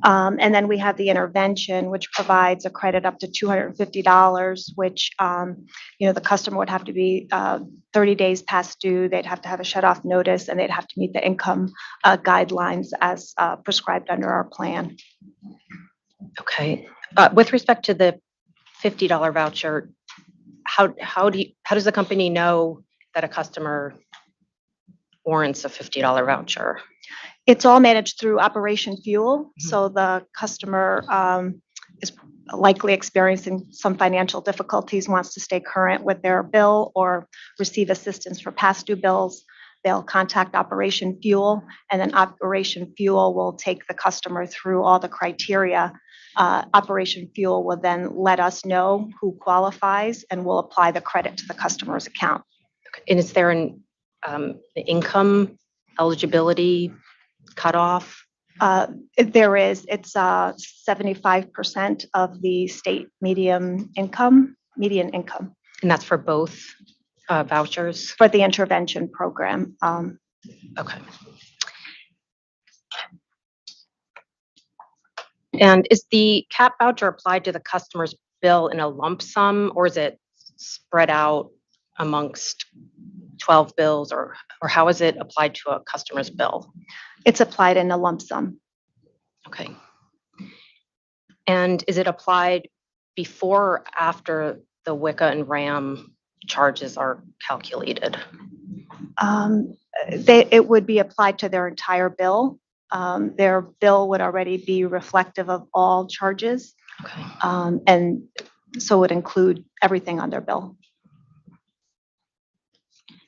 And then we have the intervention, which provides a credit up to $250, which the customer would have to be 30 days past due. They'd have to have a shut-off notice, and they'd have to meet the income guidelines as prescribed under our plan. Okay. With respect to the $50 voucher, how does the company know that a customer warrants a $50 voucher? It's all managed through Operation Fuel. So the customer is likely experiencing some financial difficulties, wants to stay current with their bill or receive assistance for past due bills. They'll contact Operation Fuel, and then Operation Fuel will take the customer through all the criteria. Operation Fuel will then let us know who qualifies, and will apply the credit to the customer's account. And is there an income eligibility cutoff? There is. It's 75% of the state median income. And that's for both vouchers? For the intervention program. Okay. And is the CAP voucher applied to the customer's bill in a lump sum, or is it spread out amongst 12 bills, or how is it applied to a customer's bill? It's applied in a lump sum. Okay. And is it applied before or after the WICA and RAM charges are calculated? It would be applied to their entire bill. Their bill would already be reflective of all charges. Okay. And so it would include everything on their bill.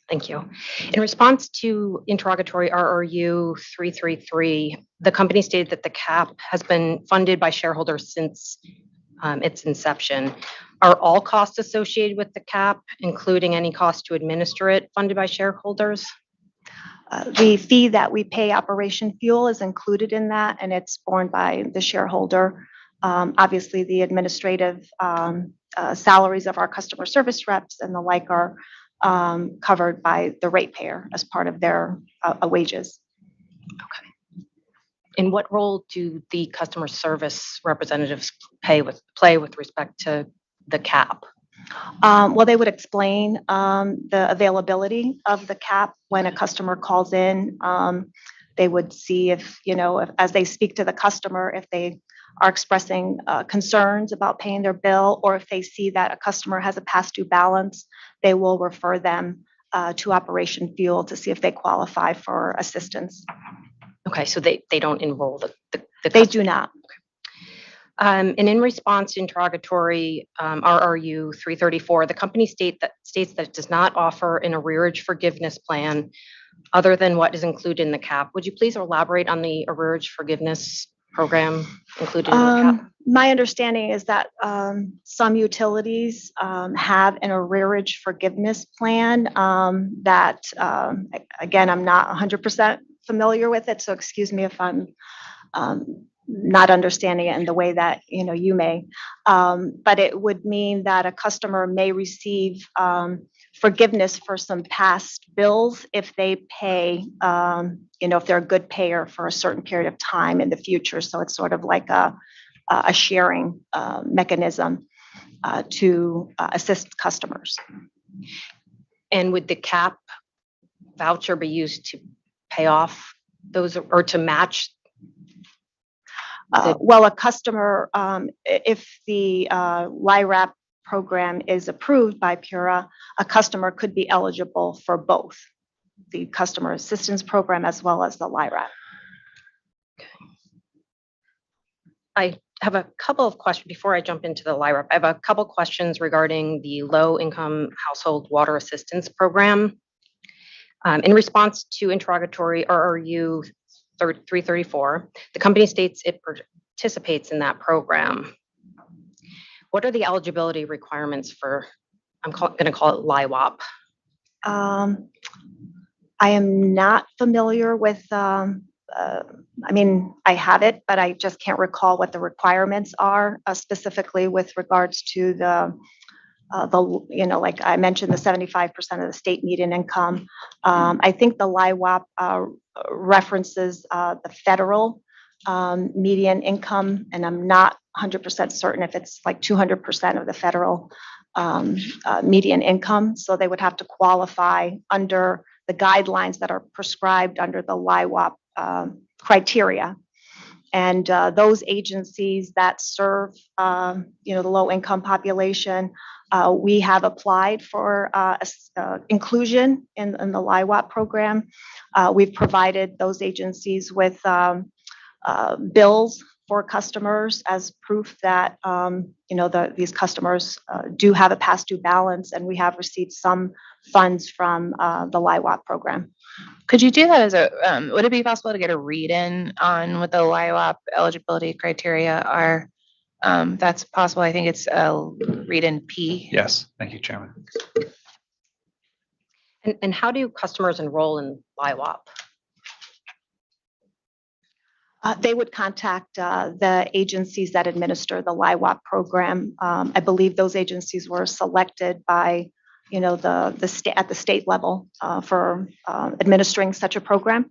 Thank you. In response to interrogatory RRU 333, the company stated that the CAP has been funded by shareholders since its inception. Are all costs associated with the CAP, including any cost to administer it, funded by shareholders? The fee that we pay Operation Fuel is included in that, and it's borne by the shareholder. Obviously, the administrative salaries of our customer service reps and the like are covered by the ratepayer as part of their wages. Okay. And what role do the customer service representatives play with respect to the CAP? Well, they would explain the availability of the CAP when a customer calls in. They would see if as they speak to the customer, if they are expressing concerns about paying their bill, or if they see that a customer has a past due balance, they will refer them to Operation Fuel to see if they qualify for assistance. Okay, so they don't enroll the They do not. And in response to interrogatory RRU 334, the company states that it does not offer an arrearage forgiveness plan other than what is included in the CAP. Would you please elaborate on the arrearage forgiveness program included in the CAP? My understanding is that some utilities have an arrearage forgiveness plan that, again, I'm not 100% familiar with it, so excuse me if I'm not understanding it in the way that, you may. But it would mean that a customer may receive forgiveness for some past bills if they pay, if they're a good payer for a certain period of time in the future. So it's sort of like a sharing mechanism to assist customers. And would the CAP voucher be used to pay off those or to match? Well, a customer, if the LIRAP program is approved by PURA, a customer could be eligible for both the customer assistance program as well as the LIRAP. I have a couple of questions before I jump into the LIRAP. I have a couple questions regarding the low-income household water assistance program. In response to interrogatory RRU 334, the company states it participates in that program. What are the eligibility requirements for, I'm going to call it LIWAP? I am not familiar with, I have it, but I just can't recall what the requirements are specifically with regards to like I mentioned, the 75% of the state median income. I think the LIWAP references the federal median income, and I'm not 100% certain if it's like 200% of the federal median income. So they would have to qualify under the guidelines that are prescribed under the LIWAP criteria. And those agencies that serve, the low-income population, we have applied for inclusion in the LIWAP program. We've provided those agencies with bills for customers as proof that, these customers do have a past due balance, and we have received some funds from the LIWAP program. Could you do that as would it be possible to get a read-in on what the LIWAP eligibility criteria are? That's possible. I think it's read-in P. Yes, thank you, Chairman. And how do customers enroll in LIWAP? They would contact the agencies that administer the LIWAP program. I believe those agencies were selected by, at the state level for administering such a program.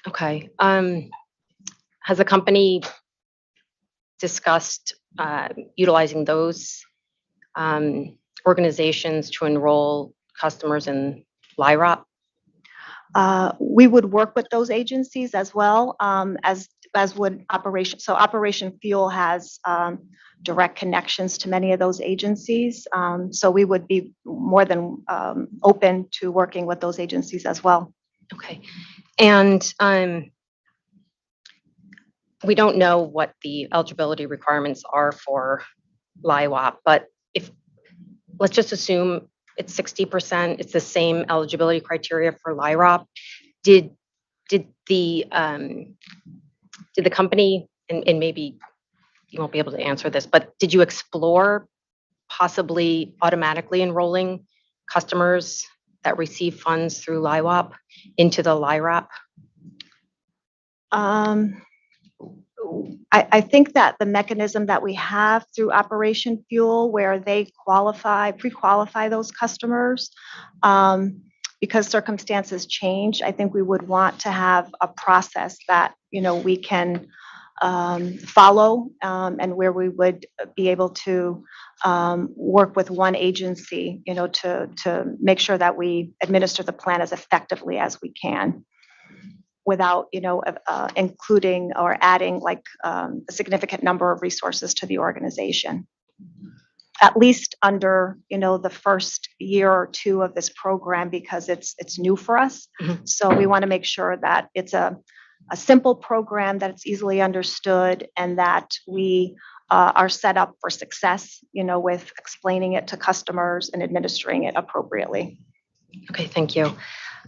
Okay. Has the company discussed utilizing those organizations to enroll customers in LIRAP? We would work with those agencies as well, as would Operation. So Operation Fuel has direct connections to many of those agencies. So we would be more than open to working with those agencies as well. Okay. And we don't know what the eligibility requirements are for LIWAP, but let's just assume it's 60%, it's the same eligibility criteria for LIRAP. Did the company, and maybe you won't be able to answer this, but did you explore possibly automatically enrolling customers that receive funds through LIWAP into the LIRAP? I think that the mechanism that we have through Operation Fuel, where they pre-qualify those customers, because circumstances change, I think we would want to have a process that, we can follow, and where we would be able to work with one agency, to make sure that we administer the plan as effectively as we can, without, including or adding like a significant number of resources to the organization. At least under, the first year or two of this program, because it's new for us. Mm-hmm. So we want to make sure that it's a simple program, that it's easily understood, and that we are set up for success, with explaining it to customers and administering it appropriately. Okay, thank you.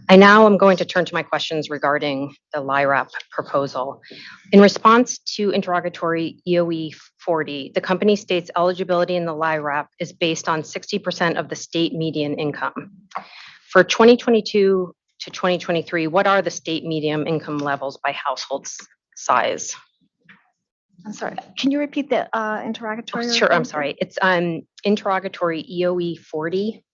I now am going to turn to my questions regarding the LIRAP proposal. In response to interrogatory EOE 40, the company states eligibility in the LIRAP is based on 60% of the state median income. For 2022 to 2023, what are the state median income levels by household size? I'm sorry, can you repeat the interrogatory? you're Sure, I'm referring to? sorry. It's interrogatory EOE 40.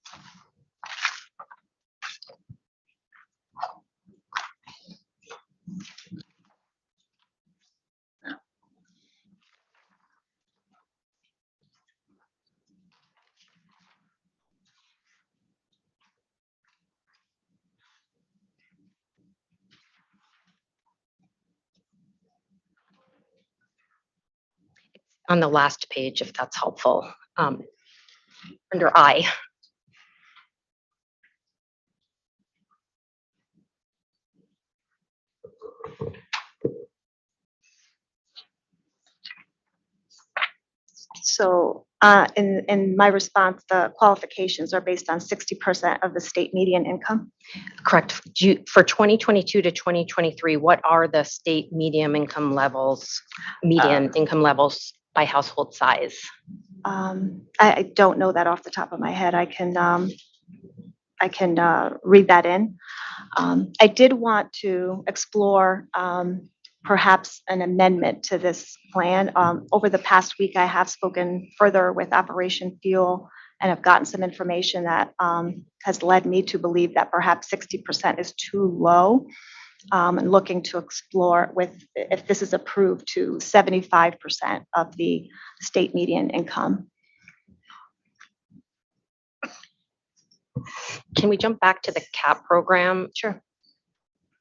On the last page, if that's helpful, under I. So in my response, the qualifications are based on 60% of the state median income. Correct. For 2022 to 2023, what are the state median income levels by household size? I don't know that off the top of my head. I can read that in. I did want to explore perhaps an amendment to this plan. Over the past week, I have spoken further with Operation Fuel and have gotten some information that has led me to believe that perhaps 60% is too low. And looking to explore if this is approved, to 75% of the state median income. Can we jump back to the CAP program? Sure.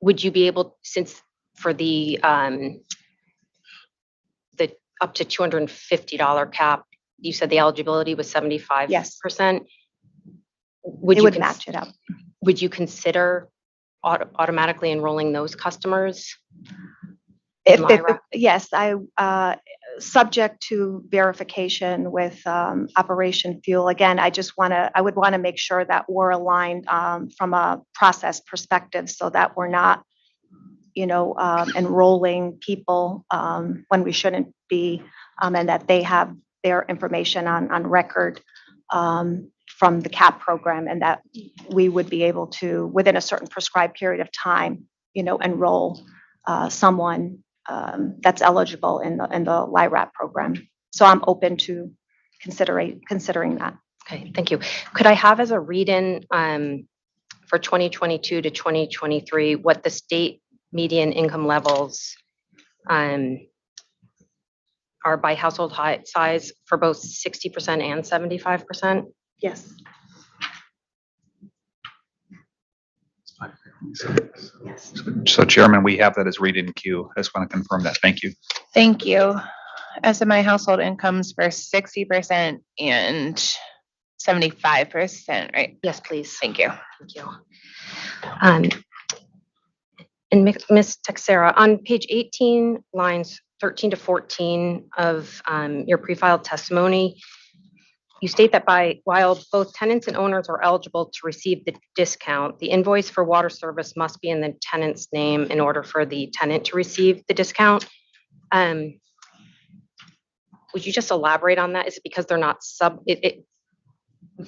Would you be able, since for the up to $250 cap, you said the eligibility was 75%? Yes. Would It you would match it up. Would you consider automatically enrolling those customers? Yes, subject to verification with Operation Fuel. Again, I would want to make sure that we're aligned from a process perspective so that we're not, enrolling people when we shouldn't be, and that they have their information on record from the CAP program, and that we would be able to, within a certain prescribed period of time, enroll someone that's eligible in the LIRAP program. So I'm open to considering that. Okay, thank you. Could I have as a read-in for 2022 to 2023 what the state median income levels are by household size for both 60% and 75%? Yes. So Chairman, we have that as read-in queue. I just want to confirm that. Thank you. Thank you. SMI household incomes for 60% and 75%, right? Yes, please. Thank you. Thank you. And Ms. Texera, on page 18, lines 13 to 14 of your pre-filed testimony, you state that while both tenants and owners are eligible to receive the discount, the invoice for water service must be in the tenant's name in order for the tenant to receive the discount. Would you just elaborate on that? Is it because they're not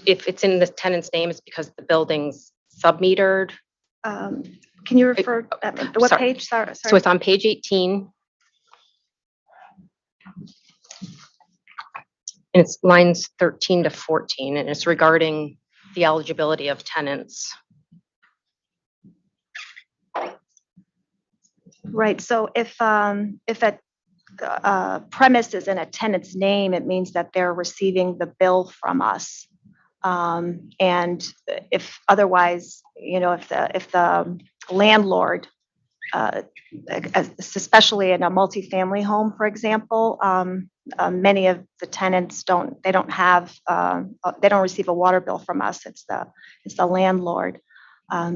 if it's in the tenant's name, it's because the building's sub-metered? Can you refer, what sorry. page? Sorry. So it's on page 18. And it's lines 13 to 14, and it's regarding the eligibility of tenants. Right, so if a premise is in a tenant's name, it means that they're receiving the bill from us. And if otherwise, if the landlord, especially in a multifamily home, for example, many of the tenants don't receive a water bill from us. It's the landlord.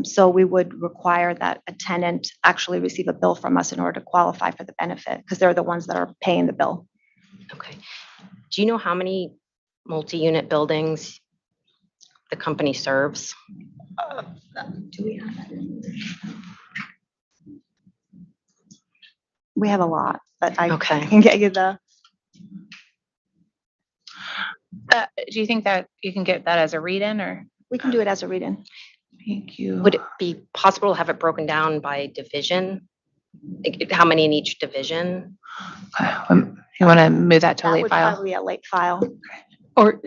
So we would require that a tenant actually receive a bill from us in order to qualify for the benefit, because they're the ones that are paying the bill. Okay. Do you know how many multi-unit buildings the company serves? Do we have that? We have a lot, but I can get you the. Do you think that you can get that as a read-in, or? We can do it as a read-in. Thank you. Would it be possible to have it broken down by division? How many in each division? You want to move that to That late would file? probably be a late file. Or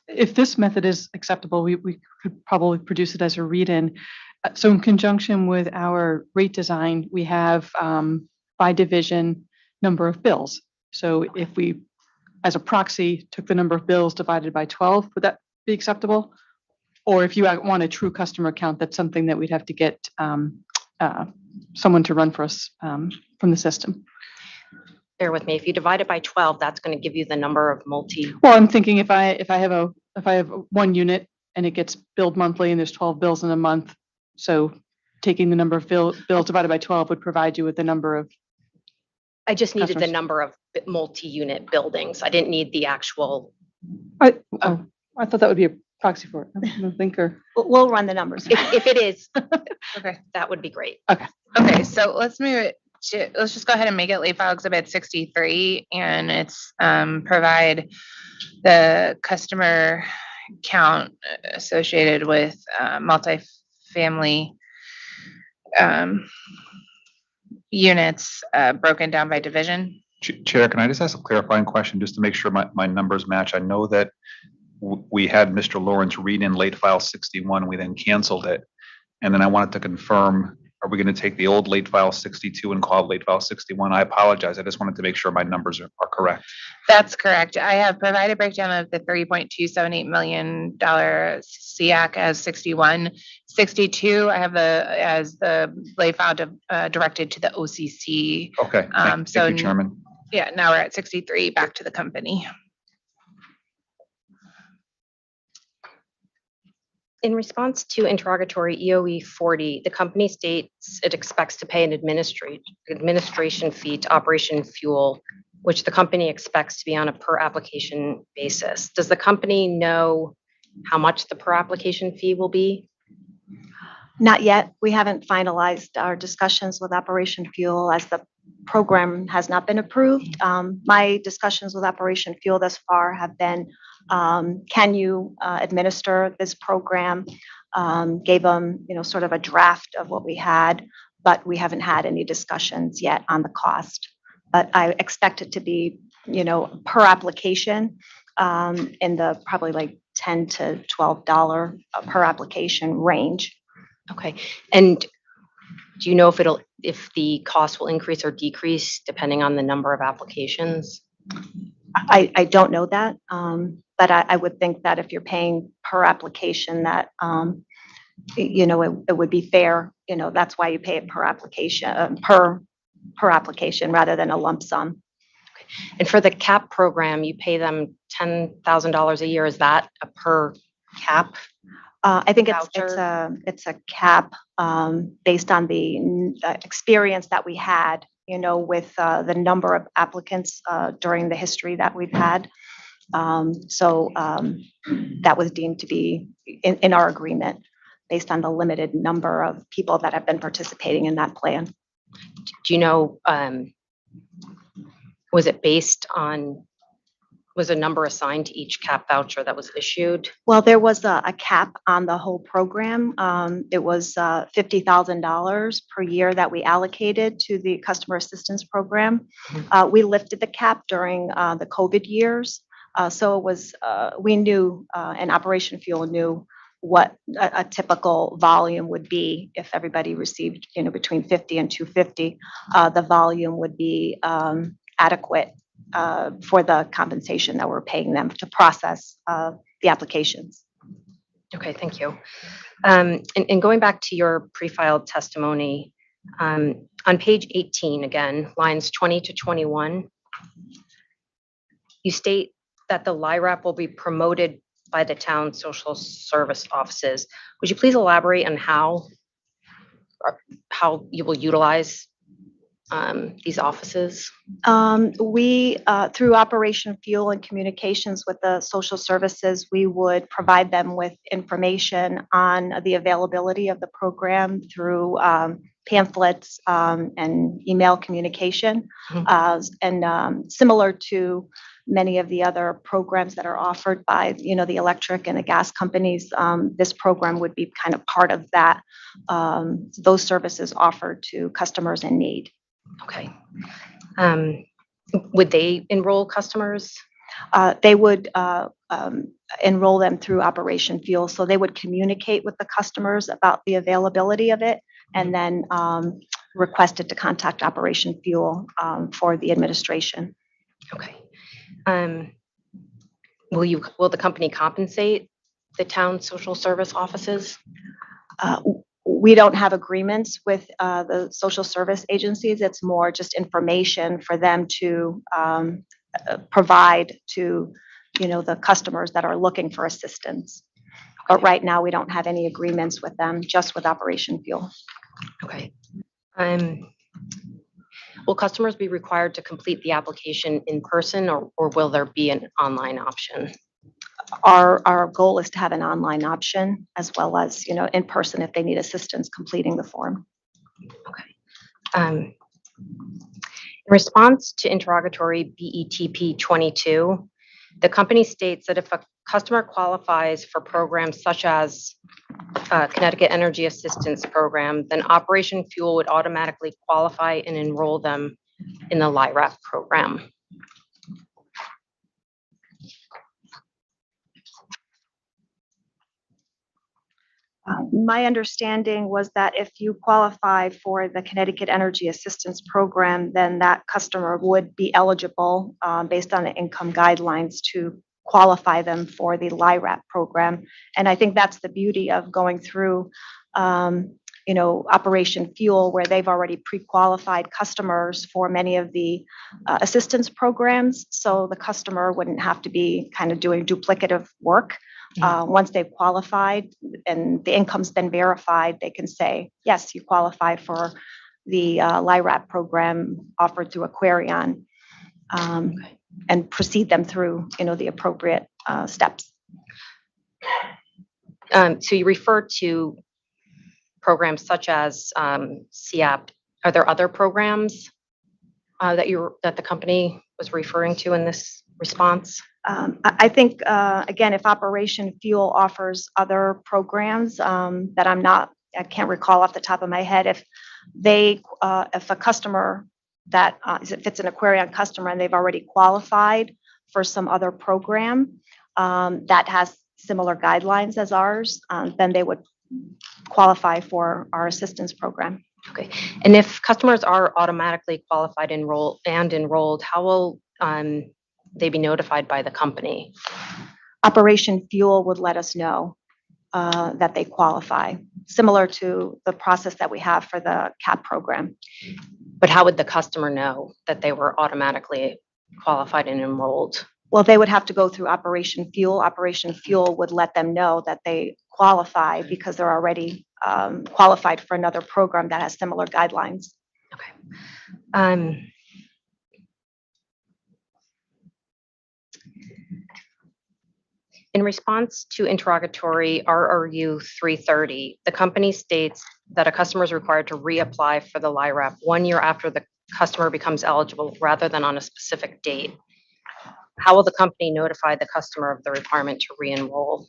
if this method is acceptable, we could probably produce it as a read-in. So in conjunction with our rate design, we have by division number of bills. So if we, as a proxy, took the number of bills divided by 12, would that be acceptable? Or if you want a true customer count, that's something that we'd have to get someone to run for us from the system. Bear with me. If you divide it by 12, that's going to give you the number of multi. Well, I'm thinking if I have one unit and it gets billed monthly and there's 12 bills in a month, so taking the number of bills divided by 12 would provide you with the number of. I just needed the customers. number of multi-unit buildings. I didn't need the actual. I thought that would be a proxy for it. I don't think, or We'll run the numbers. If it is, Okay. that would be great. Okay, so let's move it to, let's just go ahead and make it late file exhibit 63, and it's provide the customer count associated with multifamily units broken down by division. Chair, can I just ask a clarifying question just to make sure my numbers match? I know that we had Mr. Lawrence read in late file 61, we then canceled it. And then I wanted to confirm, are we going to take the old late file 62 and call it late file 61? I apologize. I just wanted to make sure my numbers are correct. That's correct. I have provided breakdown of the $3.278 million SEAC as 61. 62, I have as the late file directed to the OCC. Okay, thank So you, Chairman. yeah, now we're at 63, back to the company. In response to interrogatory EOE 40, the company states it expects to pay an administration fee to Operation Fuel, which the company expects to be on a per application basis. Does the company know how much the per application fee will be? Not yet. We haven't finalized our discussions with Operation Fuel as the program has not been approved. My discussions with Operation Fuel thus far have been, can you administer this program? Gave them, sort of a draft of what we had, but we haven't had any discussions yet on the cost. But I expect it to be, per application, in the probably like $10 to $12 per application range. Okay. And do you know if the cost will increase or decrease depending on the number of applications? I don't know that, but I would think that if you're paying per application, that it would be fair. That's why you pay it per application, per application rather than a lump sum. And for the CAP program, you pay them $10,000 a year. Is that a per CAP? I think it's voucher? it's a cap based on the experience that we had, with the number of applicants during the history that we've had. So that was deemed to be in our agreement based on the limited number of people that have been participating in that plan. Do you know, was it based on, was a number assigned to each CAP voucher that was issued? Well, there was a cap on the whole program. It was $50,000 per year that we allocated to the customer assistance program. We lifted the cap during the COVID years. So it was, we knew, and Operation Fuel knew what a typical volume would be if everybody received, between 50 and 250. The volume would be adequate for the compensation that we're paying them to process the applications. Okay, thank you. And going back to your pre-filed testimony, on page 18, again, lines 20 to 21, you state that the LIRAP will be promoted by the town social service offices. Would you please elaborate on how you will utilize these offices? We, through Operation Fuel and communications with the social services, we would provide them with information on the availability of the program through pamphlets and email communication. And similar to many of the other programs that are offered by, the electric and the gas companies, this program would be kind of part of that, those services offered to customers in need. Okay. Would they enroll customers? They would enroll them through Operation Fuel. So they would communicate with the customers about the availability of it and then requested to contact Operation Fuel for the administration. Okay. Will the company compensate the town social service offices? We don't have agreements with the social service agencies. It's more just information for them to provide to, the customers that are looking for assistance. But right now, we don't have any agreements with them, just with Operation Fuel. Okay. Will customers be required to complete the application in person or will there be an online option? Our goal is to have an online option as well as, in person if they need assistance completing the form. In response to interrogatory BETP 22, the company states that if a customer qualifies for programs such as Connecticut Energy Assistance Program, then Operation Fuel would automatically qualify and enroll them in the LIRAP program. My understanding was that if you qualify for the Connecticut Energy Assistance Program, then that customer would be eligible based on the income guidelines to qualify them for the LIRAP program. And I think that's the beauty of going through, Operation Fuel, where they've already pre-qualified customers for many of the assistance programs. So the customer wouldn't have to be kind of doing duplicative work. Once they've qualified and the income's been verified, they can say, yes, you qualify for the LIRAP program offered through Aquarion, and proceed them through, the appropriate steps. So you refer to programs such as CAP. Are there other programs that the company was referring to in this response? I think, again, if Operation Fuel offers other programs that I can't recall off the top of my head, if a customer if it's an Aquarion customer and they've already qualified for some other program that has similar guidelines as ours, then they would qualify for our assistance program. Okay. And if customers are automatically qualified and enrolled, how will they be notified by the company? Operation Fuel would let us know that they qualify, similar to the process that we have for the CAP program. But how would the customer know that they were automatically qualified and enrolled? Well, they would have to go through Operation Fuel. Operation Fuel would let them know that they qualify because they're already qualified for another program that has similar guidelines. Okay. In response to interrogatory RRU 330, the company states that a customer is required to reapply for the LIRAP 1 year after the customer becomes eligible rather than on a specific date. How will the company notify the customer of the requirement to re-enroll?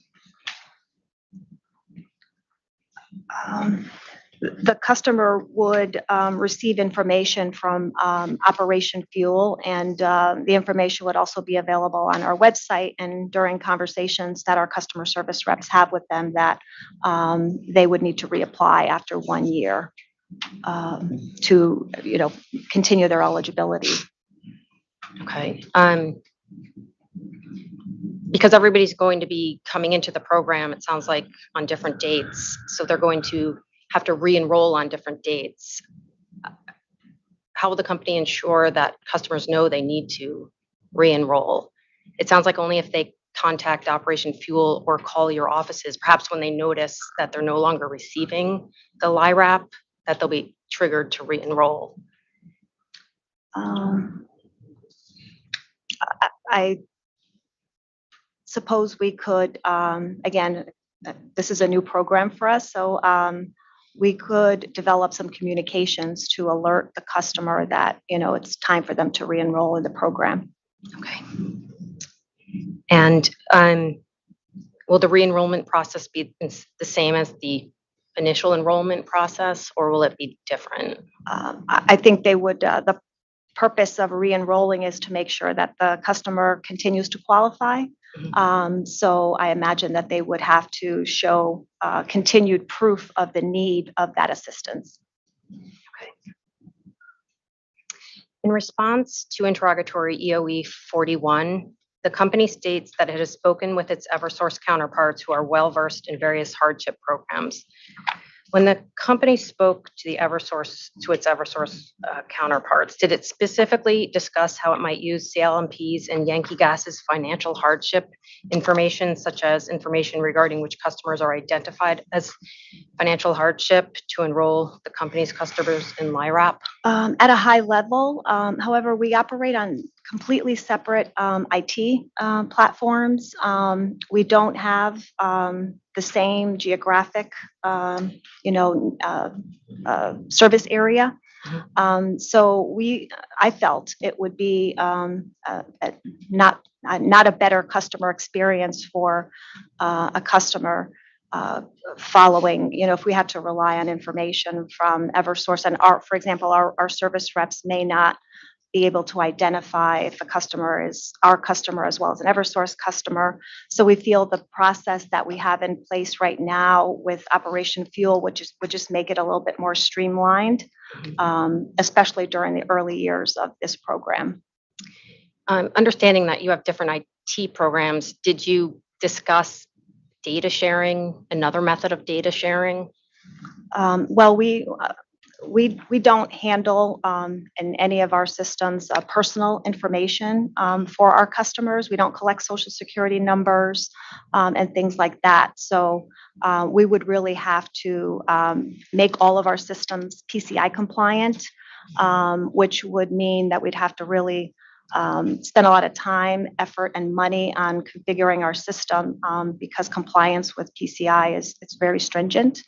The customer would receive information from Operation Fuel, and the information would also be available on our website and during conversations that our customer service reps have with them that they would need to reapply after 1 year to, continue their eligibility. Okay. Because everybody's going to be coming into the program, it sounds like on different dates, so they're going to have to re-enroll on different dates. How will the company ensure that customers know they need to re-enroll? It sounds like only if they contact Operation Fuel or call your offices, perhaps when they notice that they're no longer receiving the LIRAP, that they'll be triggered to re-enroll. I suppose we could, again, this is a new program for us, so we could develop some communications to alert the customer that, it's time for them to re-enroll in the program. Okay. And will the re-enrollment process be the same as the initial enrollment process, or will it be different? I think they would, purpose of re-enrolling is to make sure that the customer continues to qualify. So I imagine that they would have to show continued proof of the need of that assistance. In response to interrogatory EOE 41, the company states that it has spoken with its Eversource counterparts who are well-versed in various hardship programs. When the company spoke to its Eversource counterparts, did it specifically discuss how it might use CLMP's and Yankee Gas's financial hardship information, such as information regarding which customers are identified as financial hardship, to enroll the company's customers in LIRAP? At a high level, however, we operate on completely separate IT platforms. We don't have the same geographic, service area. So I felt it would be not a better customer experience for a customer following, if we had to rely on information from Eversource and for example, our service reps may not be able to identify if a customer is our customer as well as an Eversource customer. So we feel the process that we have in place right now with Operation Fuel would just make it a little bit more streamlined, especially during the early years of this program. Understanding that you have different IT programs, did you discuss data sharing, another method of data sharing? Well, we don't handle in any of our systems personal information for our customers. We don't collect social security numbers and things like that. So we would really have to make all of our systems PCI compliant, which would mean that we'd have to really spend a lot of time, effort, and money on configuring our system because compliance with PCI is very stringent.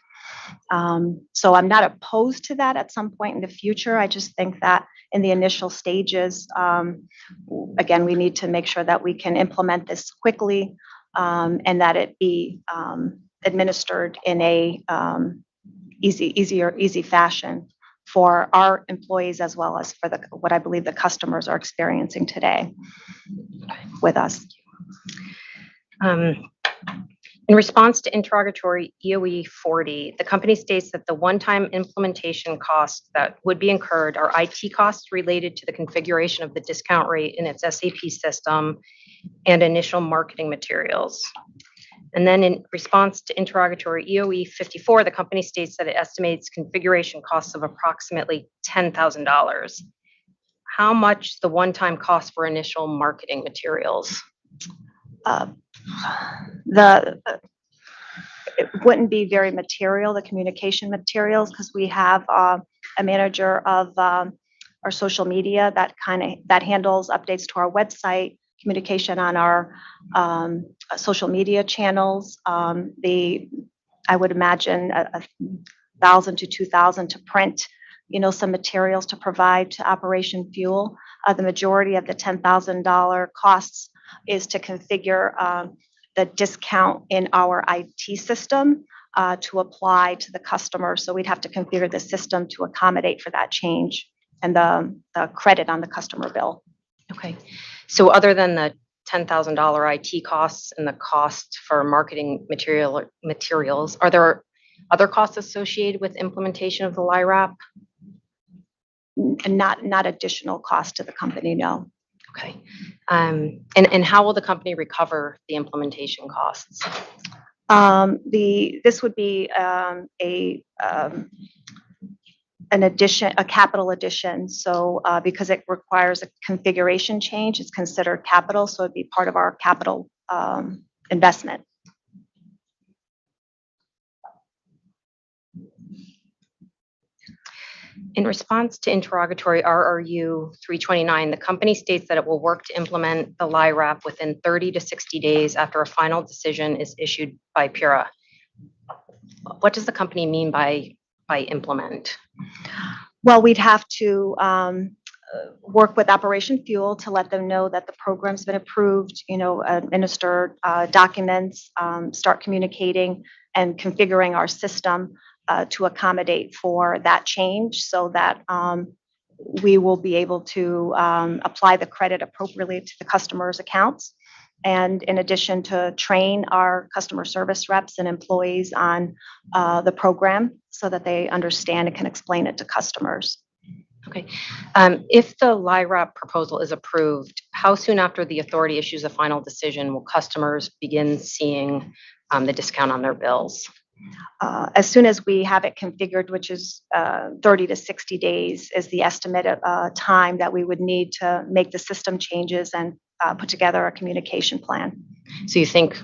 So I'm not opposed to that at some point in the future. I just think that in the initial stages, again, we need to make sure that we can implement this quickly and that it be administered in a easy fashion for our employees as well as for what I believe the customers are experiencing today with us. In response to interrogatory EOE 40, the company states that the one-time implementation costs that would be incurred are IT costs related to the configuration of the discount rate in its SAP system and initial marketing materials. And then in response to interrogatory EOE 54, the company states that it estimates configuration costs of approximately $10,000. How much the one-time cost for initial marketing materials? It wouldn't be very material, the communication materials, because we have a manager of our social media that handles updates to our website, communication on our social media channels. I would imagine $1,000 to $2,000 to print, some materials to provide to Operation Fuel. The majority of the $10,000 costs is to configure the discount in our IT system to apply to the customer. So we'd have to configure the system to accommodate for that change and the credit on the customer bill. Okay. So other than the $10,000 IT costs and the cost for marketing materials, are there other costs associated with implementation of the LIRAP? Not additional cost to the company, no. Okay. And how will the company recover the implementation costs? This would be a capital addition. So because it requires a configuration change, it's considered capital, so it'd be part of our capital investment. In response to interrogatory RRU 329, the company states that it will work to implement the LIRAP within 30 to 60 days after a final decision is issued by PURA. What does the company mean by implement? Well, we'd have to work with Operation Fuel to let them know that the program's been approved, administer documents, start communicating and configuring our system to accommodate for that change so that we will be able to apply the credit appropriately to the customer's accounts. And in addition to train our customer service reps and employees on the program so that they understand and can explain it to customers. Okay. If the LIRAP proposal is approved, how soon after the authority issues a final decision will customers begin seeing the discount on their bills? As soon as we have it configured, which is 30 to 60 days is the estimated time that we would need to make the system changes and put together a communication plan. So you think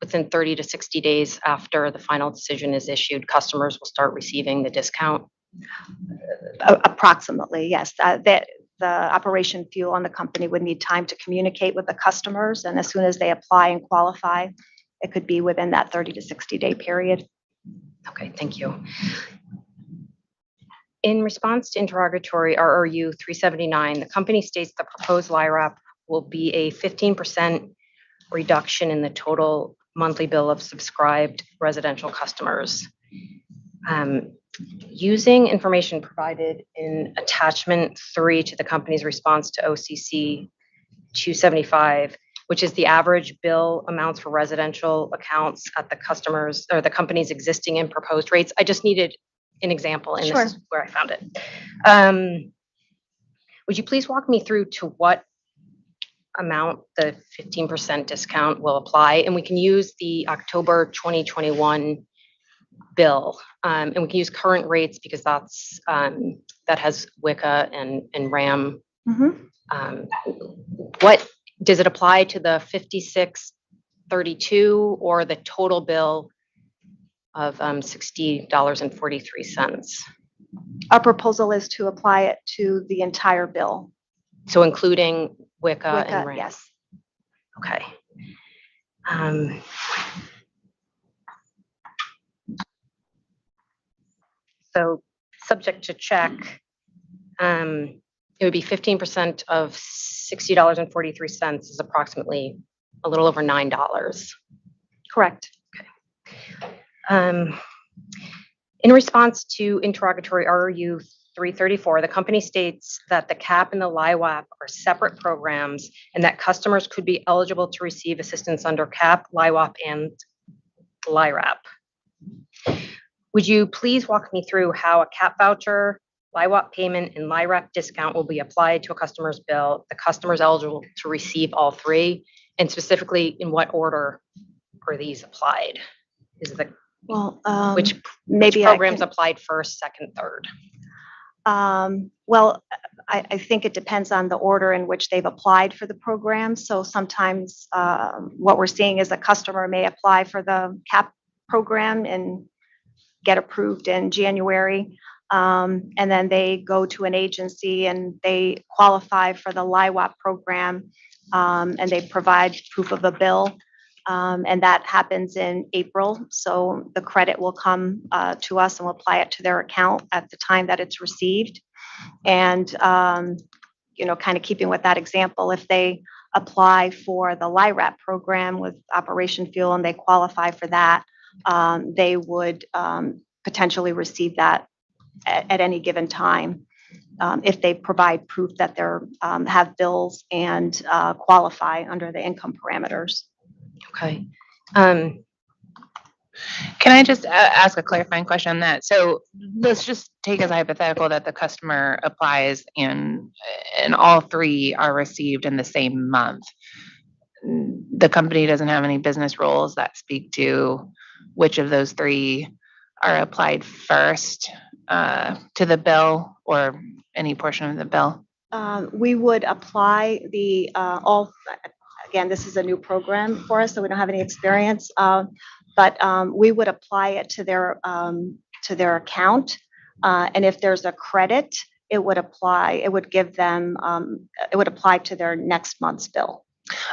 within 30 to 60 days after the final decision is issued, customers will start receiving the discount? Approximately, yes. That the operation fuel on the company would need time to communicate with the customers, and as soon as they apply and qualify, it could be within that 30 to 60 day period. Okay, thank you. In response to interrogatory RRU 379, the company states the proposed LIRAP will be a 15% reduction in the total monthly bill of subscribed residential customers. Using information provided in attachment 3 to the company's response to OCC 275, which is the average bill amounts for residential accounts at the customers or the company's existing and proposed rates. I just needed an example, and Sure. this is where I found it. Would you please walk me through to what amount the 15% discount will apply? And we can use the October 2021 bill, and we can use current rates because that's that has WICA and RAM. What does it apply to the 5632 or the total bill of $60.43? Our proposal is to apply it to the entire bill. So including WICA and WICA, RAM? yes. Okay. So subject to check, it would be 15% of $60.43 is approximately a little over $9. Correct. In response to interrogatory RRU 334, the company states that the CAP and the LIWAP are separate programs and that customers could be eligible to receive assistance under CAP, LIWAP, and LIRAP. Would you please walk me through how a CAP voucher, LIWAP payment, and LIRAP discount will be applied to a customer's bill? The customer is eligible to receive all three, and specifically in what order are these applied? Is the which programs applied first, second, third? Well, I think it depends on the order in which they've applied for the program. So sometimes what we're seeing is a customer may apply for the CAP program and get approved in January. And then they go to an agency and they qualify for the LIWAP program, and they provide proof of a bill. And that happens in April. So the credit will come to us and we'll apply it to their account at the time that it's received. And, you know, kind of keeping with that example, if they apply for the LIRAP program with Operation Fuel and they qualify for that, they would potentially receive that at any given time if they provide proof that they're have bills and qualify under the income parameters. Okay. Can I just ask a clarifying question on that? So let's just take as hypothetical that the customer applies and all three are received in the same month. The company doesn't have any business rules that speak to which of those three are applied first to the bill or any portion of the bill. We would apply the all. Again, this is a new program for us, so we don't have any experience. But we would apply it to their account, and if there's a credit, it would apply. It would give them. It would apply to their next month's bill.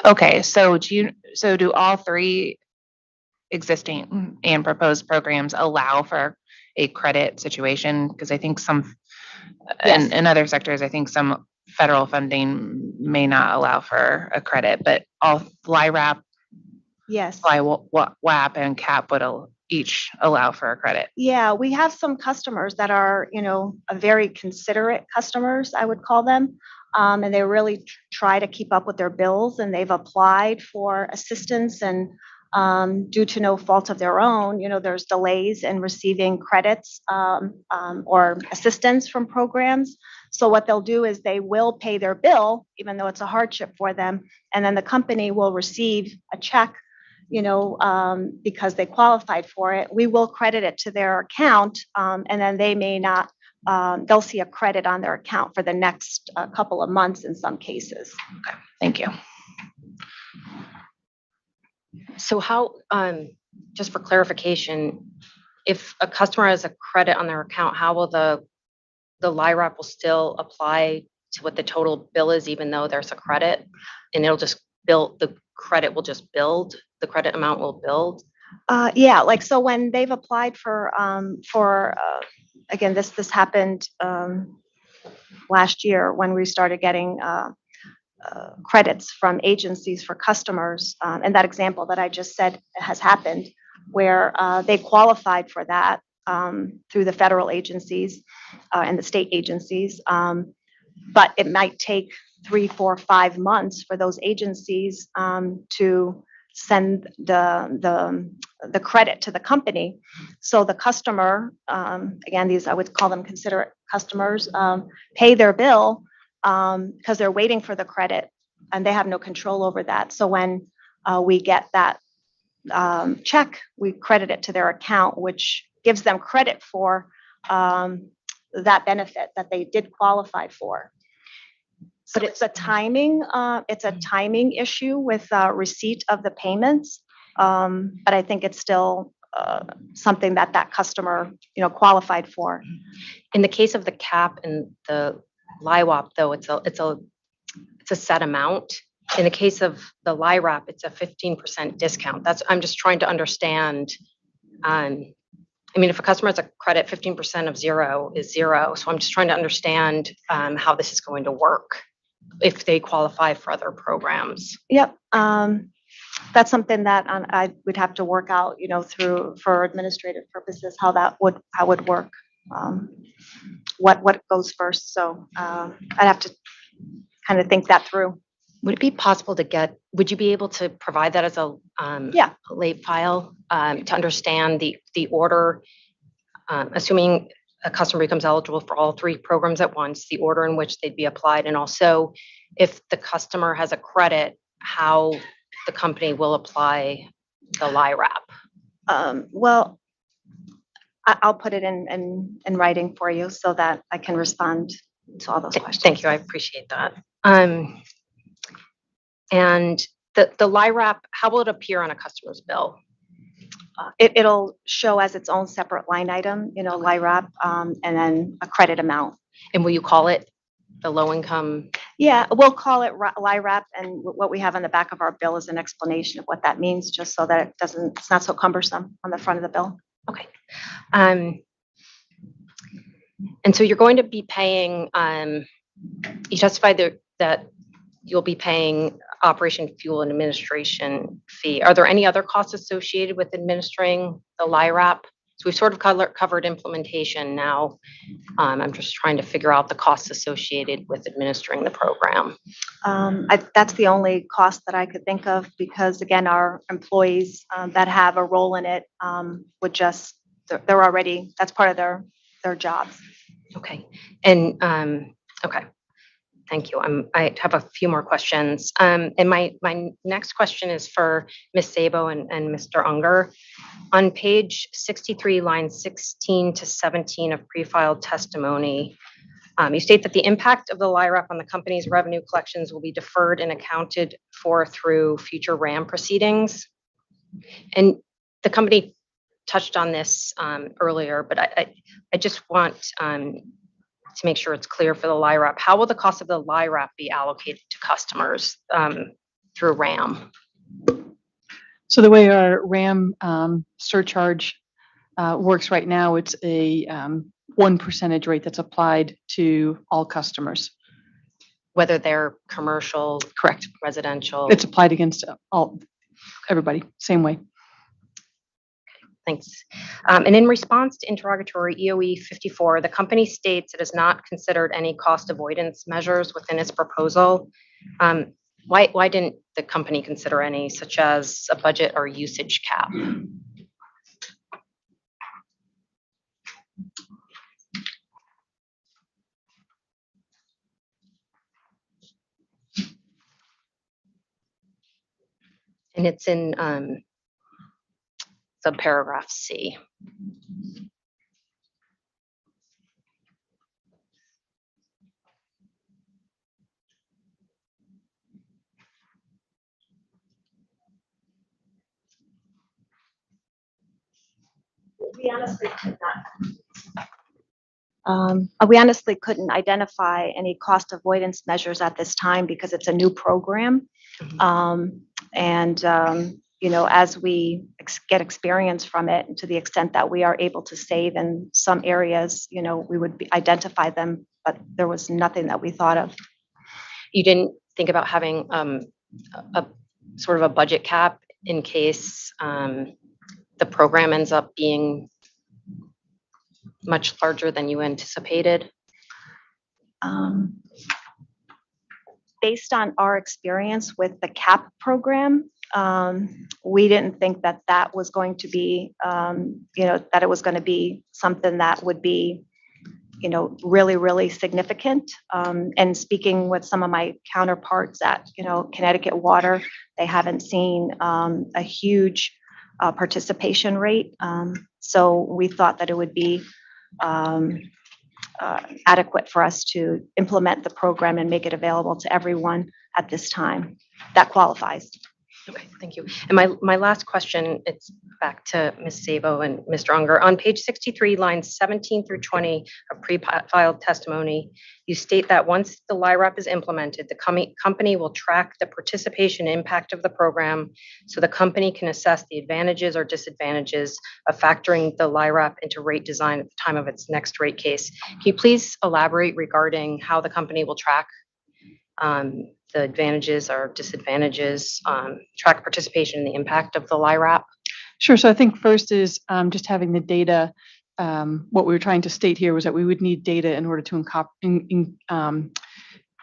Okay, so do all three existing and proposed programs allow for a credit situation? Because I think some, Yes. in other sectors, I think some federal funding may not allow for a credit, but all LIRAP, Yes. LIWAP, and CAP each allow for a credit? Yeah, we have some customers that are, a very considerate customers, I would call them. And they really try to keep up with their bills, and they've applied for assistance, and due to no fault of their own, there's delays in receiving credits or assistance from programs. So what they'll do is they will pay their bill, even though it's a hardship for them, and then the company will receive a check, because they qualified for it. We will credit it to their account, and then they may not, they'll see a credit on their account for the next couple of months in some cases. Okay, thank you. So how, just for clarification, if a customer has a credit on their account, how will the LIRAP will still apply to what the total bill is, even though there's a credit? And it'll just build, the credit will just build, the credit amount will build? Yeah, like, so when they've applied for, again, this happened last year when we started getting credits from agencies for customers. And that example that I just said has happened where they qualified for that through the federal agencies and the state agencies. But it might take 3, 4, 5 months for those agencies to send the credit to the company. So the customer, again, these, I would call them considerate customers, pay their bill because they're waiting for the credit and they have no control over that. So when we get that check, we credit it to their account, which gives them credit for that benefit that they did qualify for. But it's a timing issue with receipt of the payments. But I think it's still something that customer, qualified for. In the case of the cap and the LIWAP, though, it's a set amount. In the case of the LIRAP, it's a 15% discount. I'm just trying to understand. If a customer has a credit, 15% of zero is zero. So I'm just trying to understand how this is going to work if they qualify for other programs. Yep. That's something that I would have to work out, for administrative purposes, how that would work. What goes first. So I'd have to kind of think that through. Would it be possible would you be able to provide that as a late file to understand the order, assuming a customer becomes eligible for all 3 programs at once, the order in which they'd be applied, and also if the customer has a credit, how the company will apply the LIRAP? Well, I'll put it in writing for you so that I can respond to all those questions. Thank you. I appreciate that. And the LIRAP, how will it appear on a customer's bill? It'll show as its own separate line item, LIRAP, and then a credit amount. And will you call it the low income? Yeah, we'll call it LIRAP, and what we have on the back of our bill is an explanation of what that means, just so that it's not so cumbersome on the front of the bill. Okay. And so you're going to be paying, you testified that you'll be paying operation fuel and administration fee. Are there any other costs associated with administering the LIRAP? So we've sort of covered implementation now. I'm just trying to figure out the costs associated with administering the program. That's the only cost that I could think of, because again, our employees that have a role in it would just, they're already, that's part of their jobs. Okay. And okay. Thank you. I have a few more questions. And my next question is for Ms. Szabo and Mr. Unger. On page 63, lines 16 to 17 of pre-filed testimony, you state that the impact of the LIRAP on the company's revenue collections will be deferred and accounted for through future RAM proceedings. And the company touched on this earlier, but I just want to make sure it's clear for the LIRAP. How will the cost of the LIRAP be allocated to customers through RAM? So the way our RAM surcharge works right now, it's a 1% rate that's applied to all customers. Whether they're commercial, correct, residential. It's applied against everybody, same way. Thanks. And in response to interrogatory EOE 54, the company states it has not considered any cost avoidance measures within its proposal. Why didn't the company consider any, such as a budget or usage cap? And it's in subparagraph C. We honestly could not. We honestly couldn't identify any cost avoidance measures at this time because it's a new program. As we get experience from it, and to the extent that we are able to save in some areas, we would identify them, but there was nothing that we thought of. You didn't think about having a sort of a budget cap in case the program ends up being much larger than you anticipated? Based on our experience with the CAP program, we didn't think that that was going to be, that it was going to be something that would be, really, really significant. And speaking with some of my counterparts at, Connecticut Water, they haven't seen a huge participation rate. So we thought that it would be adequate for us to implement the program and make it available to everyone at this time that qualifies. Okay, thank you. And my last question, it's back to Ms. Szabo and Mr. Unger. On page 63, lines 17 through 20 of pre-filed testimony, you state that once the LIRAP is implemented, the company will track the participation impact of the program so the company can assess the advantages or disadvantages of factoring the LIRAP into rate design at the time of its next rate case. Can you please elaborate regarding how the company will track the advantages or disadvantages, track participation and the impact of the LIRAP? Sure. So I think first is just having the data. What we were trying to state here was that we would need data in order to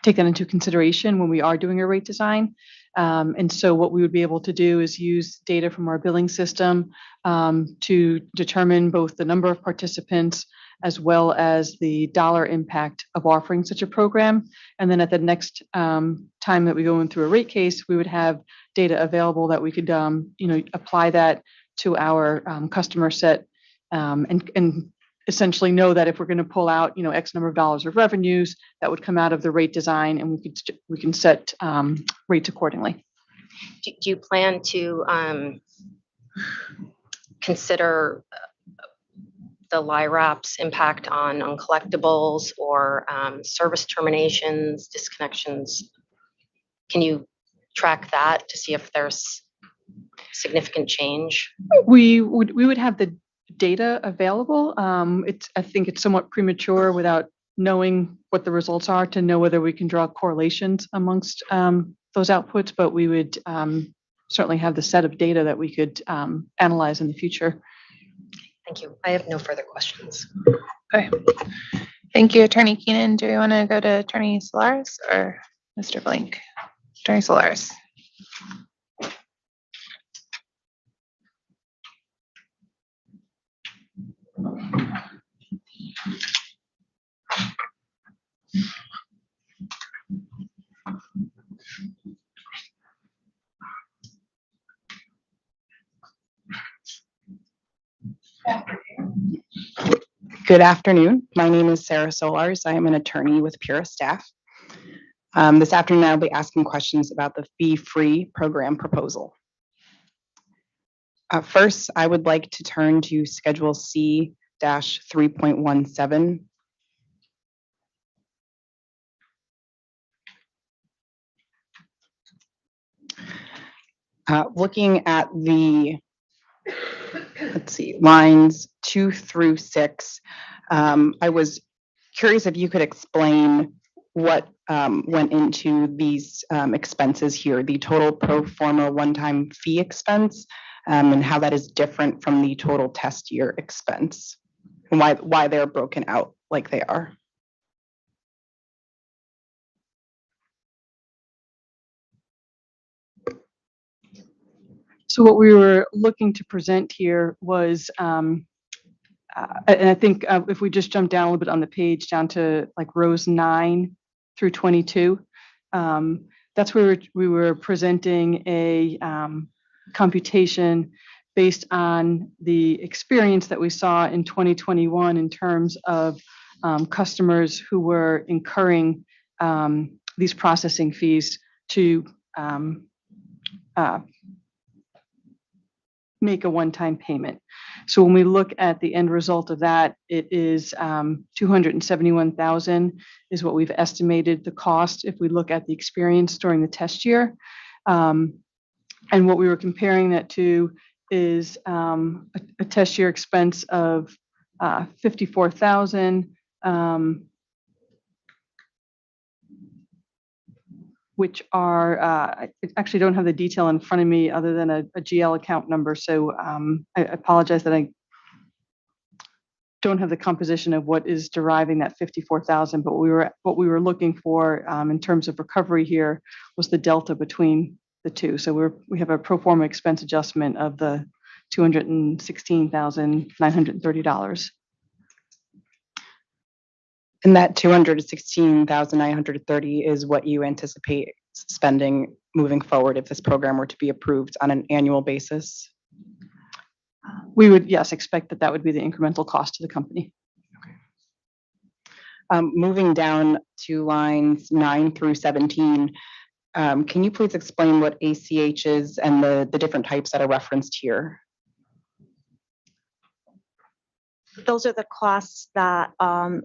take that into consideration when we are doing a rate design. And so what we would be able to do is use data from our billing system to determine both the number of participants as well as the dollar impact of offering such a program. And then at the next time that we go in through a rate case, we would have data available that we could, apply that to our customer set and essentially know that if we're going to pull out, X number of dollars of revenues, that would come out of the rate design, and we can set rates accordingly. Do you plan to consider the LIRAP's impact on uncollectibles or service terminations, disconnections? Can you track that to see if there's significant change? We would have the data available. I think it's somewhat premature without knowing what the results are to know whether we can draw correlations amongst those outputs, but we would certainly have the set of data that we could analyze in the future. Thank you. I have no further questions. Okay. Thank you, Attorney Keenan. Do we want to go to Attorney Solares or Mr. Blank? Attorney Solares. Good afternoon. My name is Sarah Solars. I am an attorney with Pura staff. This afternoon, I'll be asking questions about the fee-free program proposal. First, I would like to turn to Schedule C-3.17. Looking at the lines 2 through 6. I was curious if you could explain what went into these expenses here, the total pro forma one-time fee expense, and how that is different from the total test year expense, and why they're broken out like they are. So what we were looking to present here was, and I think if we just jump down a little bit on the page down to like rows 9 through 22, that's where we were presenting a computation based on the experience that we saw in 2021 in terms of customers who were incurring these processing fees to make a one-time payment. So when we look at the end result of that, it is 271,000 is what we've estimated the cost if we look at the experience during the test year. And what we were comparing that to is a test year expense of 54,000, which are, I actually don't have the detail in front of me other than a GL account number. So I apologize that I don't have the composition of what is deriving that 54,000, but what we were looking for in terms of recovery here was the delta between the two. So we have a pro forma expense adjustment of the $216,930. And that 216,930 is what you anticipate spending moving forward if this program were to be approved on an annual basis? We would, yes, expect that would be the incremental cost to the company. Moving down to lines 9 through 17, can you please explain what ACH is and the different types that are referenced here? Those are the costs that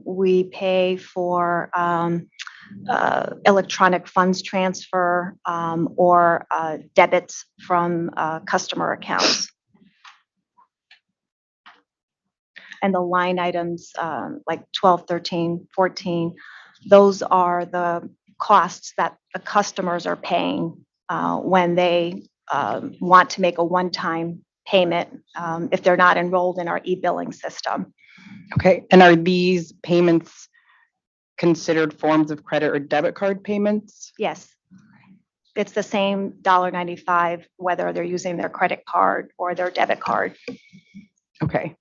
we pay for electronic funds transfer or debits from customer accounts. And the line items like 12, 13, 14, those are the costs that the customers are paying when they want to make a one-time payment if they're not enrolled in our e-billing system. Okay, and are these payments considered forms of credit or debit card payments? Yes. It's the same $1.95 whether they're using their credit card or their debit card. Okay.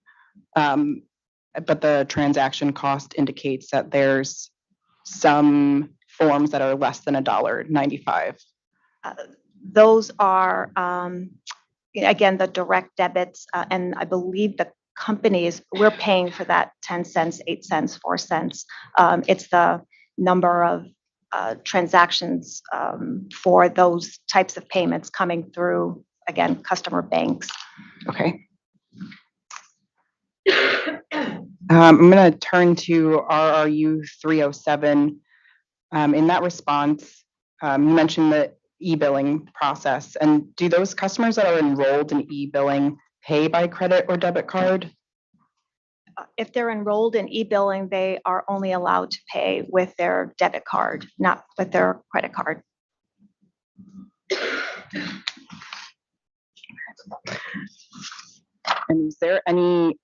But the transaction cost indicates that there's some forms that are less than $1.95. Those are, again, the direct debits, and I believe the companies, we're paying for that 10 cents, 8 cents, 4 cents. It's the number of transactions for those types of payments coming through, again, customer banks. Okay. I'm going to turn to RRU 307. In that response, you mentioned the e-billing process. And do those customers that are enrolled in e-billing pay by credit or debit card? If they're enrolled in e-billing, they are only allowed to pay with their debit card, not with their credit card. And is there any,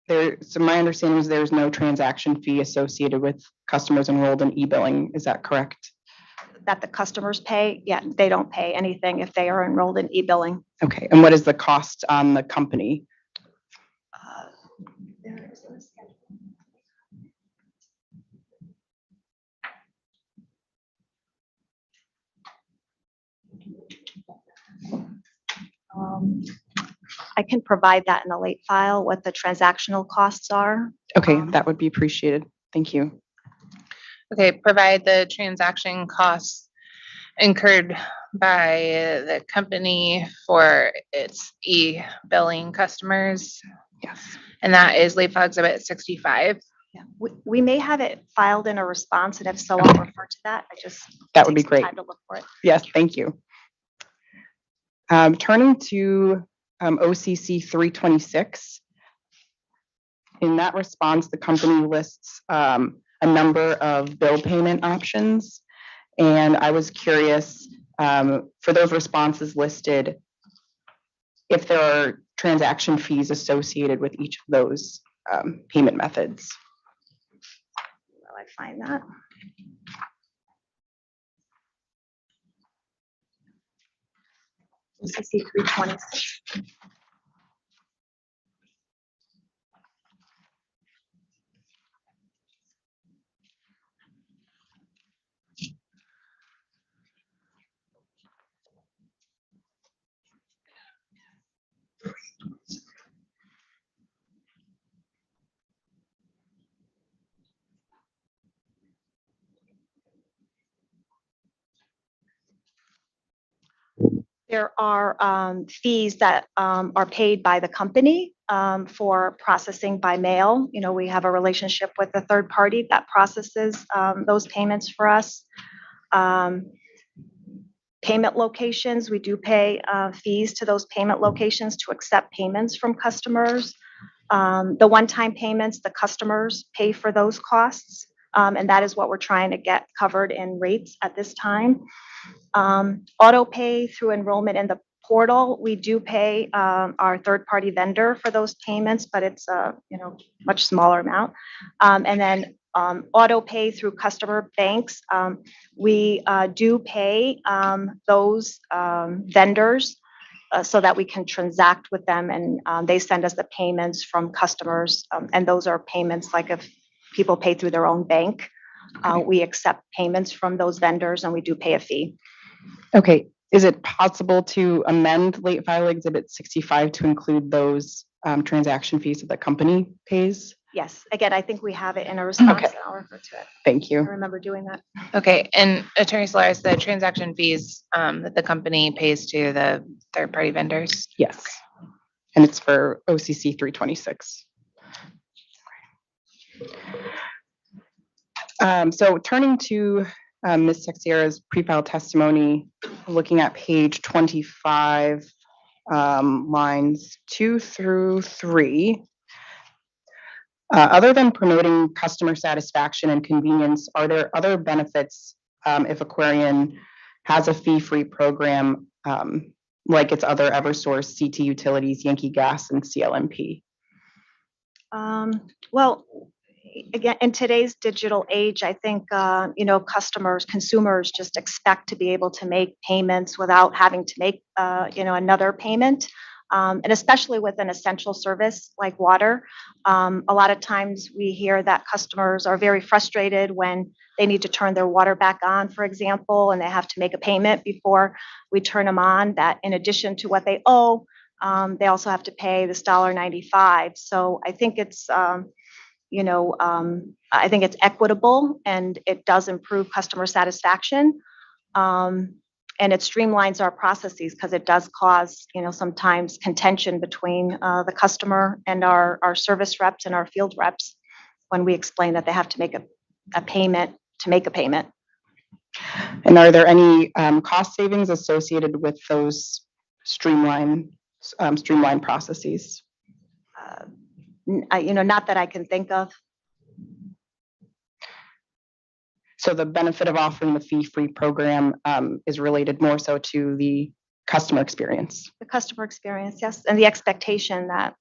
so my understanding is there's no transaction fee associated with customers enrolled in e-billing. Is that correct? That the customers pay? Yeah, they don't pay anything if they are enrolled in e-billing. Okay, and what is the cost on the company? I can provide that in a late file, what the transactional costs are. Okay, that would be appreciated. Thank you. Okay, provide the transaction costs incurred by the company for its e-billing customers. Yes. And that is late file exhibit 65. Yeah, we may have it filed in a response, and if so, I'll refer to that. That would be great. Time to look for it. Yes, thank you. Turning to OCC 326. In that response, the company lists a number of bill payment options. And I was curious, for those responses listed, if there are transaction fees associated with each of those payment methods. Will I find that? CC 326. There are fees that are paid by the company for processing by mail. You know, we have a relationship with a third party that processes those payments for us. Payment locations, we do pay fees to those payment locations to accept payments from customers. The one-time payments, the customers pay for those costs, and that is what we're trying to get covered in rates at this time. Auto pay through enrollment in the portal, we do pay our third-party vendor for those payments, but it's a much smaller amount. And then auto pay through customer banks, we do pay those vendors so that we can transact with them, and they send us the payments from customers, and those are payments like if people pay through their own bank, we accept payments from those vendors and we do pay a fee. Okay, is it possible to amend late file exhibit 65 to include those transaction fees that the company pays? Yes, again, I think we have it in a response, Okay. and I'll refer to it. Thank I you. remember doing that. Okay, and Attorney Solaris, the transaction fees that the company pays to the third-party vendors? Yes. And it's for OCC 326. So turning to Ms. Texiera's pre-file testimony, looking at page 25, lines 2 through 3. Other than promoting customer satisfaction and convenience, are there other benefits if Aquarion has a fee-free program like its other Eversource, CT Utilities, Yankee Gas, and CLMP? Well, again, in today's digital age, I think, consumers just expect to be able to make payments without having to make, another payment. And especially with an essential service like water, a lot of times we hear that customers are very frustrated when they need to turn their water back on, for example, and they have to make a payment before we turn them on, that in addition to what they owe, they also have to pay this $1.95. So I think it's, I think it's equitable and it does improve customer satisfaction. And it streamlines our processes because it does cause, sometimes contention between the customer and our service reps and our field reps when we explain that they have to make a payment to make a payment. And are there any cost savings associated with those streamlined processes? Not that I can think of. So the benefit of offering the fee-free program is related more so to the customer experience. The customer experience, yes, and the expectation that,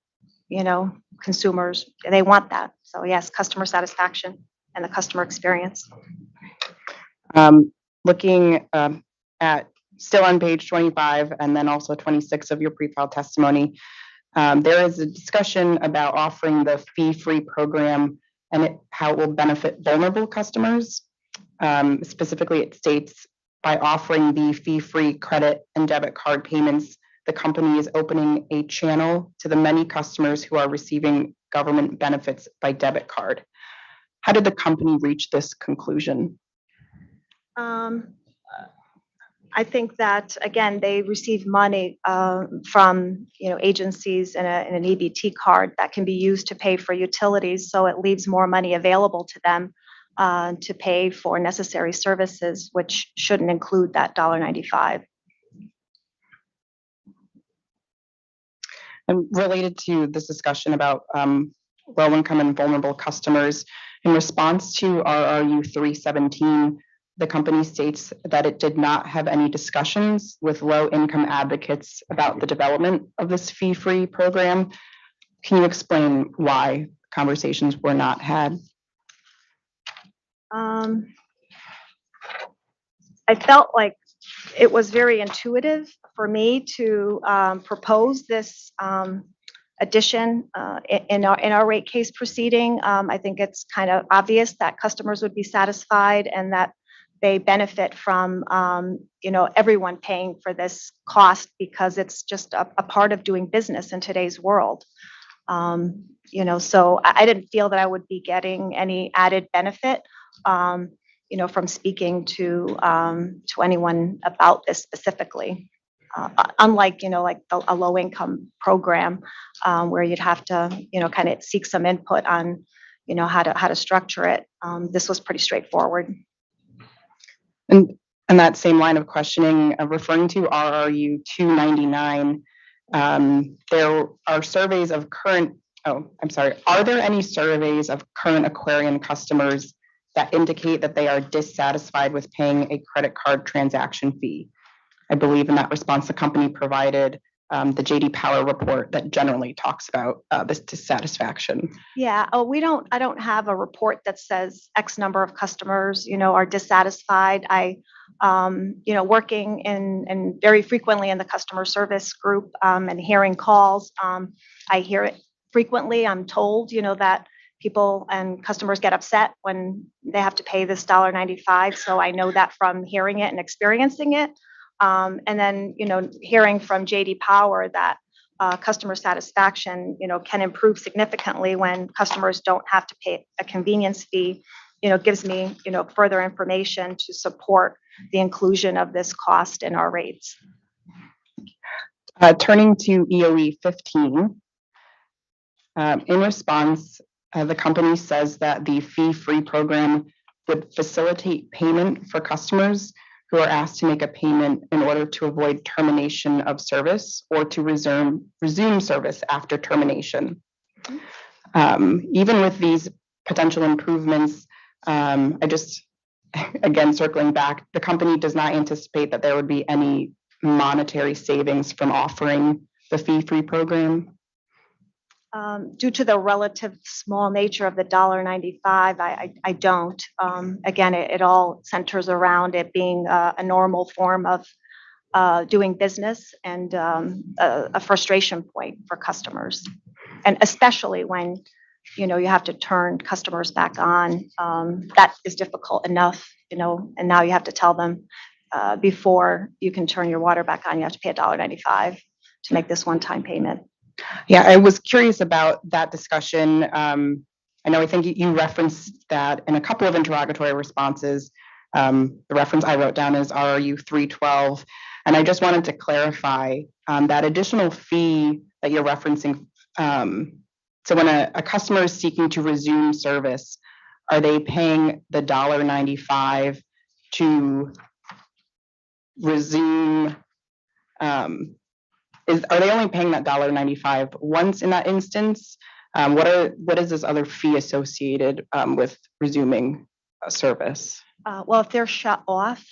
consumers, they want that. So yes, customer satisfaction and the customer experience. Looking at still on page 25 and then also 26 of your pre-file testimony, there is a discussion about offering the fee-free program and how it will benefit vulnerable customers. Specifically, it states by offering the fee-free credit and debit card payments, the company is opening a channel to the many customers who are receiving government benefits by debit card. How did the company reach this conclusion? I think that, again, they receive money from, agencies and an EBT card that can be used to pay for utilities. So it leaves more money available to them to pay for necessary services, which shouldn't include that $1.95. And related to this discussion about low-income and vulnerable customers, in response to RRU 317, the company states that it did not have any discussions with low-income advocates about the development of this fee-free program. Can you explain why conversations were not had? I felt like it was very intuitive for me to propose this addition in our rate case proceeding. I think it's kind of obvious that customers would be satisfied and that they benefit from everyone paying for this cost because it's just a part of doing business in today's world. So I didn't feel that I would be getting any added benefit from speaking to anyone about this specifically. Unlike, like a low income program where you'd have to, kind of seek some input on, how to structure it. This was pretty straightforward. And that same line of questioning, referring to RRU 299, there are surveys of current, are there any surveys of current Aquarion customers that indicate that they are dissatisfied with paying a credit card transaction fee? I believe in that response, the company provided the JD Power report that generally talks about this dissatisfaction. Yeah. Oh, I don't have a report that says X number of customers, are dissatisfied. Working in very frequently in the customer service group and hearing calls, I hear it frequently. I'm told, that people and customers get upset when they have to pay this $1.95. So I know that from hearing it and experiencing it. And then, hearing from JD Power that customer satisfaction, can improve significantly when customers don't have to pay a convenience fee, gives me, further information to support the inclusion of this cost in our rates. Turning to EOE 15, in response, the company says that the fee-free program would facilitate payment for customers who are asked to make a payment in order to avoid termination of service or to resume service after termination. Even with these potential improvements, again, circling back, the company does not anticipate that there would be any monetary savings from offering the fee-free program. Due to the relative small nature of the $1.95, I don't. Again, it all centers around it being a normal form of doing business and a frustration point for customers. And especially when, you have to turn customers back on, that is difficult enough, and now you have to tell them before you can turn your water back on, you have to pay $1.95 to make this one-time payment. Yeah, I was curious about that discussion. I think you referenced that in a couple of interrogatory responses. The reference I wrote down is RRU 312. And I just wanted to clarify that additional fee that you're referencing. So when a customer is seeking to resume service, are they paying the $1.95 to resume? Are they only paying that $1.95 once in that instance? What is this other fee associated with resuming service? Well, if they're shut off,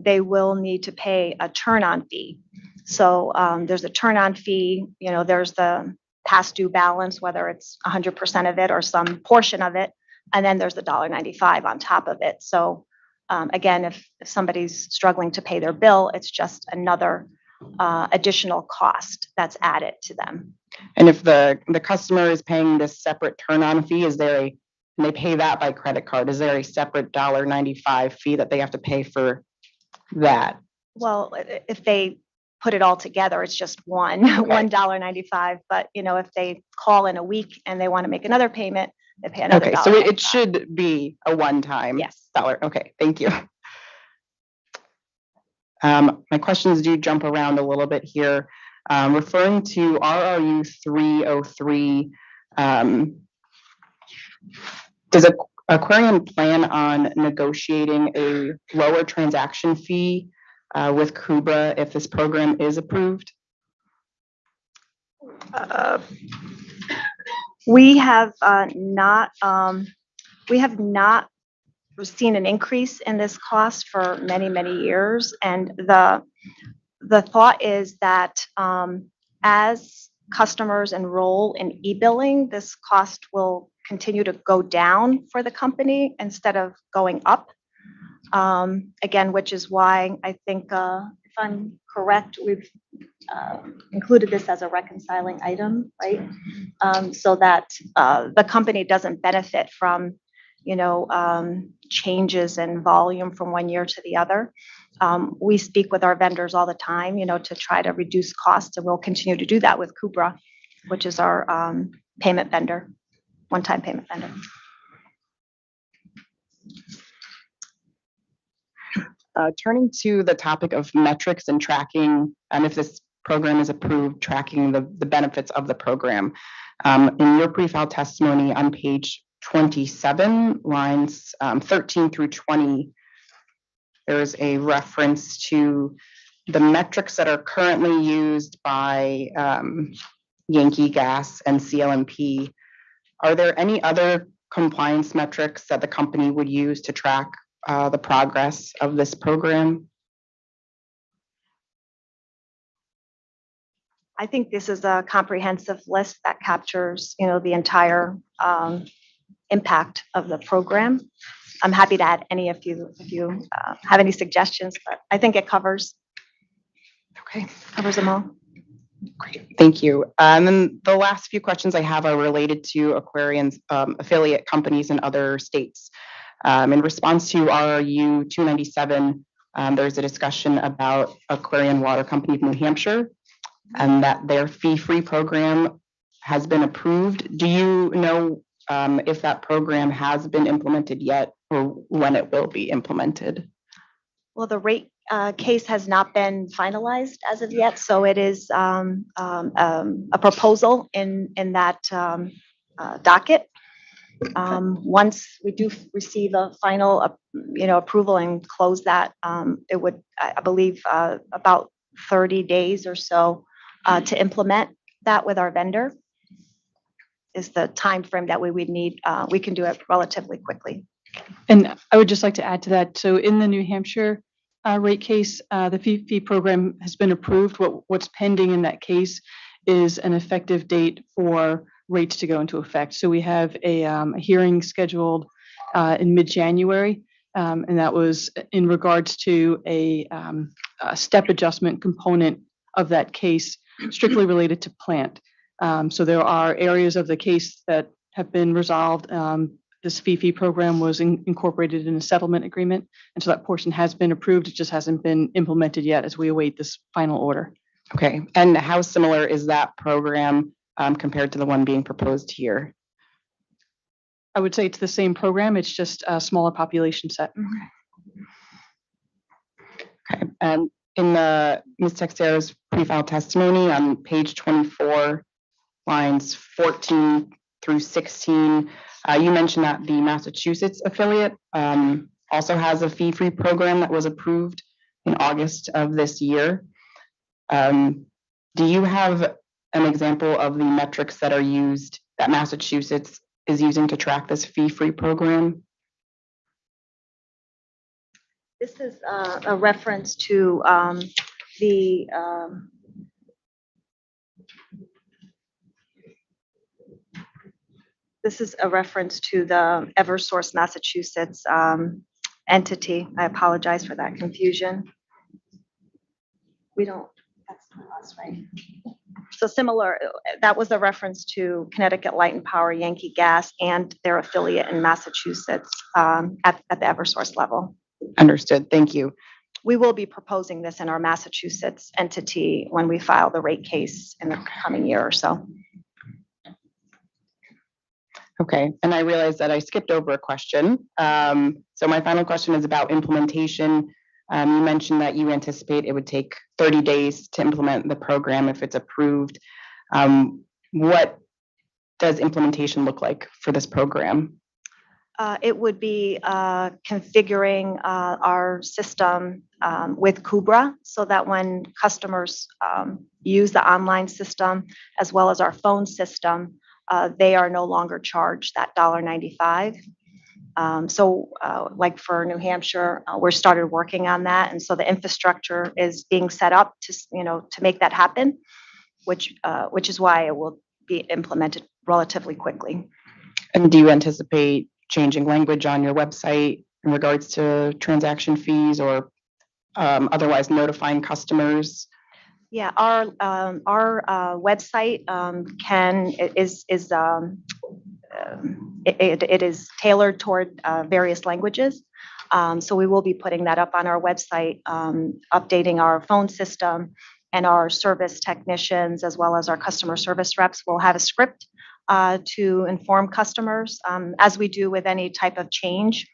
they will need to pay a turn-on fee. So there's a turn-on fee, there's the past due balance, whether it's 100% of it or some portion of it, and then there's the $1.95 on top of it. So again, if somebody's struggling to pay their bill, it's just another additional cost that's added to them. And if the customer is paying this separate turn-on fee, and they pay that by credit card, is there a separate $1.95 fee that they have to pay for that? Well, if they put it all together, it's just $1.95. But if they call in a week and they want to make another payment, they pay another. Okay, so it should be a one-time. Yes. Dollar. Okay, thank you. My questions do jump around a little bit here. Referring to RRU 303, does Aquarion plan on negotiating a lower transaction fee with KUBRA if this program is approved? We have not seen an increase in this cost for many, many years. And the thought is that as customers enroll in e-billing, this cost will continue to go down for the company instead of going up. Again, which is why I think, if I'm correct, we've included this as a reconciling item, right? So that the company doesn't benefit from, changes in volume from one year to the other. We speak with our vendors all the time, to try to reduce costs, and we'll continue to do that with Kubra, which is our payment vendor, one-time payment vendor. Turning to the topic of metrics and tracking, and if this program is approved, tracking the benefits of the program. In your pre-filed testimony on page 27, lines 13 through 20, there is a reference to the metrics that are currently used by Yankee Gas and CLMP. Are there any other compliance metrics that the company would use to track the progress of this program? I think this is a comprehensive list that captures, the entire impact of the program. I'm happy to add any if you have any suggestions, but I think it covers them all. Great, thank you. And then the last few questions I have are related to Aquarion's affiliate companies in other states. In response to RRU 297, there's a discussion about Aquarion Water Company of New Hampshire and that their fee-free program has been approved. Do you know if that program has been implemented yet or when it will be implemented? Well, the rate case has not been finalized as of yet, so it is a proposal in that docket. Once we do receive a final, approval and close that, it would, I believe, about 30 days or so to implement that with our vendor is the timeframe that we would need. We can do it relatively quickly. And I would just like to add to that. So in the New Hampshire rate case, the fee program has been approved. What's pending in that case is an effective date for rates to go into effect. So we have a hearing scheduled in mid-January, and that was in regards to a step adjustment component of that case, strictly related to plant. So there are areas of the case that have been resolved. This fee program was incorporated in a settlement agreement, and so that portion has been approved. It just hasn't been implemented yet as we await this final order. Okay, and how similar is that program compared to the one being proposed here? I would say it's the same program. It's just a smaller population set. Okay, and in Ms. Texero's pre-filed testimony on page 24, lines 14 through 16, you mentioned that the Massachusetts affiliate also has a fee-free program that was approved in August of this year. Do you have an example of the metrics that are used that Massachusetts is using to track this fee-free program? This is a reference to the Eversource Massachusetts entity. I apologize for that confusion. That's not us, right? So similar, that was a reference to Connecticut Light and Power, Yankee Gas, and their affiliate in Massachusetts at the Eversource level. Understood, thank you. We will be proposing this in our Massachusetts entity when we file the rate case in the coming year or so. Okay, and I realized that I skipped over a question. So my final question is about implementation. You mentioned that you anticipate it would take 30 days to implement the program if it's approved. What does implementation look like for this program? It would be configuring our system with Kubra so that when customers use the online system as well as our phone system, they are no longer charged that $1.95. Like for New Hampshire, we're started working on that. And so the infrastructure is being set up to, to make that happen, which is why it will be implemented relatively quickly. And do you anticipate changing language on your website in regards to transaction fees or otherwise notifying customers? Yeah, our website it is tailored toward various languages. So we will be putting that up on our website, updating our phone system, and our service technicians as well as our customer service reps will have a script to inform customers as we do with any type of change.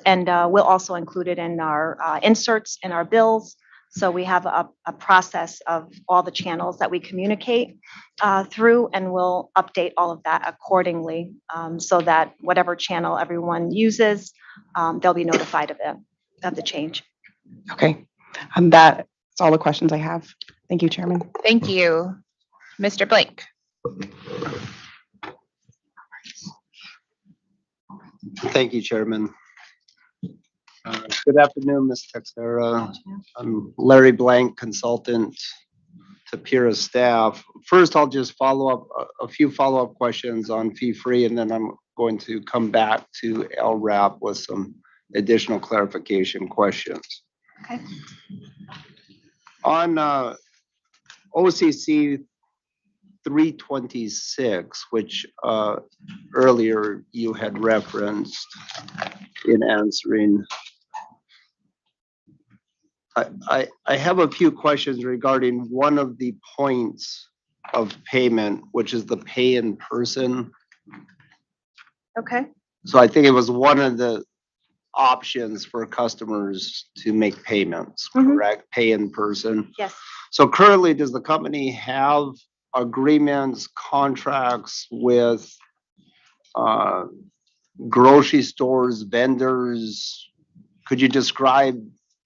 And we'll also include it in our inserts in our bills. So we have a process of all the channels that we communicate through, and we'll update all of that accordingly so that whatever channel everyone uses, they'll be notified of the change. Okay, and that's all the questions I have. Thank you, Chairman. Thank you. Mr. Blake. Thank you, Chairman. Good afternoon, Ms. Texera. I'm Larry Blank, consultant to PIRA staff. First, I'll just follow up a few follow-up questions on fee-free, and then I'm going to come back to LRAP with some additional clarification questions. Okay. On OCC 326, which earlier you had referenced in answering, I have a few questions regarding one of the points of payment, which is the pay in person. Okay. So I think it was one of the options for customers to make payments, correct? Pay in person. Yes. So currently, does the company have agreements, contracts with grocery stores, vendors? Could you describe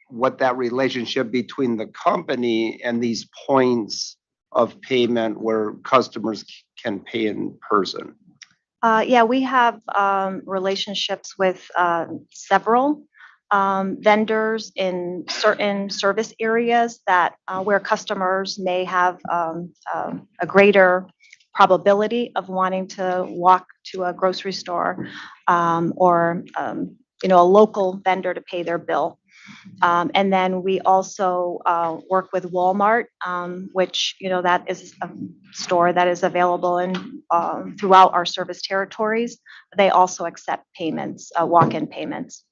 what that relationship between the company and these points of payment where customers can pay in person? Yeah, we have relationships with several vendors in certain service areas that where customers may have a greater probability of wanting to walk to a grocery store or a local vendor to pay their bill. And then we also work with Walmart, which, that is a store that is available in throughout our service territories. They also accept payments, walk-in payments.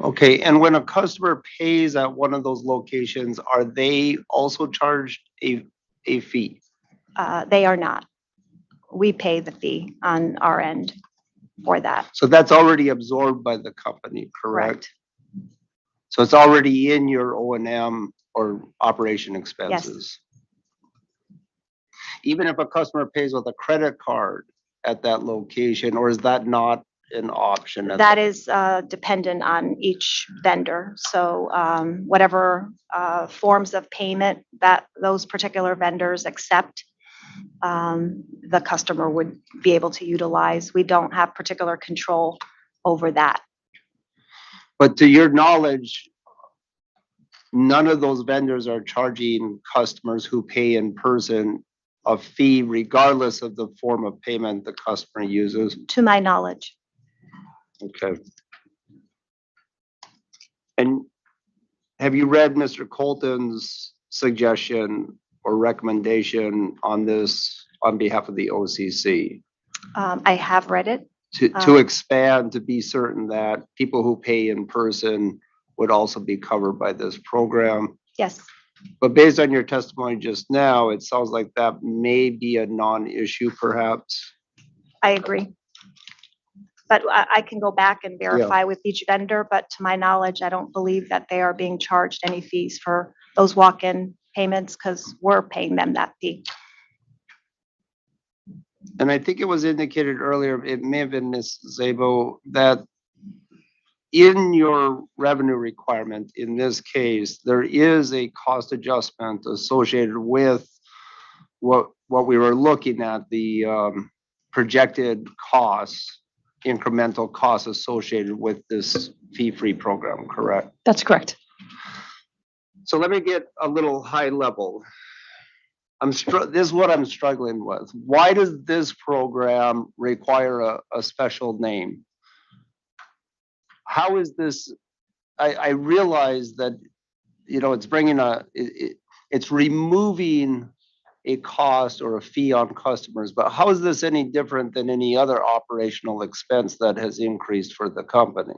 Okay, and when a customer pays at one of those locations, are they also charged a fee? They are not. We pay the fee on our end for that. So that's already absorbed by the company, correct? So it's already in your O&M or operation expenses? Yes. Even if a customer pays with a credit card at that location, or is that not an option? That is dependent on each vendor. So whatever forms of payment that those particular vendors accept, the customer would be able to utilize. We don't have particular control over that. But to your knowledge, none of those vendors are charging customers who pay in person a fee regardless of the form of payment the customer uses? To my knowledge. Okay. And have you read Mr. Colton's suggestion or recommendation on this on behalf of the OCC? I have read it. To expand, to be certain that people who pay in person would also be covered by this program. Yes. But based on your testimony just now, it sounds like that may be a non-issue perhaps. I agree. But I can go back and verify with each vendor, but to my knowledge, I don't believe that they are being charged any fees for those walk-in payments because we're paying them that fee. And I think it was indicated earlier, it may have been Ms. Szabo, that in your revenue requirement, in this case, there is a cost adjustment associated with what we were looking at, the projected costs incremental costs associated with this fee-free program, correct? That's correct. So let me get a little high level. This is what I'm struggling with. Why does this program require a special name? How is this? I realize that, it's bringing it's removing a cost or a fee on customers, but how is this any different than any other operational expense that has increased for the company?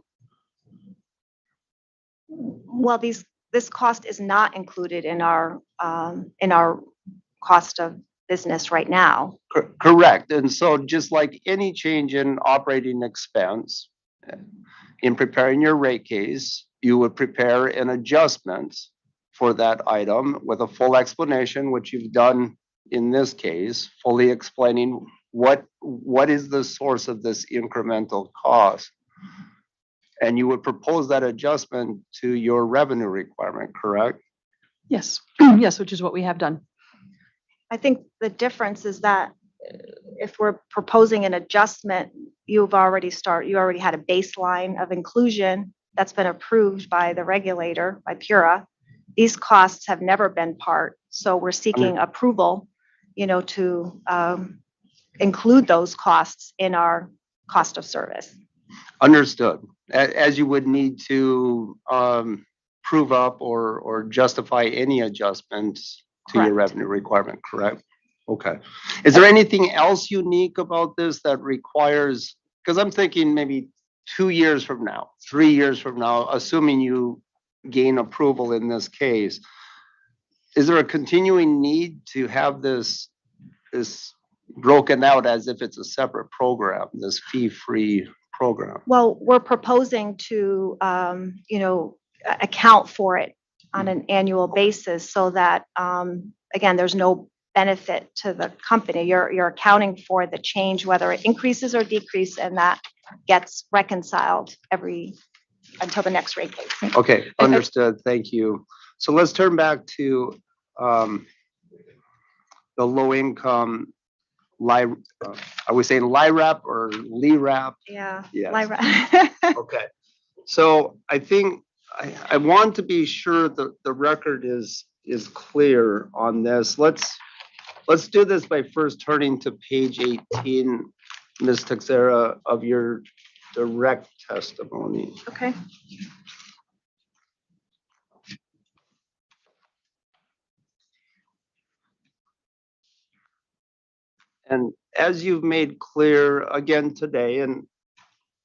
Well, this cost is not included in our cost of business right now. Correct. And so just like any change in operating expense, in preparing your rate case, you would prepare an adjustment for that item with a full explanation, which you've done in this case, fully explaining what is the source of this incremental cost. And you would propose that adjustment to your revenue requirement, correct? Yes, yes, which is what we have done. I think the difference is that if we're proposing an adjustment, you already had a baseline of inclusion that's been approved by the regulator, by PURA. These costs have never been part, so we're seeking approval, to include those costs in our cost of service. Understood. As you would need to prove up or justify any adjustments to your revenue requirement, correct? Okay. Is there anything else unique about this that requires, because I'm thinking maybe 2 years from now, 3 years from now, assuming you gain approval in this case, is there a continuing need to have this broken out as if it's a separate program, this fee-free program? Well, we're proposing to, account for it on an annual basis so that, again, there's no benefit to the company. You're accounting for the change, whether it increases or decreases, and that gets reconciled until the next rate case. Okay, understood. Thank you. So let's turn back to the low income, are we saying LIRAP or LIRAP? Yeah. Yes. LIRAP. Okay. So I think I want to be sure that the record is clear on this. Let's do this by first turning to page 18, Ms. Texera, of your direct testimony. Okay. And as you've made clear again today, and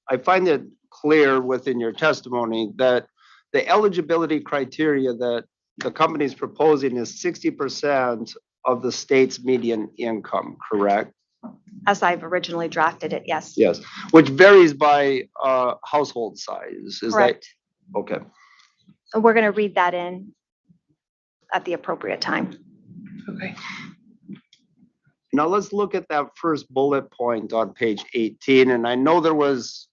I find it clear within your testimony that the eligibility criteria that the company is proposing is 60% of the state's median income, correct? As I've originally drafted it, yes. Yes, which varies by household size. Is Correct. that okay? So we're going to read that in at the appropriate time. Okay. Now let's look at that first bullet point on page 18. And I know there was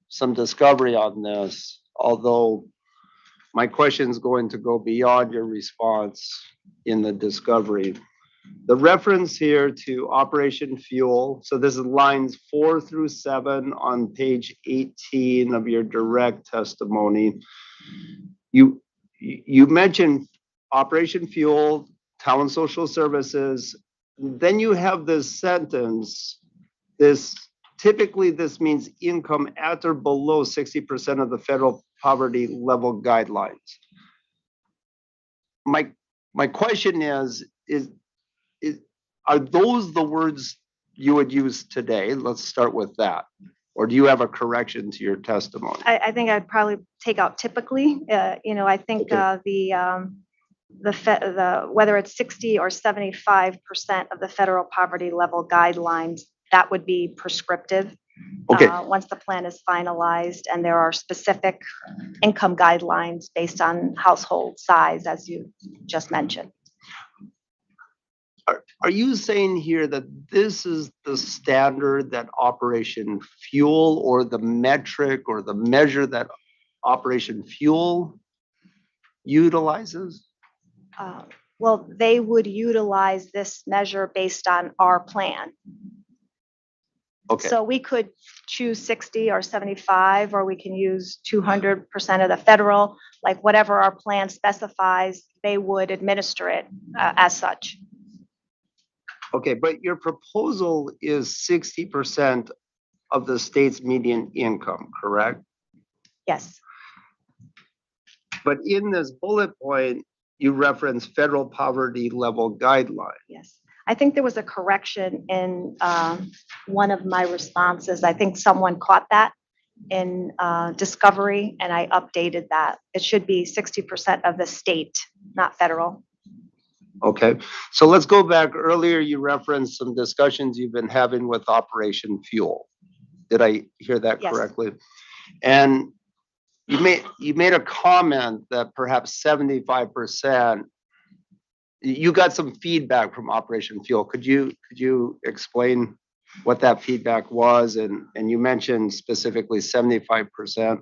some discovery on this, although my question is going to go beyond your response in the discovery. The reference here to Operation Fuel, so this is lines 4 through 7 on page 18 of your direct testimony. You mentioned Operation Fuel, Town Social Services. Then you have this sentence, typically this means income at or below 60% of the federal poverty level guidelines. My question is are those the words you would use today? Let's start with that. Or do you have a correction to your testimony? I think I'd probably take out typically. I think Okay. Whether it's 60 or 75% of the federal poverty level guidelines, that would be prescriptive. Okay. Once the plan is finalized and there are specific income guidelines based on household size, as you just mentioned. Are you saying here that this is the standard that Operation Fuel or the metric or the measure that Operation Fuel utilizes? Well, they would utilize this measure based on our plan. Okay, So we could choose 60 or 75, or we can use 200% of the federal, like whatever our plan specifies, they would administer it as such. okay, but your proposal is 60% of the state's median income, correct? Yes. But in this bullet point, you reference federal poverty level guideline. Yes. I think there was a correction in one of my responses. I think someone caught that in Discovery, and I updated that. It should be 60% of the state, not federal. Okay, so let's go back. Earlier, you referenced some discussions you've been having with Operation Fuel. Did I hear that Yes. correctly? And you made a comment that perhaps 75%, you got some feedback from Operation Fuel. Could you explain what that feedback was? And you mentioned specifically 75%.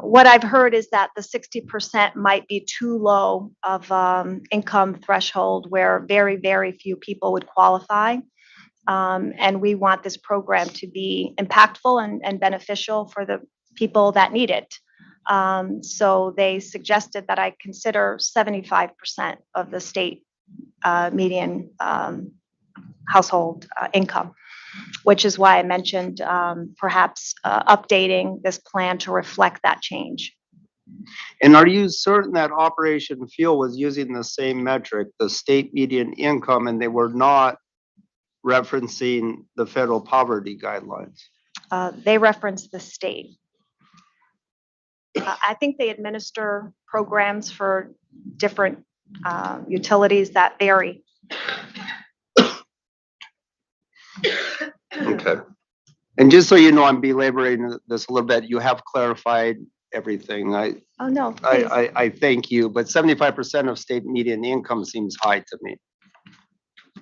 What I've heard is that the 60% might be too low of income threshold where very, very few people would qualify. And we want this program to be impactful and beneficial for the people that need it. So they suggested that I consider 75% of the state median household income, which is why I mentioned perhaps updating this plan to reflect that change. And are you certain that Operation Fuel was using the same metric, the state median income, and they were not referencing the federal poverty guidelines? They reference the state. I think they administer programs for different utilities that vary. Okay. And just so you know, I'm belaboring this a little bit. You have clarified everything. Oh, no, please. I thank you, but 75% of state median income seems high to me.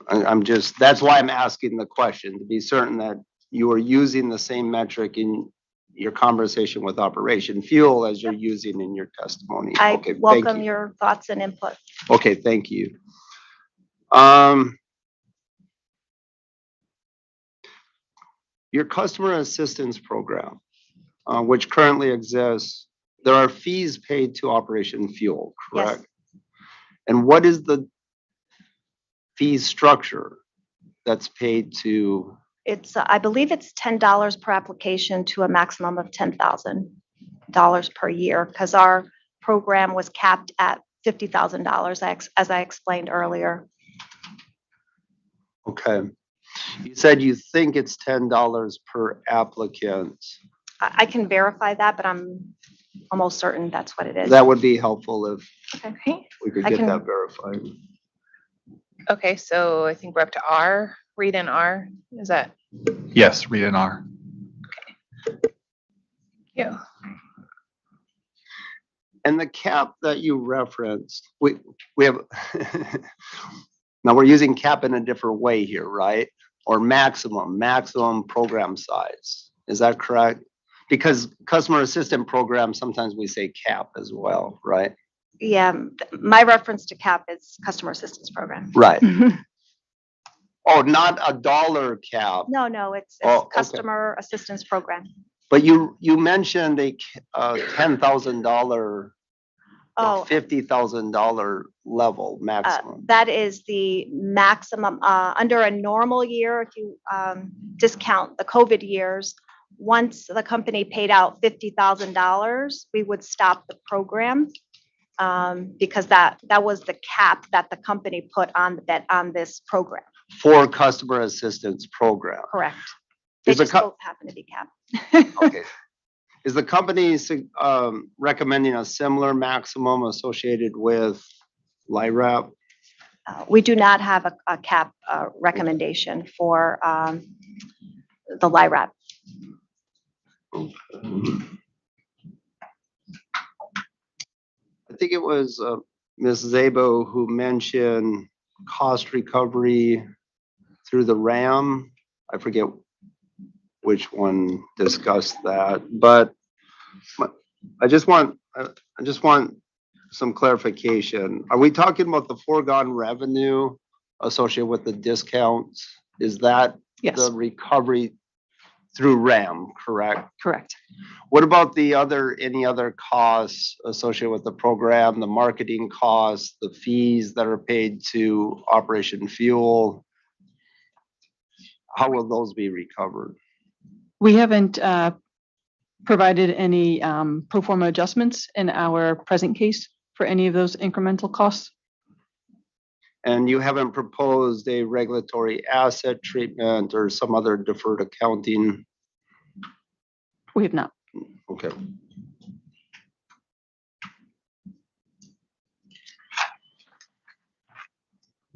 I'm just, that's why I'm asking the question, to be certain that you are using the same metric in your conversation with Operation Fuel as you're using in your testimony. I Okay, thank welcome you. your thoughts and input. Okay, thank you. Your customer assistance program, which currently exists, there are fees paid to Operation Fuel, correct? Yes. And what is the fee structure that's paid to? It's, I believe it's $10 per application to a maximum of $10,000 per year, because our program was capped at $50,000, as I explained earlier. Okay. You said you think it's $10 per applicant. I can verify that, but I'm almost certain that's what it is. That would be helpful if Okay. we could I get can- that verified. Okay, so I think we're up to R, read in R. Is that? Yes, read in R. Yeah. And the cap that you referenced, we have, now we're using cap in a different way here, right? Or maximum program size. Is that correct? Because customer assistant programs, sometimes we say cap as well, right? Yeah, my reference to CAP is customer assistance program. Right. Oh, not a dollar cap. No, it's Oh, okay. customer assistance program. But you mentioned a $10,000 Oh, $50,000 level maximum. that is the maximum, under a normal year, if you discount the COVID years, once the company paid out $50,000, we would stop the program, because that was the cap that the company put on this program. For customer assistance program. Correct. They Is the just co- both happen to be capped. Okay. Is the company recommending a similar maximum associated with LIRAP? We do not have a cap recommendation for the LIRAP. I think it was Ms. Zabo who mentioned cost recovery through the RAM. I forget which one discussed that, but I just want some clarification. Are we talking about the foregone revenue associated with the discounts? Is that Yes, the recovery through RAM, correct? correct. What about any other costs associated with the program, the marketing costs, the fees that are paid to Operation Fuel? How will those be recovered? We haven't provided any pro forma adjustments in our present case for any of those incremental costs. And you haven't proposed a regulatory asset treatment or some other deferred accounting? We have not. Okay.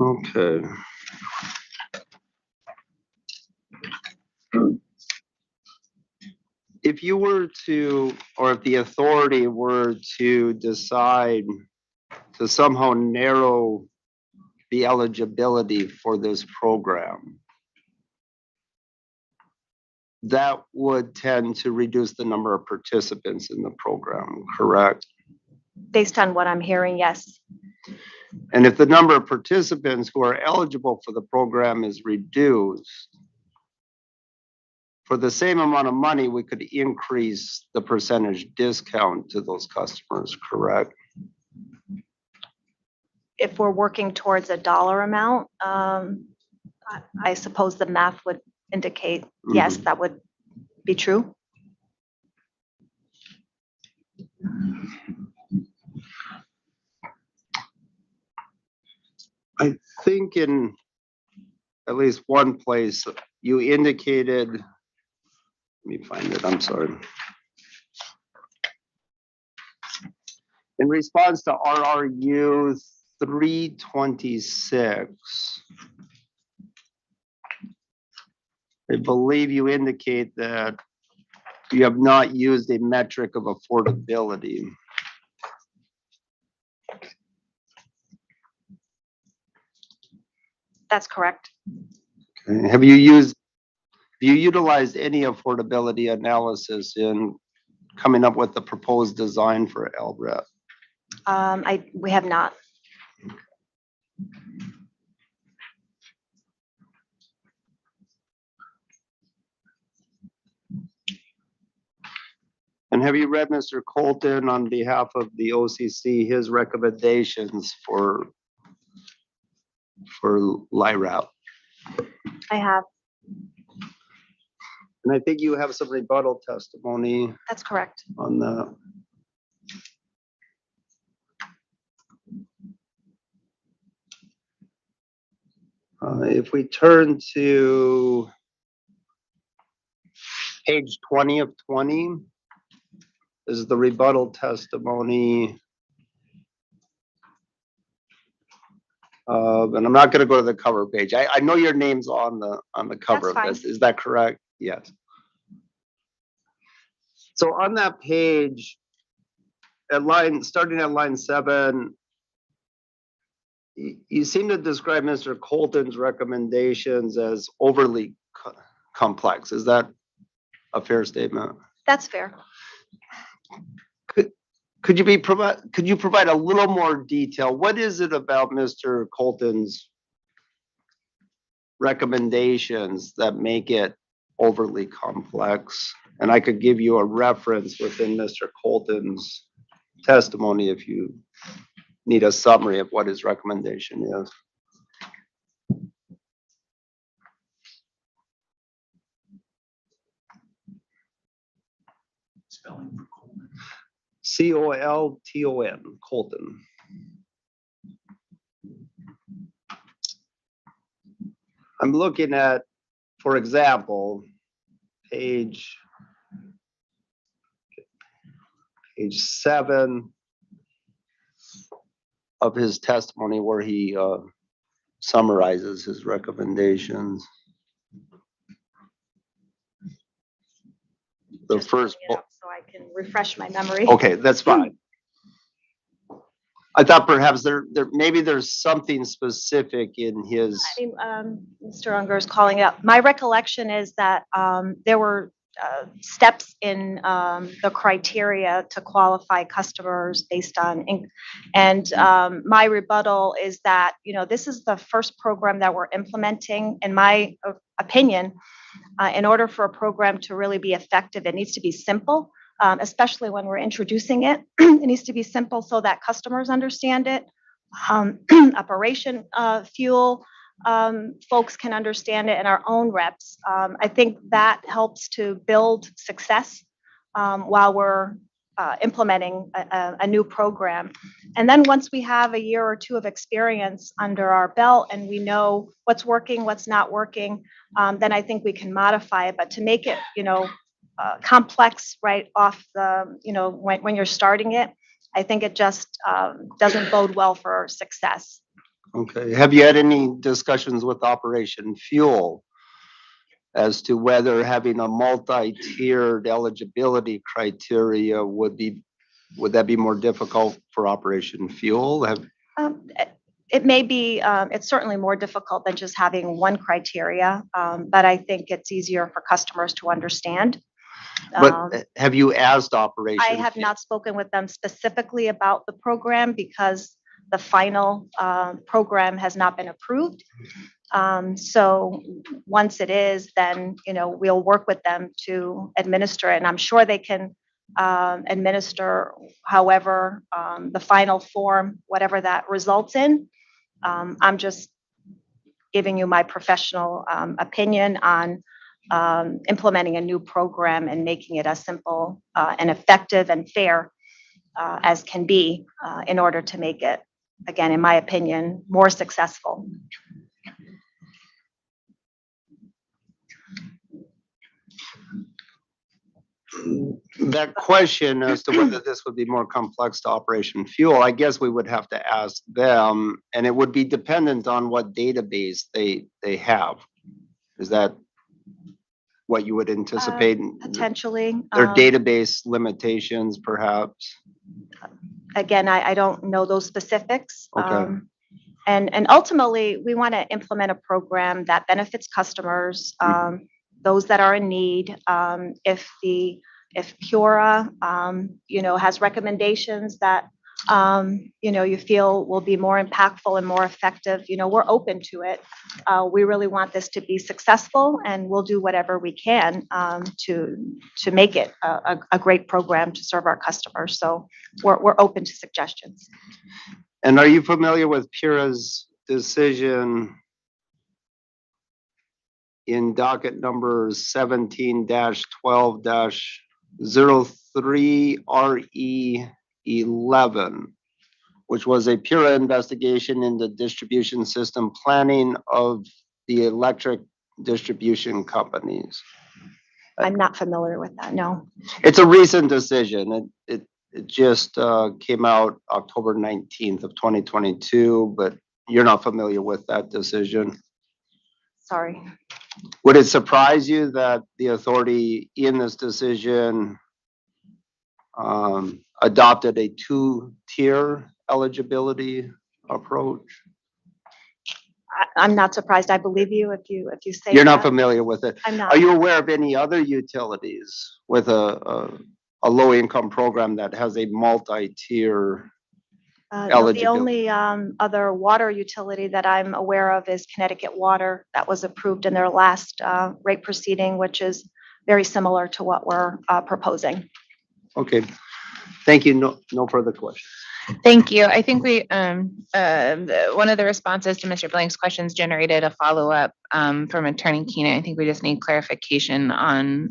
Okay. If you were to, or if the authority were to decide to somehow narrow the eligibility for this program, that would tend to reduce the number of participants in the program, correct? Based on what I'm hearing, yes. And if the number of participants who are eligible for the program is reduced, for the same amount of money, we could increase the percentage discount to those customers, correct? If we're working towards a dollar amount, I suppose the math would indicate, yes, that would be true. I think in at least one place you indicated, let me find it, I'm sorry. In response to RRU 326, I believe you indicate that you have not used a metric of affordability. That's correct. Okay. Have you utilized any affordability analysis in coming up with the proposed design for LREP? We have not. And have you read Mr. Colton on behalf of the OCC, his recommendations for LIRAP? I have. And I think you have some rebuttal testimony That's correct. on that. If we turn to page 20 of 20, this is the rebuttal testimony. And I'm not going to go to the cover page. I know your name's on the cover That's of this. Is that correct? Yes. So on that page, starting at line 7, you seem to describe Mr. Colton's recommendations as overly complex. Is that a fair statement? That's fair. Could you provide a little more detail? What is it about Mr. Colton's recommendations that make it overly complex? And I could give you a reference within Mr. Colton's testimony if you need a summary of what his recommendation is. Spelling for Coleman. Colton, Colton. I'm looking at, for example, page 7 of his testimony where he summarizes his recommendations. The Just first, bring it up so I can refresh my memory. okay, that's fine. I thought perhaps maybe there's something specific in his. I mean, Mr. Unger is calling it out. My recollection is that there were steps in the criteria to qualify customers based on and my rebuttal is that, this is the first program that we're implementing. In my opinion, in order for a program to really be effective, it needs to be simple, especially when we're introducing it. It needs to be simple so that customers understand it. Operation fuel folks can understand it, and our own reps. I think that helps to build success while we're implementing a new program. And then once we have a year or two of experience under our belt and we know what's working, what's not working, then I think we can modify it. But to make it, complex right off the, when you're starting it, I think it just doesn't bode well for success. Okay, have you had any discussions with Operation Fuel as to whether having a multi-tiered eligibility criteria would that be more difficult for Operation Fuel? It may be, it's certainly more difficult than just having one criteria, but I think it's easier for customers to understand. But have you asked Operation? I have not spoken with them specifically about the program because the final program has not been approved. So once it is, then, we'll work with them to administer it. And I'm sure they can administer however the final form, whatever that results in. I'm just giving you my professional opinion on implementing a new program and making it as simple and effective and fair as can be in order to make it, again, in my opinion, more successful. That question as to whether this would be more complex to Operation Fuel, I guess we would have to ask them, and it would be dependent on what database they have. Is that what you would anticipate? Potentially. Their database limitations, perhaps? Again, I don't know those specifics. Okay. And ultimately, we want to implement a program that benefits customers, those that are in need. If Pura, has recommendations that, you feel will be more impactful and more effective, we're open to it. We really want this to be successful, and we'll do whatever we can to make it a great program to serve our customers. So we're open to suggestions. And are you familiar with Pura's decision in docket number 17-12-03-RE11, which was a Pura investigation into distribution system planning of the electric distribution companies? I'm not familiar with that, no. It's a recent decision. It just came out October 19th of 2022, but you're not familiar with that decision? Sorry. Would it surprise you that the authority in this decision adopted a two-tier eligibility approach? I'm not surprised. I believe you if you say You're not that. familiar with it. I'm not. Are you aware of any other utilities with a low-income program that has a multi-tier No, the eligibility? only other water utility that I'm aware of is Connecticut Water. That was approved in their last rate proceeding, which is very similar to what we're proposing. Okay, thank you. No further questions. Thank you. I think we, one of the responses to Mr. Blank's questions generated a follow-up from Attorney Keenan. I think we just need clarification on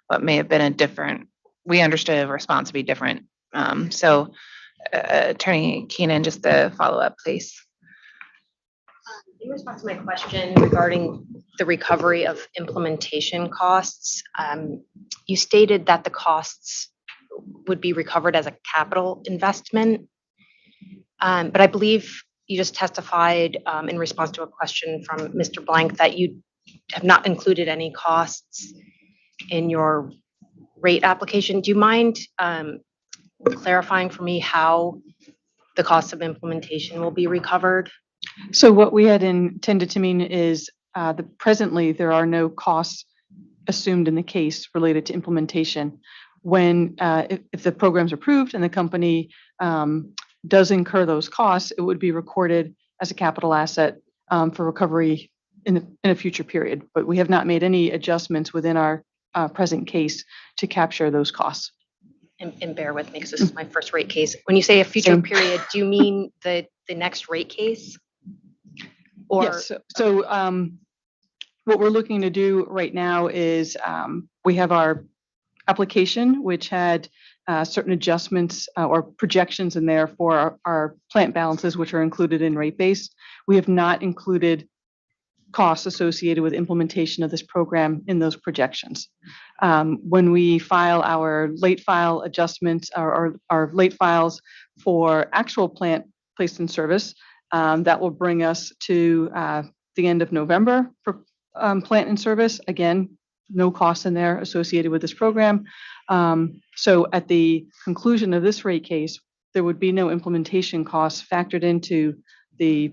what may have been a different, we understood a response to be different. So Attorney Keenan, just the follow-up, please. In response to my question regarding the recovery of implementation costs, you stated that the costs would be recovered as a capital investment. But I believe you just testified in response to a question from Mr. Blank that you have not included any costs in your rate application. Do you mind clarifying for me how the cost of implementation will be recovered? So what we had intended to mean is presently there are no costs assumed in the case related to implementation. When, if the program's approved and the company does incur those costs, it would be recorded as a capital asset for recovery in a future period. But we have not made any adjustments within our present case to capture those costs. And bear with me, because this is my first rate case. When you say a future Same. period, do you mean the next rate case? Or, Yes, so what we're looking to do right now is we have our application, which had certain adjustments or projections in there for our plant balances, which are included in rate base. We have not included costs associated with implementation of this program in those projections. When we file our late file adjustments or our late files for actual plant placed in service, that will bring us to the end of November for plant in service. Again, no costs in there associated with this program. So at the conclusion of this rate case, there would be no implementation costs factored into the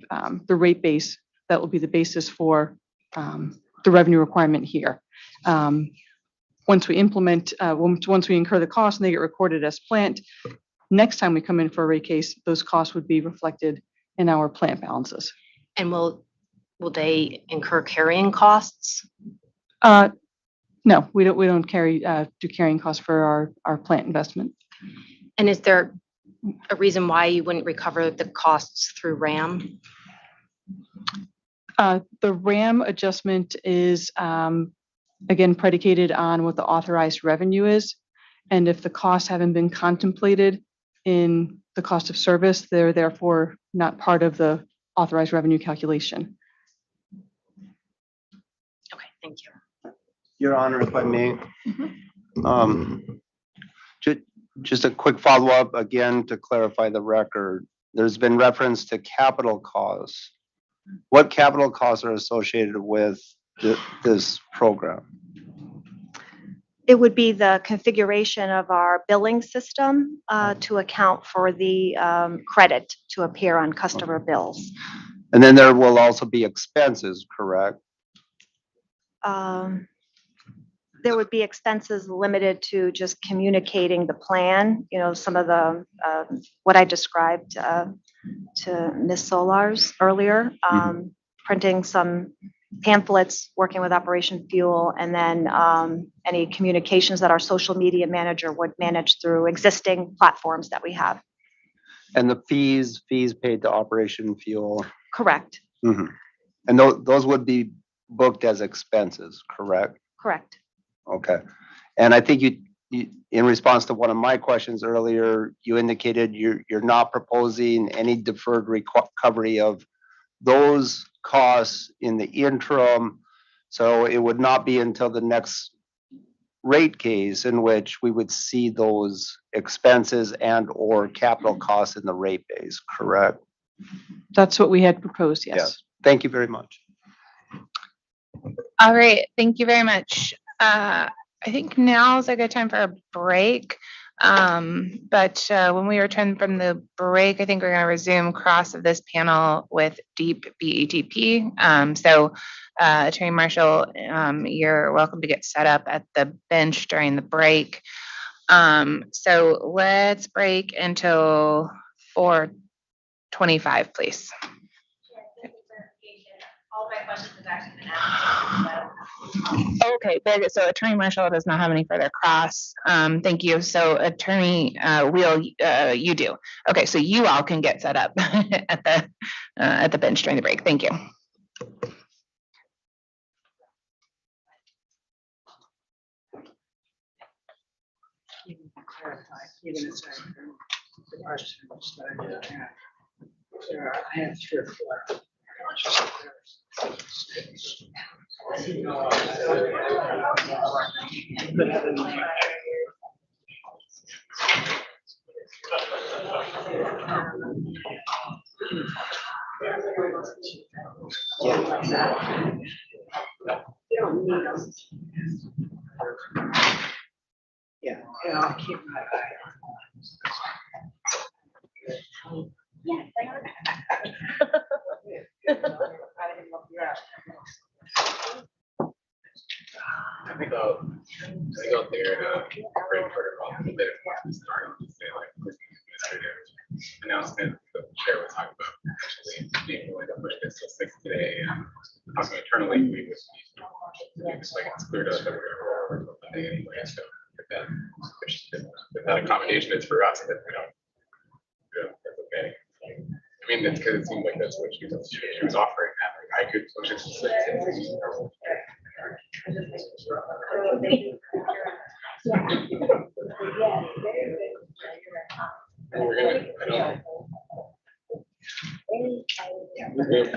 rate base. That will be the basis for the revenue requirement here. Once we implement, once we incur the cost and they get recorded as plant, next time we come in for a rate case, those costs would be reflected in our plant balances. and will they incur carrying costs? No, we don't do carrying costs for our plant investment. And is there a reason why you wouldn't recover the costs through RAM? The RAM adjustment is, again, predicated on what the authorized revenue is. And if the costs haven't been contemplated in the cost of service, they're therefore not part of the authorized revenue calculation. Okay, thank you. Your Honor, if I may. Just a quick follow-up again to clarify the record. There's been reference to capital costs. What capital costs are associated with this program? It would be the configuration of our billing system to account for the credit to appear on customer bills. And then there will also be expenses, correct? There would be expenses limited to just communicating the plan, some of the, what I described to Ms. Solars earlier, printing some pamphlets, working with Operation Fuel, and then any communications that our social media manager would manage through existing platforms that we have. And the fees paid to Operation Fuel? Correct. Mhm. And those would be booked as expenses, correct? Correct. Okay. And I think you, in response to one of my questions earlier, you indicated you're not proposing any deferred recovery of those costs in the interim. So it would not be until the next rate case in which we would see those expenses and or capital costs in the rate base, correct? That's what we had proposed, yes. Thank you very much. All right, thank you very much. I think now is a good time for a break. But when we return from the break, I think we're going to resume cross of this panel with Deep BETP. So Attorney Marshall, you're welcome to get set up at the bench during the break. So let's break until 4:25, please. All my questions have actually been asked. Okay, very good. So Attorney Marshall does not have any further cross. Thank you. So Attorney Wheel, you do. Okay, so you all can get set up at the bench during the break. Thank you. Clarify, even as the questions that I did have. I have 3 or 4. Yeah, I'll keep my eye on. Yes, I know. I think I go there to create protocol a little bit more to start on say like administrative announcement. The chair was talking about actually being willing to push this till 6 today. Also internally, we was just like it's clear to us that we're Monday anyway. So if that accommodation is for us, then we don't. That's okay. I mean, that's because it seemed like that's what she was offering. That like I could push it to 6. We're gonna, I don't,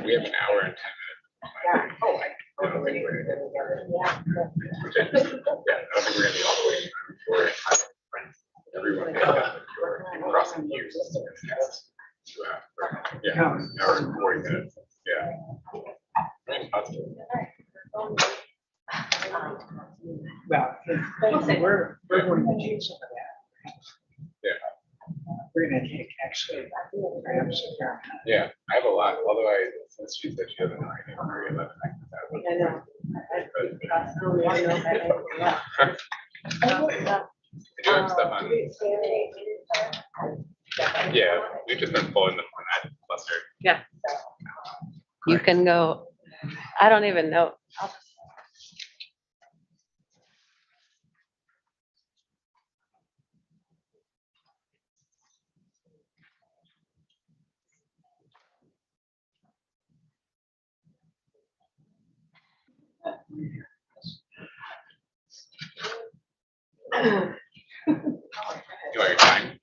we have an hour and 10 minutes. Oh, I don't think we're gonna, yeah, I don't think we're gonna be all the way through for everyone. Crossing years. 2 hours. Yeah, an hour and 40 minutes. Yeah. Well, we're going to change some of that. Yeah. We're gonna take actually perhaps a fair amount. Yeah, I have a lot, although since she said she doesn't know anything from Mary 11, I know. I do have stuff on. Yeah, we've just been pulling them on that cluster. Yeah. You can go, I don't even know. You want your time?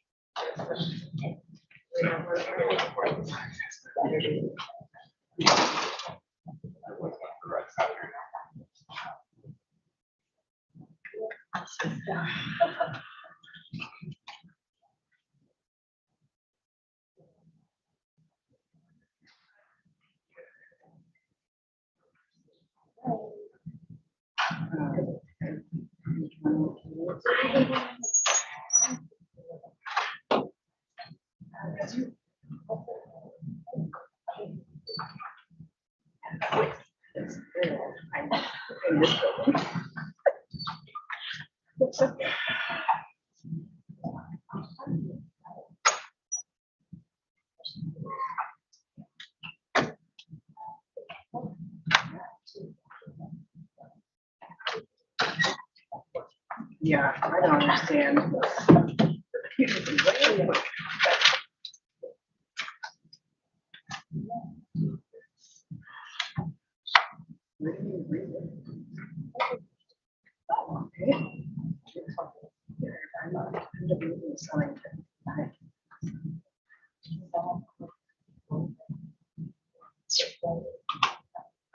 Yeah, I don't understand.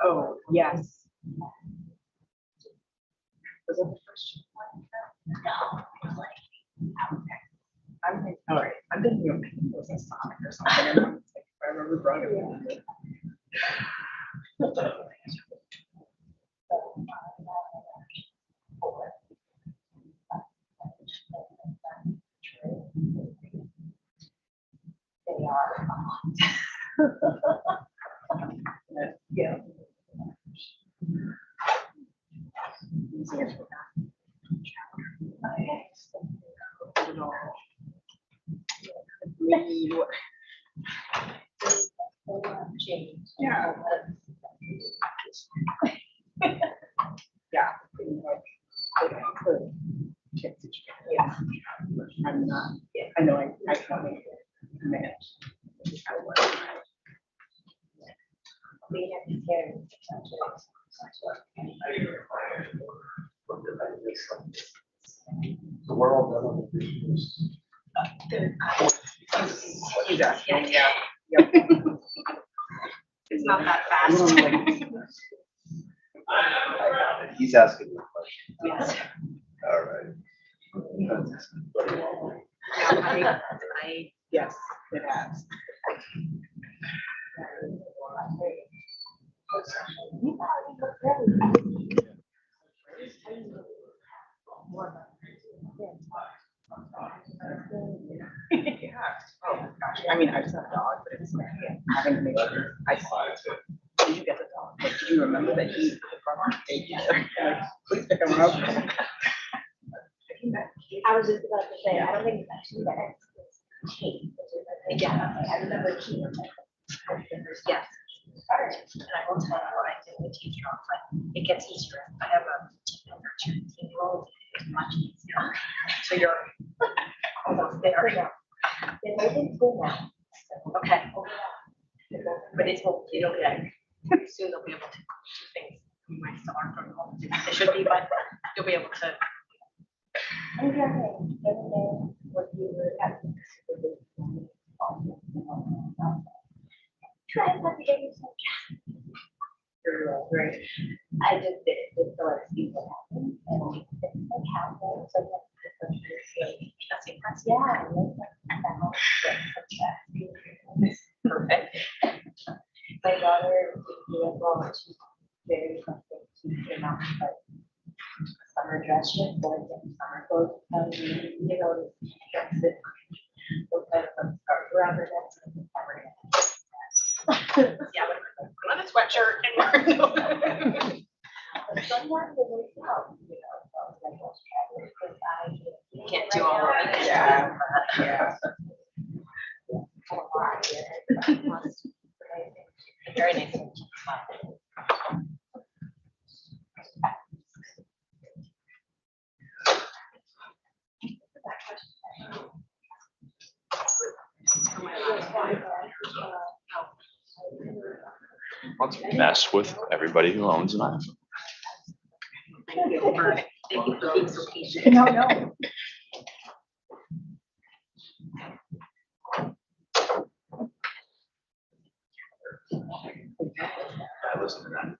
Oh, yes. Was it the first one? No. I'm thinking, all right, I'm thinking of it was a Sonic or something. And I'm like, if I remember right. Yeah. Yeah. Yeah. Yeah. I'm not, I know I can't make it manage. So we're all done on the issues. Yeah. Yep. It's not that fast. He's asking you a question. Yes. All right. Yes, it has. Yeah. Oh gosh. I mean, I just have a dog, but it's having to make sure I saw it. Did you get the dog? Like, do you remember that he? Please pick him up. was just about to say, I don't think it's actually that it's key. Yeah, I remember key. Yes. All right, and I will tell you what I did with teacher, but it gets easier. I have a 13-year-old, it's much easier. So you're almost there. It's open school now. Okay. But it's, it'll get, soon they'll be able to do things. You might still aren't from home. It should be, but you'll be able to. Right. I just did it just so I see what happens and it's like happening. So that's impressive. Yeah. Perfect. My daughter, she's very comfortable. She came out like summer dress, she had boys in summer clothes, you know, dresses. Those kind of scarf around her neck. Yeah, but on a sweatshirt and we're. Sometimes it works out, you know, so like most travelers, because I can't do all of it. Yeah. Yeah. Very nice. Let's mess with everybody who owns an iPhone. Thank you for being so patient. No. I listened to that.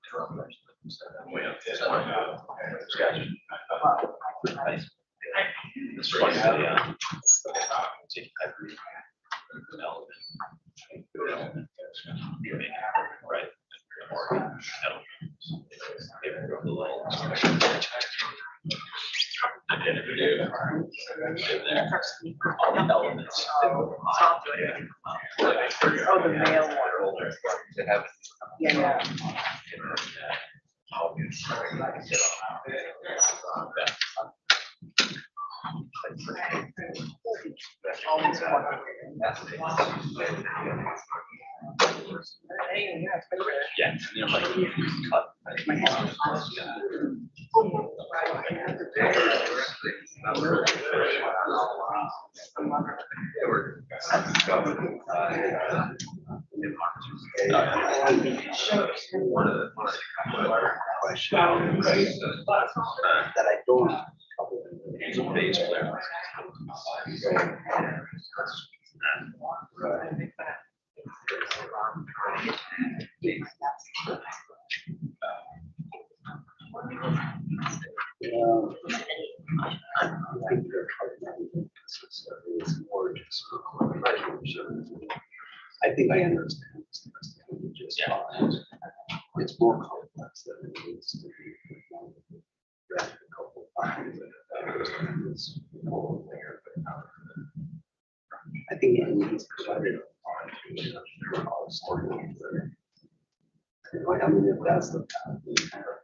It's funny, take every element, right? Oh, the male one. Yeah. Yeah, and they're like, cut. One of the questions that I don't. He's a bass player. I think I understand. It's more complex than it needs to be. Read a couple times and I understand this whole layer, but I think it needs to be added on to all sort of. I mean, if that's the path, we kind of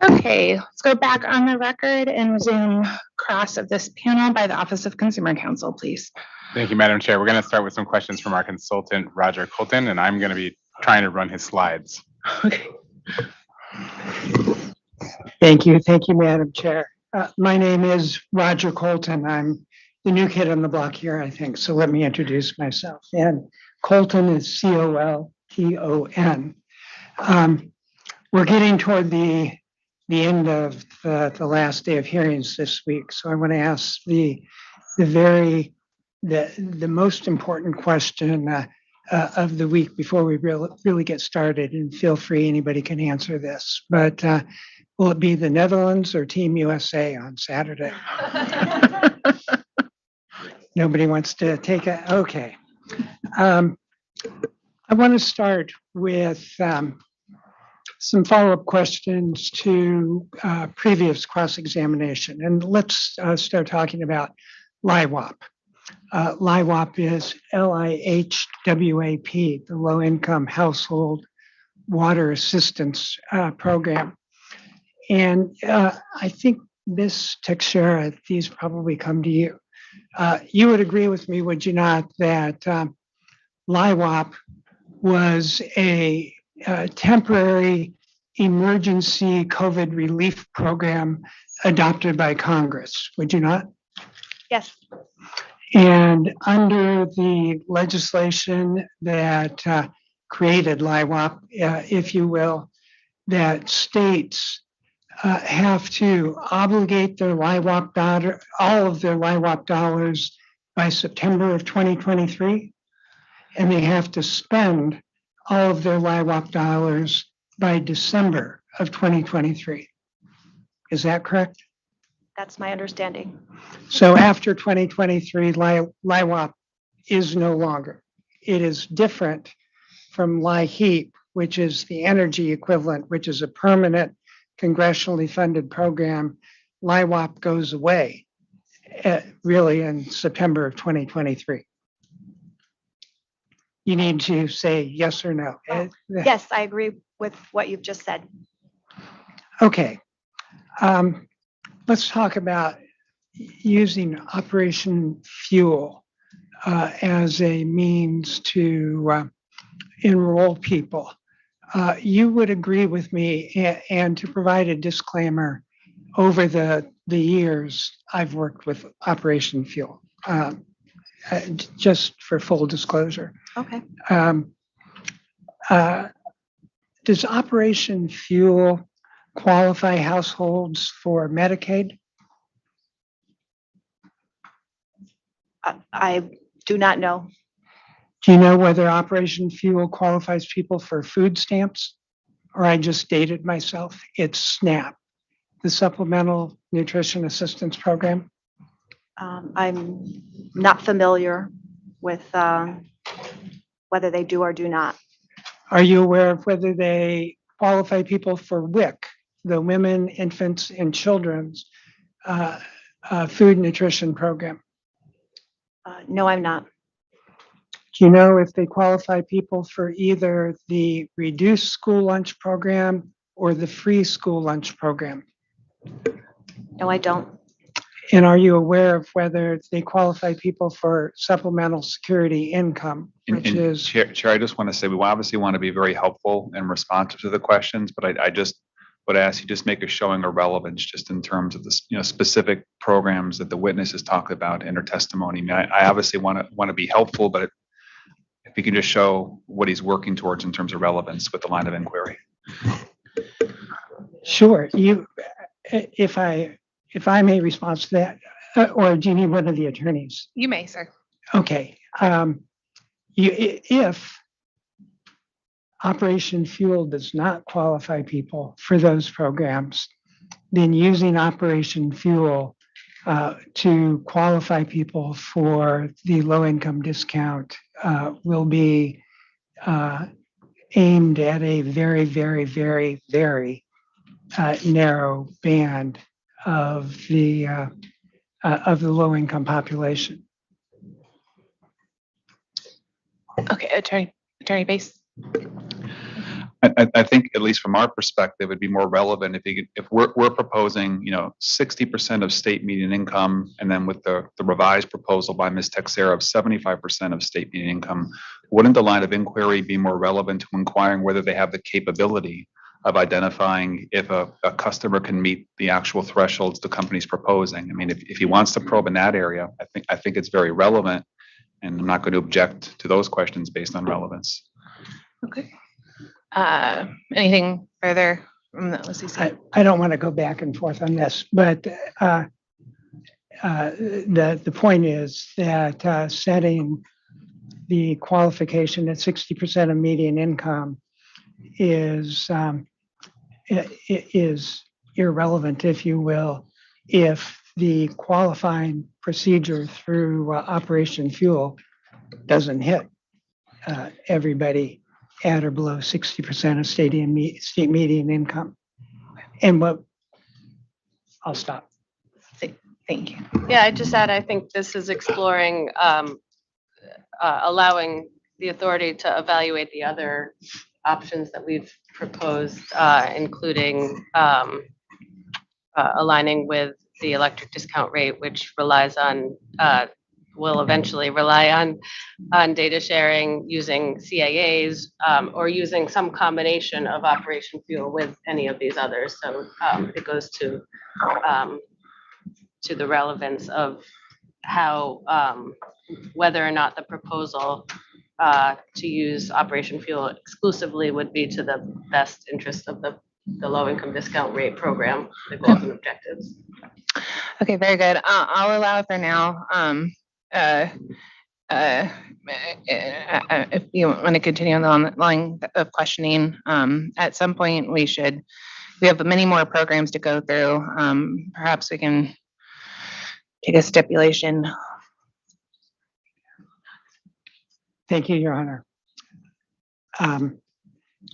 Okay, let's go back on the record and resume cross of this panel by the Office of Consumer Counsel, please. Thank you, Madam Chair. We're going to start with some questions from our consultant, Roger Colton, and I'm going to be trying to run his slides. Okay. Thank you, Madam Chair. My name is Roger Colton. I'm the new kid on the block here, I think, so let me introduce myself. And Colton is C-O-L-T-O-N. We're getting toward the end of the last day of hearings this week, so I want to ask the most important question of the week before we really get started, and feel free, anybody can answer this, but will it be the Netherlands or Team USA on Saturday? Nobody wants to take it? Okay. I want to start with some follow-up questions to previous cross-examination. And let's start talking about LIWAP. LIWAP is LIHWAP, the Low Income Household Water Assistance Program. And I think, Ms. Teixeira, these probably come to you. You would agree with me, would you not, that LIWAP was a temporary emergency COVID relief program adopted by Congress, would you not? Yes. And under the legislation that created LIWAP, if you will, that states have to obligate their LIWAP dollar, all of their LIWAP dollars by September of 2023, and they have to spend all of their LIWAP dollars by December of 2023. Is that correct? That's my understanding. So after 2023, LIWAP is no longer. It is different from LIHEAP, which is the energy equivalent, which is a permanent congressionally funded program. LIWAP goes away really in September of 2023. You need to say yes or no. Yes, I agree with what you've just said. Okay. Let's talk about using Operation Fuel as a means to enroll people. You would agree with me, and to provide a disclaimer, over the years, I've worked with Operation Fuel, just for full disclosure. Okay. Does Operation Fuel qualify households for Medicaid? I do not know. Do you know whether Operation Fuel qualifies people for food stamps? Or I just dated myself. It's SNAP, the Supplemental Nutrition Assistance Program. I'm not familiar with whether they do or do not. Are you aware of whether they qualify people for WIC, the Women, Infants, and Children's Food Nutrition Program? No, I'm not. Do you know if they qualify people for either the reduced school lunch program or the free school lunch program? No, I don't. And are you aware of whether they qualify people for supplemental security income, which And is? Chair, I just want to say, we obviously want to be very helpful and responsive to the questions, but I just would ask you just make a showing of relevance just in terms of the specific programs that the witness has talked about in her testimony. I mean, I obviously want to be helpful, but if you can just show what he's working towards in terms of relevance with the line of inquiry. Sure. If I may respond to that, or do you need one of the attorneys? You may, sir. Okay. If Operation Fuel does not qualify people for those programs, then using Operation Fuel to qualify people for the low-income discount will be aimed at a very, very, very, very narrow band of the low-income population. Okay, Attorney Base. I think, at least from our perspective, it'd be more relevant if we're proposing, 60% of state median income, and then with the revised proposal by Ms. Teixeira of 75% of state median income, wouldn't the line of inquiry be more relevant to inquiring whether they have the capability of identifying if a customer can meet the actual thresholds the company's proposing? I mean, if he wants to probe in that area, I think it's very relevant, and I'm not going to object to those questions based on relevance. Okay. Anything further from the OCC? I don't want to go back and forth on this, but the point is that setting the qualification at 60% of median income is irrelevant, if you will, if the qualifying procedure through Operation Fuel doesn't hit everybody at or below 60% of state median income. And what, I'll stop. Thank you. Yeah, I just add, I think this is exploring, allowing the authority to evaluate the other options that we've proposed, including aligning with the electric discount rate, which relies on, will eventually rely on data sharing using CAAs, or using some combination of Operation Fuel with any of these others. So it goes to the relevance of how, whether or not the proposal to use Operation Fuel exclusively would be to the best interest of the low-income discount rate program, the goals and objectives. Okay, very good. I'll allow for now. If you want to continue on the line of questioning, at some point we have many more programs to go through. Perhaps we can take a stipulation. Thank you, Your Honor.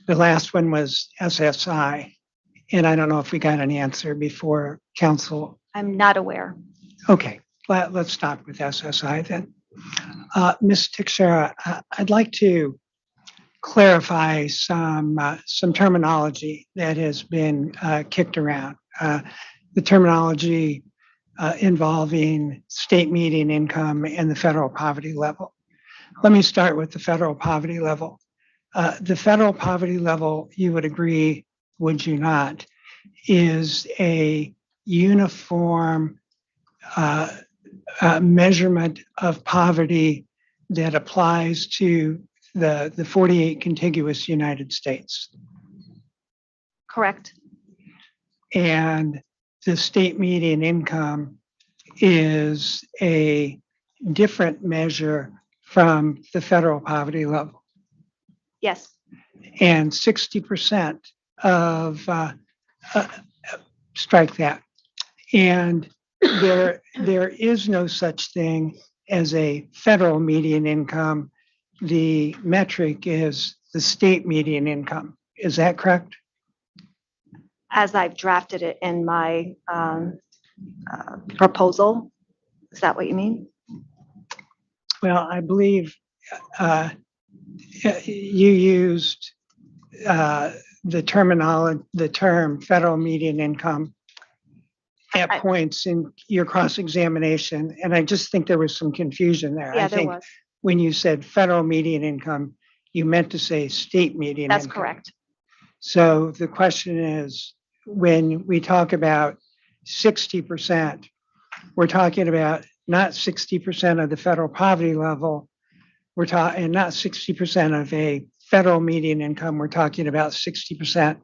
The last one was SSI, and I don't know if we got an answer before council. I'm not aware. Okay, let's stop with SSI then. Ms. Tixera, I'd like to clarify some terminology that has been kicked around. The terminology involving state median income and the federal poverty level. Let me start with the federal poverty level. The federal poverty level, you would agree, would you not, is a uniform measurement of poverty that applies to the 48 contiguous United States. Correct. And the state median income is a different measure from the federal poverty level. Yes. And 60% of, strike that. And there is no such thing as a federal median income. The metric is the state median income. Is that correct? As I've drafted it in my proposal. Is that what you mean? Well, I believe you used the term federal median income at points in your cross-examination, and I just think there was some confusion there. Yeah, I there think was. when you said federal median income, you meant to say state median That's income. correct. So the question is, when we talk about 60%, we're talking about not 60% of the federal poverty level, we're talking, and not 60% of a federal median income, we're talking about 60%,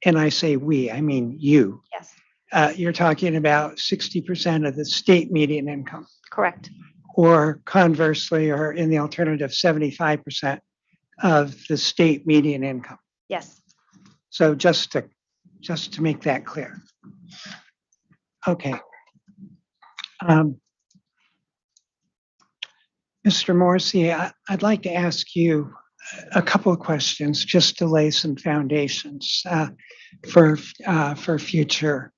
and I say we, I mean you. Yes. You're talking about 60% of the state median income. Correct. Or conversely, or in the alternative, 75% of the state median income. Yes. So just to make that clear. Okay. Mr. Morrissey, I'd like to ask you a couple of questions just to lay some foundations for future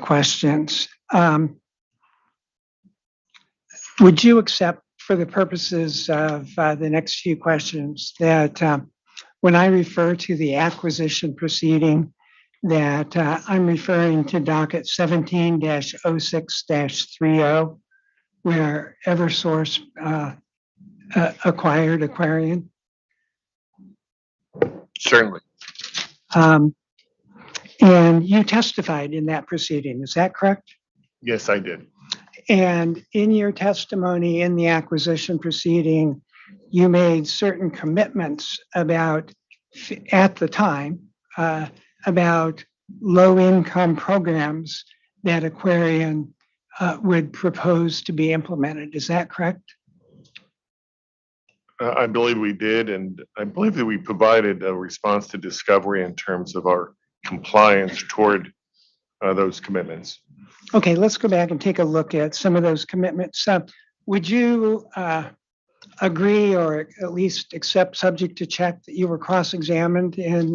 questions. Would you accept, for the purposes of the next few questions, that when I refer to the acquisition proceeding, that I'm referring to docket 17-06-30, where Eversource acquired Aquarion? Certainly. And you testified in that proceeding, is that correct? Yes, I did. And in your testimony in the acquisition proceeding, you made certain commitments about, at the time, about low-income programs that Aquarion would propose to be implemented. Is that correct? I believe we did, and I believe that we provided a response to discovery in terms of our compliance toward those commitments. Okay, let's go back and take a look at some of those commitments. Would you agree or at least accept, subject to check, that you were cross-examined in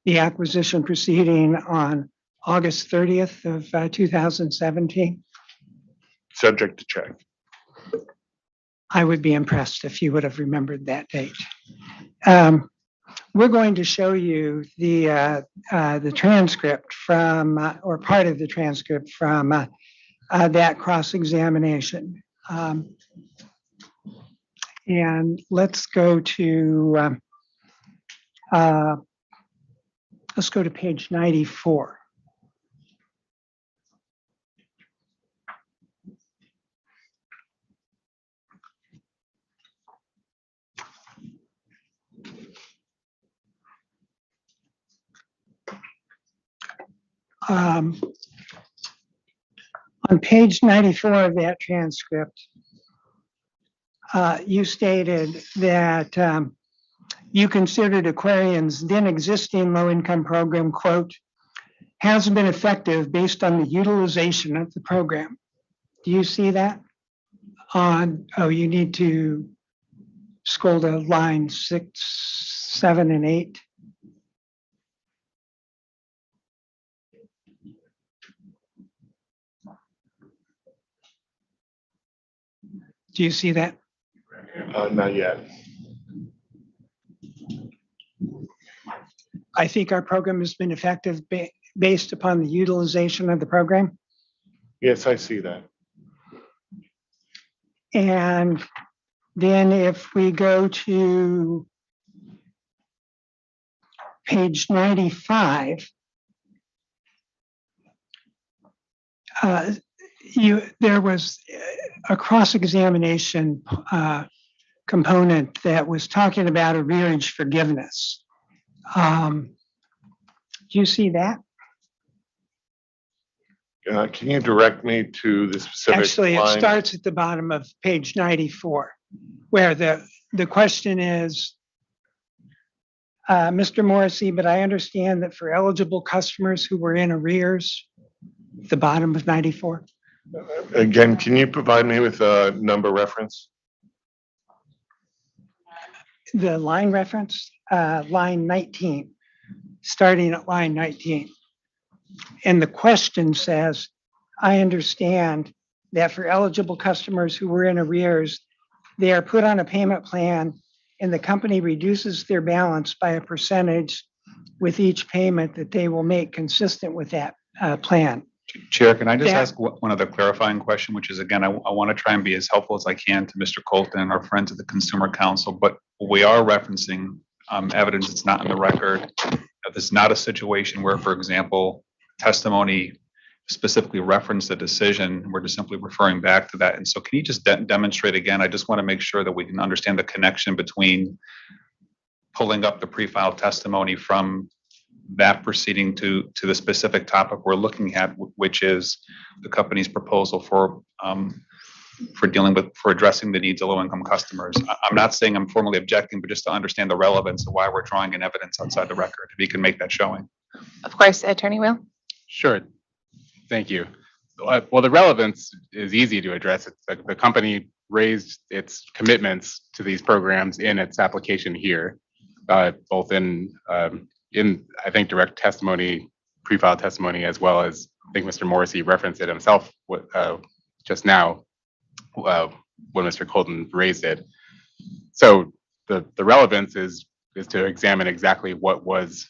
the acquisition proceeding on August 30th of 2017? Subject to check. I would be impressed if you would have remembered that date. We're going to show you the transcript from, or part of the transcript from that cross-examination. And let's go to page 94. On page 94 of that transcript, you stated that you considered Aquarion's then existing low-income program, quote, has been effective based on the utilization of the program. Do you see that? You need to scroll to line 6, 7, and 8. Do you see that? Not yet. I think our program has been effective based upon the utilization of the program. Yes, I see that. And then if we go to page 95, there was a cross-examination component that was talking about arrearage forgiveness. Do you see that? Can you direct me to the specific Actually, it line? starts at the bottom of page 94, where the question is, Mr. Morrissey, but I understand that for eligible customers who were in arrears, the bottom of 94. Again, can you provide me with a number reference? The line reference, line 19, starting at line 19. And the question says, I understand that for eligible customers who were in arrears, they are put on a payment plan and the company reduces their balance by a percentage with each payment that they will make consistent with that plan. Chair, can I just Yeah. ask one other clarifying question, which is, again, I want to try and be as helpful as I can to Mr. Colton and our friends at the Consumer Council, but we are referencing evidence that's not in the record. This is not a situation where, for example, testimony specifically referenced the decision. We're just simply referring back to that. And so can you just demonstrate again? I just want to make sure that we can understand the connection between pulling up the pre-filed testimony from that proceeding to the specific topic we're looking at, which is the company's proposal for addressing the needs of low-income customers. I'm not saying I'm formally objecting, but just to understand the relevance of why we're drawing in evidence outside the record, if you can make that showing. Of course, Attorney Will. Sure. Thank you. Well, the relevance is easy to address. It's like the company raised its commitments to these programs in its application here, both in I think direct testimony, pre-filed testimony, as well as I think Mr. Morrissey referenced it himself just now when Mr. Colton raised it. So the relevance is to examine exactly what was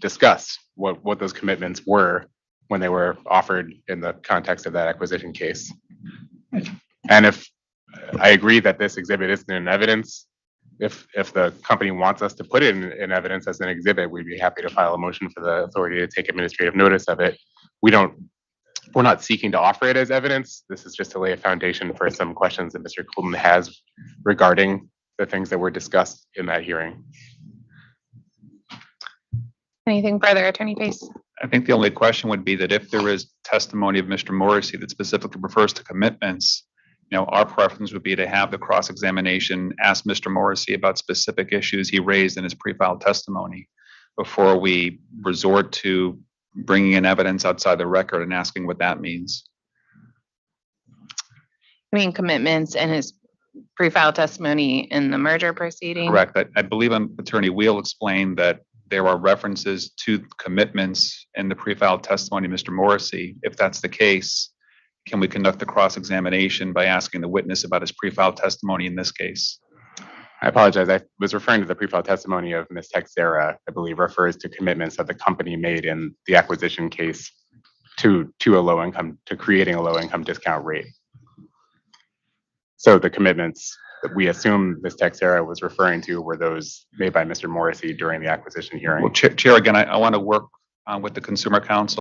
discussed, what those commitments were when they were offered in the context of that acquisition case. And if I agree that this exhibit isn't in evidence, if the company wants us to put it in evidence as an exhibit, we'd be happy to file a motion for the authority to take administrative notice of it. We're not seeking to offer it as evidence. This is just to lay a foundation for some questions that Mr. Colton has regarding the things that were discussed in that hearing. Anything further, Attorney Pace? I think the only question would be that if there is testimony of Mr. Morrissey that specifically refers to commitments, our preference would be to have the cross-examination ask Mr. Morrissey about specific issues he raised in his pre-filed testimony before we resort to bringing in evidence outside the record and asking what that means. I mean, commitments and his pre-file testimony in the merger proceeding? Correct. I believe Attorney Wheel explained that there are references to commitments in the pre-filed testimony, Mr. Morrissey. If that's the case, can we conduct the cross-examination by asking the witness about his pre-filed testimony in this case? I apologize. I was referring to the pre-filed testimony of Ms. Texera, I believe refers to commitments that the company made in the acquisition case to creating a low income discount rate. So the commitments that we assume Ms. Texera was referring to were those made by Mr. Morrissey during the acquisition hearing. Well, Chair, again, I want to work with the Consumer Council